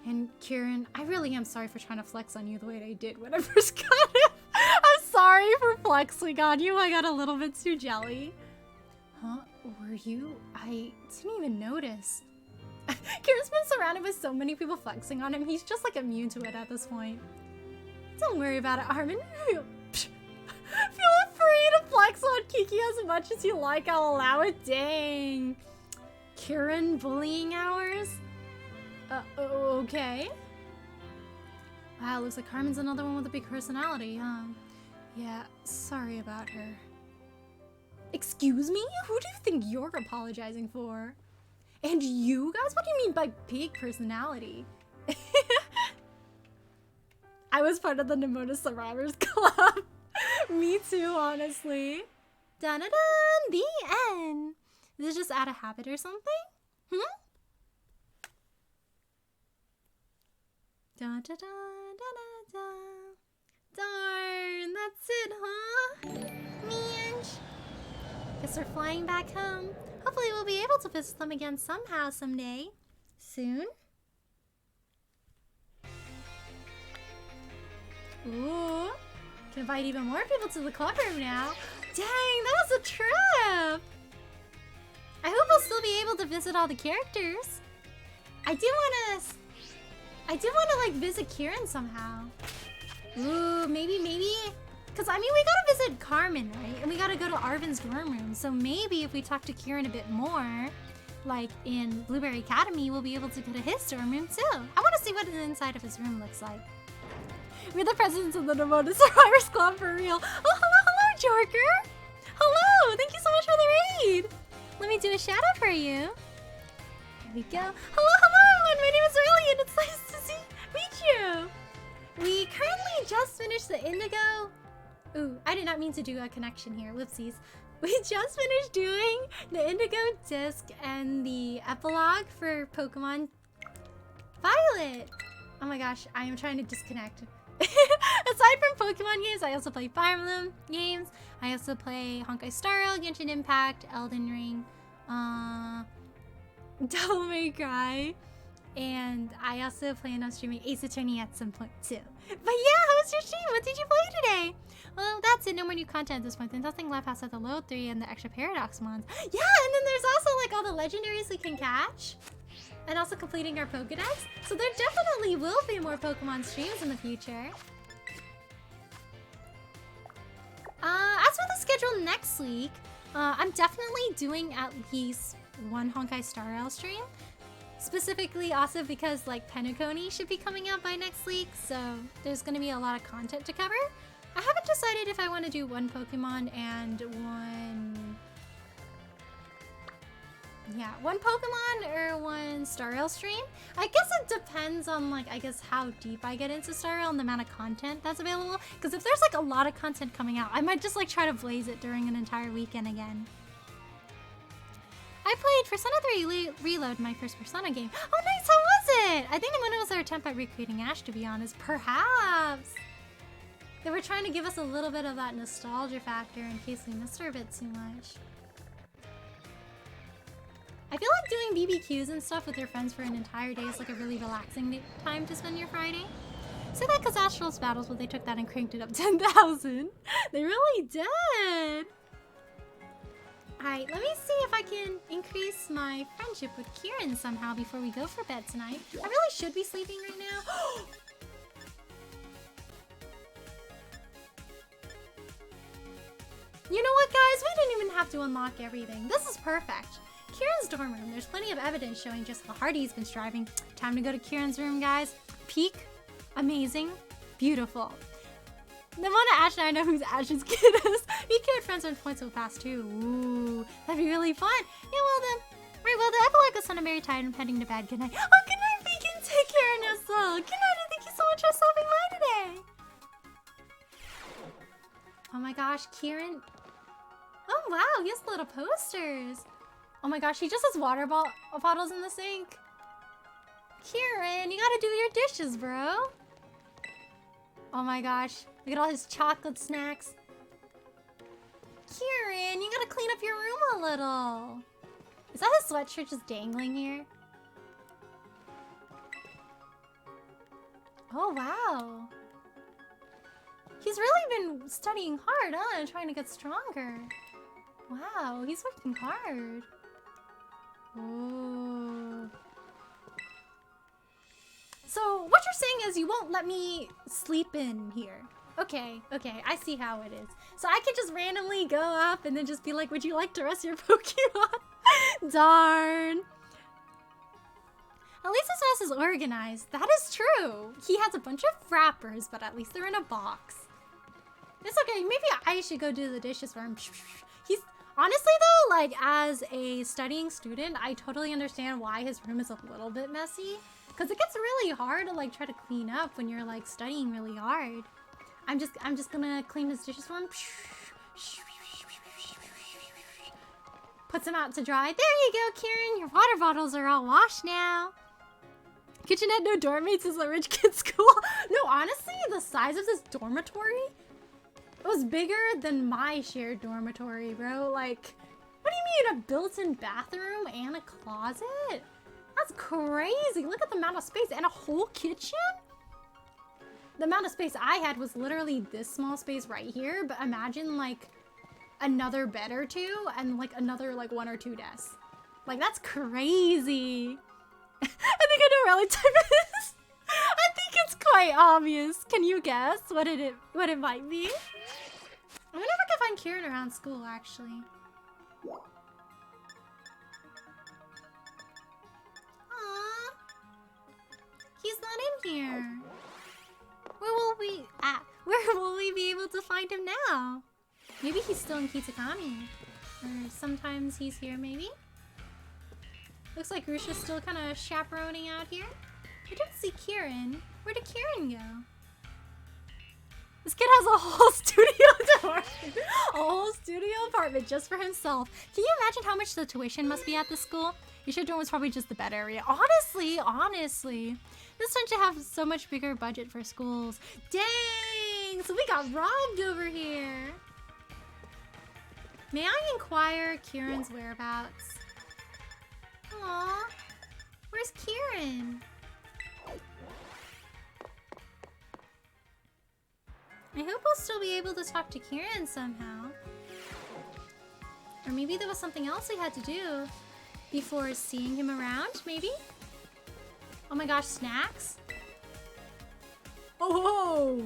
And, Kieran, I really am sorry for trying to flex on you the way I did when I first got it. I'm sorry for flexing on you. I got a little bit too jelly. Huh? Were you? I didn't even notice. Kieran's been surrounded with so many people flexing on him. He's just, immune to it at this point. Don't worry about it, Armin. Feel free to flex on Kiki as much as you like. I'll allow it. Dang. Kieran bullying hours? Okay. Wow, looks like Carmen's another one with a big personality, huh? Yeah, sorry about her. Excuse me? Who do you think you're apologizing for? And you guys? What do you mean by big personality? I was part of the Nimona Survivors Club. Me too, honestly. Dun-dun-dun! The end! Is this just out of habit or something? Dun-dun-dun-dun-dun-dun. Darn, that's it, huh? Man. Guess we're flying back home. Hopefully we'll be able to visit them again somehow someday. Soon. Ooh. Can invite even more people to the club room now. Dang, that was a trip! I hope we'll still be able to visit all the characters. I do wanna visit Kieran somehow. Ooh, maybe. Cause I mean, we gotta visit Carmen, right? And we gotta go to Arvin's dorm room. So maybe if we talk to Kieran a bit more, in Blueberry Academy, we'll be able to go to his dorm room too. I wanna see what the inside of his room looks like. We're the presidents of the Nimona Survivors Club for real. Oh, hello, Jorker. Hello, thank you so much for the raid. Let me do a shout out for you. Here we go. Hello, everyone. My name is Riley, and it's nice to meet you. We currently just finished the Indigo. Ooh, I did not mean to do a connection here. Whoopsies. We just finished doing the Indigo Disk and the epilogue for Pokemon Violet. Oh my gosh, I am trying to disconnect. Aside from Pokemon games, I also play Fire Emblem games. I also play Honkai Star Rail, Genshin Impact, Elden Ring, Devil May Cry, and I also plan on streaming Ace Attorney at some point too. But yeah, how was your stream? What did you play today? Well, that's it. No more new content at this point. There's nothing left outside the Load 3 and the extra Paradox Mons. Yeah, and then there's also all the legendaries we can catch. And also completing our Pokedex. So there definitely will be more Pokemon streams in the future. As for the schedule next week, I'm definitely doing at least one Honkai Star Rail stream. Specifically also because Penacony should be coming out by next week. So there's going to be a lot of content to cover. I haven't decided if I want to do one Pokemon and one Pokemon or one Star Rail stream. I guess it depends on how deep I get into Star Rail and the amount of content that's available. Because if there's a lot of content coming out, I might just try to blaze it during an entire weekend again. I played Persona 3 Reload, my first Persona game. Oh nice, how was it? I think when it was our attempt at recreating Ash, to be honest. Perhaps. They were trying to give us a little bit of that nostalgia factor in case we missed her a bit too much. I feel like doing BBQs and stuff with your friends for an entire day is a really relaxing time to spend your Friday. Say that because Astral's Battles, they took that and cranked it up 10,000. They really did. Alright, let me see if I can increase my friendship with Kieran somehow before we go for bed tonight. I really should be sleeping right now. You know what, guys? We didn't even have to unlock everything. This is perfect. Kieran's dorm room. There's plenty of evidence showing just how hard he's been striving. Time to go to Kieran's room, guys. Peak. Amazing. Beautiful. Nimona Ash and I know who's Ash's kid is. Me kid friends with points so fast too. Ooh, that'd be really fun. Yeah, well then. Right, well then, I feel like the sun I'm very tired and heading to bed. Good night. Oh, good night, Beacon. Take care of yourself. Good night, and thank you so much for stopping by today. Oh my gosh, Kieran. Oh wow, he has little posters. Oh my gosh, he just has water bottles in the sink. Kieran, you gotta do your dishes, bro. Oh my gosh, look at all his chocolate snacks. Kieran, you gotta clean up your room a little. Is that his sweatshirt just dangling here? Oh wow. He's really been studying hard, huh? And trying to get stronger. Wow, he's working hard. Oh. So, what you're saying is you won't let me sleep in here. Okay, I see how it is. So I could just randomly go up and then just be like, would you like to rest your Pokemon? Darn. At least his house is organized. That is true. He has a bunch of wrappers, but at least they're in a box. It's okay. Maybe I should go do the dishes for him. He's honestly though, like as a studying student, I totally understand why his room is a little bit messy. Because it gets really hard to like try to clean up when you're like studying really hard. I'm just gonna clean his dishes for him. Puts them out to dry. There you go, Kieran. Your water bottles are all washed now. Kitchenette, no dormmates is a rich kid's school. No, honestly, the size of this dormitory was bigger than my shared dormitory, bro. Like, what do you mean a built-in bathroom and a closet? That's crazy. Look at the amount of space and a whole kitchen. The amount of space I had was literally this small space right here, but imagine like another bed or two and like another like 1 or 2 desks. Like that's crazy. I think I know what rally time is. I think it's quite obvious. Can you guess what it might be? I wonder if I can find Kieran around school actually. Aww. He's not in here. Where will we be able to find him now? Maybe he's still in Kitakami. Or sometimes he's here, maybe? Looks like Rusha's still kind of chaperoning out here. I didn't see Kieran. Where did Kieran go? This kid has a whole studio apartment. A whole studio apartment just for himself. Can you imagine how much the tuition must be at this school? Your shared dorm was probably just the bed area. Honestly. This one should have so much bigger budget for schools. Dang! So we got robbed over here. May I inquire Kieran's whereabouts? Aww. Where's Kieran? I hope we'll still be able to talk to Kieran somehow. Or maybe there was something else we had to do before seeing him around, maybe? Oh my gosh, snacks? Oh!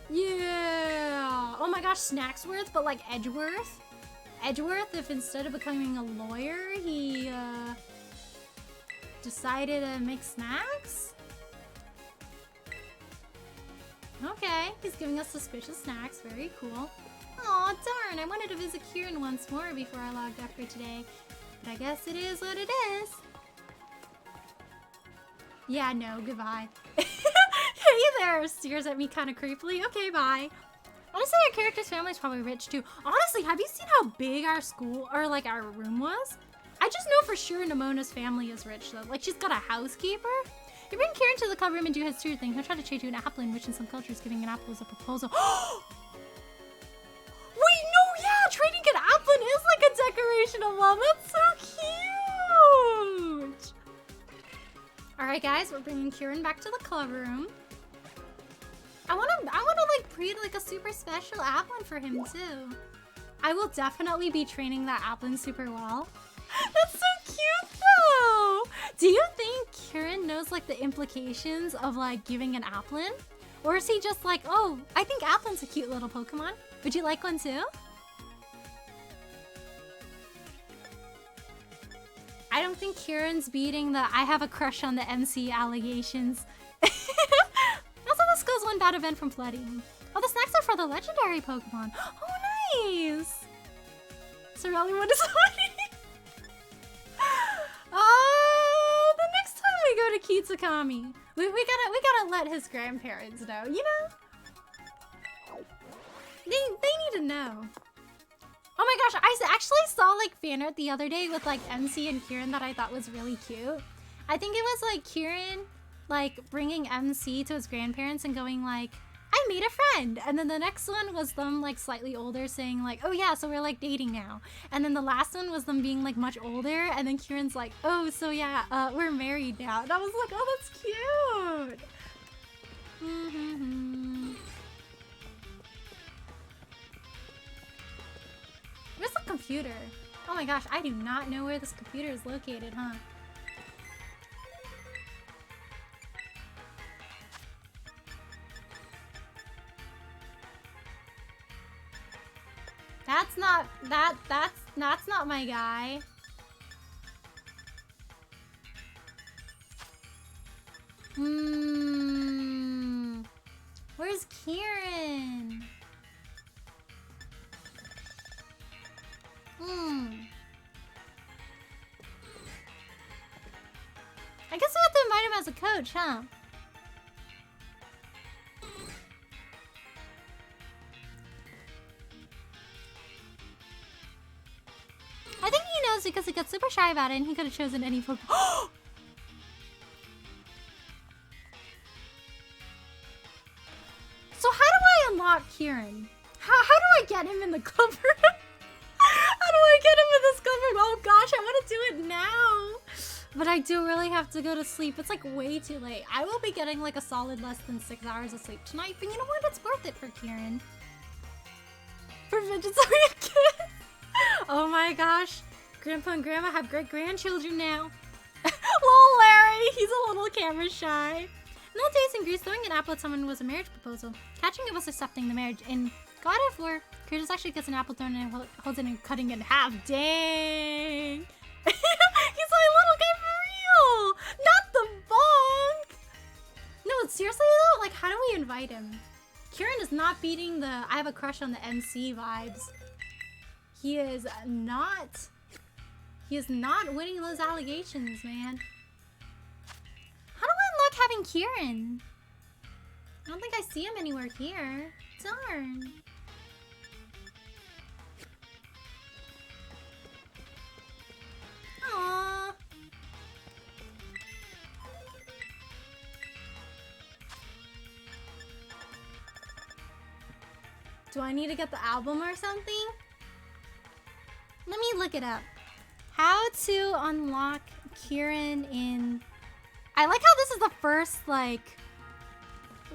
Yeah! Oh my gosh, Snacksworth, but like Edgeworth? Edgeworth, if instead of becoming a lawyer, he decided to make snacks? Okay, he's giving us suspicious snacks. Very cool. Aw, darn, I wanted to visit Kieran once more before I logged off for today. But I guess it is what it is. Yeah, no, goodbye. Hey there, stares at me kind of creepily. Okay, bye. Honestly, our character's family's probably rich too. Honestly, have you seen how big our school, or like our room was? I just know for sure Nimona's family is rich though. Like she's got a housekeeper. You bring Kieran to the club room and do his tour thing. He'll try to trade you an apple, in which in some cultures giving an apple is a proposal. Wait, no, yeah, trading an apple is like a declaration of love. That's so cute. All right, guys, we're bringing Kieran back to the club room. I wanna like breed like a super special Applin for him too. I will definitely be training that Applin super well. That's so cute though. Do you think Kieran knows like the implications of like giving an Applin? Or is he just like, oh, I think Applin's a cute little Pokemon. Would you like one too? I don't think Kieran's beating the I have a crush on the MC allegations. That's how this goes one bad event from flooding. Oh, the snacks are for the legendary Pokemon. Oh, nice. Sorelli, what is Oh, the next time we go to Kitsukami, we gotta let his grandparents know, you know? They need to know. Oh my gosh, I actually saw like fan art the other day with like MC and Kieran that I thought was really cute. I think it was like Kieran like bringing MC to his grandparents and going like, I made a friend. And then the next one was them like slightly older saying like, oh yeah, so we're like dating now. And then the last one was them being like much older. And then Kieran's like, oh, so yeah, we're married now. And I was like, oh, that's cute. Where's the computer? Oh my gosh, I do not know where this computer is located, huh? That's not my guy. Where's Kieran? I guess we have to invite him as a coach, huh? I think he knows because he got super shy about it and he could have chosen any Pokemon. So how do I unlock Kieran? How do I get him in the club room? How do I get him in this club room? Oh gosh, I want to do it now. But I do really have to go to sleep. It's like way too late. I will be getting like a solid less than 6 hours of sleep tonight, but you know what? It's worth it for Kieran. For Fidget Toy again. Oh my gosh. Grandpa and Grandma have great grandchildren now. Lol, Larry. He's a little camera shy. No days in Greece, throwing an apple at someone was a marriage proposal. Catching it was accepting the marriage. In God of War, Curtis actually gets an apple thrown and holds it and cutting it in half. Dang. He's my little guy for real. Not the bonk. No, seriously though, like how do we invite him? Kieran is not beating the I have a crush on the MC vibes. He is not winning those allegations, man. How do I unlock having Kieran? I don't think I see him anywhere here. Darn. Aww. Do I need to get the album or something? Let me look it up. How to unlock Kieran in... I like how this is the first, like,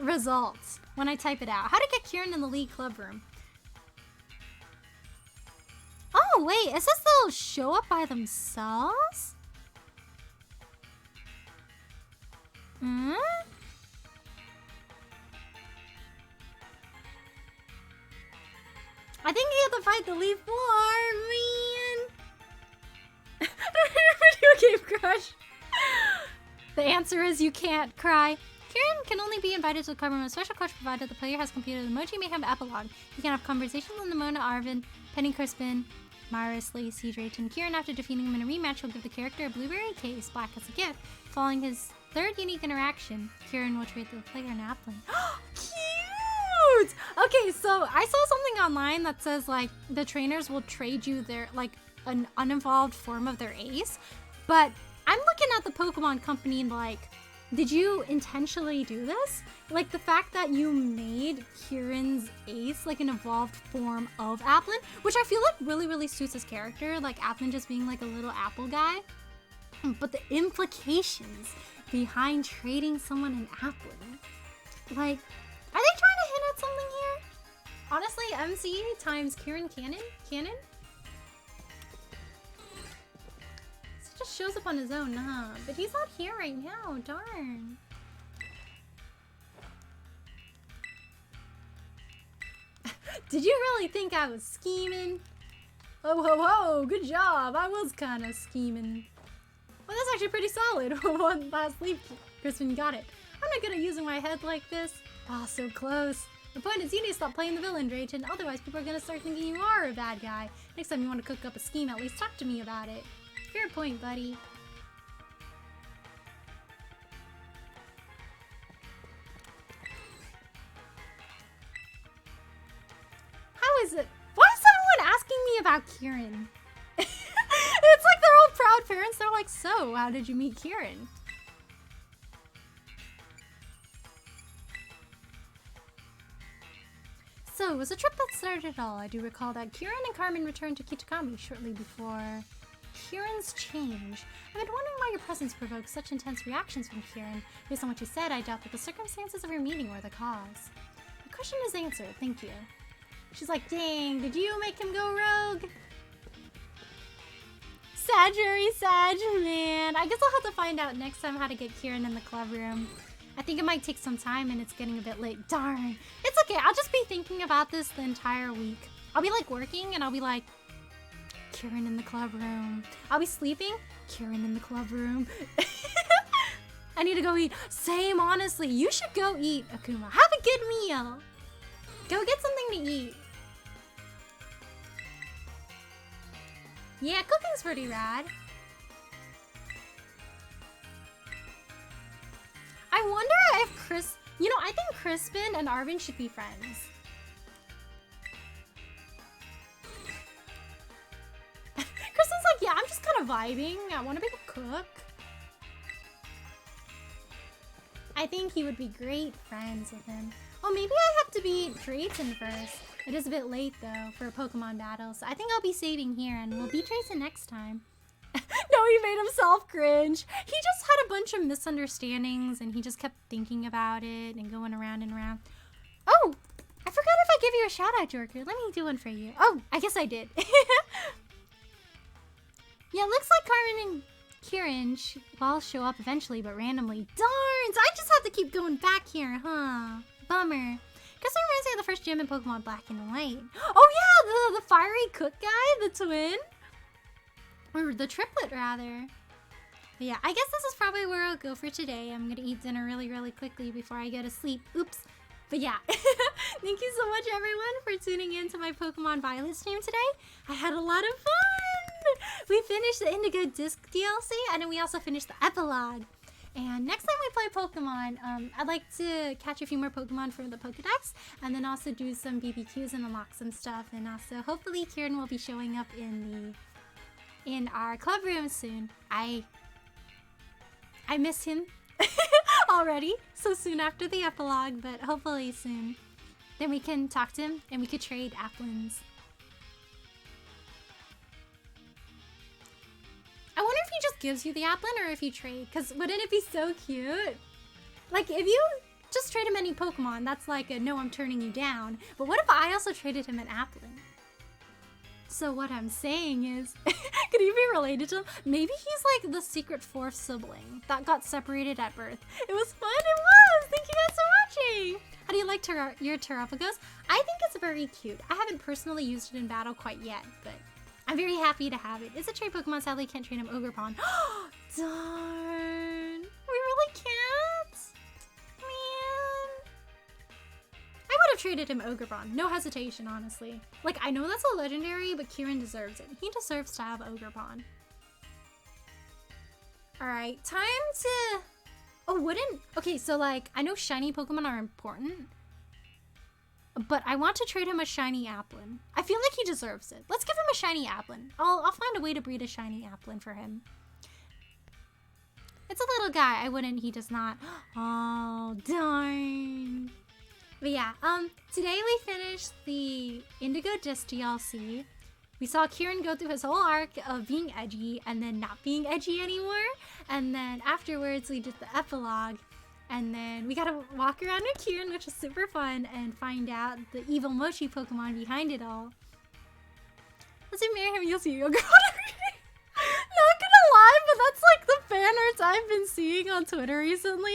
results when I type it out. How to get Kieran in the League Club Room. Oh, wait. It says they'll show up by themselves? Hmm? I think you have to fight the Leaf War, man. Video game crush. The answer is you can't cry. Kieran can only be invited to the club room with a special coach provided the player has completed the Emoji Mayhem epilogue. You can have conversations with Nimona, Arvin, Penny Crispin, Myris, Lacey, Drayton. Kieran, after defeating him in a rematch, will give the character a blueberry case black as a gift. Following his third unique interaction, Kieran will trade the player an apple. Cute! Okay, so I saw something online that says like the trainers will trade you their like an uninvolved form of their ace, but I'm looking at the Pokemon Company and like, did you intentionally do this? Like the fact that you made Kieran's ace like an evolved form of Applin, which I feel like really suits his character, like Applin just being like a little apple guy. But the implications behind trading someone an Applin, like, are they trying to hint at something here? Honestly, MC times Kieran Cannon? Just shows up on his own, huh? But he's not here right now, darn. Did you really think I was scheming? Oh, ho, ho, good job. I was kind of scheming. Well, that's actually pretty solid. One last leap, Crispin got it. Oh, kind of good at using my head like this. Ah, so close. The point is you need to stop playing the villain, Drayton, otherwise people are going to start thinking you are a bad guy. Next time you want to cook up a scheme, at least talk to me about it. Fair point, buddy. How is it? Why is everyone asking me about Kieran? It's like they're all proud parents. They're like, so, how did you meet Kieran? So, it was a trip that started it all. I do recall that Kieran and Carmen returned to Kitakami shortly before Kieran's change. I've been wondering why your presence provoked such intense reactions from Kieran. Based on what you said, I doubt that the circumstances of your meeting were the cause. The question is answered, thank you. She's like, dang, did you make him go rogue? Sag, man. I guess I'll have to find out next time how to get Kieran in the club room. I think it might take some time and it's getting a bit late. Darn. It's okay, I'll just be thinking about this the entire week. I'll be like working and I'll be like, Kieran in the club room. I'll be sleeping, Kieran in the club room. I need to go eat. Same, honestly. You should go eat, Akuma. Have a good meal. Go get something to eat. Yeah, cooking's pretty rad. I wonder if I think Crispin and Arvin should be friends. Crispin's like, yeah, I'm just kind of vibing. I want to be a cook. I think he would be great friends with him. Oh, maybe I have to beat Drayton first. It is a bit late, though, for a Pokemon battle, so I think I'll be saving here, and we'll beat Drayton next time. No, he made himself cringe. He just had a bunch of misunderstandings, and he just kept thinking about it and going around and around. Oh, I forgot if I give you a shout-out, Jorker. Let me do one for you. Oh, I guess I did. Yeah, it looks like Carmen and Kieran will show up eventually, but randomly. Darn! So I just have to keep going back here, huh? Bummer. Guess it reminds me of the first gym in Pokemon Black and White. Oh yeah, the fiery cook guy, the twin. Or the triplet, rather. But yeah, I guess this is probably where I'll go for today. I'm gonna eat dinner really, really quickly before I go to sleep. Oops. But yeah, thank you so much, everyone, for tuning in to my Pokemon Violet stream today. I had a lot of fun! We finished the Indigo Disk DLC, and then we also finished the epilogue. And next time we play Pokemon, I'd like to catch a few more Pokemon from the Pokedex, and then also do some BBQs and unlock some stuff. And also, hopefully, Kieran will be showing up in our club room soon. I miss him already, so soon after the epilogue, but hopefully soon. Then we can talk to him, and we could trade Applins. I wonder if he just gives you the Applin or if you trade, because wouldn't it be so cute? Like, if you just trade him any Pokemon, that's like a no, I'm turning you down. But what if I also traded him an Applin? So what I'm saying is, could he be related to him? Maybe he's like the secret fourth sibling that got separated at birth. It was fun, it was! Thank you guys for watching! How do you like your Terrapagos? I think it's very cute. I haven't personally used it in battle quite yet, but I'm very happy to have it. It's a trade Pokemon, sadly can't train him Ogerpon. Darn! We really can't? Man. I would have traded him Ogerpon. No hesitation, honestly. Like, I know that's a legendary, but Kieran deserves it. He deserves to have Ogerpon. Alright, time to... Oh, wouldn't... Okay, so like, I know shiny Pokemon are important, but I want to trade him a shiny Applin. I feel like he deserves it. Let's give him a shiny Applin. I'll find a way to breed a shiny Applin for him. It's a little guy. I wouldn't. He does not. Oh, darn. But yeah, today we finished the Indigo Disk DLC. We saw Kieran go through his whole arc of being edgy and then not being edgy anymore. And then afterwards, we did the epilogue. And then we got to walk around with Kieran, which was super fun, and find out the evil Mochi Pokemon behind it all. Let's admire him, you'll see your girl. Not gonna lie, but that's like the fan arts I've been seeing on Twitter recently.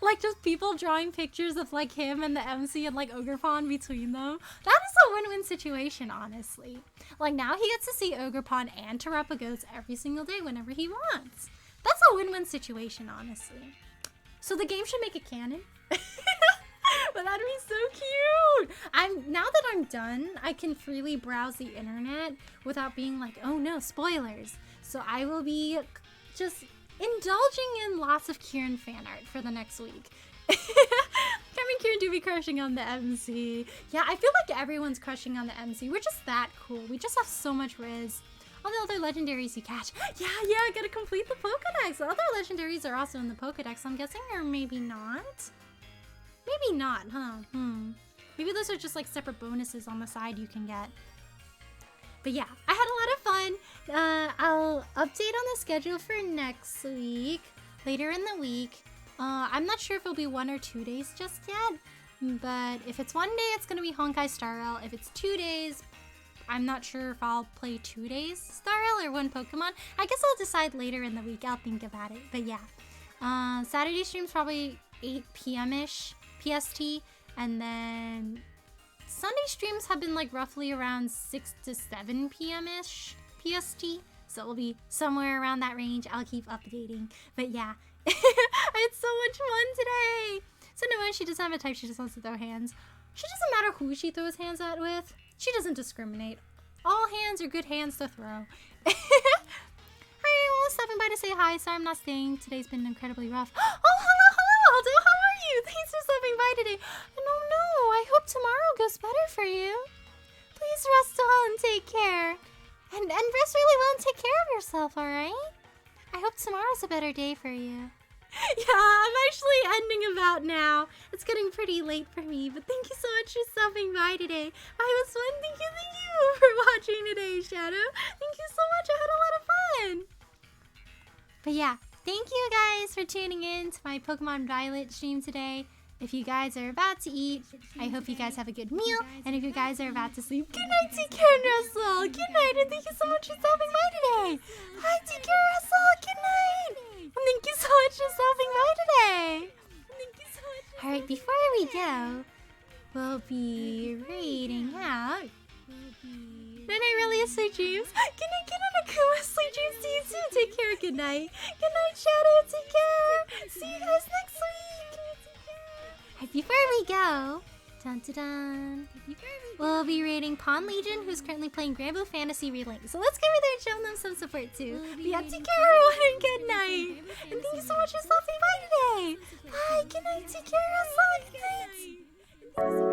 Like just people drawing pictures of like him and the MC and like Ogerpon between them. That is a win-win situation, honestly. Like now he gets to see Ogerpon and Terrapagos every single day whenever he wants. That's a win-win situation, honestly. So the game should make it canon. But that'd be so cute. Now that I'm done, I can freely browse the internet without being like, oh no, spoilers. So I will be just indulging in lots of Kieran fan art for the next week. Kevin and Kieran do be crushing on the MC. Yeah, I feel like everyone's crushing on the MC. We're just that cool. We just have so much riz. All the other legendaries you catch. Yeah, I gotta complete the Pokedex. The other legendaries are also in the Pokedex, I'm guessing, or maybe not. Maybe not, huh? Maybe those are just like separate bonuses on the side you can get. But yeah, I had a lot of fun. I'll update on the schedule for next week, later in the week. I'm not sure if it'll be 1 or 2 days just yet, but if it's 1 day, it's gonna be Honkai Star Rail. If it's 2 days, I'm not sure if I'll play 2 days Star Rail or one Pokemon. I guess I'll decide later in the week. I'll think about it. But yeah, Saturday stream's probably 8 p.m.-ish PST, and then Sunday streams have been like roughly around 6 to 7 p.m.-ish PST, so it'll be somewhere around that range. I'll keep updating. But yeah, I had so much fun today. So no, she doesn't have a type, she just wants to throw hands. She doesn't matter who she throws hands at with. She doesn't discriminate. All hands are good hands to throw. Alright, well, stopping by to say hi. Sorry I'm not staying. Today's been incredibly rough. Oh, hello, Aldo. How are you? Thanks for stopping by today. Oh no, I hope tomorrow goes better for you. Please rest well and take care. And rest really well and take care of yourself, alright? I hope tomorrow's a better day for you. Yeah, I'm actually ending about now. It's getting pretty late for me, but thank you so much for stopping by today. I was fun. Thank you for watching today, Shadow. Thank you so much. I had a lot of fun. But yeah, thank you guys for tuning in to my Pokemon Violet stream today. If you guys are about to eat, I hope you guys have a good meal. And if you guys are about to sleep, good night, TK and Russell. Good night, and thank you so much for stopping by today. Hi, TK and Russell. Good night. And thank you so much for stopping by today. Alright, before we go, we'll be reading out. Good night, really, sweet dreams. Good night, Akuma. Sweet dreams to you too. Take care. Good night. Good night, Shadow. Take care. See you guys next week. Alright, before we go, we'll be rating Pawn Legion, who's currently playing Grand Blue Fantasy Relink. So let's get over there and show them some support too. But yeah, take care everyone and good night. And thank you so much for stopping by today. Bye, good night, take care, Russell, good night.